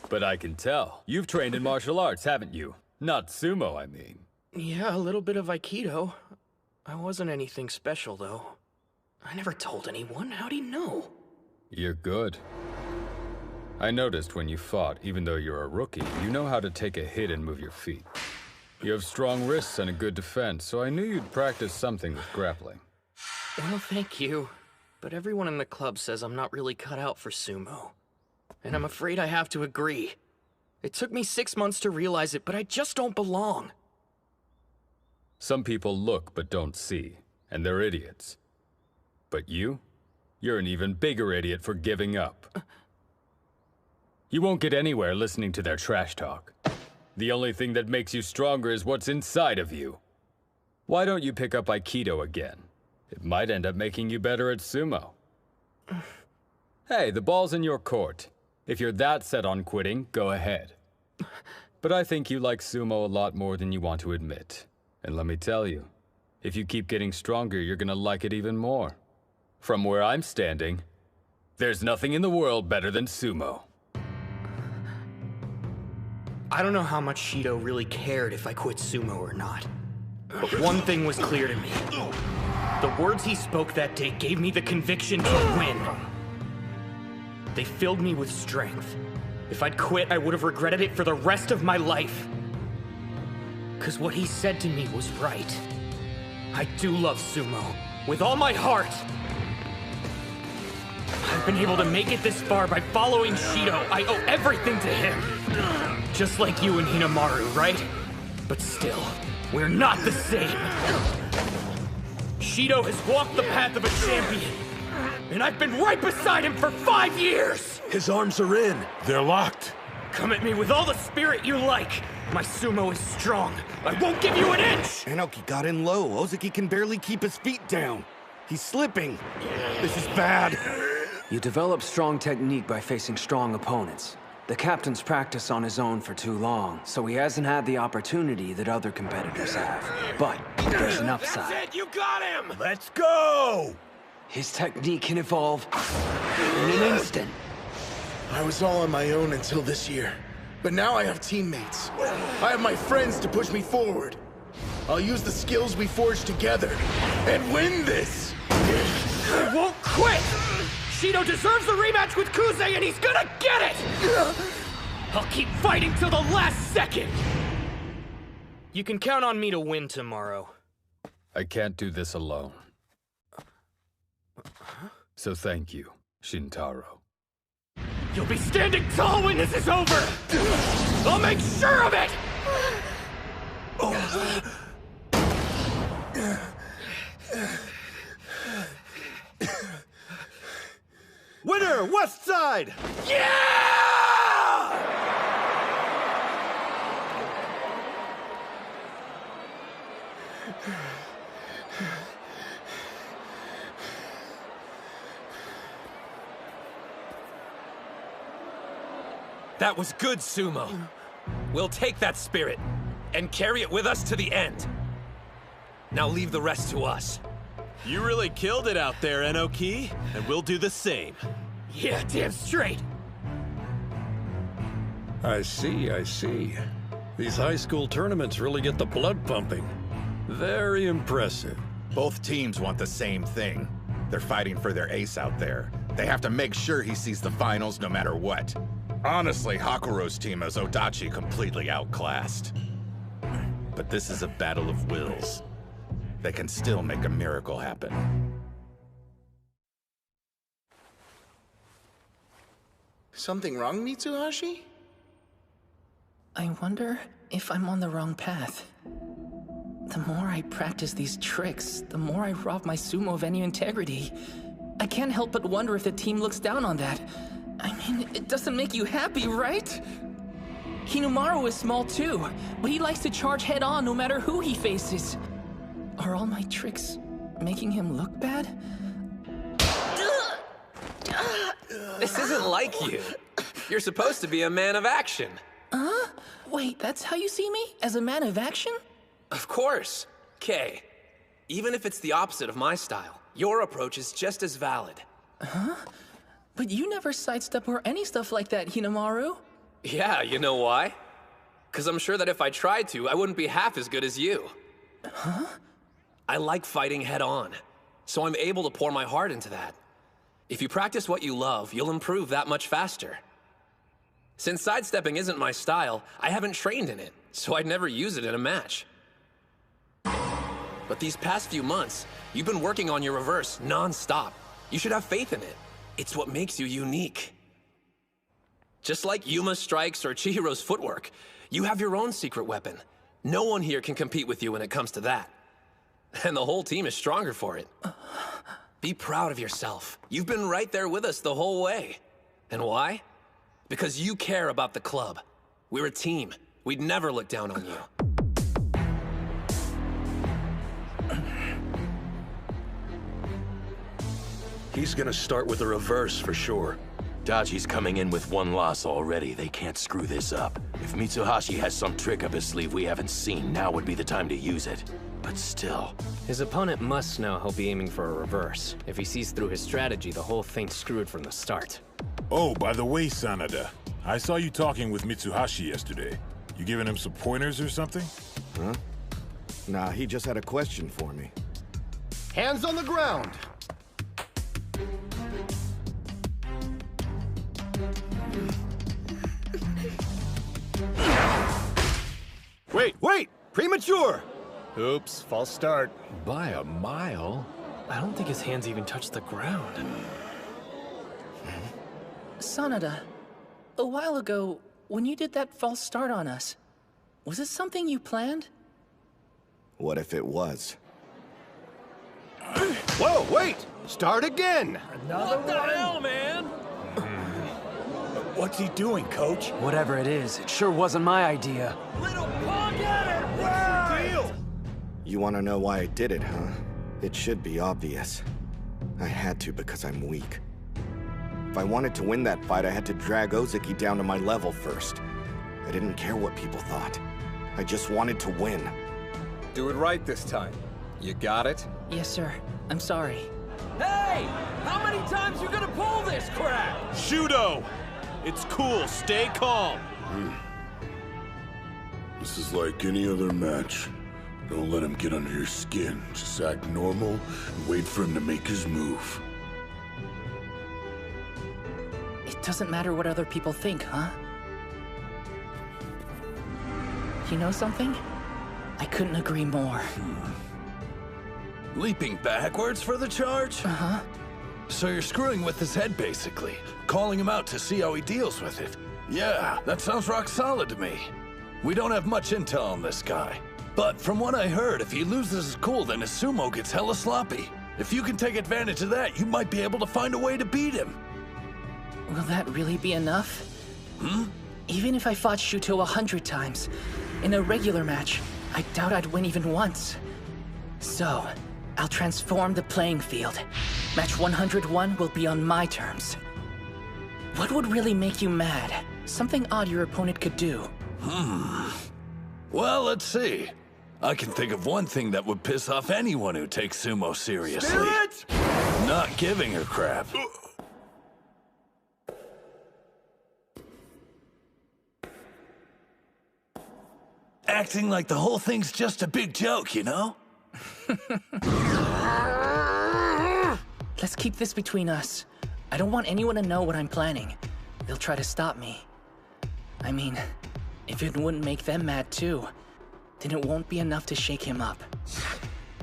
But I can tell. You've trained in martial arts, haven't you? Not sumo, I mean. Yeah, a little bit of Aikido. I wasn't anything special, though. I never told anyone. How'd he know? You're good. I noticed when you fought, even though you're a rookie, you know how to take a hit and move your feet. You have strong wrists and a good defense, so I knew you'd practice something with grappling. Well, thank you. But everyone in the club says I'm not really cut out for sumo. And I'm afraid I have to agree. It took me 6 months to realize it, but I just don't belong. Some people look but don't see, and they're idiots. But you're an even bigger idiot for giving up. You won't get anywhere listening to their trash talk. The only thing that makes you stronger is what's inside of you. Why don't you pick up Aikido again? It might end up making you better at sumo. Hey, the ball's in your court. If you're that set on quitting, go ahead. But I think you like sumo a lot more than you want to admit. And let me tell you, if you keep getting stronger, you're gonna like it even more. From where I'm standing, there's nothing in the world better than sumo. I don't know how much Shido really cared if I quit sumo or not. But one thing was clear to me. The words he spoke that day gave me the conviction to win. They filled me with strength. If I'd quit, I would have regretted it for the rest of my life. 'Cause what he said to me was right. I do love Sumo, with all my heart. I've been able to make it this far by following Shido. I owe everything to him. Just like you and Hinomaru, right? But still, we're not the same. Shido has walked the path of a champion, and I've been right beside him for 5 years! His arms are in. They're locked. Come at me with all the spirit you like. My sumo is strong. I won't give you an inch! Inoki got in low. Ozaki can barely keep his feet down. He's slipping. This is bad. You develop strong technique by facing strong opponents. The captain's practiced on his own for too long, so he hasn't had the opportunity that other competitors have. But there's an upside. That's it, you got him! Let's go! His technique can evolve in an instant. I was all on my own until this year. But now I have teammates. I have my friends to push me forward. I'll use the skills we forged together and win this! I won't quit! Shido deserves the rematch with Kuze, and he's gonna get it! I'll keep fighting till the last second! You can count on me to win tomorrow. I can't do this alone. So thank you, Shintaro. You'll be standing tall when this is over! I'll make sure of it! Winner, West Side! Yeah! That was good, Sumo. We'll take that spirit and carry it with us to the end. Now leave the rest to us. You really killed it out there, Inoki, and we'll do the same. Yeah, damn straight. I see, I see. These high school tournaments really get the blood pumping. Very impressive. Both teams want the same thing. They're fighting for their ace out there. They have to make sure he sees the finals no matter what. Honestly, Hakuro's team has Odachi completely outclassed. But this is a battle of wills. They can still make a miracle happen. Something wrong, Mitsuhashi? I wonder if I'm on the wrong path. The more I practice these tricks, the more I rob my sumo of any integrity. I can't help but wonder if the team looks down on that. I mean, it doesn't make you happy, right? Hinomaru is small too, but he likes to charge head-on no matter who he faces. Are all my tricks making him look bad? This isn't like you. You're supposed to be a man of action. Huh? Wait, that's how you see me? As a man of action? Of course. Kay, even if it's the opposite of my style, your approach is just as valid. Huh? But you never sidestep or any stuff like that, Hinomaru. Yeah, you know why? Because I'm sure that if I tried to, I wouldn't be half as good as you. Huh? I like fighting head-on, so I'm able to pour my heart into that. If you practice what you love, you'll improve that much faster. Since sidestepping isn't my style, I haven't trained in it, so I'd never use it in a match. But these past few months, you've been working on your reverse non-stop. You should have faith in it. It's what makes you unique. Just like Yuma's strikes or Chihiro's footwork, you have your own secret weapon. No one here can compete with you when it comes to that. And the whole team is stronger for it. Be proud of yourself. You've been right there with us the whole way. And why? Because you care about the club. We're a team. We'd never look down on you. He's gonna start with a reverse for sure. Dachi's coming in with one loss already. They can't screw this up. If Mitsuhashi has some trick up his sleeve we haven't seen, now would be the time to use it. But still... His opponent must know he'll be aiming for a reverse. If he sees through his strategy, the whole thing's screwed from the start. Oh, by the way, Sanada, I saw you talking with Mitsuhashi yesterday. You giving him some pointers or something? Huh? Nah, he just had a question for me. Hands on the ground! Wait! Premature! Oops, false start. By a mile? I don't think his hands even touched the ground. Sanada, a while ago, when you did that false start on us, was it something you planned? What if it was? Whoa, wait! Start again! What the hell, man? What's he doing, Coach? Whatever it is, it sure wasn't my idea. Little pog-getter! What's the deal? You want to know why I did it, huh? It should be obvious. I had to because I'm weak. If I wanted to win that fight, I had to drag Ozeki down to my level first. I didn't care what people thought. I just wanted to win. Do it right this time. You got it? Yes, sir. I'm sorry. Hey! How many times you gonna pull this crap? Shudo! It's cool, stay calm. This is like any other match. Don't let him get under your skin. Just act normal and wait for him to make his move. It doesn't matter what other people think, huh? You know something? I couldn't agree more. Leaping backwards for the charge? Uh-huh. So you're screwing with his head, basically. Calling him out to see how he deals with it. Yeah, that sounds rock solid to me. We don't have much intel on this guy. But from what I heard, if he loses his cool, then his sumo gets hella sloppy. If you can take advantage of that, you might be able to find a way to beat him. Will that really be enough? Even if I fought Shuto 100 times, in a regular match, I doubt I'd win even once. So, I'll transform the playing field. Match 101 will be on my terms. What would really make you mad? Something odd your opponent could do. Well, let's see. I can think of one thing that would piss off anyone who takes sumo seriously. Spirit! Not giving her crap. Acting like the whole thing's just a big joke, you know? Let's keep this between us. I don't want anyone to know what I'm planning. They'll try to stop me. I mean, if it wouldn't make them mad too, then it won't be enough to shake him up.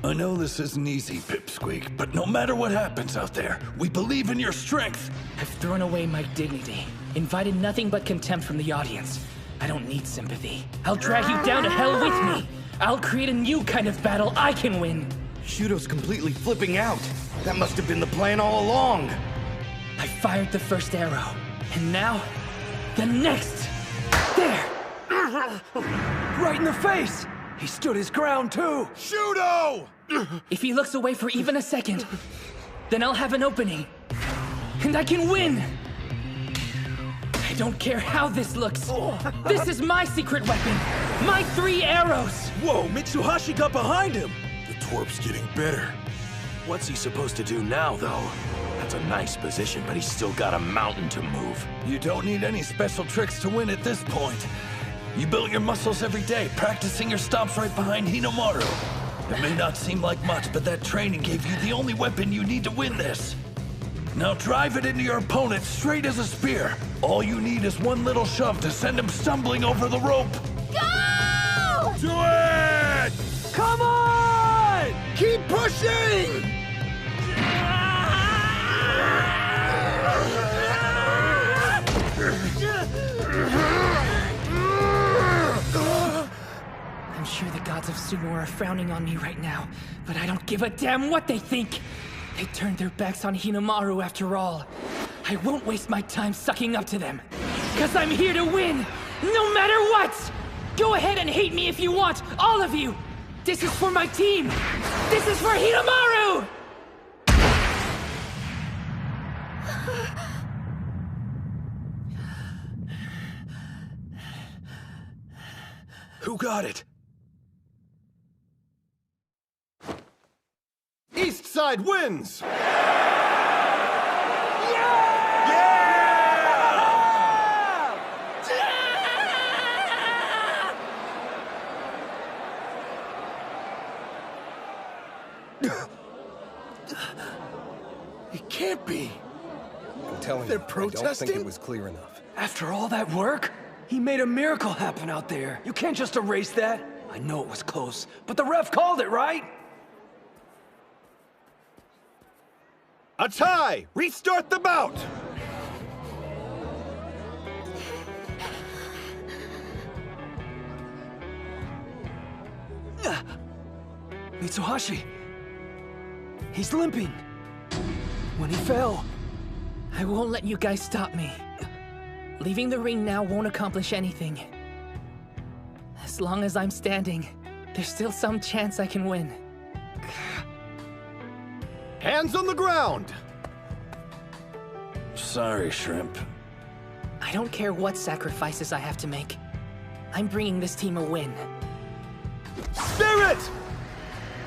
I know this isn't easy, Pipsqueak, but no matter what happens out there, we believe in your strength. I've thrown away my dignity, invited nothing but contempt from the audience. I don't need sympathy. I'll drag you down to hell with me. I'll create a new kind of battle I can win. Shudo's completely flipping out. That must have been the plan all along. I fired the first arrow, and now, the next. There! Right in the face! He stood his ground too! Shudo! If he looks away for even a second, then I'll have an opening. And I can win! I don't care how this looks. This is my secret weapon. My 3 arrows. Whoa, Mitsuhashi got behind him. The twerp's getting better. What's he supposed to do now, though? That's a nice position, but he's still got a mountain to move. You don't need any special tricks to win at this point. You build your muscles every day, practicing your stomps right behind Hinomaru. It may not seem like much, but that training gave you the only weapon you need to win this. Now drive it into your opponent straight as a spear. All you need is one little shove to send him stumbling over the rope. Go! Do it! Come on! Keep pushing! I'm sure the gods of Sumo are frowning on me right now, but I don't give a damn what they think. They turned their backs on Hinomaru after all. I won't waste my time sucking up to them, because I'm here to win, no matter what! Go ahead and hate me if you want, all of you! This is for my team! This is for Hinomaru! Who got it? East side wins! It can't be. I'm telling They're you, protesting? I don't think it was clear enough. After all that work? He made a miracle happen out there. You can't just erase that. I know it was close, but the ref called it, right? A tie! Restart the bout! Mitsuhashi. He's limping. When he fell. I won't let you guys stop me. Leaving the ring now won't accomplish anything. As long as I'm standing, there's still some chance I can win. Hands on the ground! Sorry, Shrimp. I don't care what sacrifices I have to make. I'm bringing this team a win. Spirit!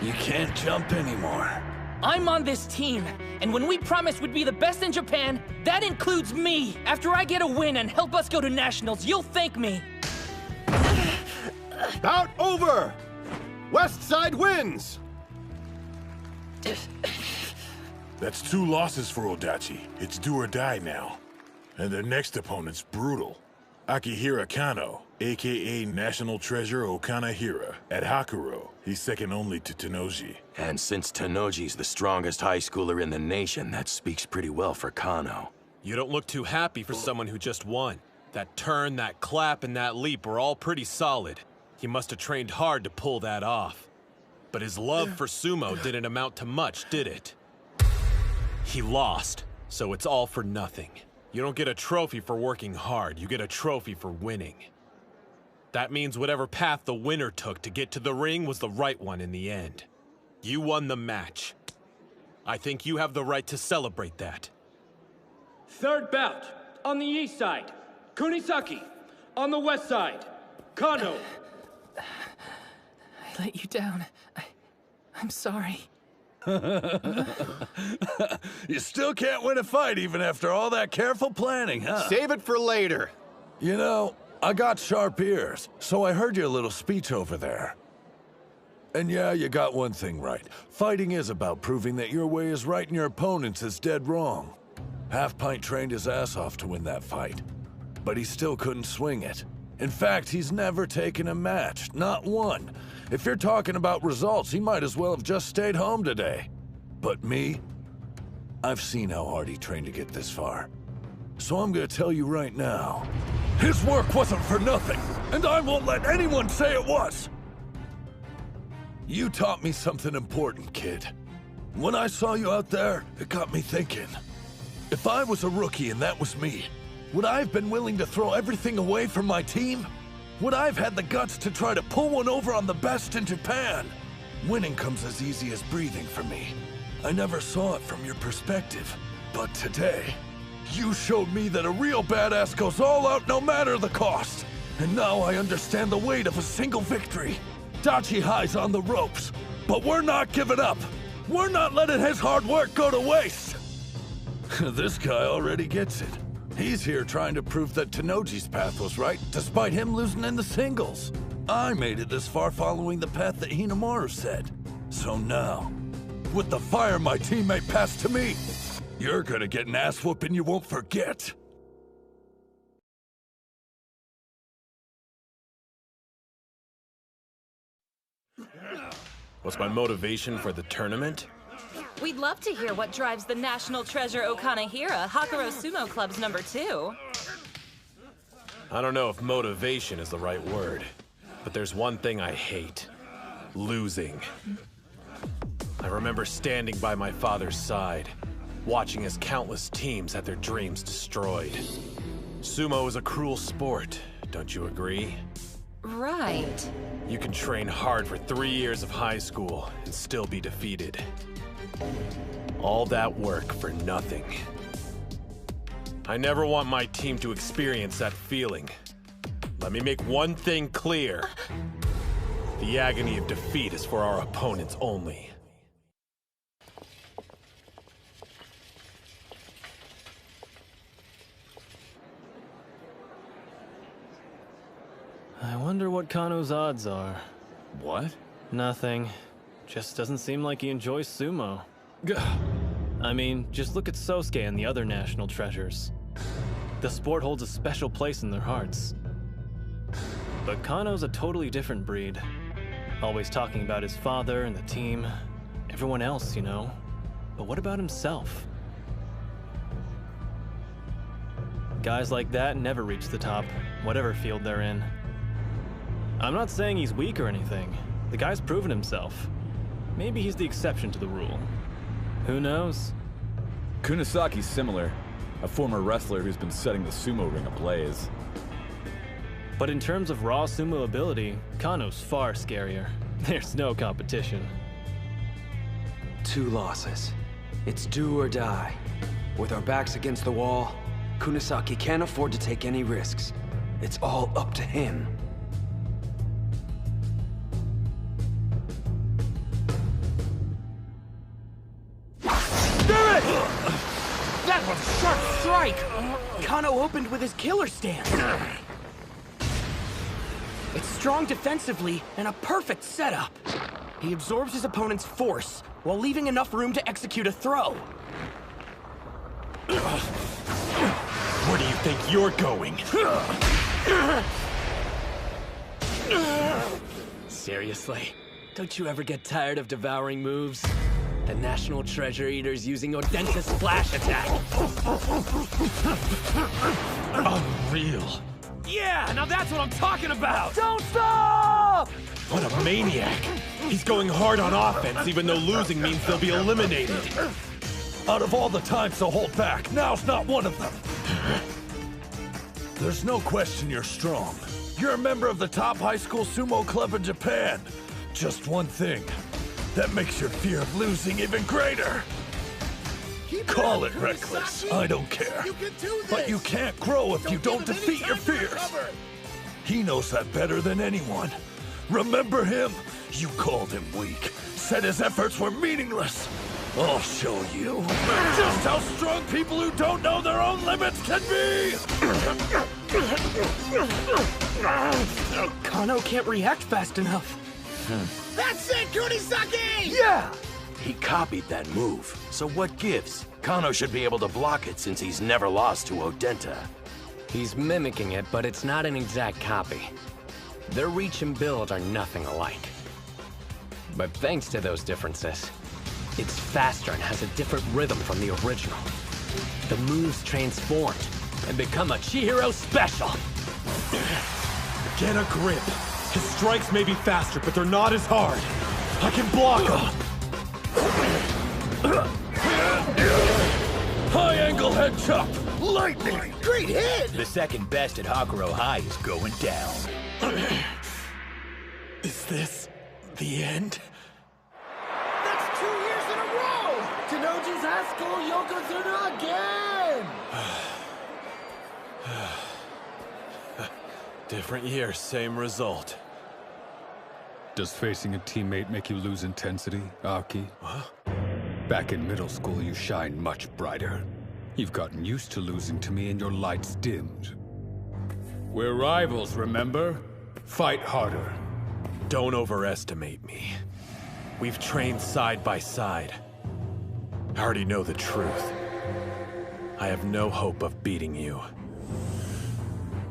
You can't jump anymore. I'm on this team, and when we promised we'd be the best in Japan, that includes me. After I get a win and help us go to nationals, you'll thank me. Bout over! West Side wins! That's 2 losses for Odachi. It's do or die now. And their next opponent's brutal. Akihira Kano, aka National Treasure Okanahira, at Hakuro. He's second only to Tenoji. And since Tenoji's the strongest high schooler in the nation, that speaks pretty well for Kano. You don't look too happy for someone who just won. That turn, that clap, and that leap were all pretty solid. He must have trained hard to pull that off. But his love for sumo didn't amount to much, did it? He lost, so it's all for nothing. You don't get a trophy for working hard, you get a trophy for winning. That means whatever path the winner took to get to the ring was the right one in the end. You won the match. I think you have the right to celebrate that. Third bout, on the east side, Kunisaki. On the west side, Kano. I let you down. I'm sorry. You still can't win a fight even after all that careful planning, huh? Save it for later. You know, I got sharp ears, so I heard your little speech over there. And yeah, you got one thing right. Fighting is about proving that your way is right and your opponent's is dead wrong. Half-Pint trained his ass off to win that fight, but he still couldn't swing it. In fact, he's never taken a match, not one. If you're talking about results, he might as well have just stayed home today. But me? I've seen how hard he trained to get this far. So I'm gonna tell you right now, his work wasn't for nothing, and I won't let anyone say it was! You taught me something important, kid. When I saw you out there, it got me thinking. If I was a rookie and that was me, would I have been willing to throw everything away for my team? Would I have had the guts to try to pull one over on the best in Japan? Winning comes as easy as breathing for me. I never saw it from your perspective. But today, you showed me that a real badass goes all out no matter the cost. And now I understand the weight of a single victory. Dachi High's on the ropes, but we're not giving up. We're not letting his hard work go to waste. This guy already gets it. He's here trying to prove that Tenoji's path was right, despite him losing in the singles. I made it this far following the path that Hinomaru said. So now, with the fire my teammate passed to me, you're gonna get an ass whooping you won't forget. What's my motivation for the tournament? We'd love to hear what drives the National Treasure Okanahira, Hakuro Sumo Club's #2. I don't know if motivation is the right word, but there's one thing I hate. Losing. I remember standing by my father's side, watching as countless teams had their dreams destroyed. Sumo is a cruel sport, don't you agree? Right. You can train hard for 3 years of high school and still be defeated. All that work for nothing. I never want my team to experience that feeling. Let me make one thing clear. The agony of defeat is for our opponents only. I wonder what Kano's odds are. What? Nothing. Just doesn't seem like he enjoys sumo. I mean, just look at Sosuke and the other national treasures. The sport holds a special place in their hearts. But Kano's a totally different breed. Always talking about his father and the team. Everyone else, you know. But what about himself? Guys like that never reach the top, whatever field they're in. I'm not saying he's weak or anything. The guy's proven himself. Maybe he's the exception to the rule. Who knows? Kunasaki's similar. A former wrestler who's been setting the sumo ring ablaze. But in terms of raw sumo ability, Kano's far scarier. There's no competition. 2 losses. It's do or die. With our backs against the wall, Kunasaki can't afford to take any risks. It's all up to him. That was a sharp strike! Kano opened with his killer stance. It's strong defensively and a perfect setup. He absorbs his opponent's force while leaving enough room to execute a throw. Where do you think you're going? Seriously? Don't you ever get tired of devouring moves? The National Treasure Eater's using Odenta's Splash Attack. Unreal. Yeah, now that's what I'm talking about! Don't stop! What a maniac. He's going hard on offense, even though losing means they'll be eliminated. Out of all the times to hold back, now's not one of them. There's no question you're strong. You're a member of the top high school sumo club in Japan. Just one thing. That makes your fear of losing even greater. Call it reckless, I don't care. But you can't grow if you don't defeat your fears. He knows that better than anyone. Remember him? You called him weak, said his efforts were meaningless. I'll show you just how strong people who don't know their own limits can be! Kano can't react fast enough. That's it, Kunisaki! Yeah! He copied that move, so what gives? Kano should be able to block it since he's never lost to Odenta. He's mimicking it, but it's not an exact copy. Their reach and build are nothing alike. But thanks to those differences, it's faster and has a different rhythm from the original. The moves transformed and become a Chihiro special. Get a grip. His strikes may be faster, but they're not as hard. I can block them. High angle head chop! Lightning! Great hit! The second best at Hakuro High is going down. Is this the end? That's 2 years in a row! Tenoji's high school Yokozuna again! Different year, same result. Does facing a teammate make you lose intensity, Aki? Huh? Back in middle school, you shined much brighter. You've gotten used to losing to me and your lights dimmed. We're rivals, remember? Fight harder. Don't overestimate me. We've trained side by side. I already know the truth. I have no hope of beating you.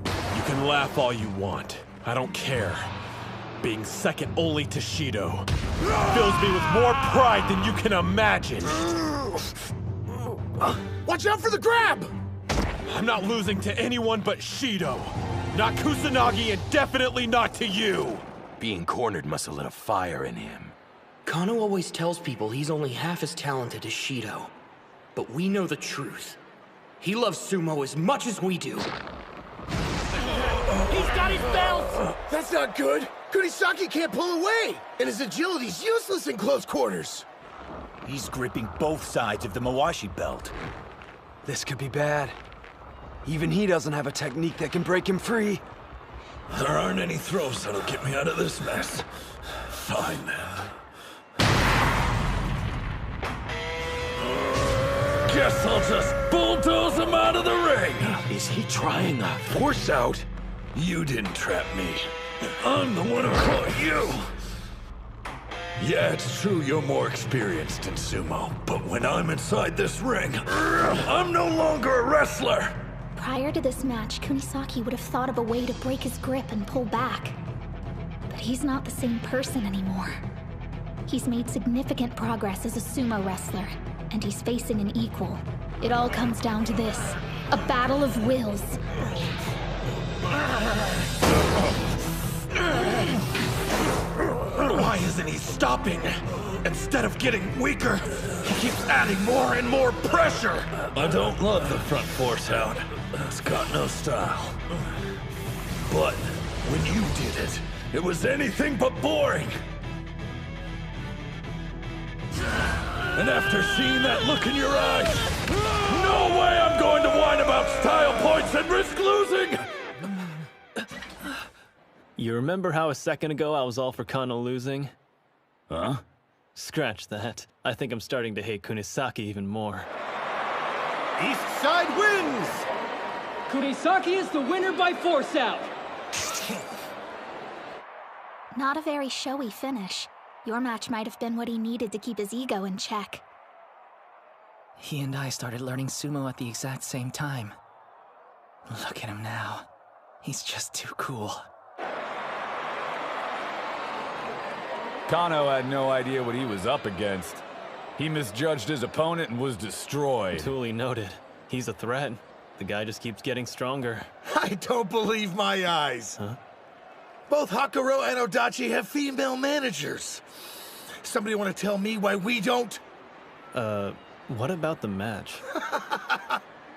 You can laugh all you want. I don't care. Being second only to Shido fills me with more pride than you can imagine. Watch out for the grab! I'm not losing to anyone but Shido. Not Kusanagi and definitely not to you. Being cornered must have lit a fire in him. Kano always tells people he's only half as talented as Shido. But we know the truth. He loves sumo as much as we do. He's got his belt! That's not good! Kunisaki can't pull away! And his agility's useless in close quarters! He's gripping both sides of the Mawashi belt. This could be bad. Even he doesn't have a technique that can break him free. There aren't any throws that'll get me out of this mess. Fine then. Guess I'll just bulldoze him out of the ring! Is he trying a force out? You didn't trap me. I'm the one who caught you! Yeah, it's true you're more experienced in sumo, but when I'm inside this ring, I'm no longer a wrestler! Prior to this match, Kunisaki would have thought of a way to break his grip and pull back. But he's not the same person anymore. He's made significant progress as a sumo wrestler, and he's facing an equal. It all comes down to this, a battle of wills. Why isn't he stopping? Instead of getting weaker, he keeps adding more and more pressure. I don't love the front force hound. It's got no style. But when you did it, it was anything but boring. And after seeing that look in your eyes, no way I'm going to whine about style points and risk losing! You remember how a second ago I was all for Kano losing? Huh? Scratch that. I think I'm starting to hate Kunisaki even more. East side wins! Kunisaki is the winner by force out! Not a very showy finish. Your match might have been what he needed to keep his ego in check. He and I started learning sumo at the exact same time. Look at him now. He's just too cool. Kano had no idea what he was up against. He misjudged his opponent and was destroyed. Duly noted. He's a threat. The guy just keeps getting stronger. I don't believe my eyes. Huh? Both Hakuro and Odachi have female managers. Somebody want to tell me why we don't? What about the match?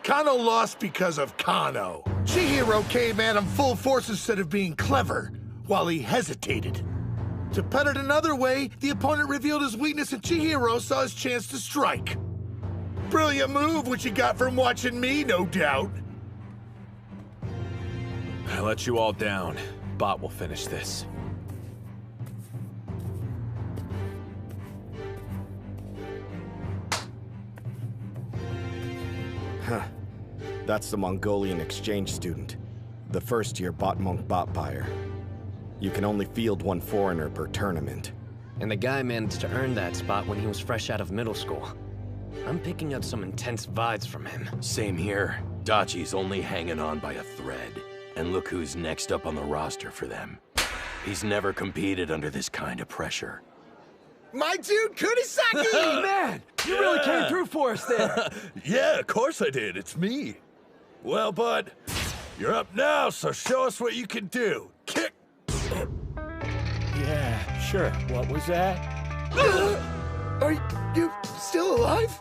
Kano lost because of Kano. Chihiro came at him full force instead of being clever, while he hesitated. To put it another way, the opponent revealed his weakness and Chihiro saw his chance to strike. Brilliant move, which he got from watching me, no doubt. I let you all down. Bot will finish this. Huh. That's the Mongolian exchange student. The first-year bot-monk bot buyer. You can only field one foreigner per tournament. And the guy managed to earn that spot when he was fresh out of middle school. I'm picking up some intense vibes from him. Same here. Dachi's only hanging on by a thread. And look who's next up on the roster for them. He's never competed under this kind of pressure. My dude, Kunisaki! Man, you really came through for us there. Yeah, of course I did. It's me. Well, bud, you're up now, so show us what you can do. Kick! Yeah, sure. What was that? Are you still alive?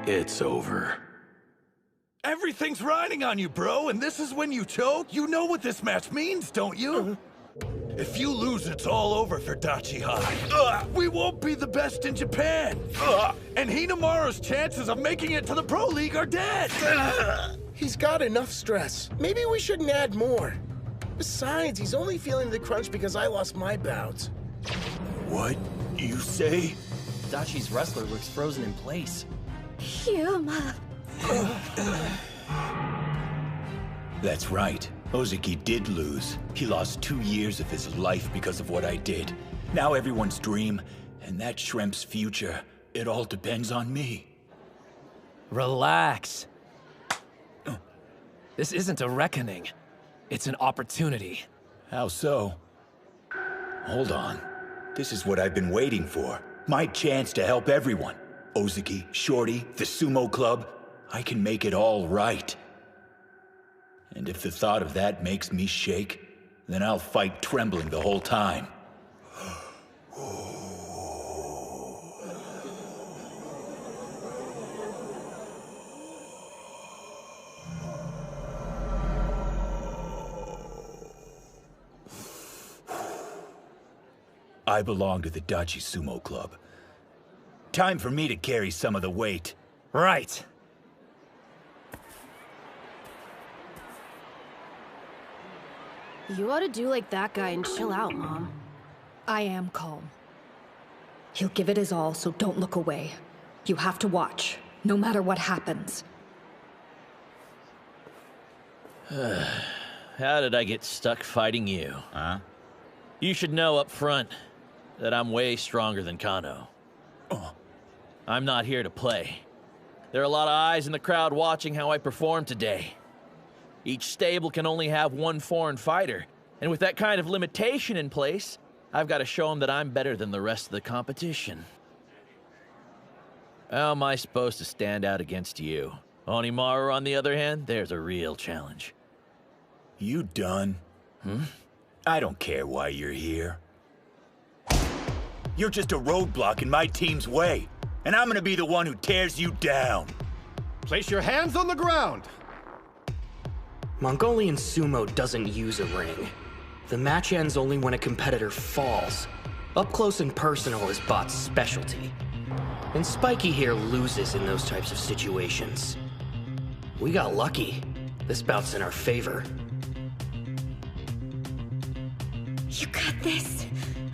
It's over. Everything's riding on you, bro, and this is when you choke? You know what this match means, don't you? If you lose, it's all over for Dachi High. We won't be the best in Japan. And Hinomaru's chances of making it to the Pro League are dead. He's got enough stress. Maybe we shouldn't add more. Besides, he's only feeling the crunch because I lost my bouts. What you say? Dachi's wrestler looks frozen in place. Hyuma. That's right. Ozeki did lose. He lost 2 years of his life because of what I did. Now everyone's dream, and that shrimp's future, it all depends on me. Relax. This isn't a reckoning. It's an opportunity. How so? Hold on. This is what I've been waiting for. My chance to help everyone. Ozeki, Shorty, the Sumo Club. I can make it all right. And if the thought of that makes me shake, then I'll fight trembling the whole time. I belong to the Dachi Sumo Club. Time for me to carry some of the weight. Right. You ought to do like that guy and chill out, Mom. I am calm. He'll give it his all, so don't look away. You have to watch, no matter what happens. How did I get stuck fighting you? Huh? You should know up front that I'm way stronger than Kano. I'm not here to play. There are a lot of eyes in the crowd watching how I perform today. Each stable can only have one foreign fighter, And with that kind of limitation in place, I've got to show him that I'm better than the rest of the competition. How am I supposed to stand out against you? Hinomaru, on the other hand, there's a real challenge. You done? I don't care why you're here. You're just a roadblock in my team's way, and I'm gonna be the one who tears you down. Place your hands on the ground! Mongolian Sumo doesn't use a ring. The match ends only when a competitor falls. Up close and personal is Bot's specialty. And Spiky here loses in those types of situations. We got lucky. This bout's in our favor. You got this.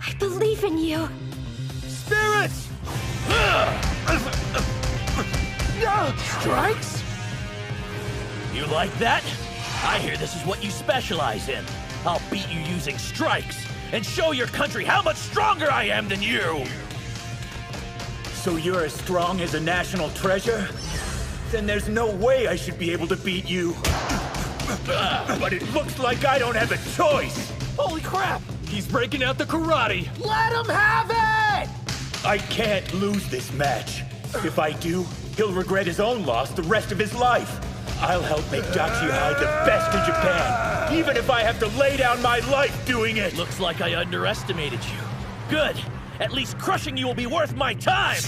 I believe in you. Spirits! Strikes? You like that? I hear this is what you specialize in. I'll beat you using strikes and show your country how much stronger I am than you! So you're as strong as a national treasure? Then there's no way I should be able to beat you. But it looks like I don't have a choice! Holy crap! He's breaking out the karate! Let him have it! I can't lose this match. If I do, he'll regret his own loss the rest of his life. I'll help make Dachi the best in Japan, even if I have to lay down my life doing it! Looks like I underestimated you. Good! At least crushing you will be worth my time!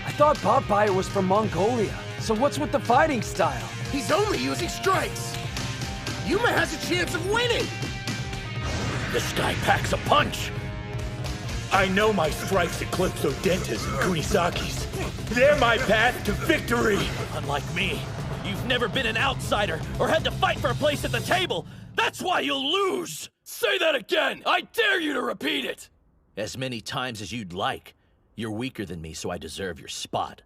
I thought Popeye was from Mongolia, so what's with the fighting style? He's only using strikes! Yuma has a chance of winning! This guy packs a punch! I know my strikes eclipse Odenta's and Kunisaki's. They're my path to victory! Unlike me, you've never been an outsider or had to fight for a place at the table! That's why you'll lose! Say that again! I dare you to repeat it! As many times as you'd like. You're weaker than me, so I deserve your spot.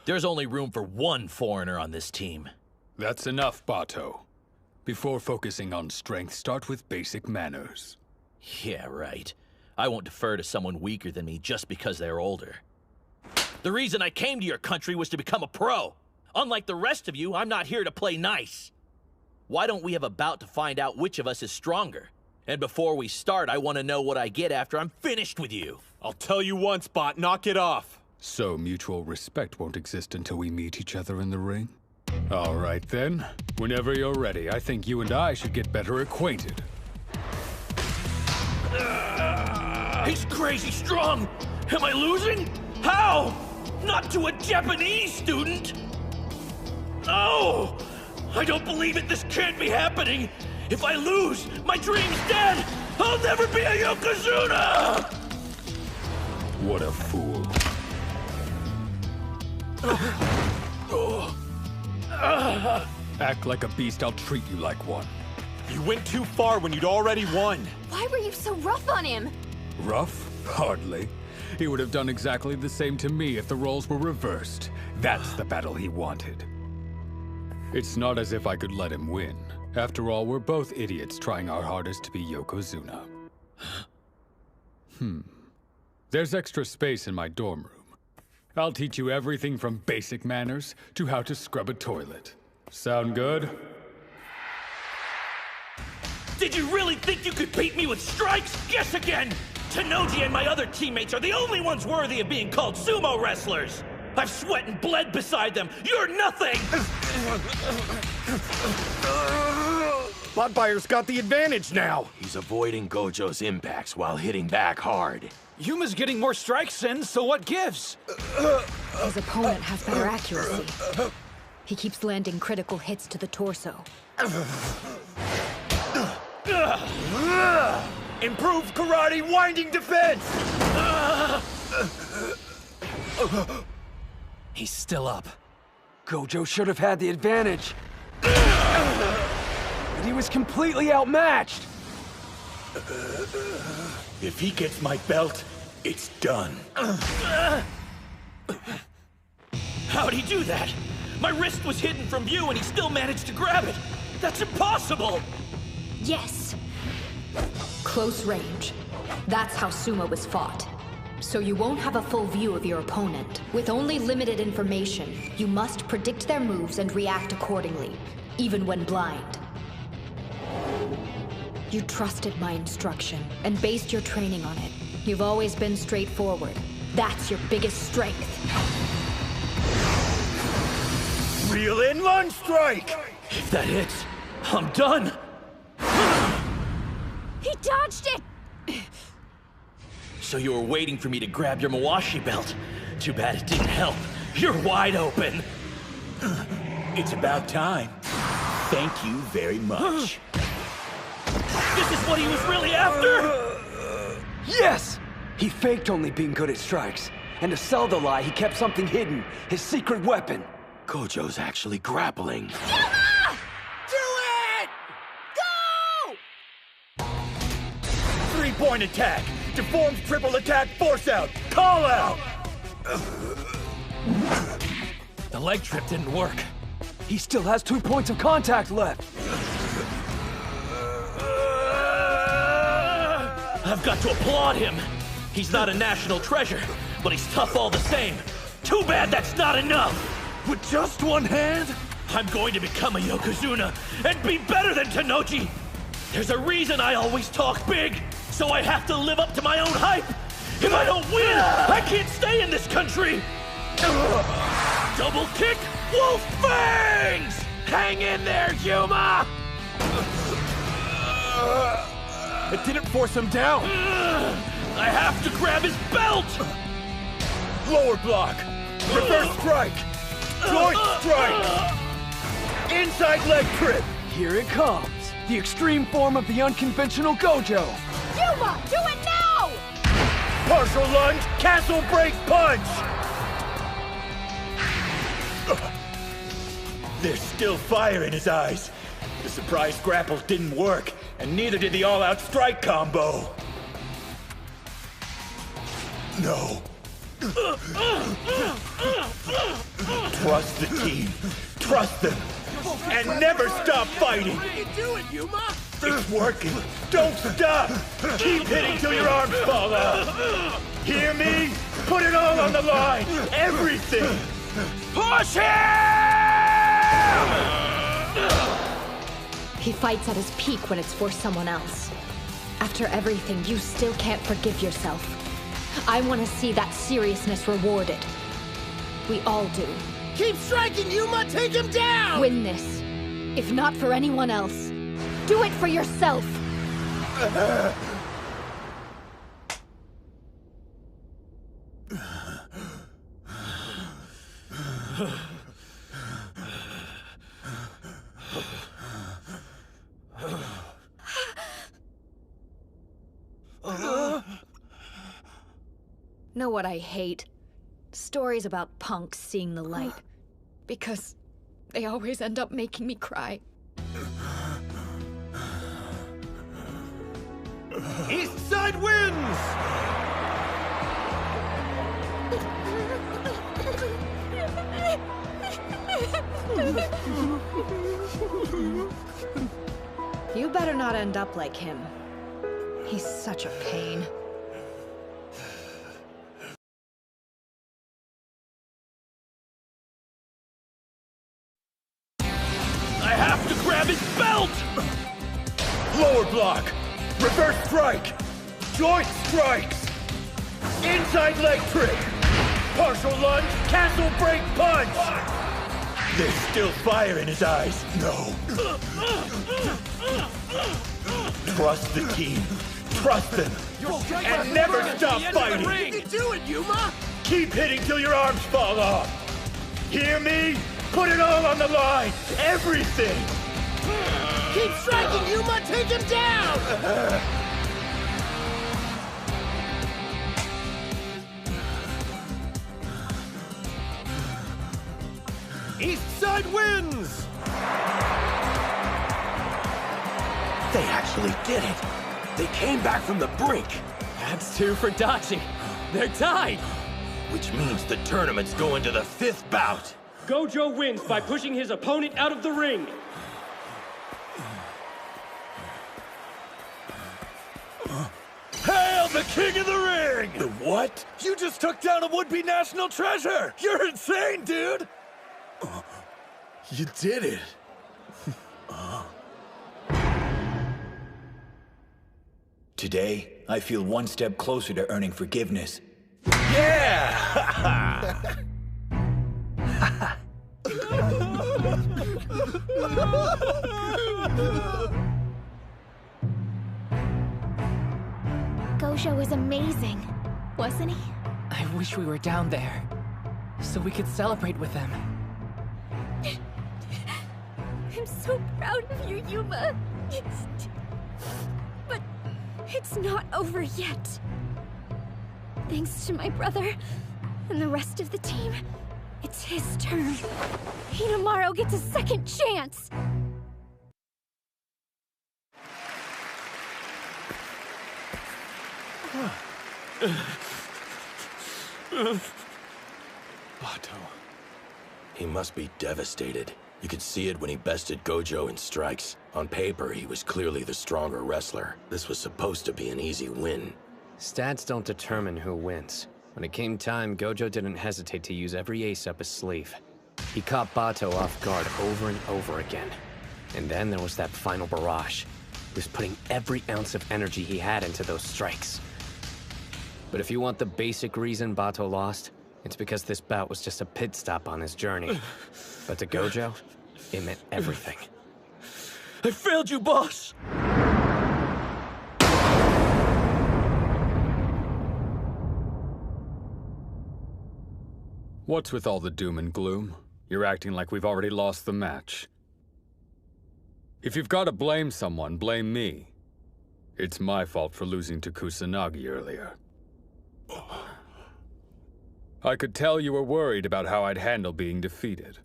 There's only room for one foreigner on this team. That's enough, Bato. Before focusing on strength, start with basic manners. Yeah, right. I won't defer to someone weaker than me just because they're older. The reason I came to your country was to become a pro. Unlike the rest of you, I'm not here to play nice. Why don't we have a bout to find out which of us is stronger? And before we start, I want to know what I get after I'm finished with you. I'll tell you once, Bot, knock it off. So mutual respect won't exist until we meet each other in the ring? All right then. Whenever you're ready, I think you and I should get better acquainted. He's crazy strong! Am I losing? How? Not to a Japanese student? No! I don't believe it! This can't be happening! If I lose, my dream's dead! I'll never be a Yokozuna! What a fool. Act like a beast, I'll treat you like one. You went too far when you'd already won. Why were you so rough on him? Rough? Hardly. He would have done exactly the same to me if the roles were reversed. That's the battle he wanted. It's not as if I could let him win. After all, we're both idiots trying our hardest to be Yokozuna. There's extra space in my dorm room. I'll teach you everything from basic manners to how to scrub a toilet. Sound good? Did you really think you could beat me with strikes? Guess again! Tenoji and my other teammates are the only ones worthy of being called sumo wrestlers! I've sweat and bled beside them! You're nothing! Botbuyer's got the advantage now! He's avoiding Gojo's impacts while hitting back hard. Yuma's getting more strikes in, so what gives? His opponent has better accuracy. He keeps landing critical hits to the torso. Improved karate winding defense! He's still up. Gojo should have had the advantage. But he was completely outmatched. If he gets my belt, it's done. How'd he do that? My wrist was hidden from view and he still managed to grab it! That's impossible! Yes! Close range. That's how sumo is fought. So you won't have a full view of your opponent. With only limited information, you must predict their moves and react accordingly, even when blind. You trusted my instruction and based your training on it. You've always been straightforward. That's your biggest strength. Reel in lunge strike! If that hits, I'm done! He dodged it! So you were waiting for me to grab your Mawashi belt. Too bad it didn't help. You're wide open. It's about time. Thank you very much. This is what he was really after? Yes! He faked only being good at strikes. And to sell the lie, he kept something hidden. His secret weapon. Gojo's actually grappling. Yuma! Do it! Go! 3-point attack! Deformed triple attack force out! Call out! The leg trip didn't work. He still has 2 points of contact left. I've got to applaud him. He's not a national treasure, but he's tough all the same. Too bad that's not enough. With just one hand? I'm going to become a Yokozuna and be better than Tanoji. There's a reason I always talk big, so I have to live up to my own hype. If I don't win, I can't stay in this country. Double kick, wolf fangs! Hang in there, Yuma! It didn't force him down. I have to grab his belt! Lower block. Reverse strike. Joint strike. Inside leg trip. Here it comes. The extreme form of the unconventional Gojo. Yuma, do it now! Partial lunge, castle break punch. There's still fire in his eyes. The surprise grapple didn't work, and neither did the all-out strike combo. No. Trust the team. Trust them. And never stop fighting. What are you doing, Yuma? It's working. Don't stop. Keep hitting till your arms fall off. Hear me? Put it all on the line. Everything. Push him! He fights at his peak when it's for someone else. After everything, you still can't forgive yourself. I want to see that seriousness rewarded. We all do. Keep striking, Yuma! Take him down! Win this. If not for anyone else, do it for yourself! Know what I hate? Stories about punks seeing the light. Because they always end up making me cry. East Side wins! You better not end up like him. He's such a pain. I have to grab his belt! Lower block. Reverse strike. Joint strikes. Inside leg trick. Partial lunge, castle break punch. There's still fire in his eyes. No. Trust the team. Trust them. And never stop fighting. You can do it, Yuma! Keep hitting till your arms fall off. Hear me? Put it all on the line. Everything. Keep striking, Yuma! Take him down! East Side wins! They actually did it. They came back from the brink. That's 2 for Dachi. They're tied. Which means the tournament's going to the 5th bout. Gojo wins by pushing his opponent out of the ring. Hail the king of the ring! The what? You just took down a would-be national treasure! You're insane, dude! You did it. Today, I feel one step closer to earning forgiveness. Yeah! Gojo was amazing, wasn't he? I wish we were down there, so we could celebrate with them. I'm so proud of you, Yuma. But it's not over yet. Thanks to my brother and the rest of the team, it's his turn. Hinomaru gets a second chance. Bato. He must be devastated. You could see it when he bested Gojo in strikes. On paper, he was clearly the stronger wrestler. This was supposed to be an easy win. Stats don't determine who wins. When it came time, Gojo didn't hesitate to use every ace up his sleeve. He caught Bato off guard over and over again. And then there was that final barrage. He was putting every ounce of energy he had into those strikes. But if you want the basic reason Bato lost, it's because this bout was just a pit stop on his journey. But to Gojo, it meant everything. I failed you, boss! What's with all the doom and gloom? You're acting like we've already lost the match. If you've got to blame someone, blame me. It's my fault for losing to Kusanagi earlier. I could tell you were worried about how I'd handle being defeated.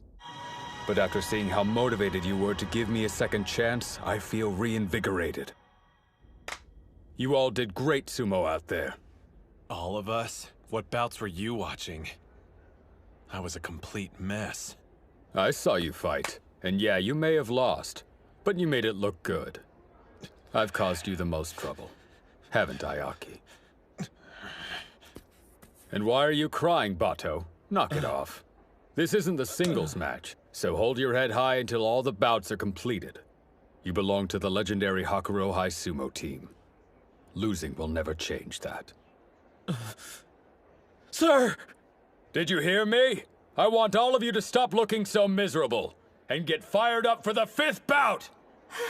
But after seeing how motivated you were to give me a second chance, I feel reinvigorated. You all did great, Sumo, out there. All of us? What bouts were you watching? I was a complete mess. I saw you fight, and yeah, you may have lost, but you made it look good. I've caused you the most trouble, haven't I, Aki? And why are you crying, Bato? Knock it off. This isn't the singles match, so hold your head high until all the bouts are completed. You belong to the legendary Hakuro High Sumo team. Losing will never change that. Sir! Did you hear me? I want all of you to stop looking so miserable and get fired up for the 5th bout!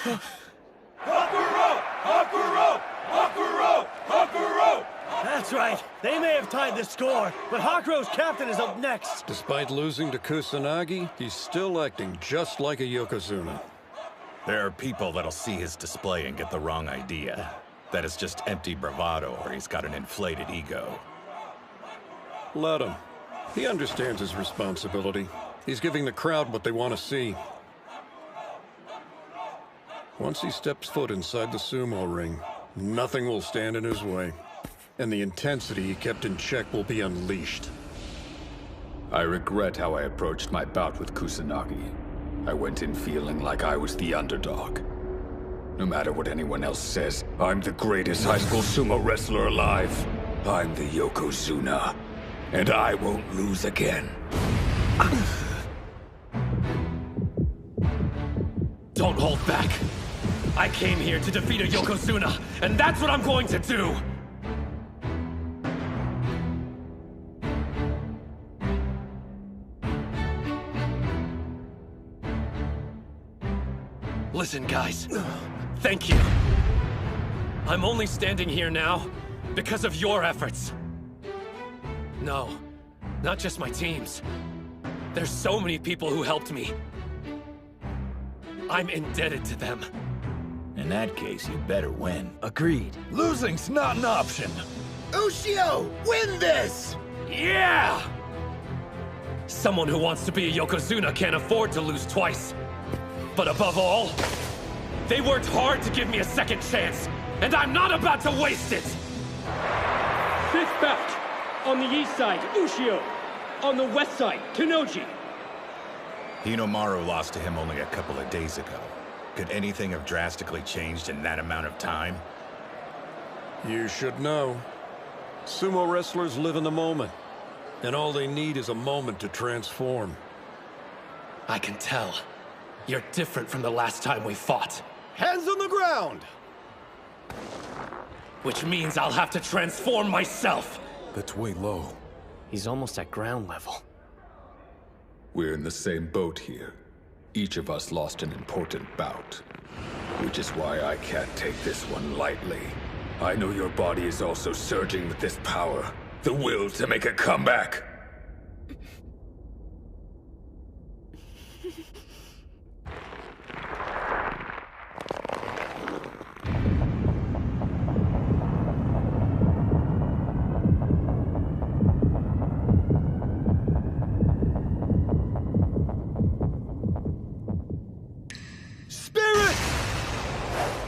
Hakuro! Hakuro! Hakuro! Hakuro! That's right. They may have tied the score, but Hakuro's captain is up next. Despite losing to Kusanagi, he's still acting just like a Yokozuna. There are people that'll see his display and get the wrong idea. That it's just empty bravado or he's got an inflated ego. Let him. He understands his responsibility. He's giving the crowd what they want to see. Once he steps foot inside the sumo ring, nothing will stand in his way. And the intensity he kept in check will be unleashed. I regret how I approached my bout with Kusanagi. I went in feeling like I was the underdog. No matter what anyone else says, I'm the greatest high school sumo wrestler alive. I'm the Yokozuna, and I won't lose again. Don't hold back. I came here to defeat a Yokozuna, and that's what I'm going to do! Listen, guys. Thank you. I'm only standing here now because of your efforts. No, not just my team's. There's so many people who helped me. I'm indebted to them. In that case, you better win. Agreed. Losing's not an option. Ushio, win this! Yeah! Someone who wants to be a Yokozuna can't afford to lose twice. But above all, they worked hard to give me a second chance, and I'm not about to waste it! 5th bout. On the east side, Ushio. On the west side, Kanoji. Hinomaru lost to him only a couple of days ago. Could anything have drastically changed in that amount of time? You should know. Sumo wrestlers live in the moment, and all they need is a moment to transform. I can tell. You're different from the last time we fought. Hands on the ground! Which means I'll have to transform myself! That's way low. He's almost at ground level. We're in the same boat here. Each of us lost an important bout. Which is why I can't take this one lightly. I know your body is also surging with this power. The will to make a comeback.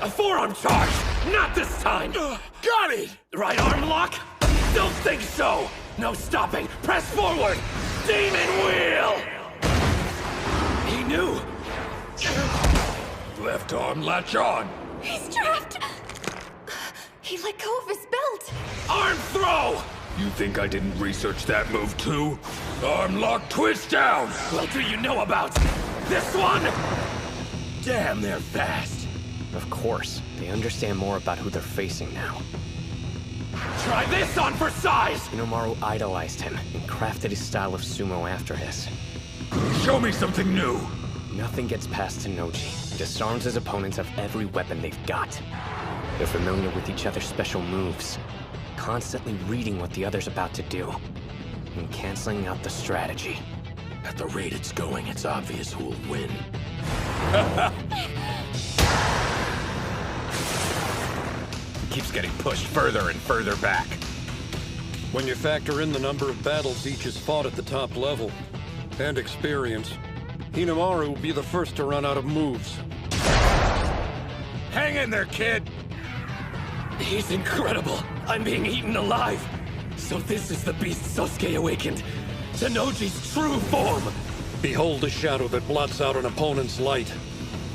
A forearm charge! Not this time! Got it! Right arm lock? Don't think so! No stopping! Press forward! Demon wheel! He knew! Left arm latch on! He's trapped! He let go of his belt! Arm throw! You think I didn't research that move too? Arm lock twist down! What do you know about this one? Damn, they're fast! Of course. They understand more about who they're facing now. Try this on for size! Hinomaru idolized him and crafted his style of sumo after his. Show me something new! Nothing gets past Tennoji. He disarms his opponents of every weapon they've got. They're familiar with each other's special moves, constantly reading what the other's about to do, and canceling out the strategy. At the rate it's going, it's obvious who'll win. Keeps getting pushed further and further back. When you factor in the number of battles each has fought at the top level, and experience, Hinomaru will be the first to run out of moves. Hang in there, kid! He's incredible! I'm being eaten alive! So this is the beast Sosuke awakened! Tennoji's true form! Behold the shadow that blots out an opponent's light.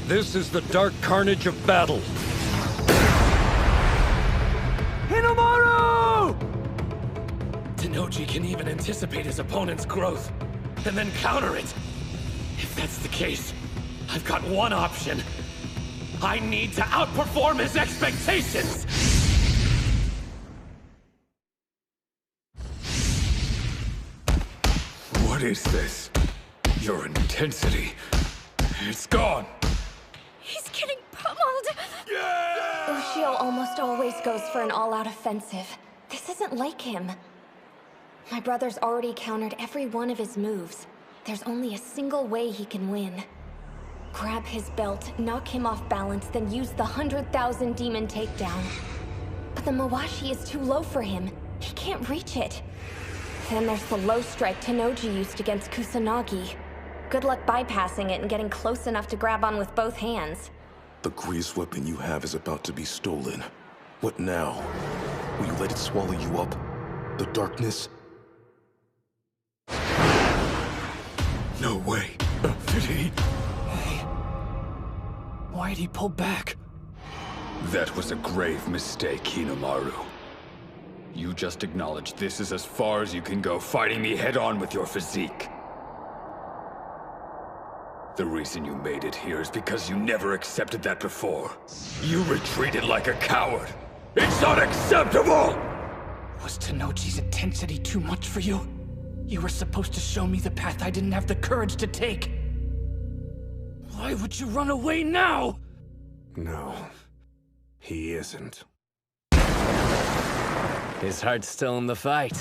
This is the dark carnage of battle. Hinomaru! Tennoji can even anticipate his opponent's growth, and then counter it. If that's the case, I've got one option. I need to outperform his expectations! What is this? Your intensity. It's gone. He's getting pummeled! Ushio almost always goes for an all-out offensive. This isn't like him. My brother's already countered every one of his moves. There's only a single way he can win. Grab his belt, knock him off balance, then use the 100,000 demon takedown. But the Mawashi is too low for him. He can't reach it. Then there's the low strike Tennoji used against Kusanagi. Good luck bypassing it and getting close enough to grab on with both hands. The greatest weapon you have is about to be stolen. What now? Will you let it swallow you up? The darkness? No way. Did he? Why'd he pull back? That was a grave mistake, Hinomaru. You just acknowledged this is as far as you can go, fighting me head-on with your physique. The reason you made it here is because you never accepted that before. You retreated like a coward. It's unacceptable! Was Tennoji's intensity too much for you? You were supposed to show me the path I didn't have the courage to take. Why would you run away now? No, he isn't. His heart's still in the fight.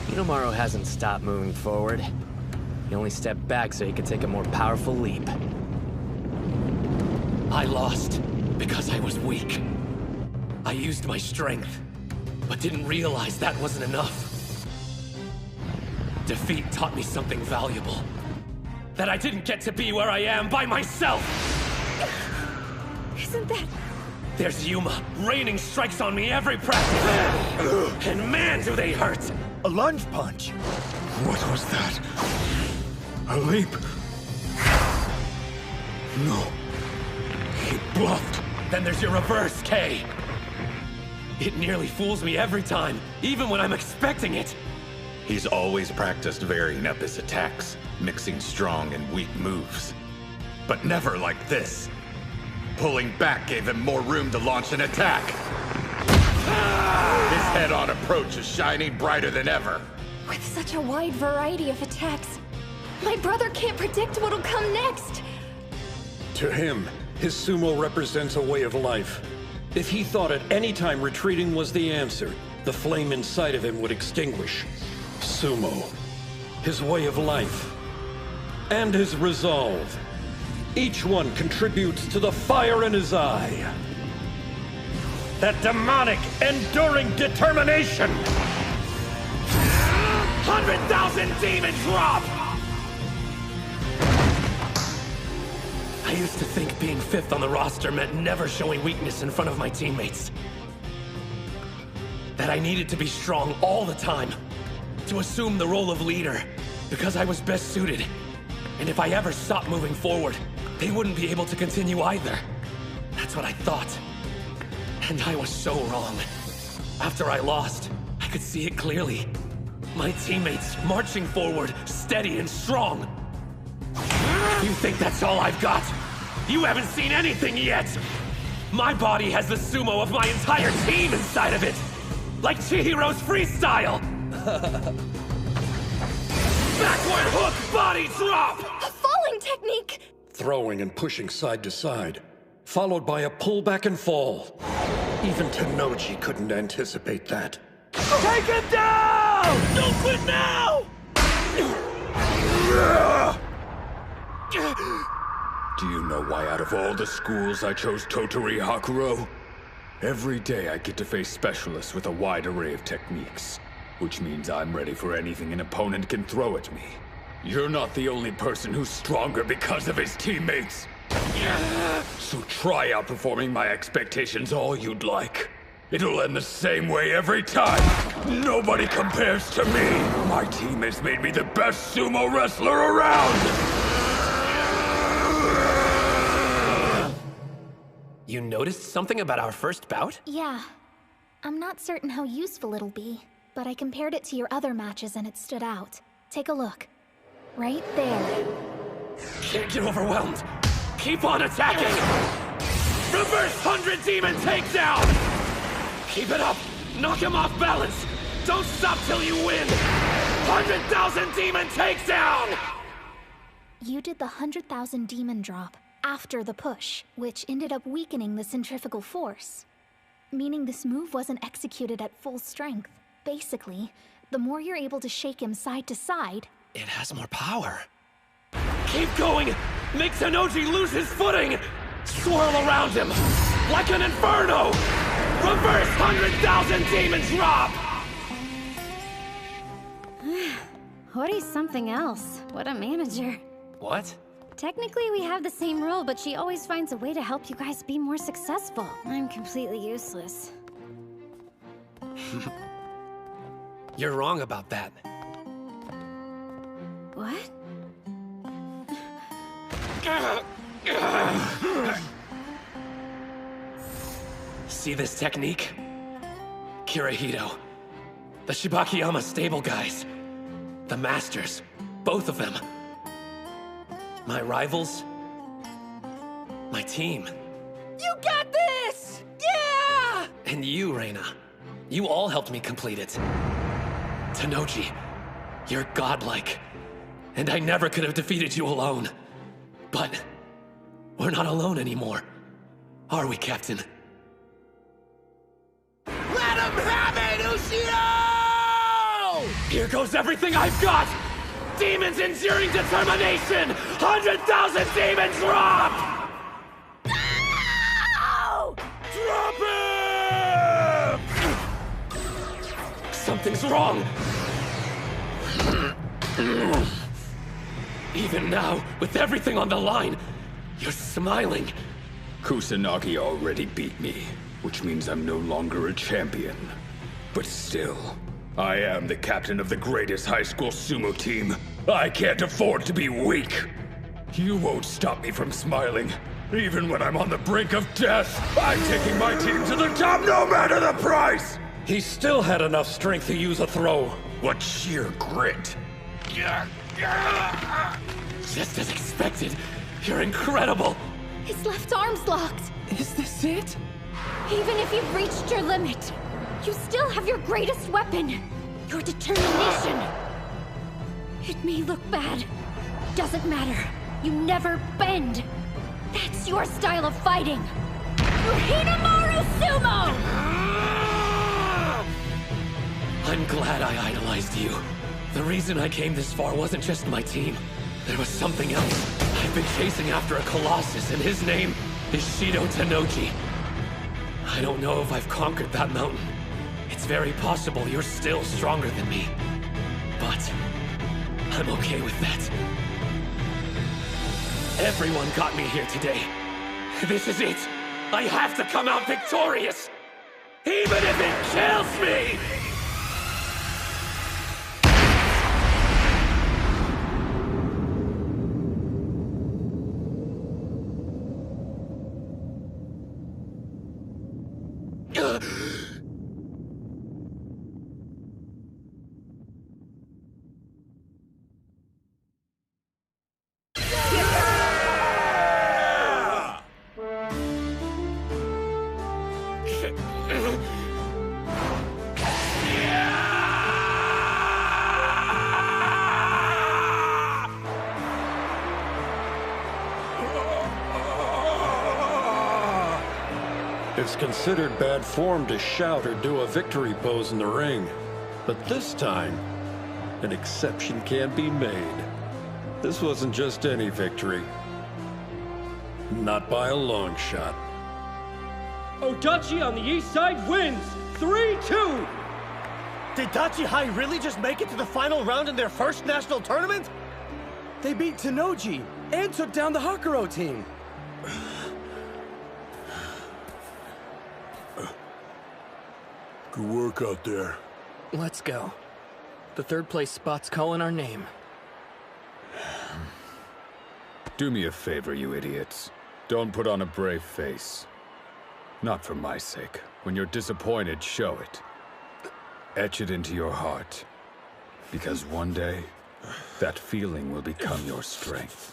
Hinomaru hasn't stopped moving forward. He only stepped back so he could take a more powerful leap. I lost because I was weak. I used my strength, but didn't realize that wasn't enough. Defeat taught me something valuable. That I didn't get to be where I am by myself! Isn't that... There's Yuma, raining strikes on me every practice! And man, do they hurt! A lunge punch! What was that? A leap? No. He bluffed. Then there's your reverse, K. It nearly fools me every time, even when I'm expecting it. He's always practiced varying up his attacks, mixing strong and weak moves. But never like this. Pulling back gave him more room to launch an attack. His head-on approach is shining brighter than ever. With such a wide variety of attacks, my brother can't predict what'll come next. To him, his sumo represents a way of life. If he thought at any time retreating was the answer, the flame inside of him would extinguish. Sumo, his way of life, and his resolve. Each one contributes to the fire in his eye. That demonic, enduring determination! 100,000 demon drop! I used to think being 5th on the roster meant never showing weakness in front of my teammates. That I needed to be strong all the time, to assume the role of leader, because I was best suited. And if I ever stopped moving forward, they wouldn't be able to continue either. That's what I thought. And I was so wrong. After I lost, I could see it clearly. My teammates marching forward, steady and strong. You think that's all I've got? You haven't seen anything yet! My body has the sumo of my entire team inside of it! Like Chihiro's freestyle! Backward hook body drop! A falling technique! Throwing and pushing side to side, followed by a pullback and fall. Even Tennoji couldn't anticipate that. Take him down! Don't quit now! Do you know why out of all the schools I chose Totori Hakuro? Every day I get to face specialists with a wide array of techniques, which means I'm ready for anything an opponent can throw at me. You're not the only person who's stronger because of his teammates. So try outperforming my expectations all you'd like. It'll end the same way every time. Nobody compares to me. My team has made me the best sumo wrestler around. You noticed something about our first bout? Yeah. I'm not certain how useful it'll be, but I compared it to your other matches and it stood out. Take a look. Right there. Can't get overwhelmed. Keep on attacking! Reverse 100 demon takedown! Keep it up! Knock him off balance! Don't stop till you win! 100,000 demon takedown! You did the 100,000 demon drop after the push, which ended up weakening the centrifugal force. Meaning this move wasn't executed at full strength. Basically, the more you're able to shake him side to side... It has more power. Keep going! Make Tennoji lose his footing! Swirl around him! Like an inferno! Reverse 100,000 demon drop! Hori's something else. What a manager. What? Technically, we have the same role, but she always finds a way to help you guys be more successful. I'm completely useless. You're wrong about that. What? See this technique? Kirihito. The Shibakiyama stable guys. The masters. Both of them. My rivals. My team. You got this! Yeah! And you, Reina. You all helped me complete it. Tennoji, you're godlike. And I never could have defeated you alone. But we're not alone anymore. Are we, Captain? Let him have it, Ushio! Here goes everything I've got! Demons enduring determination! 100,000 demon drop! No! Drop him! Something's wrong! Even now, with everything on the line, you're smiling. Kusanagi already beat me, which means I'm no longer a champion. But still, I am the captain of the greatest high school sumo team. I can't afford to be weak. You won't stop me from smiling. Even when I'm on the brink of death, I'm taking my team to the top no matter the price! He still had enough strength to use a throw. What sheer grit! Just as expected. You're incredible. His left arm's locked. Is this it? Even if you've reached your limit, you still have your greatest weapon. Your determination. It may look bad. Doesn't matter. You never bend. That's your style of fighting. You're Hinomaru Sumo! I'm glad I idolized you. The reason I came this far wasn't just my team. There was something else. I've been chasing after a Colossus, and his name is Shido Tennoji. I don't know if I've conquered that mountain. It's very possible you're still stronger than me. But I'm okay with that. Everyone got me here today. This is it. I have to come out victorious. Even if it kills me! It's considered bad form to shout or do a victory pose in the ring. But this time, an exception can be made. This wasn't just any victory. Not by a long shot. Odachi on the east side wins! 3-2! Did Dachi High really just make it to the final round in their first national tournament? They beat Tennoji and took down the Hakuro team. Good work out there. Let's go. The third place spot's calling our name. Do me a favor, you idiots. Don't put on a brave face. Not for my sake. When you're disappointed, show it. Etch it into your heart. Because one day, that feeling will become your strength.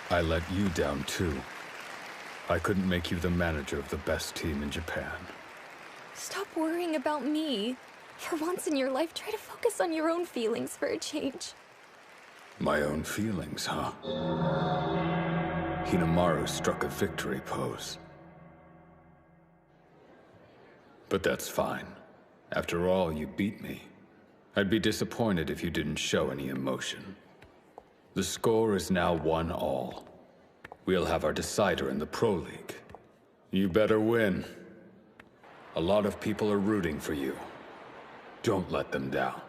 I let you down too. I couldn't make you the manager of the best team in Japan. Stop worrying about me. For once in your life, try to focus on your own feelings for a change. My own feelings, huh? Hinomaru struck a victory pose. But that's fine. After all, you beat me. I'd be disappointed if you didn't show any emotion. The score is now 1-1. We'll have our decider in the Pro League. You better win. A lot of people are rooting for you. Don't let them down.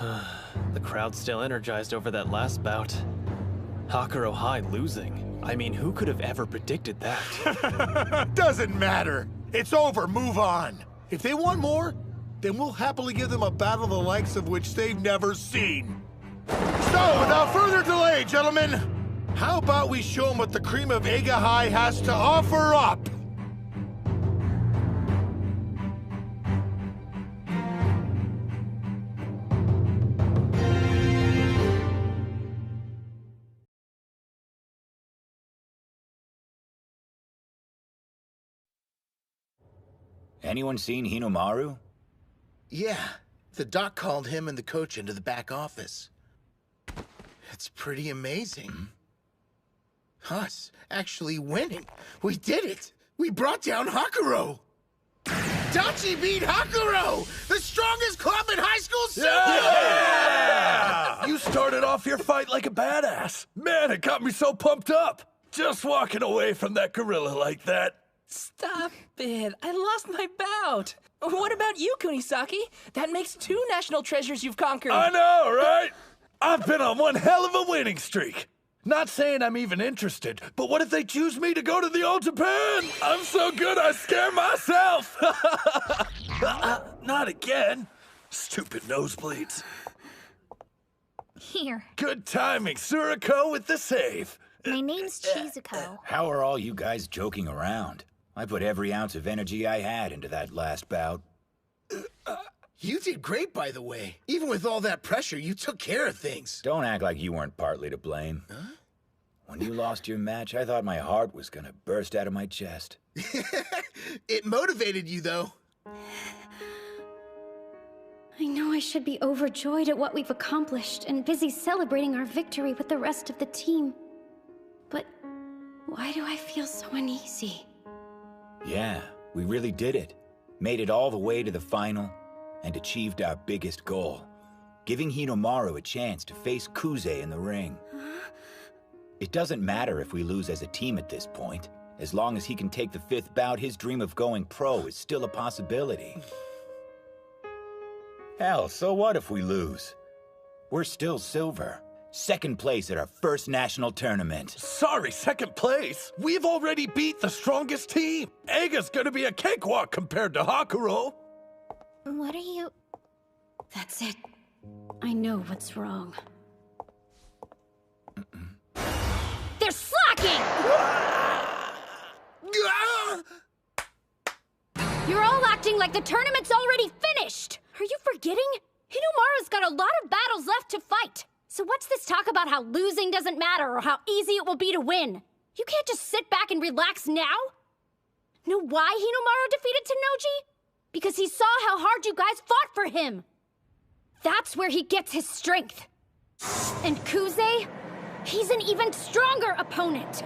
The crowd's still energized over that last bout. Hakuro High losing. I mean, who could have ever predicted that? Doesn't matter. It's over. Move on. If they want more, then we'll happily give them a battle the likes of which they've never seen. So, without further delay, gentlemen, how about we show them what the cream of Eiga High has to offer up? Anyone seen Hinomaru? Yeah, the doc called him and the coach into the back office. It's pretty amazing. Us actually winning. We did it! We brought down Hakuro! Dachi beat Hakuro! The strongest club in high school sumo! Yeah! You started off your fight like a badass. Man, it got me so pumped up. Just walking away from that gorilla like that. Stop it. I lost my bout. What about you, Kunisaki? That makes 2 national treasures you've conquered. I know, right? I've been on one hell of a winning streak. Not saying I'm even interested, but what if they choose me to go to the All Japan? I'm so good I scare myself. Not again. Stupid nosebleeds. Here. Good timing, Suriko with the save. My name's Chizuko. How are all you guys joking around? I put every ounce of energy I had into that last bout. You did great, by the way. Even with all that pressure, you took care of things. Don't act like you weren't partly to blame. Huh? When you lost your match, I thought my heart was gonna burst out of my chest. It motivated you, though. I know I should be overjoyed at what we've accomplished and busy celebrating our victory with the rest of the team. But why do I feel so uneasy? Yeah, we really did it. Made it all the way to the final and achieved our biggest goal. Giving Hinomaru a chance to face Kuze in the ring. It doesn't matter if we lose as a team at this point. As long as he can take the 5th bout, his dream of going pro is still a possibility. Hell, so what if we lose? We're still silver. 2nd place at our first national tournament. Sorry, 2nd place? We've already beat the strongest team. Eiga's gonna be a cakewalk compared to Hakuro. What are you... That's it. I know what's wrong. They're slacking! You're all acting like the tournament's already finished! Are you forgetting? Hinomaru's got a lot of battles left to fight. So what's this talk about how losing doesn't matter or how easy it will be to win? You can't just sit back and relax now? Know why Hinomaru defeated Tennoji? Because he saw how hard you guys fought for him. That's where he gets his strength. And Kuze? He's an even stronger opponent.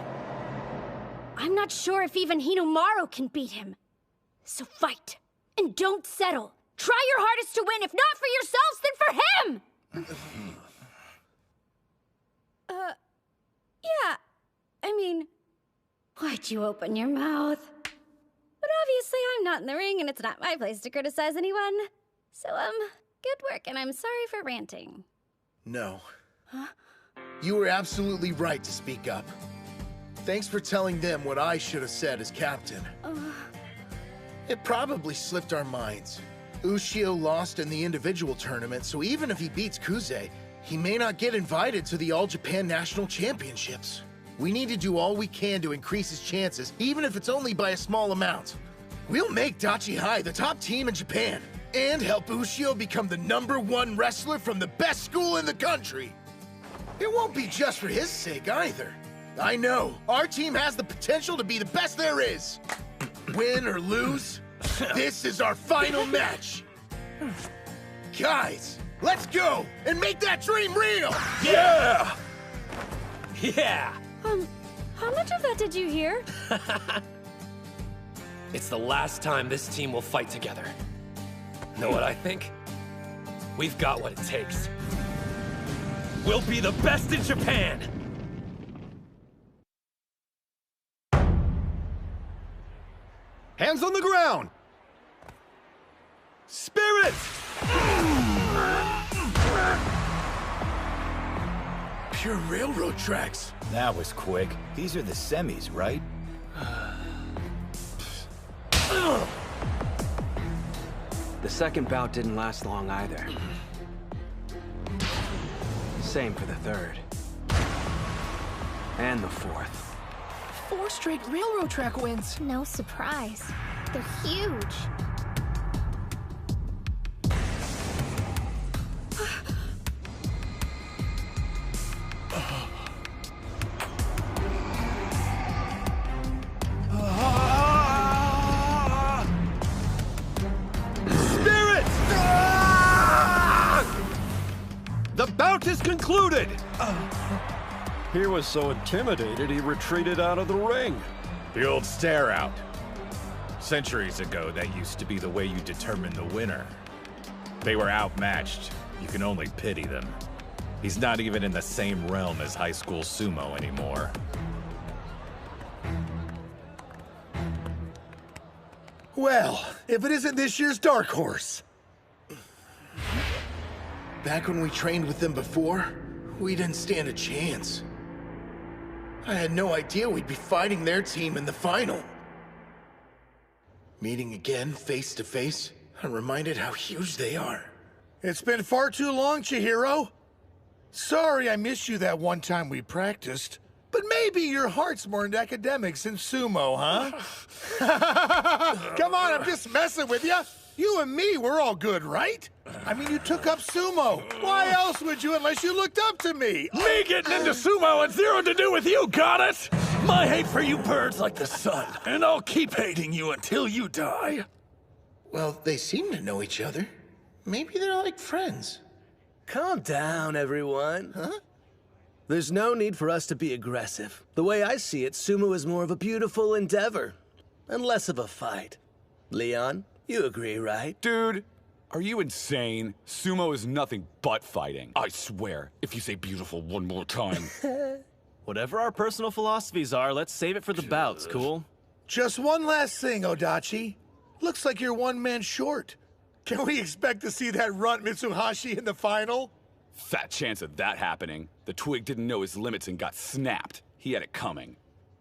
I'm not sure if even Hinomaru can beat him. So fight. And don't settle. Try your hardest to win, if not for yourselves, then for him! Yeah. I mean, why'd you open your mouth? But obviously I'm not in the ring and it's not my place to criticize anyone. So, good work and I'm sorry for ranting. No. Huh? You were absolutely right to speak up. Thanks for telling them what I should have said as captain. It probably slipped our minds. Ushio lost in the individual tournament, so even if he beats Kuze, he may not get invited to the All-Japan National Championships. We need to do all we can to increase his chances, even if it's only by a small amount. We'll make Dachi High the top team in Japan, and help Ushio become the #1 wrestler from the best school in the country. It won't be just for his sake either. I know, our team has the potential to be the best there is. Win or lose, this is our final match. Guys, let's go and make that dream real! Yeah! Yeah! How much of that did you hear? It's the last time this team will fight together. Know what I think? We've got what it takes. We'll be the best in Japan! Hands on the ground! Spirit! Pure railroad tracks. That was quick. These are the semis, right? The 2nd bout didn't last long either. Same for the 3rd. And the 4th. 4 straight railroad track wins. No surprise. They're huge. Spirit! The bout is concluded! He was so intimidated he retreated out of the ring. The old stare out. Centuries ago, that used to be the way you determine the winner. They were outmatched. You can only pity them. He's not even in the same realm as high school sumo anymore. Well, if it isn't this year's dark horse. Back when we trained with them before, we didn't stand a chance. I had no idea we'd be fighting their team in the final. Meeting again, face to face, I'm reminded how huge they are. It's been far too long, Chihiro. Sorry I missed you that one time we practiced. But maybe your heart's more into academics than sumo, huh? Come on, I'm just messing with you. You and me, we're all good, right? I mean, you took up sumo. Why else would you unless you looked up to me? Me getting into sumo had zero to do with you, got it? My hate for you birds like the sun, and I'll keep hating you until you die. Well, they seem to know each other. Maybe they're like friends. Calm down, everyone. Huh? There's no need for us to be aggressive. The way I see it, sumo is more of a beautiful endeavor, and less of a fight. Leon, you agree, right? Dude, are you insane? Sumo is nothing but fighting. I swear, if you say beautiful one more time. Whatever our personal philosophies are, let's save it for the bouts, cool? Just one last thing, Odachi. Looks like you're one man short. Can we expect to see that runt Mitsuhashi in the final? Fat chance of that happening. The twig didn't know his limits and got snapped. He had it coming.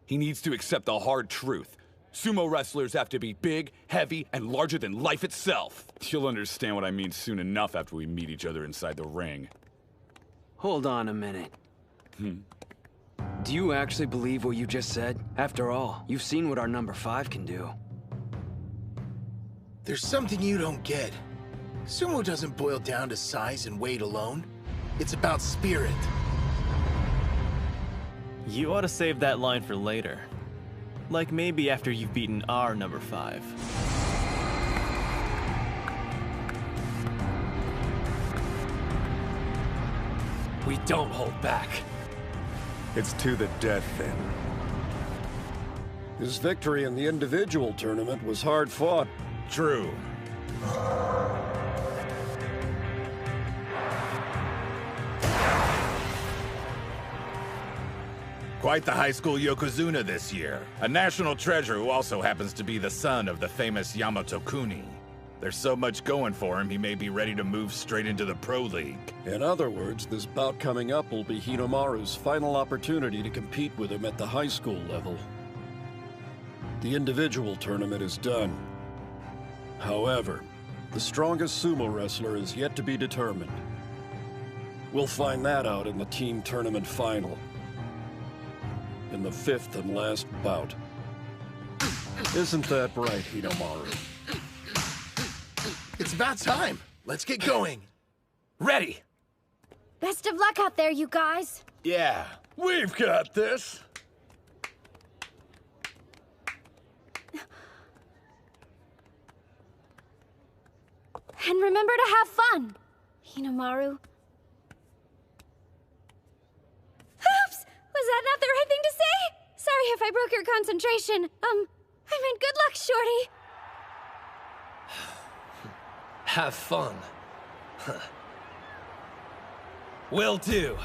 He needs to accept the hard truth. Sumo wrestlers have to be big, heavy, and larger than life itself. You'll understand what I mean soon enough after we meet each other inside the ring. Hold on a minute. Do you actually believe what you just said? After all, you've seen what our number 5 can do. There's something you don't get. Sumo doesn't boil down to size and weight alone. It's about spirit. You ought to save that line for later. Like maybe after you've beaten our number 5. We don't hold back. It's to the death, then. His victory in the individual tournament was hard fought. True. Quite the high school Yokozuna this year. A national treasure who also happens to be the son of the famous Yamato Kuni. There's so much going for him, he may be ready to move straight into the Pro League. In other words, this bout coming up will be Hinomaru's final opportunity to compete with him at the high school level. The individual tournament is done. However, the strongest sumo wrestler is yet to be determined. We'll find that out in the team tournament final. In the 5th and last bout. Isn't that right, Hinomaru? It's about time. Let's get going. Ready! Best of luck out there, you guys. Yeah, we've got this. And remember to have fun, Hinomaru. Oops! Was that not the right thing to say? Sorry if I broke your concentration. I meant good luck, Shorty. Have fun. Will do.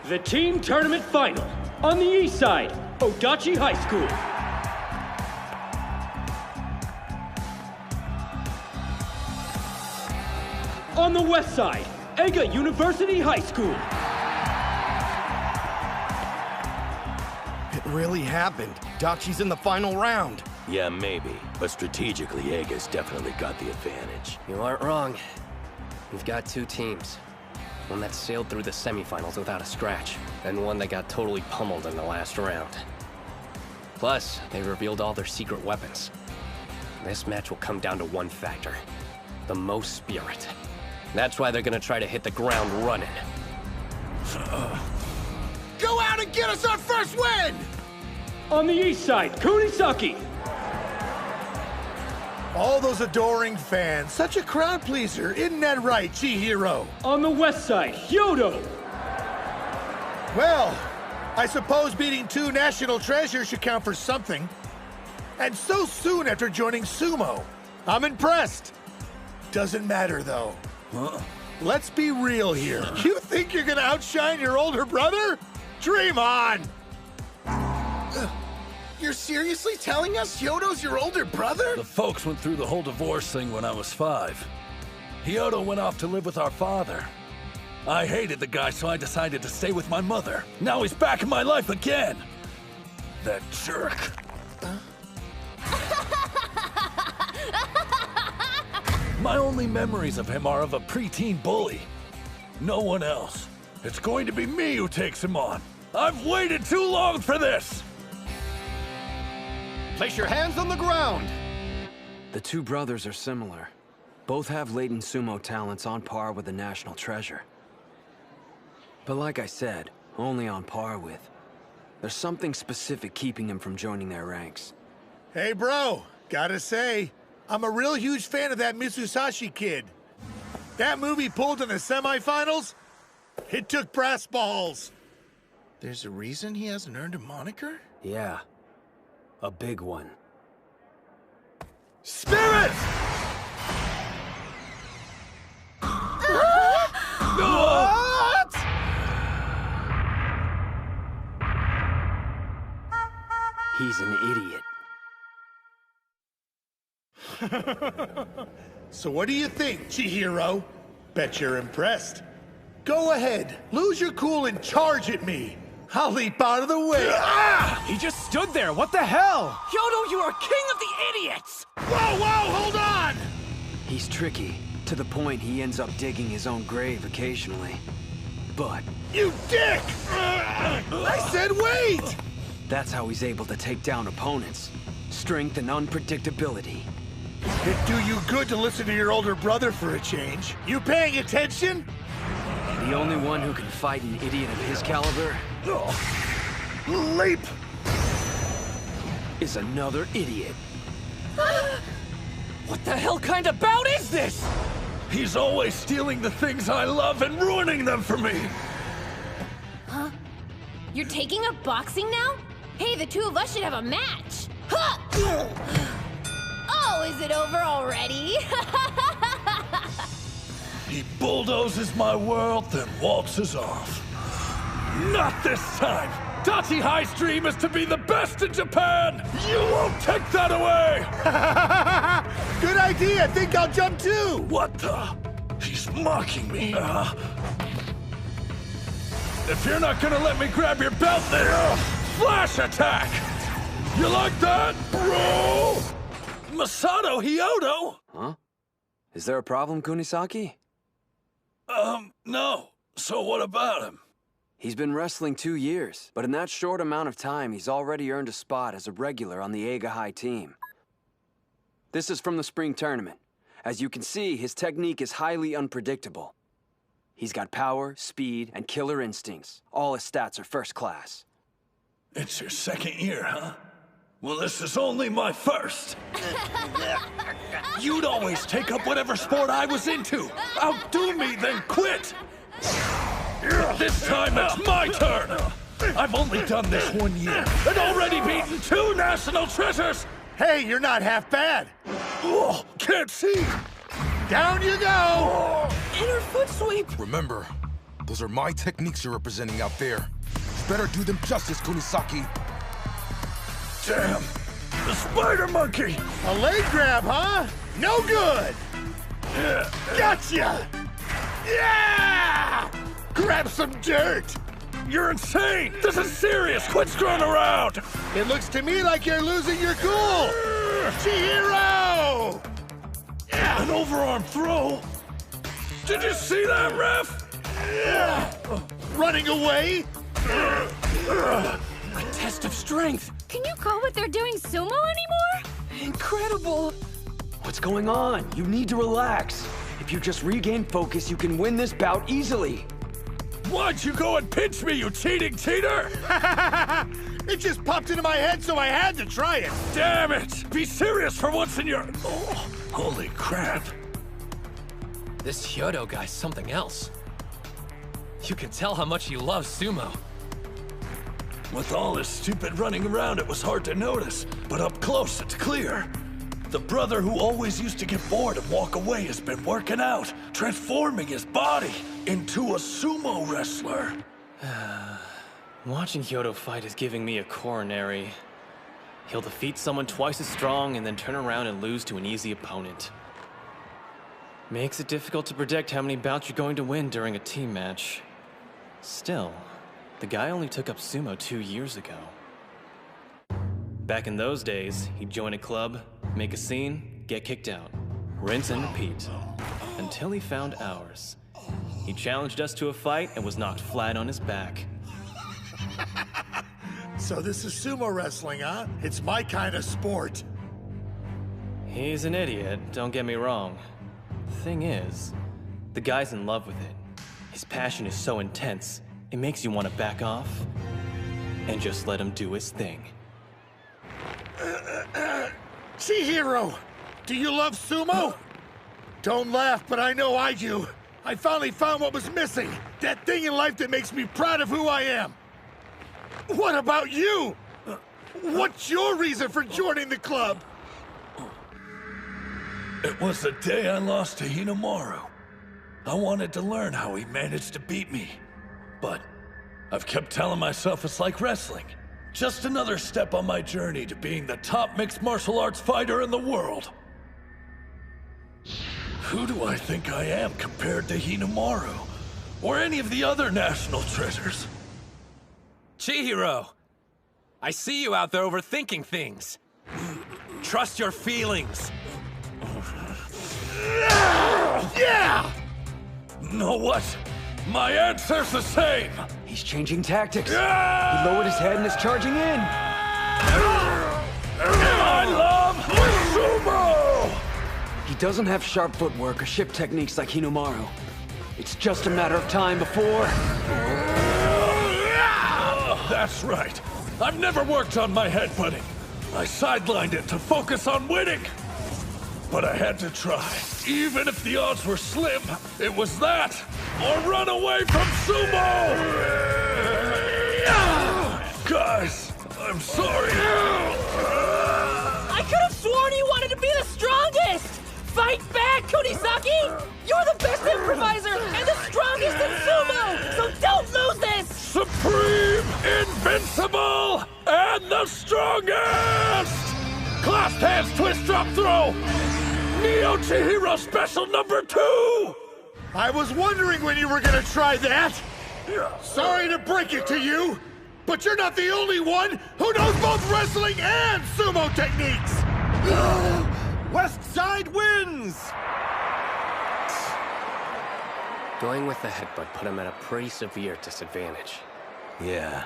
The team tournament final. On the east side, Odachi High School. On the west side, Ega University High School. It really happened. Dachi's in the final round. Yeah, maybe. But strategically, Ega's definitely got the advantage. You aren't wrong. We've got 2 teams. One that sailed through the semifinals without a scratch, and one that got totally pummeled in the last round. Plus, they revealed all their secret weapons. This match will come down to one factor: the most spirit. That's why they're gonna try to hit the ground running. Go out and get us our first win! On the east side, Kunisaki. All those adoring fans, such a crowd pleaser, isn't that right, Chihiro? On the west side, Hyodo. Well, I suppose beating 2 national treasures should count for something. And so soon after joining Sumo. I'm impressed. Doesn't matter, though. Let's be real here. You think you're gonna outshine your older brother? Dream on! You're seriously telling us Hyodo's your older brother? The folks went through the whole divorce thing when I was 5. Hyodo went off to live with our father. I hated the guy, so I decided to stay with my mother. Now he's back in my life again. That jerk. My only memories of him are of a preteen bully. No one else. It's going to be me who takes him on. I've waited too long for this! Place your hands on the ground! The two brothers are similar. Both have latent sumo talents on par with the national treasure. But like I said, only on par with. There's something specific keeping him from joining their ranks. Hey, bro, gotta say, I'm a real huge fan of that Mitsusashi kid. That movie pulled in the semifinals, it took brass balls. There's a reason he hasn't earned a moniker? Yeah, a big one. Spirit! What? He's an idiot. So what do you think, Chihiro? Bet you're impressed. Go ahead, lose your cool and charge at me. I'll leap out of the way. Ah! He just stood there, what the hell? Hyodo, you are king of the idiots! Whoa, hold on! He's tricky, to the point he ends up digging his own grave occasionally. But... You dick! I said wait! That's how he's able to take down opponents. Strength and unpredictability. It'd do you good to listen to your older brother for a change. You paying attention? The only one who can fight an idiot of his caliber... Leap! ...is another idiot. What the hell kind of bout is this? He's always stealing the things I love and ruining them for me! Huh? You're taking up boxing now? Hey, the two of us should have a match! Huh! Oh, is it over already? He bulldozes my world, then waltzes off. Not this time! Dachi High's dream is to be the best in Japan! You won't take that away! Good idea! Think I'll jump too! What the? He's mocking me. If you're not gonna let me grab your belt, then flash attack! You like that, bro? Masato Hyodo? Huh? Is there a problem, Kunisaki? No. So what about him? He's been wrestling 2 years, but in that short amount of time, he's already earned a spot as a regular on the Eiga High team. This is from the spring tournament. As you can see, his technique is highly unpredictable. He's got power, speed, and killer instincts. All his stats are first class. It's your second year, huh? Well, this is only my first. You'd always take up whatever sport I was into. Outdo me, then quit. This time it's my turn. I've only done this 1 year and already beaten 2 national treasures. Hey, you're not half bad. Oh, can't see. Down you go. Inner foot sweep. Remember, those are my techniques you're representing out there. You better do them justice, Kunisaki. Damn! The spider monkey! A leg grab, huh? No good! Gotcha! Yeah! Grab some dirt! You're insane! This is serious! Quit screwing around! It looks to me like you're losing your cool! Chihiro! An overarm throw? Did you see that, ref? Running away? A test of strength! Can you call what they're doing sumo anymore? Incredible! What's going on? You need to relax. If you just regain focus, you can win this bout easily. Why'd you go and pinch me, you cheating cheater? It just popped into my head, so I had to try it. Damn it! Be serious for once in your... Oh, holy crap. This Hyodo guy's something else. You can tell how much he loves sumo. With all this stupid running around, it was hard to notice, but up close, it's clear. The brother who always used to get bored and walk away has been working out, transforming his body into a sumo wrestler. Watching Hyodo fight is giving me a coronary. He'll defeat someone twice as strong and then turn around and lose to an easy opponent. Makes it difficult to predict how many bouts you're going to win during a team match. Still, the guy only took up sumo 2 years ago. Back in those days, he'd join a club, make a scene, get kicked out. Rinse and repeat. Until he found ours. He challenged us to a fight and was knocked flat on his back. So this is sumo wrestling, huh? It's my kind of sport. He's an idiot, don't get me wrong. The thing is, the guy's in love with it. His passion is so intense, it makes you want to back off and just let him do his thing. Chihiro, do you love sumo? Don't laugh, but I know I do. I finally found what was missing. That thing in life that makes me proud of who I am. What about you? What's your reason for joining the club? It was the day I lost to Hinomaru. I wanted to learn how he managed to beat me. But I've kept telling myself it's like wrestling. Just another step on my journey to being the top mixed martial arts fighter in the world. Who do I think I am compared to Hinomaru? Or any of the other national treasures? Chihiro! I see you out there overthinking things. Trust your feelings. Yeah! Know what? My answer's the same! He's changing tactics. He lowered his head and is charging in. I love sumo! He doesn't have sharp footwork or ship techniques like Hinomaru. It's just a matter of time before... That's right. I've never worked on my headbutting. I sidelined it to focus on winning. But I had to try. Even if the odds were slim, it was that, or run away from sumo! Guys, I'm sorry. I could have sworn you wanted to be the strongest! Fight back, Kunisaki! You're the best improviser and the strongest in sumo! So don't lose this! Supreme, invincible, and the strongest! Clasped hands, twist, drop, throw! Neo Chihiro special #2! I was wondering when you were gonna try that! Sorry to break it to you, but you're not the only one who knows both wrestling and sumo techniques! West Side wins! Going with the headbutt put him at a pretty severe disadvantage. Yeah.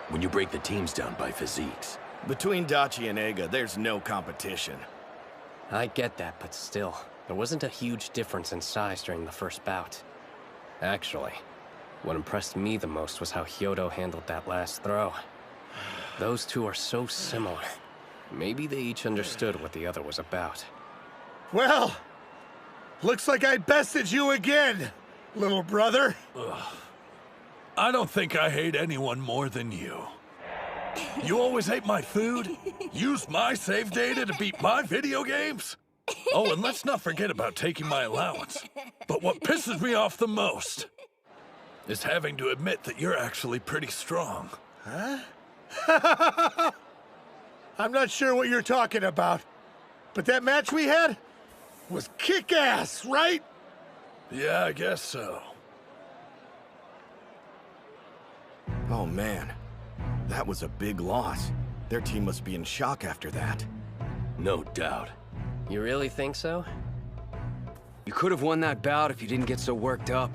When you break the teams down by physiques. Between Dachi and Eiga, there's no competition. I get that, but still, there wasn't a huge difference in size during the first bout. Actually, what impressed me the most was how Hyodo handled that last throw. Those two are so similar. Maybe they each understood what the other was about. Well, looks like I bested you again, little brother. I don't think I hate anyone more than you. You always ate my food, used my save data to beat my video games. Oh, and let's not forget about taking my allowance. But what pisses me off the most is having to admit that you're actually pretty strong. Huh? I'm not sure what you're talking about, but that match we had was kick-ass, right? Yeah, I guess so. Oh man, that was a big loss. Their team must be in shock after that. No doubt. You really think so? You could have won that bout if you didn't get so worked up.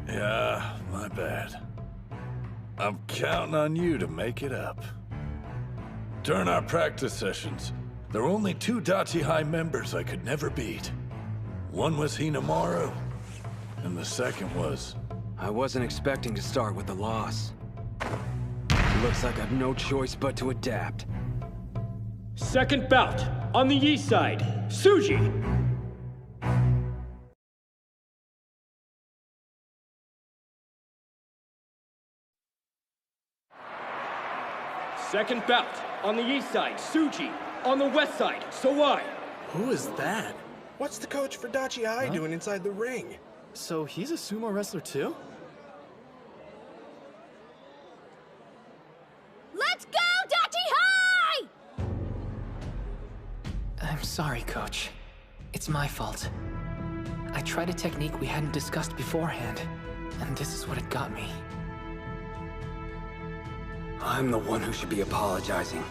Yeah, my bad. I'm counting on you to make it up. During our practice sessions, there were only 2 Dachi High members I could never beat. One was Hinomaru, and the second was... I wasn't expecting to start with a loss. Looks like I've no choice but to adapt. Second bout, on the east side, Suji. Second bout, on the east side, Suji. On the west side, Sawai. Who is that? What's the coach for Dachi High doing inside the ring? So he's a sumo wrestler too? Let's go, Dachi High! I'm sorry, Coach. It's my fault. I tried a technique we hadn't discussed beforehand, and this is what it got me. I'm the one who should be apologizing.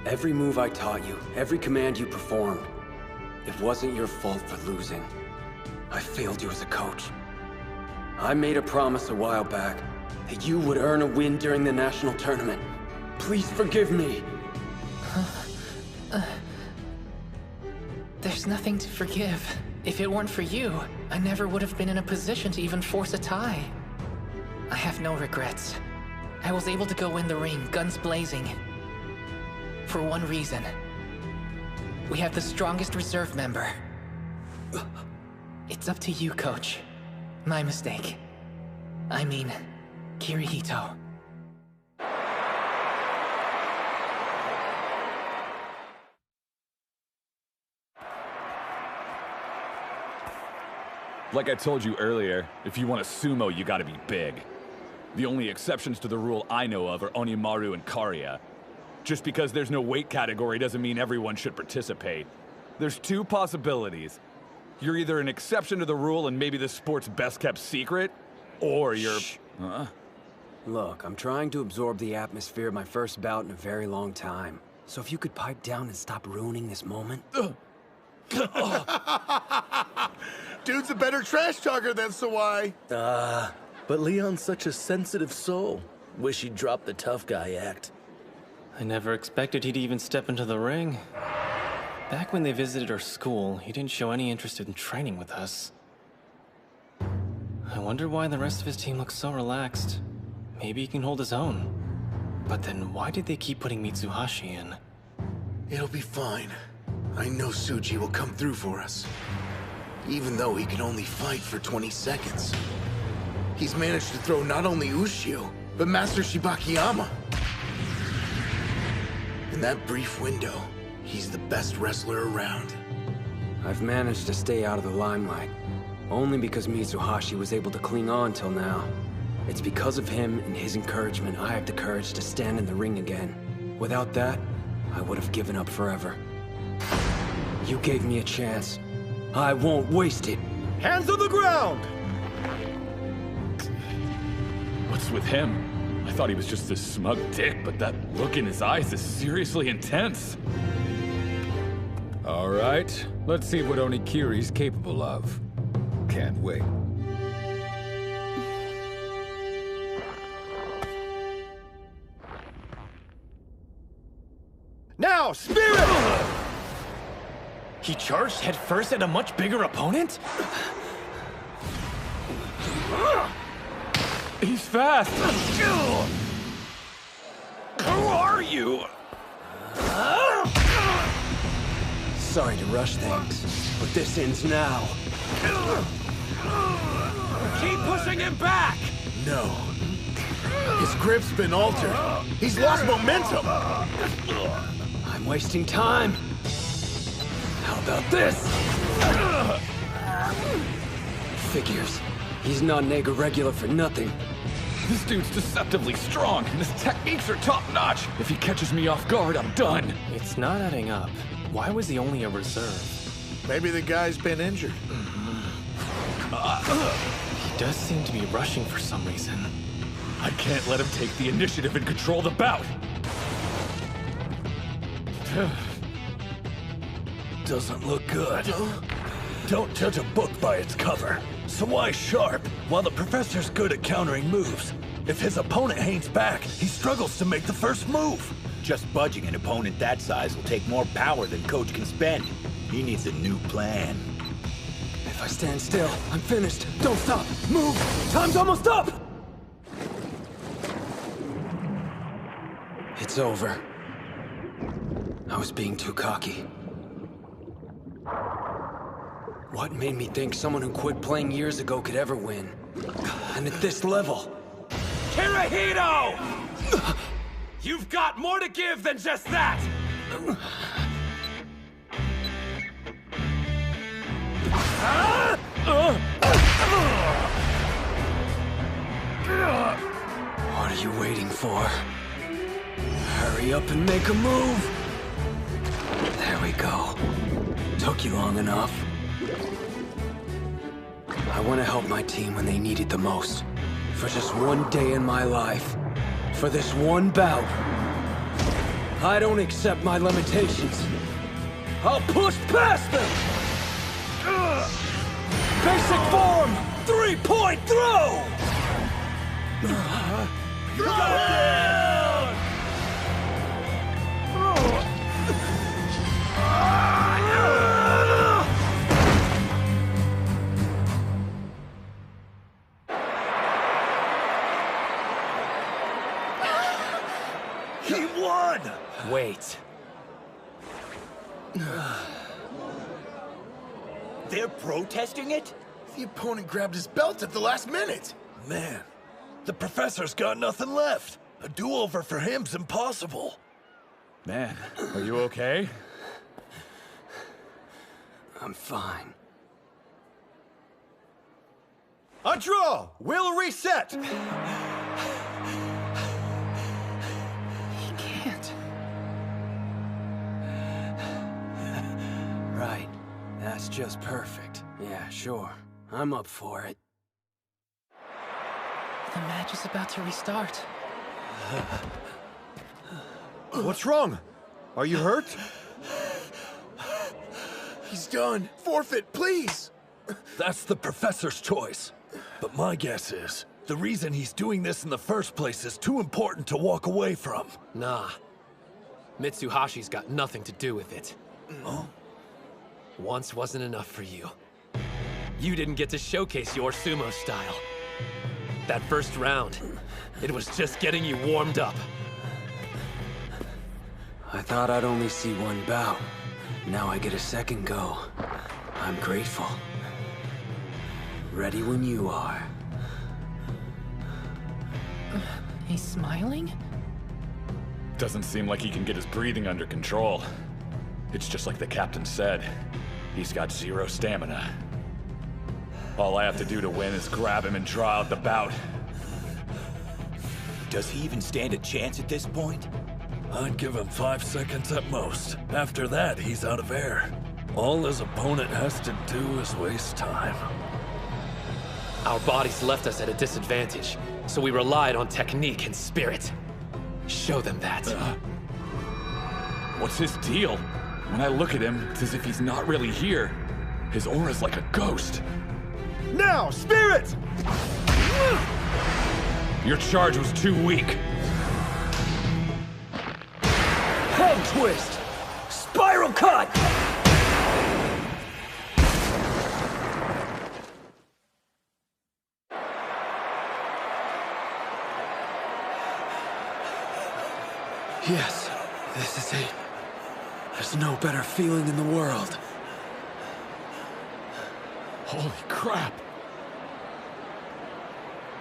Every move I taught you, every command you performed, it wasn't your fault for losing. I failed you as a coach. I made a promise a while back that you would earn a win during the national tournament. Please forgive me. There's nothing to forgive. If it weren't for you, I never would have been in a position to even force a tie. I have no regrets. I was able to go in the ring, guns blazing. For one reason. We have the strongest reserve member. It's up to you, Coach. My mistake. I mean, Kirihito. Like I told you earlier, if you want a sumo, you gotta be big. The only exceptions to the rule I know of are Hinomaru and Kariya. Just because there's no weight category doesn't mean everyone should participate. There's two possibilities. You're either an exception to the rule and maybe the sport's best kept secret, or you're... Shh. Look, I'm trying to absorb the atmosphere of my first bout in a very long time. So if you could pipe down and stop ruining this moment... Dude's a better trash talker than Sawai. But Leon's such a sensitive soul. Wish he'd drop the tough guy act. I never expected he'd even step into the ring. Back when they visited our school, he didn't show any interest in training with us. I wonder why the rest of his team looks so relaxed. Maybe he can hold his own. But then why did they keep putting Mitsuhashi in? It'll be fine. I know Tsuji will come through for us. Even though he can only fight for 20 seconds. He's managed to throw not only Ushio, but Master Shibakiyama. In that brief window, he's the best wrestler around. I've managed to stay out of the limelight. Only because Mitsuhashi was able to cling on till now. It's because of him and his encouragement I have the courage to stand in the ring again. Without that, I would have given up forever. You gave me a chance. I won't waste it. Hands on the ground! What's with him? I thought he was just this smug dick, but that look in his eyes is seriously intense. All right, let's see what Onikiri's capable of. Can't wait. Now, Spirit! He charged headfirst at a much bigger opponent? He's fast! Who are you? Sorry to rush things, but this ends now. Keep pushing him back! No. His grip's been altered. He's lost momentum. I'm wasting time. How about this? Figures. He's not an Ega regular for nothing. This dude's deceptively strong, and his techniques are top-notch. If he catches me off guard, I'm done. It's not adding up. Why was he only a reserve? Maybe the guy's been injured. He does seem to be rushing for some reason. I can't let him take the initiative and control the bout. Doesn't look good. Don't judge a book by its cover. Sawai's sharp, while the professor's good at countering moves. If his opponent hangs back, he struggles to make the first move. Just budging an opponent that size will take more power than Coach can spend. He needs a new plan. If I stand still, I'm finished. Don't stop. Move! Time's almost up! It's over. I was being too cocky. What made me think someone who quit playing years ago could ever win? And at this level. Kirihito! You've got more to give than just that! What are you waiting for? Hurry up and make a move! There we go. Took you long enough. I want to help my team when they need it the most. For just one day in my life. For this one bout. I don't accept my limitations. I'll push past them! Basic form! 3-point throw! Go down! He won! Wait. They're protesting it? The opponent grabbed his belt at the last minute. Man, the professor's got nothing left. A do-over for him's impossible. Man, are you okay? I'm fine. A draw! We'll reset! He can't. Right. That's just perfect. Yeah, sure. I'm up for it. The match is about to restart. What's wrong? Are you hurt? He's done. Forfeit, please. That's the professor's choice. But my guess is, the reason he's doing this in the first place is too important to walk away from. Nah. Mitsuhashi's got nothing to do with it. Huh? Once wasn't enough for you. You didn't get to showcase your sumo style. That first round, it was just getting you warmed up. I thought I'd only see one bout. Now I get a second go. I'm grateful. Ready when you are. He's smiling? Doesn't seem like he can get his breathing under control. It's just like the captain said. He's got 0 stamina. All I have to do to win is grab him and draw out the bout. Does he even stand a chance at this point? I'd give him 5 seconds at most. After that, he's out of air. All his opponent has to do is waste time. Our bodies left us at a disadvantage, so we relied on technique and spirit. Show them that. What's his deal? When I look at him, it's as if he's not really here. His aura's like a ghost. Now, spirit! Your charge was too weak. Head twist! Spiral cut! Yes, this is it. There's no better feeling in the world. Holy crap!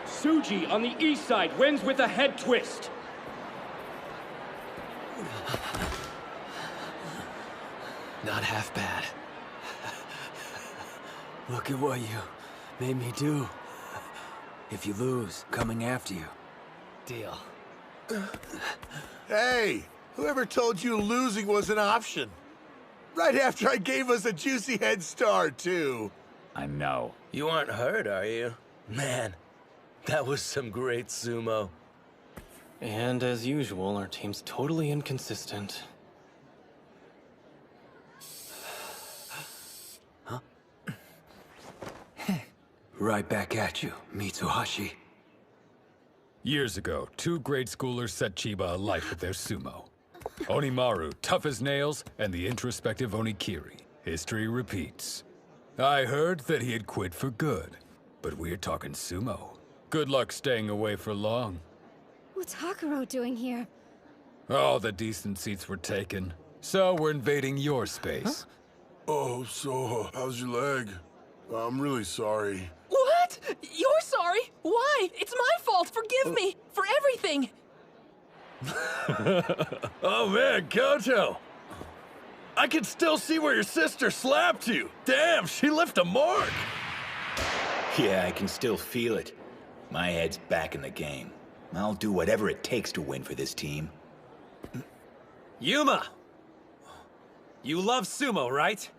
Tsuji on the east side wins with a head twist. Not half bad. Look at what you made me do. If you lose, coming after you. Deal. Hey, whoever told you losing was an option? Right after I gave us a juicy head start, too. I know. You aren't hurt, are you? Man, that was some great sumo. And as usual, our team's totally inconsistent. Right back at you, Mitsuhashi. Years ago, 2 grade schoolers set Chiba alight with their sumo. Hinomaru, tough as nails, and the introspective Onikiri. History repeats. I heard that he had quit for good, but we're talking sumo. Good luck staying away for long. What's Hakuro doing here? All the decent seats were taken, so we're invading your space. Oh, so, how's your leg? I'm really sorry. What? You're sorry? Why? It's my fault. Forgive me for everything. Oh man, Koto! I can still see where your sister slapped you. Damn, she left a mark. Yeah, I can still feel it. My head's back in the game. I'll do whatever it takes to win for this team. Yuma! You love sumo, right?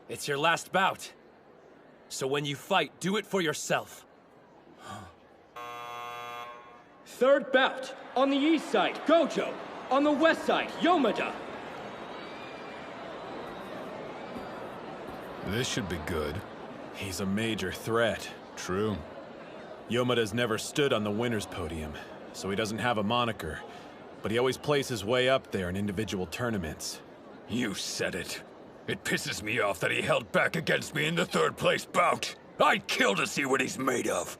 It's your last bout. So when you fight, do it for yourself. Third bout. On the east side, Gojo. On the west side, Yomada. This should be good. He's a major threat. True. Yomada's never stood on the winner's podium, so he doesn't have a moniker. But he always plays his way up there in individual tournaments. You said it. It pisses me off that he held back against me in the third place bout. I'd kill to see what he's made of.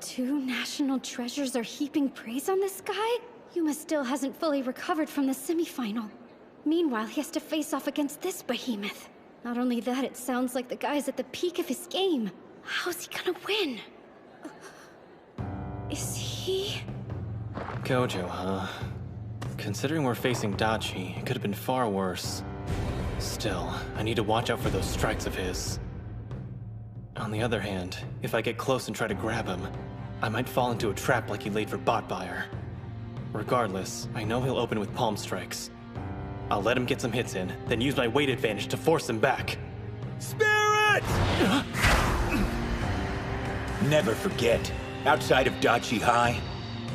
2 national treasures are heaping praise on this guy? Yuma still hasn't fully recovered from the semifinal. Meanwhile, he has to face off against this behemoth. Not only that, it sounds like the guy's at the peak of his game. How's he gonna win? Is he... Gojo, huh? Considering we're facing Dachi, it could have been far worse. Still, I need to watch out for those strikes of his. On the other hand, if I get close and try to grab him, I might fall into a trap like he laid for Botbuyer. Regardless, I know he'll open with palm strikes. I'll let him get some hits in, then use my weight advantage to force him back. Spirit! Never forget, outside of Dachi High,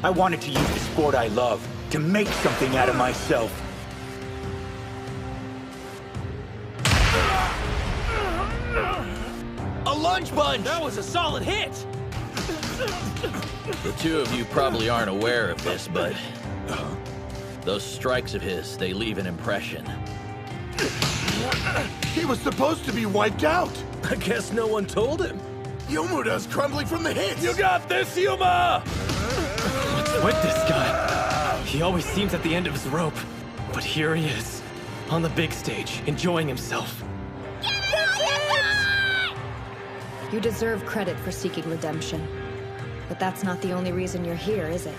I wanted to use the sport I love to make something out of myself. A lunge bunch! That was a solid hit! The two of you probably aren't aware of this, but those strikes of his, they leave an impression. He was supposed to be wiped out. I guess no one told him. Yomuda's crumbling from the hits. You got this, Yuma! What's with this guy? He always seems at the end of his rope. But here he is, on the big stage, enjoying himself. You deserve credit for seeking redemption. But that's not the only reason you're here, is it?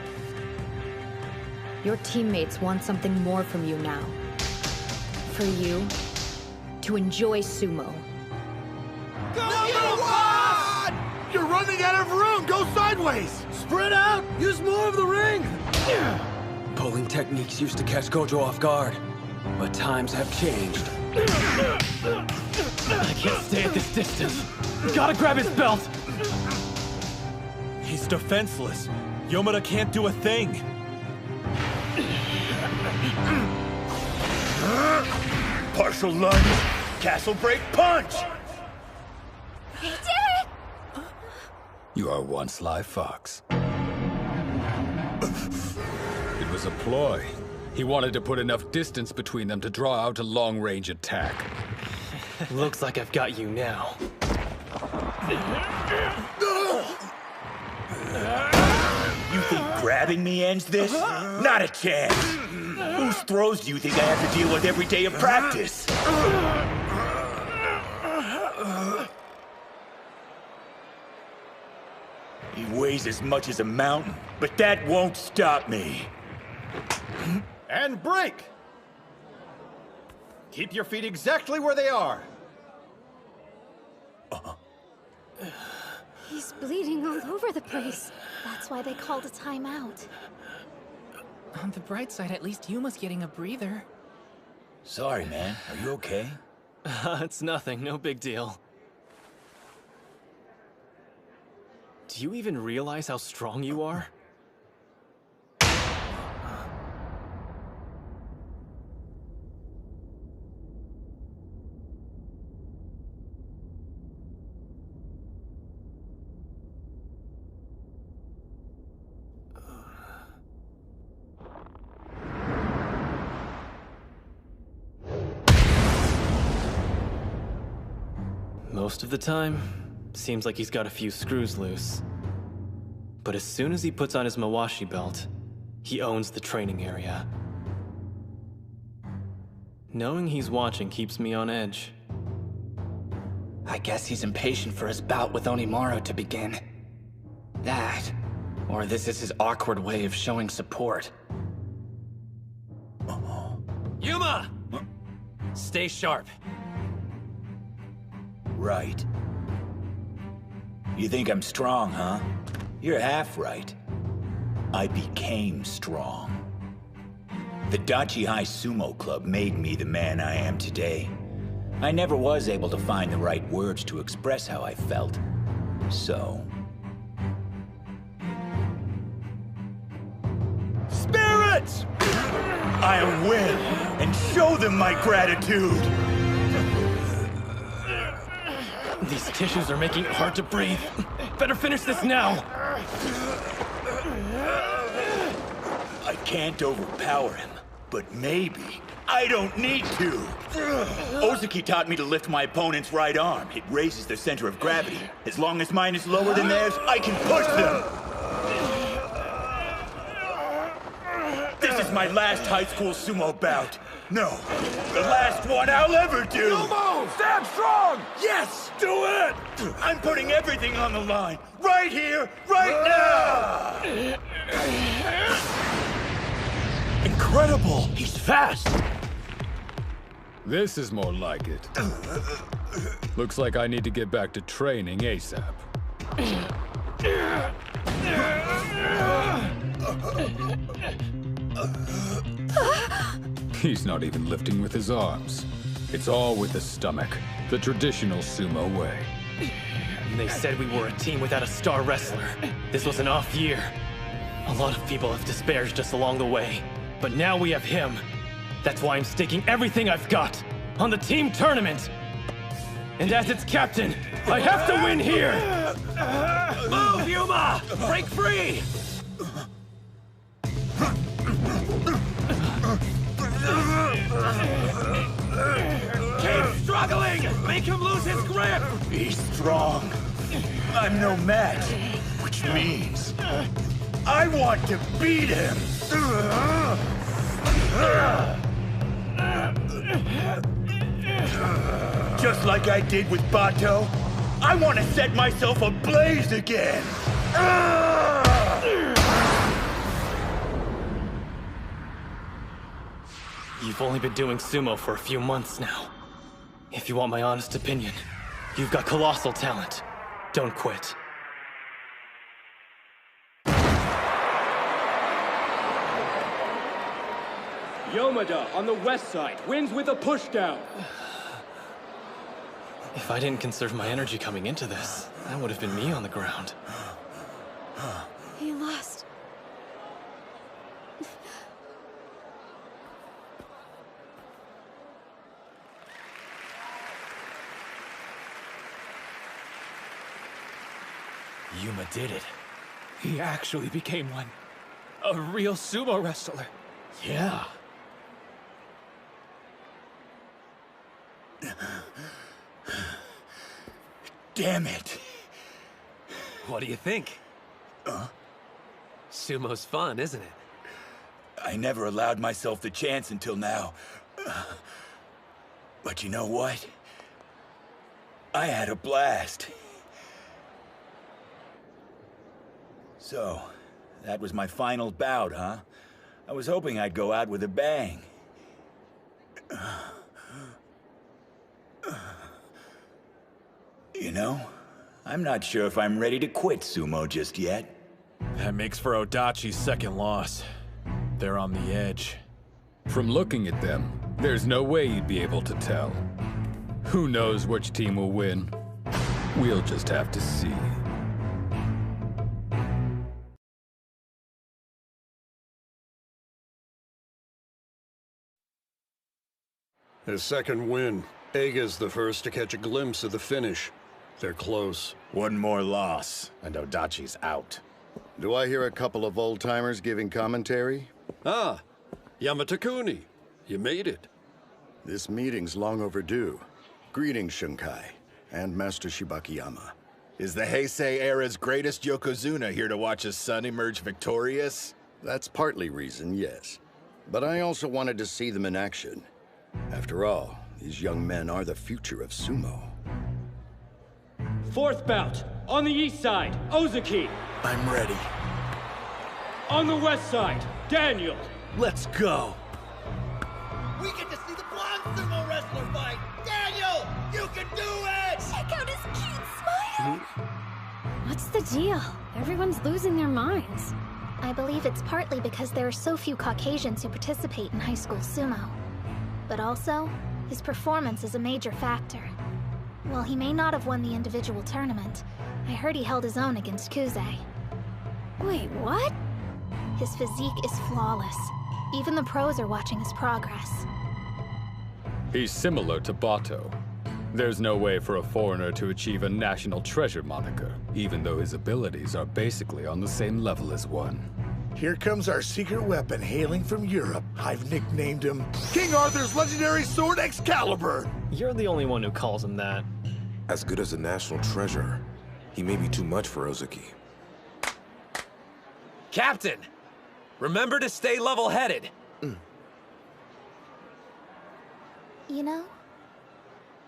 Your teammates want something more from you now. For you, to enjoy sumo. Number 1! You're running out of room! Go sideways! Spread out! Use more of the ring! Pulling techniques used to catch Gojo off guard. But times have changed. I can't stay at this distance. Gotta grab his belt! He's defenseless. Yomada can't do a thing. Partial lunge, castle break punch! He did it! You are one sly fox. It was a ploy. He wanted to put enough distance between them to draw out a long-range attack. Looks like I've got you now. You think grabbing me ends this? Not a chance! Whose throws do you think I have to deal with every day of practice? He weighs as much as a mountain, but that won't stop me. And break! Keep your feet exactly where they are. He's bleeding all over the place. That's why they called a timeout. On the bright side, at least Yuma's getting a breather. Sorry, man. Are you okay? It's nothing, no big deal. Do you even realize how strong you are? Most of the time, seems like he's got a few screws loose. But as soon as he puts on his Mawashi belt, he owns the training area. Knowing he's watching keeps me on edge. I guess he's impatient for his bout with Hinomaru to begin. That, or this is his awkward way of showing support. Yuma! Stay sharp. Right. You think I'm strong, huh? You're half right. I became strong. The Dachi High Sumo Club made me the man I am today. I never was able to find the right words to express how I felt. So... Spirits! I'll win and show them my gratitude! These tissues are making it hard to breathe. Better finish this now. I can't overpower him, but maybe I don't need to. Ozaki taught me to lift my opponent's right arm. It raises their center of gravity. As long as mine is lower than theirs, I can push them. This is my last high school sumo bout. No, the last one I'll ever do. Sumo, stand strong. Yes, do it. I'm putting everything on the line, right here, right now. Incredible! He's fast! This is more like it. Looks like I need to get back to training ASAP. He's not even lifting with his arms. It's all with the stomach, the traditional sumo way. They said we were a team without a star wrestler. This was an off year. A lot of people have disparaged us along the way. But now we have him. That's why I'm staking everything I've got on the team tournament. And as its captain, I have to win here! Move, Yuma! Break free! Keep struggling! Make him lose his grip! He's strong. I'm no match, which means I want to beat him! Just like I did with Bato, I want to set myself ablaze again! You've only been doing sumo for a few months now. If you want my honest opinion, you've got colossal talent. Don't quit. Yomada on the west side wins with a pushdown. If I didn't conserve my energy coming into this, that would have been me on the ground. He lost. Yuma did it. He actually became one. A real sumo wrestler. Yeah. Damn it. What do you think? Sumo's fun, isn't it? I never allowed myself the chance until now. But you know what? I had a blast. So, that was my final bout, huh? I was hoping I'd go out with a bang. You know, I'm not sure if I'm ready to quit sumo just yet. That makes for Odachi's second loss. They're on the edge. From looking at them, there's no way you'd be able to tell. Who knows which team will win? We'll just have to see. His second win. Eiga's the first to catch a glimpse of the finish. They're close. One more loss, and Odachi's out. Do I hear a couple of old-timers giving commentary? Ah, Yamatakuni. You made it. This meeting's long overdue. Greetings, Shunkai, and Master Shibakiyama. Is the Heisei era's greatest Yokozuna here to watch his son emerge victorious? That's partly reason, yes. But I also wanted to see them in action. After all, these young men are the future of sumo. Fourth bout, on the east side, Ozaki. I'm ready. On the west side, Daniel. Let's go. We get to see the blonde sumo wrestler fight! Daniel, you can do it! Check out his cute smile! What's the deal? Everyone's losing their minds. I believe it's partly because there are so few Caucasians who participate in high school sumo. But also, his performance is a major factor. While he may not have won the individual tournament, I heard he held his own against Kuze. Wait, what? His physique is flawless. Even the pros are watching his progress. He's similar to Bato. There's no way for a foreigner to achieve a national treasure moniker, even though his abilities are basically on the same level as one. Here comes our secret weapon hailing from Europe. I've nicknamed him King Arthur's legendary sword Excalibur. You're the only one who calls him that. As good as a national treasure, he may be too much for Ozuki. Captain! Remember to stay level-headed. You know,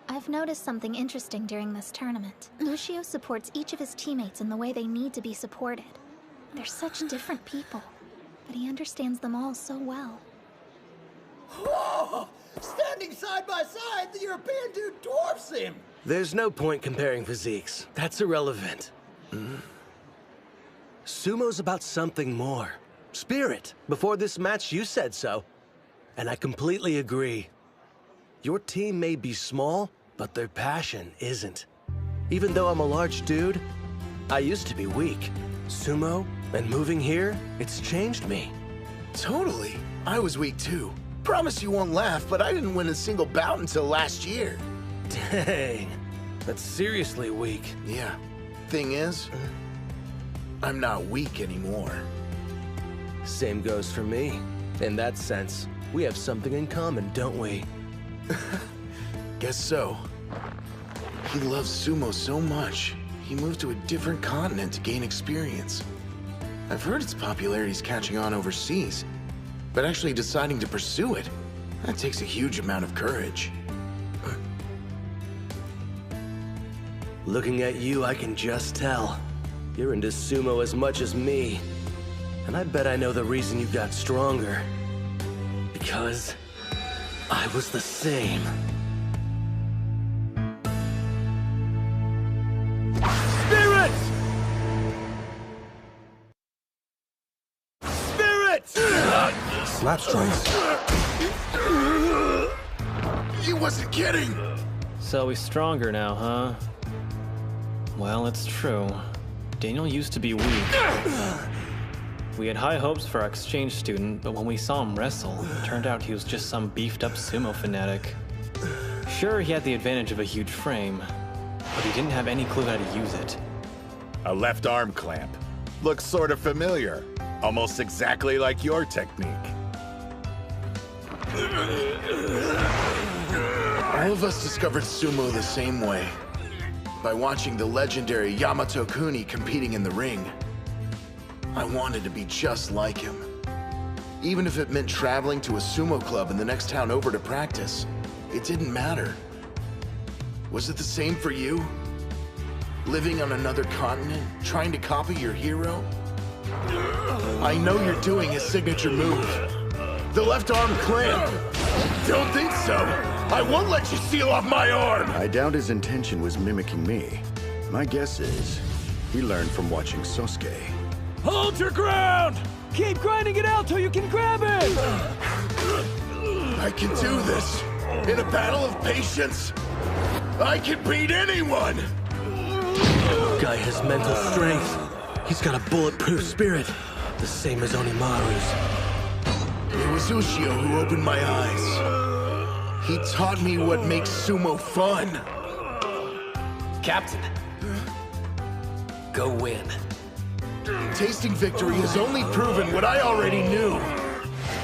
I've noticed something interesting during this tournament. Ushio supports each of his teammates in the way they need to be supported. They're such different people, but he understands them all so well. Whoa! Standing side by side, the European dude dwarfs him! There's no point comparing physiques. That's irrelevant. Sumo's about something more. Spirit. Before this match, you said so. And I completely agree. Your team may be small, but their passion isn't. Even though I'm a large dude, I used to be weak. Sumo, and moving here, it's changed me. Totally. I was weak too. Promise you won't laugh, but I didn't win a single bout until last year. Dang. That's seriously weak. Yeah. Thing is, I'm not weak anymore. Same goes for me. In that sense, we have something in common, don't we? Guess so. He loves sumo so much, he moved to a different continent to gain experience. I've heard its popularity's catching on overseas, but actually deciding to pursue it, that takes a huge amount of courage. Looking at you, I can just tell. You're into sumo as much as me. And I bet I know the reason you got stronger. Because I was the same. Spirit! Spirit! Slap strikes. He wasn't kidding! So he's stronger now, huh? Well, it's true. Daniel used to be weak. We had high hopes for our exchange student, but when we saw him wrestle, it turned out he was just some beefed-up sumo fanatic. Sure, he had the advantage of a huge frame, but he didn't have any clue how to use it. A left arm clamp. Looks sort of familiar. Almost exactly like your technique. All of us discovered sumo the same way. By watching the legendary Yamato Kuni competing in the ring. I wanted to be just like him. Even if it meant traveling to a sumo club in the next town over to practice, it didn't matter. Was it the same for you? Living on another continent, trying to copy your hero? I know you're doing his signature move. The left arm clamp. Don't think so. I won't let you seal off my arm! I doubt his intention was mimicking me. My guess is, he learned from watching Sosuke. Hold your ground! Keep grinding it out till you can grab it! I can do this! In a battle of patience! I can beat anyone! Guy has mental strength. He's got a bulletproof spirit. The same as Hinomaru's. It was Ushio who opened my eyes. He taught me what makes sumo fun. Captain, go win. Tasting victory has only proven what I already knew.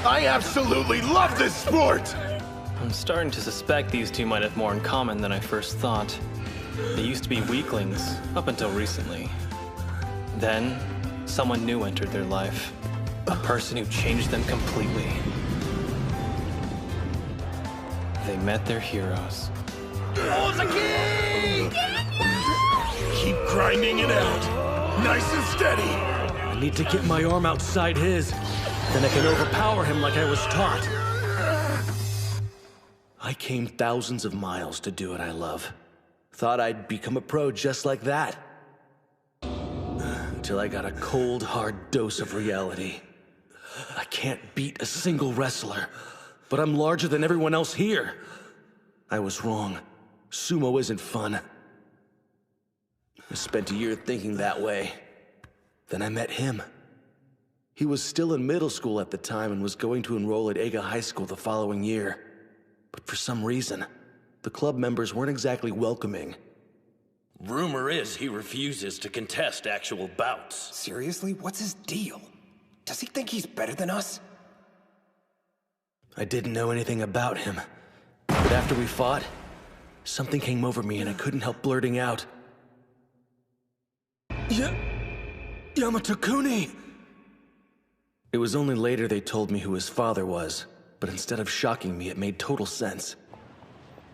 I absolutely love this sport! I'm starting to suspect these two might have more in common than I first thought. They used to be weaklings, up until recently. Then, someone new entered their life. A person who changed them completely. They met their heroes. Ozuki! Keep grinding it out. Nice and steady. I need to get my arm outside his. Then I can overpower him like I was taught. I came thousands of miles to do what I love. Thought I'd become a pro just like that. Until I got a cold, hard dose of reality. I can't beat a single wrestler, but I'm larger than everyone else here. I was wrong. Sumo isn't fun. I spent a year thinking that way. Then I met him. He was still in middle school at the time and was going to enroll at Eiga High School the following year. But for some reason, The club members weren't exactly welcoming. Rumor is he refuses to contest actual bouts. Seriously? What's his deal? Does he think he's better than us? I didn't know anything about him. But after we fought, something came over me and I couldn't help blurting out. Yamato-kuni! It was only later they told me who his father was, but instead of shocking me, it made total sense.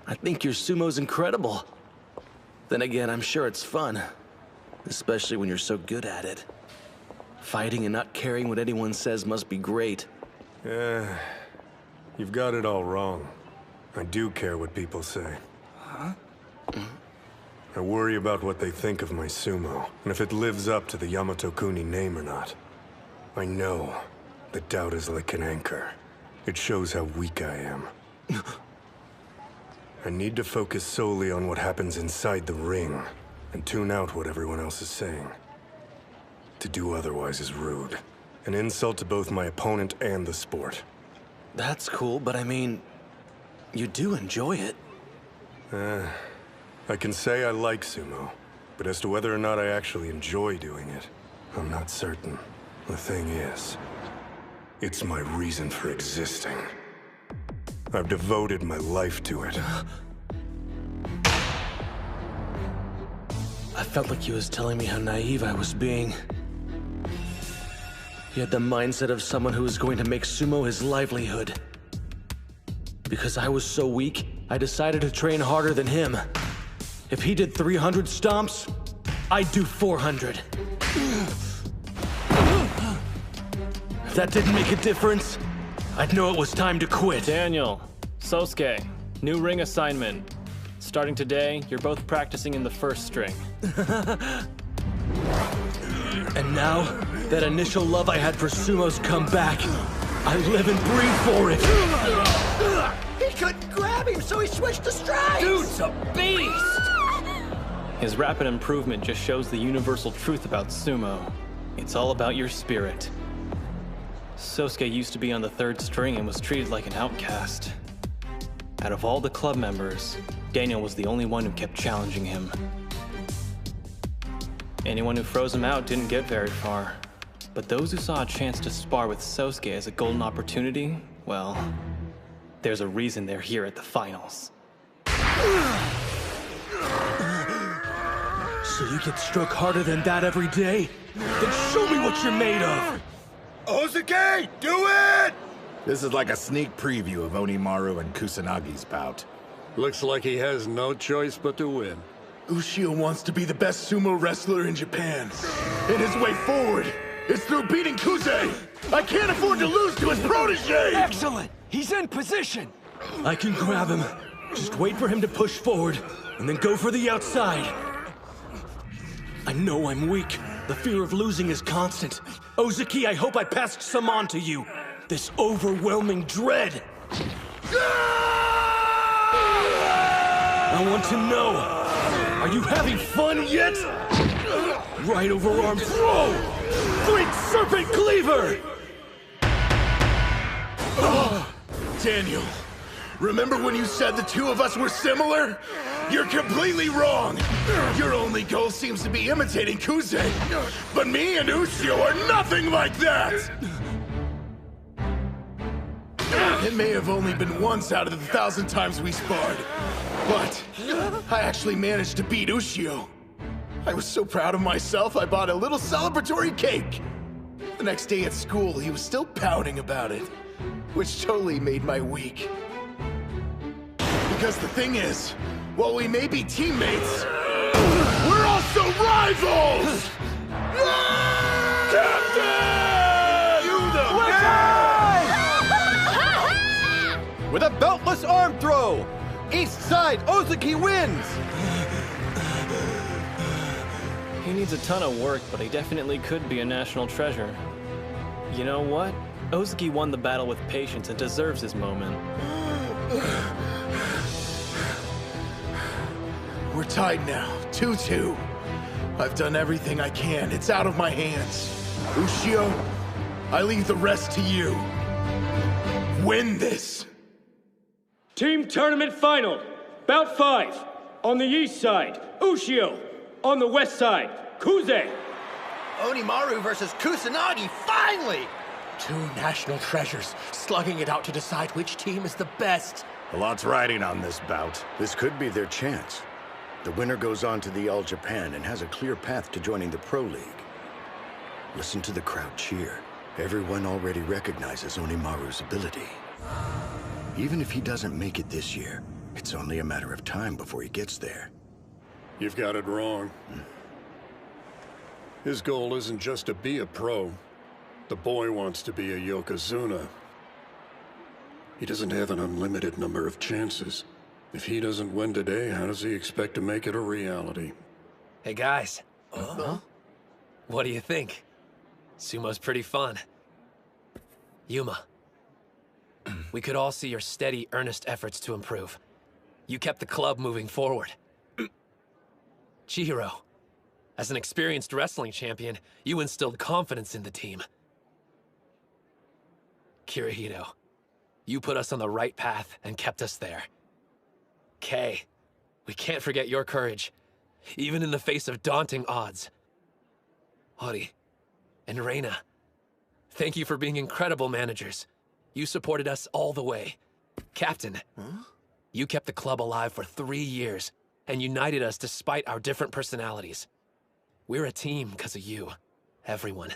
I think your sumo's incredible. Then again, I'm sure it's fun. Especially when you're so good at it. Fighting and not caring what anyone says must be great. You've got it all wrong. I do care what people say. Huh? I worry about what they think of my sumo, and if it lives up to the Yamato-kuni name or not. I know that doubt is like an anchor. It shows how weak I am. I need to focus solely on what happens inside the ring, and tune out what everyone else is saying. To do otherwise is rude. An insult to both my opponent and the sport. That's cool, but I mean, you do enjoy it. I can say I like sumo, but as to whether or not I actually enjoy doing it, I'm not certain. The thing is, it's my reason for existing. I've devoted my life to it. I felt like he was telling me how naive I was being. He had the mindset of someone who was going to make sumo his livelihood. Because I was so weak, I decided to train harder than him. If he did 300 stomps, I'd do 400. If that didn't make a difference, I'd know it was time to quit. Daniel, Sosuke, new ring assignment. Starting today, you're both practicing in the first string. And now, that initial love I had for sumo's come back. I live and breathe for it. He couldn't grab him, so he switched to strikes! Dude's a beast! His rapid improvement just shows the universal truth about sumo. It's all about your spirit. Sosuke used to be on the third string and was treated like an outcast. Out of all the club members, Daniel was the only one who kept challenging him. Anyone who froze him out didn't get very far. But those who saw a chance to spar with Sosuke as a golden opportunity, well, there's a reason they're here at the finals. So you get struck harder than that every day? Then show me what you're made of! Ozuki, do it! This is like a sneak preview of Hinomaru and Kusanagi's bout. Looks like he has no choice but to win. Ushio wants to be the best sumo wrestler in Japan. And his way forward is through beating Kuze! I can't afford to lose to his protege! Excellent! He's in position! I can grab him. Just wait for him to push forward, and then go for the outside. I know I'm weak. The fear of losing is constant. Ozuki, I hope I passed some on to you. This overwhelming dread. I want to know, are you having fun yet? Right overarm throw! Great serpent cleaver! Daniel, remember when you said the two of us were similar? You're completely wrong! Your only goal seems to be imitating Kuze. But me and Ushio are nothing like that! It may have only been once out of the 1,000 times we sparred, but I actually managed to beat Ushio. I was so proud of myself, I bought a little celebratory cake. The next day at school, he was still pouting about it, which totally made my week. Because the thing is, while we may be teammates, we're also rivals! Captain! You the With a beltless arm throw! East side, Ozuki wins! He needs a ton of work, but he definitely could be a national treasure. You know what? Ozuki won the battle with patience and deserves his moment. We're tied now, 2-2. I've done everything I can. It's out of my hands. Ushio, I leave the rest to you. Win this! Team tournament final. Bout 5. On the east side, Ushio. On the west side, Kuze. Hinomaru versus Kusanagi, finally! Two national treasures slugging it out to decide which team is the best. A lot's riding on this bout. This could be their chance. The winner goes on to the All Japan and has a clear path to joining the Pro League. Listen to the crowd cheer. Everyone already recognizes Hinomaru's ability. Even if he doesn't make it this year, it's only a matter of time before he gets there. You've got it wrong. His goal isn't just to be a pro. The boy wants to be a Yokozuna. He doesn't have an unlimited number of chances. If he doesn't win today, how does he expect to make it a reality? Hey guys. What do you think? Sumo's pretty fun. Yuma. We could all see your steady, earnest efforts to improve. You kept the club moving forward. Chihiro. As an experienced wrestling champion, you instilled confidence in the team. Kirihito. You put us on the right path and kept us there. Kay. We can't forget your courage, even in the face of daunting odds. Hori. And Reina. Thank you for being incredible managers. You supported us all the way. Captain. You kept the club alive for 3 years and united us despite our different personalities. We're a team because of you, everyone.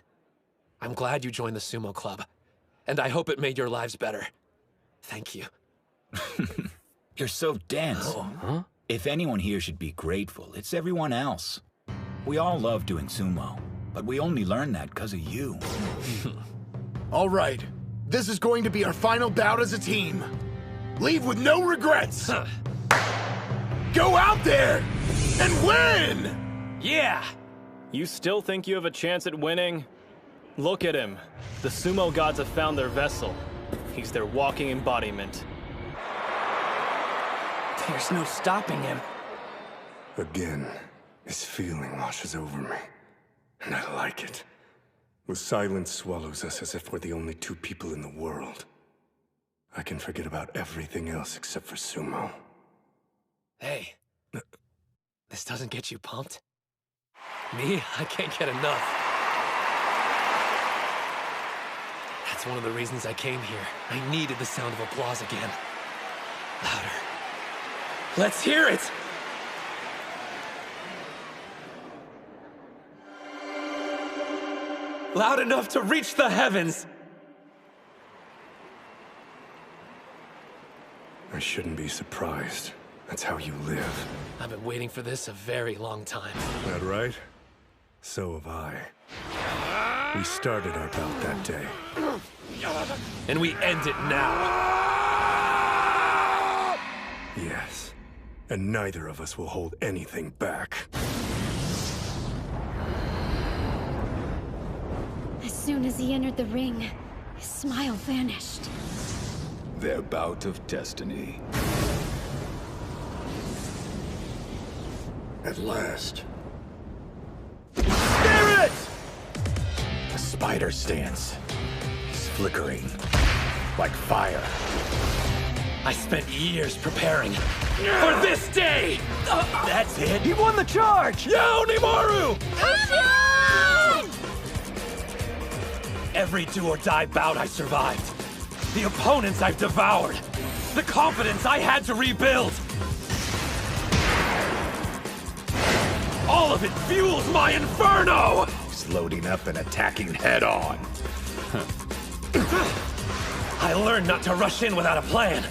I'm glad you joined the Sumo Club, and I hope it made your lives better. Thank you. You're so dense. Oh. If anyone here should be grateful, it's everyone else. We all love doing sumo, but we only learned that because of you. All right, this is going to be our final bout as a team. Leave with no regrets. Go out there and win! Yeah! You still think you have a chance at winning? Look at him. The sumo gods have found their vessel. He's their walking embodiment. There's no stopping him. Again, this feeling washes over me. And I like it. The silence swallows us as if we're the only two people in the world. I can forget about everything else except for sumo. Hey. This doesn't get you pumped? Me? I can't get enough. That's one of the reasons I came here. I needed the sound of applause again. Louder. Let's hear it! Loud enough to reach the heavens! I shouldn't be surprised. That's how you live. I've been waiting for this a very long time. That right? So have I. We started our bout that day. And we end it now. Yes. And neither of us will hold anything back. As soon as he entered the ring, his smile vanished. Their bout of destiny. At last. Spirit! The spider stance. He's flickering. Like fire. I spent years preparing for this day! That's it! He won the charge! Yeah, Hinomaru! Every do-or-die bout I survived. The opponents I've devoured. The confidence I had to rebuild. All of it fuels my inferno! He's loading up and attacking head-on. I learned not to rush in without a plan.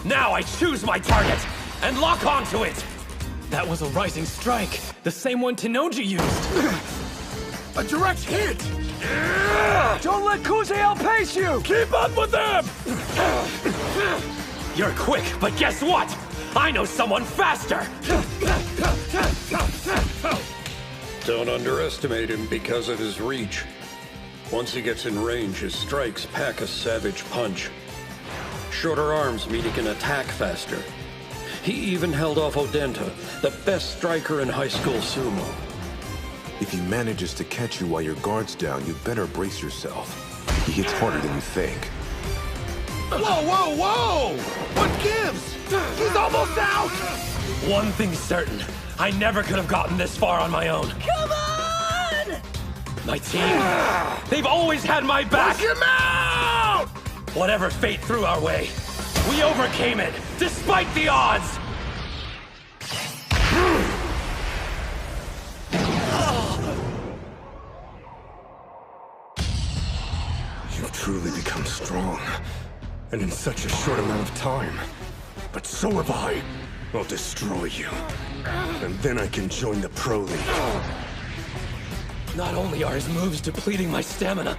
Now I choose my target and lock onto it. That was a rising strike. The same one Tenoji used. A direct hit! Don't let Kuze outpace you! Keep up with them! You're quick, but guess what? I know someone faster! Don't underestimate him because of his reach. Once he gets in range, his strikes pack a savage punch. Shorter arms mean he can attack faster. He even held off Odenta, the best striker in high school sumo. If he manages to catch you while your guard's down, you better brace yourself. He hits harder than you think. Whoa, whoa, whoa! What gives? He's almost out! One thing's certain. I never could have gotten this far on my own. Come on! My team, they've always had my back! Push him out! Whatever fate threw our way, we overcame it, despite the odds! You've truly become strong, and in such a short amount of time. But so have I. I'll destroy you, and then I can join the Pro League. Not only are his moves depleting my stamina,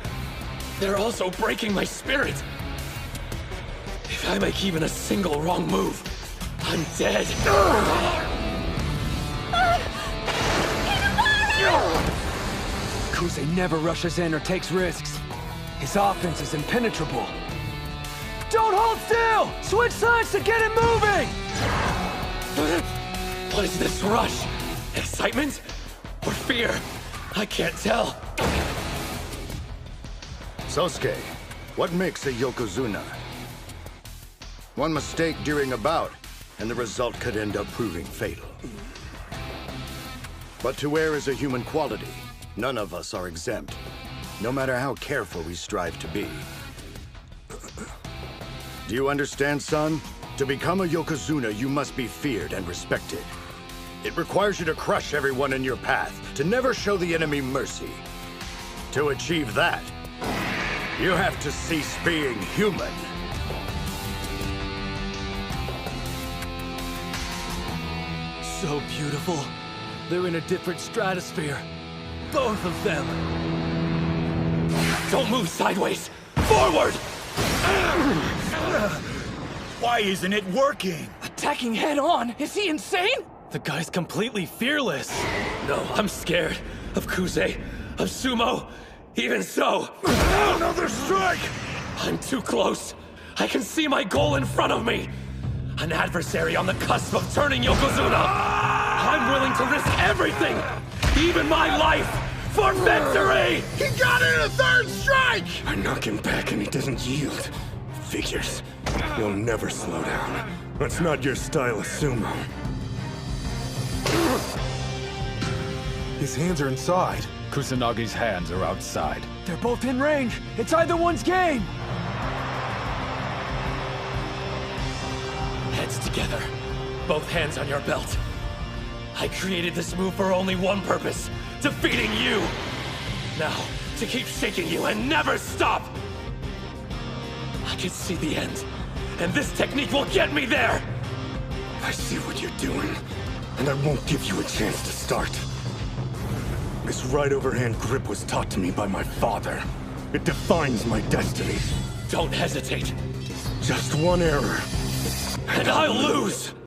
they're also breaking my spirit. If I make even a single wrong move, I'm dead. Kuze never rushes in or takes risks. His offense is impenetrable. Don't hold still! Switch sides to get it moving! What is this rush? Excitement? Or fear? I can't tell. Sosuke, what makes a Yokozuna? One mistake during a bout, and the result could end up proving fatal. But to err is a human quality. None of us are exempt, no matter how careful we strive to be. Do you understand, son? To become a Yokozuna, you must be feared and respected. It requires you to crush everyone in your path, to never show the enemy mercy. To achieve that, you have to cease being human. So beautiful. They're in a different stratosphere. Both of them. Don't move sideways! Forward! Why isn't it working? Attacking head on? Is he insane? The guy's completely fearless. No, I'm scared. Of Kuze, of Sumo. Even so... Another strike! I'm too close. I can see my goal in front of me. An adversary on the cusp of turning Yokozuna. I'm willing to risk everything, even my life, for victory! He got in a third strike! I knock him back and he doesn't yield. Figures. You'll never slow down. That's not your style of sumo. His hands are inside. Kusanagi's hands are outside. They're both in range. It's either one's game. Heads together. Both hands on your belt. I created this move for only one purpose. Defeating you. Now, to keep shaking you and never stop. I can see the end. And this technique will get me there. I see what you're doing, and I won't give you a chance to start. This right overhand grip was taught to me by my father. It defines my destiny. Don't hesitate. Just one error. And I'll lose!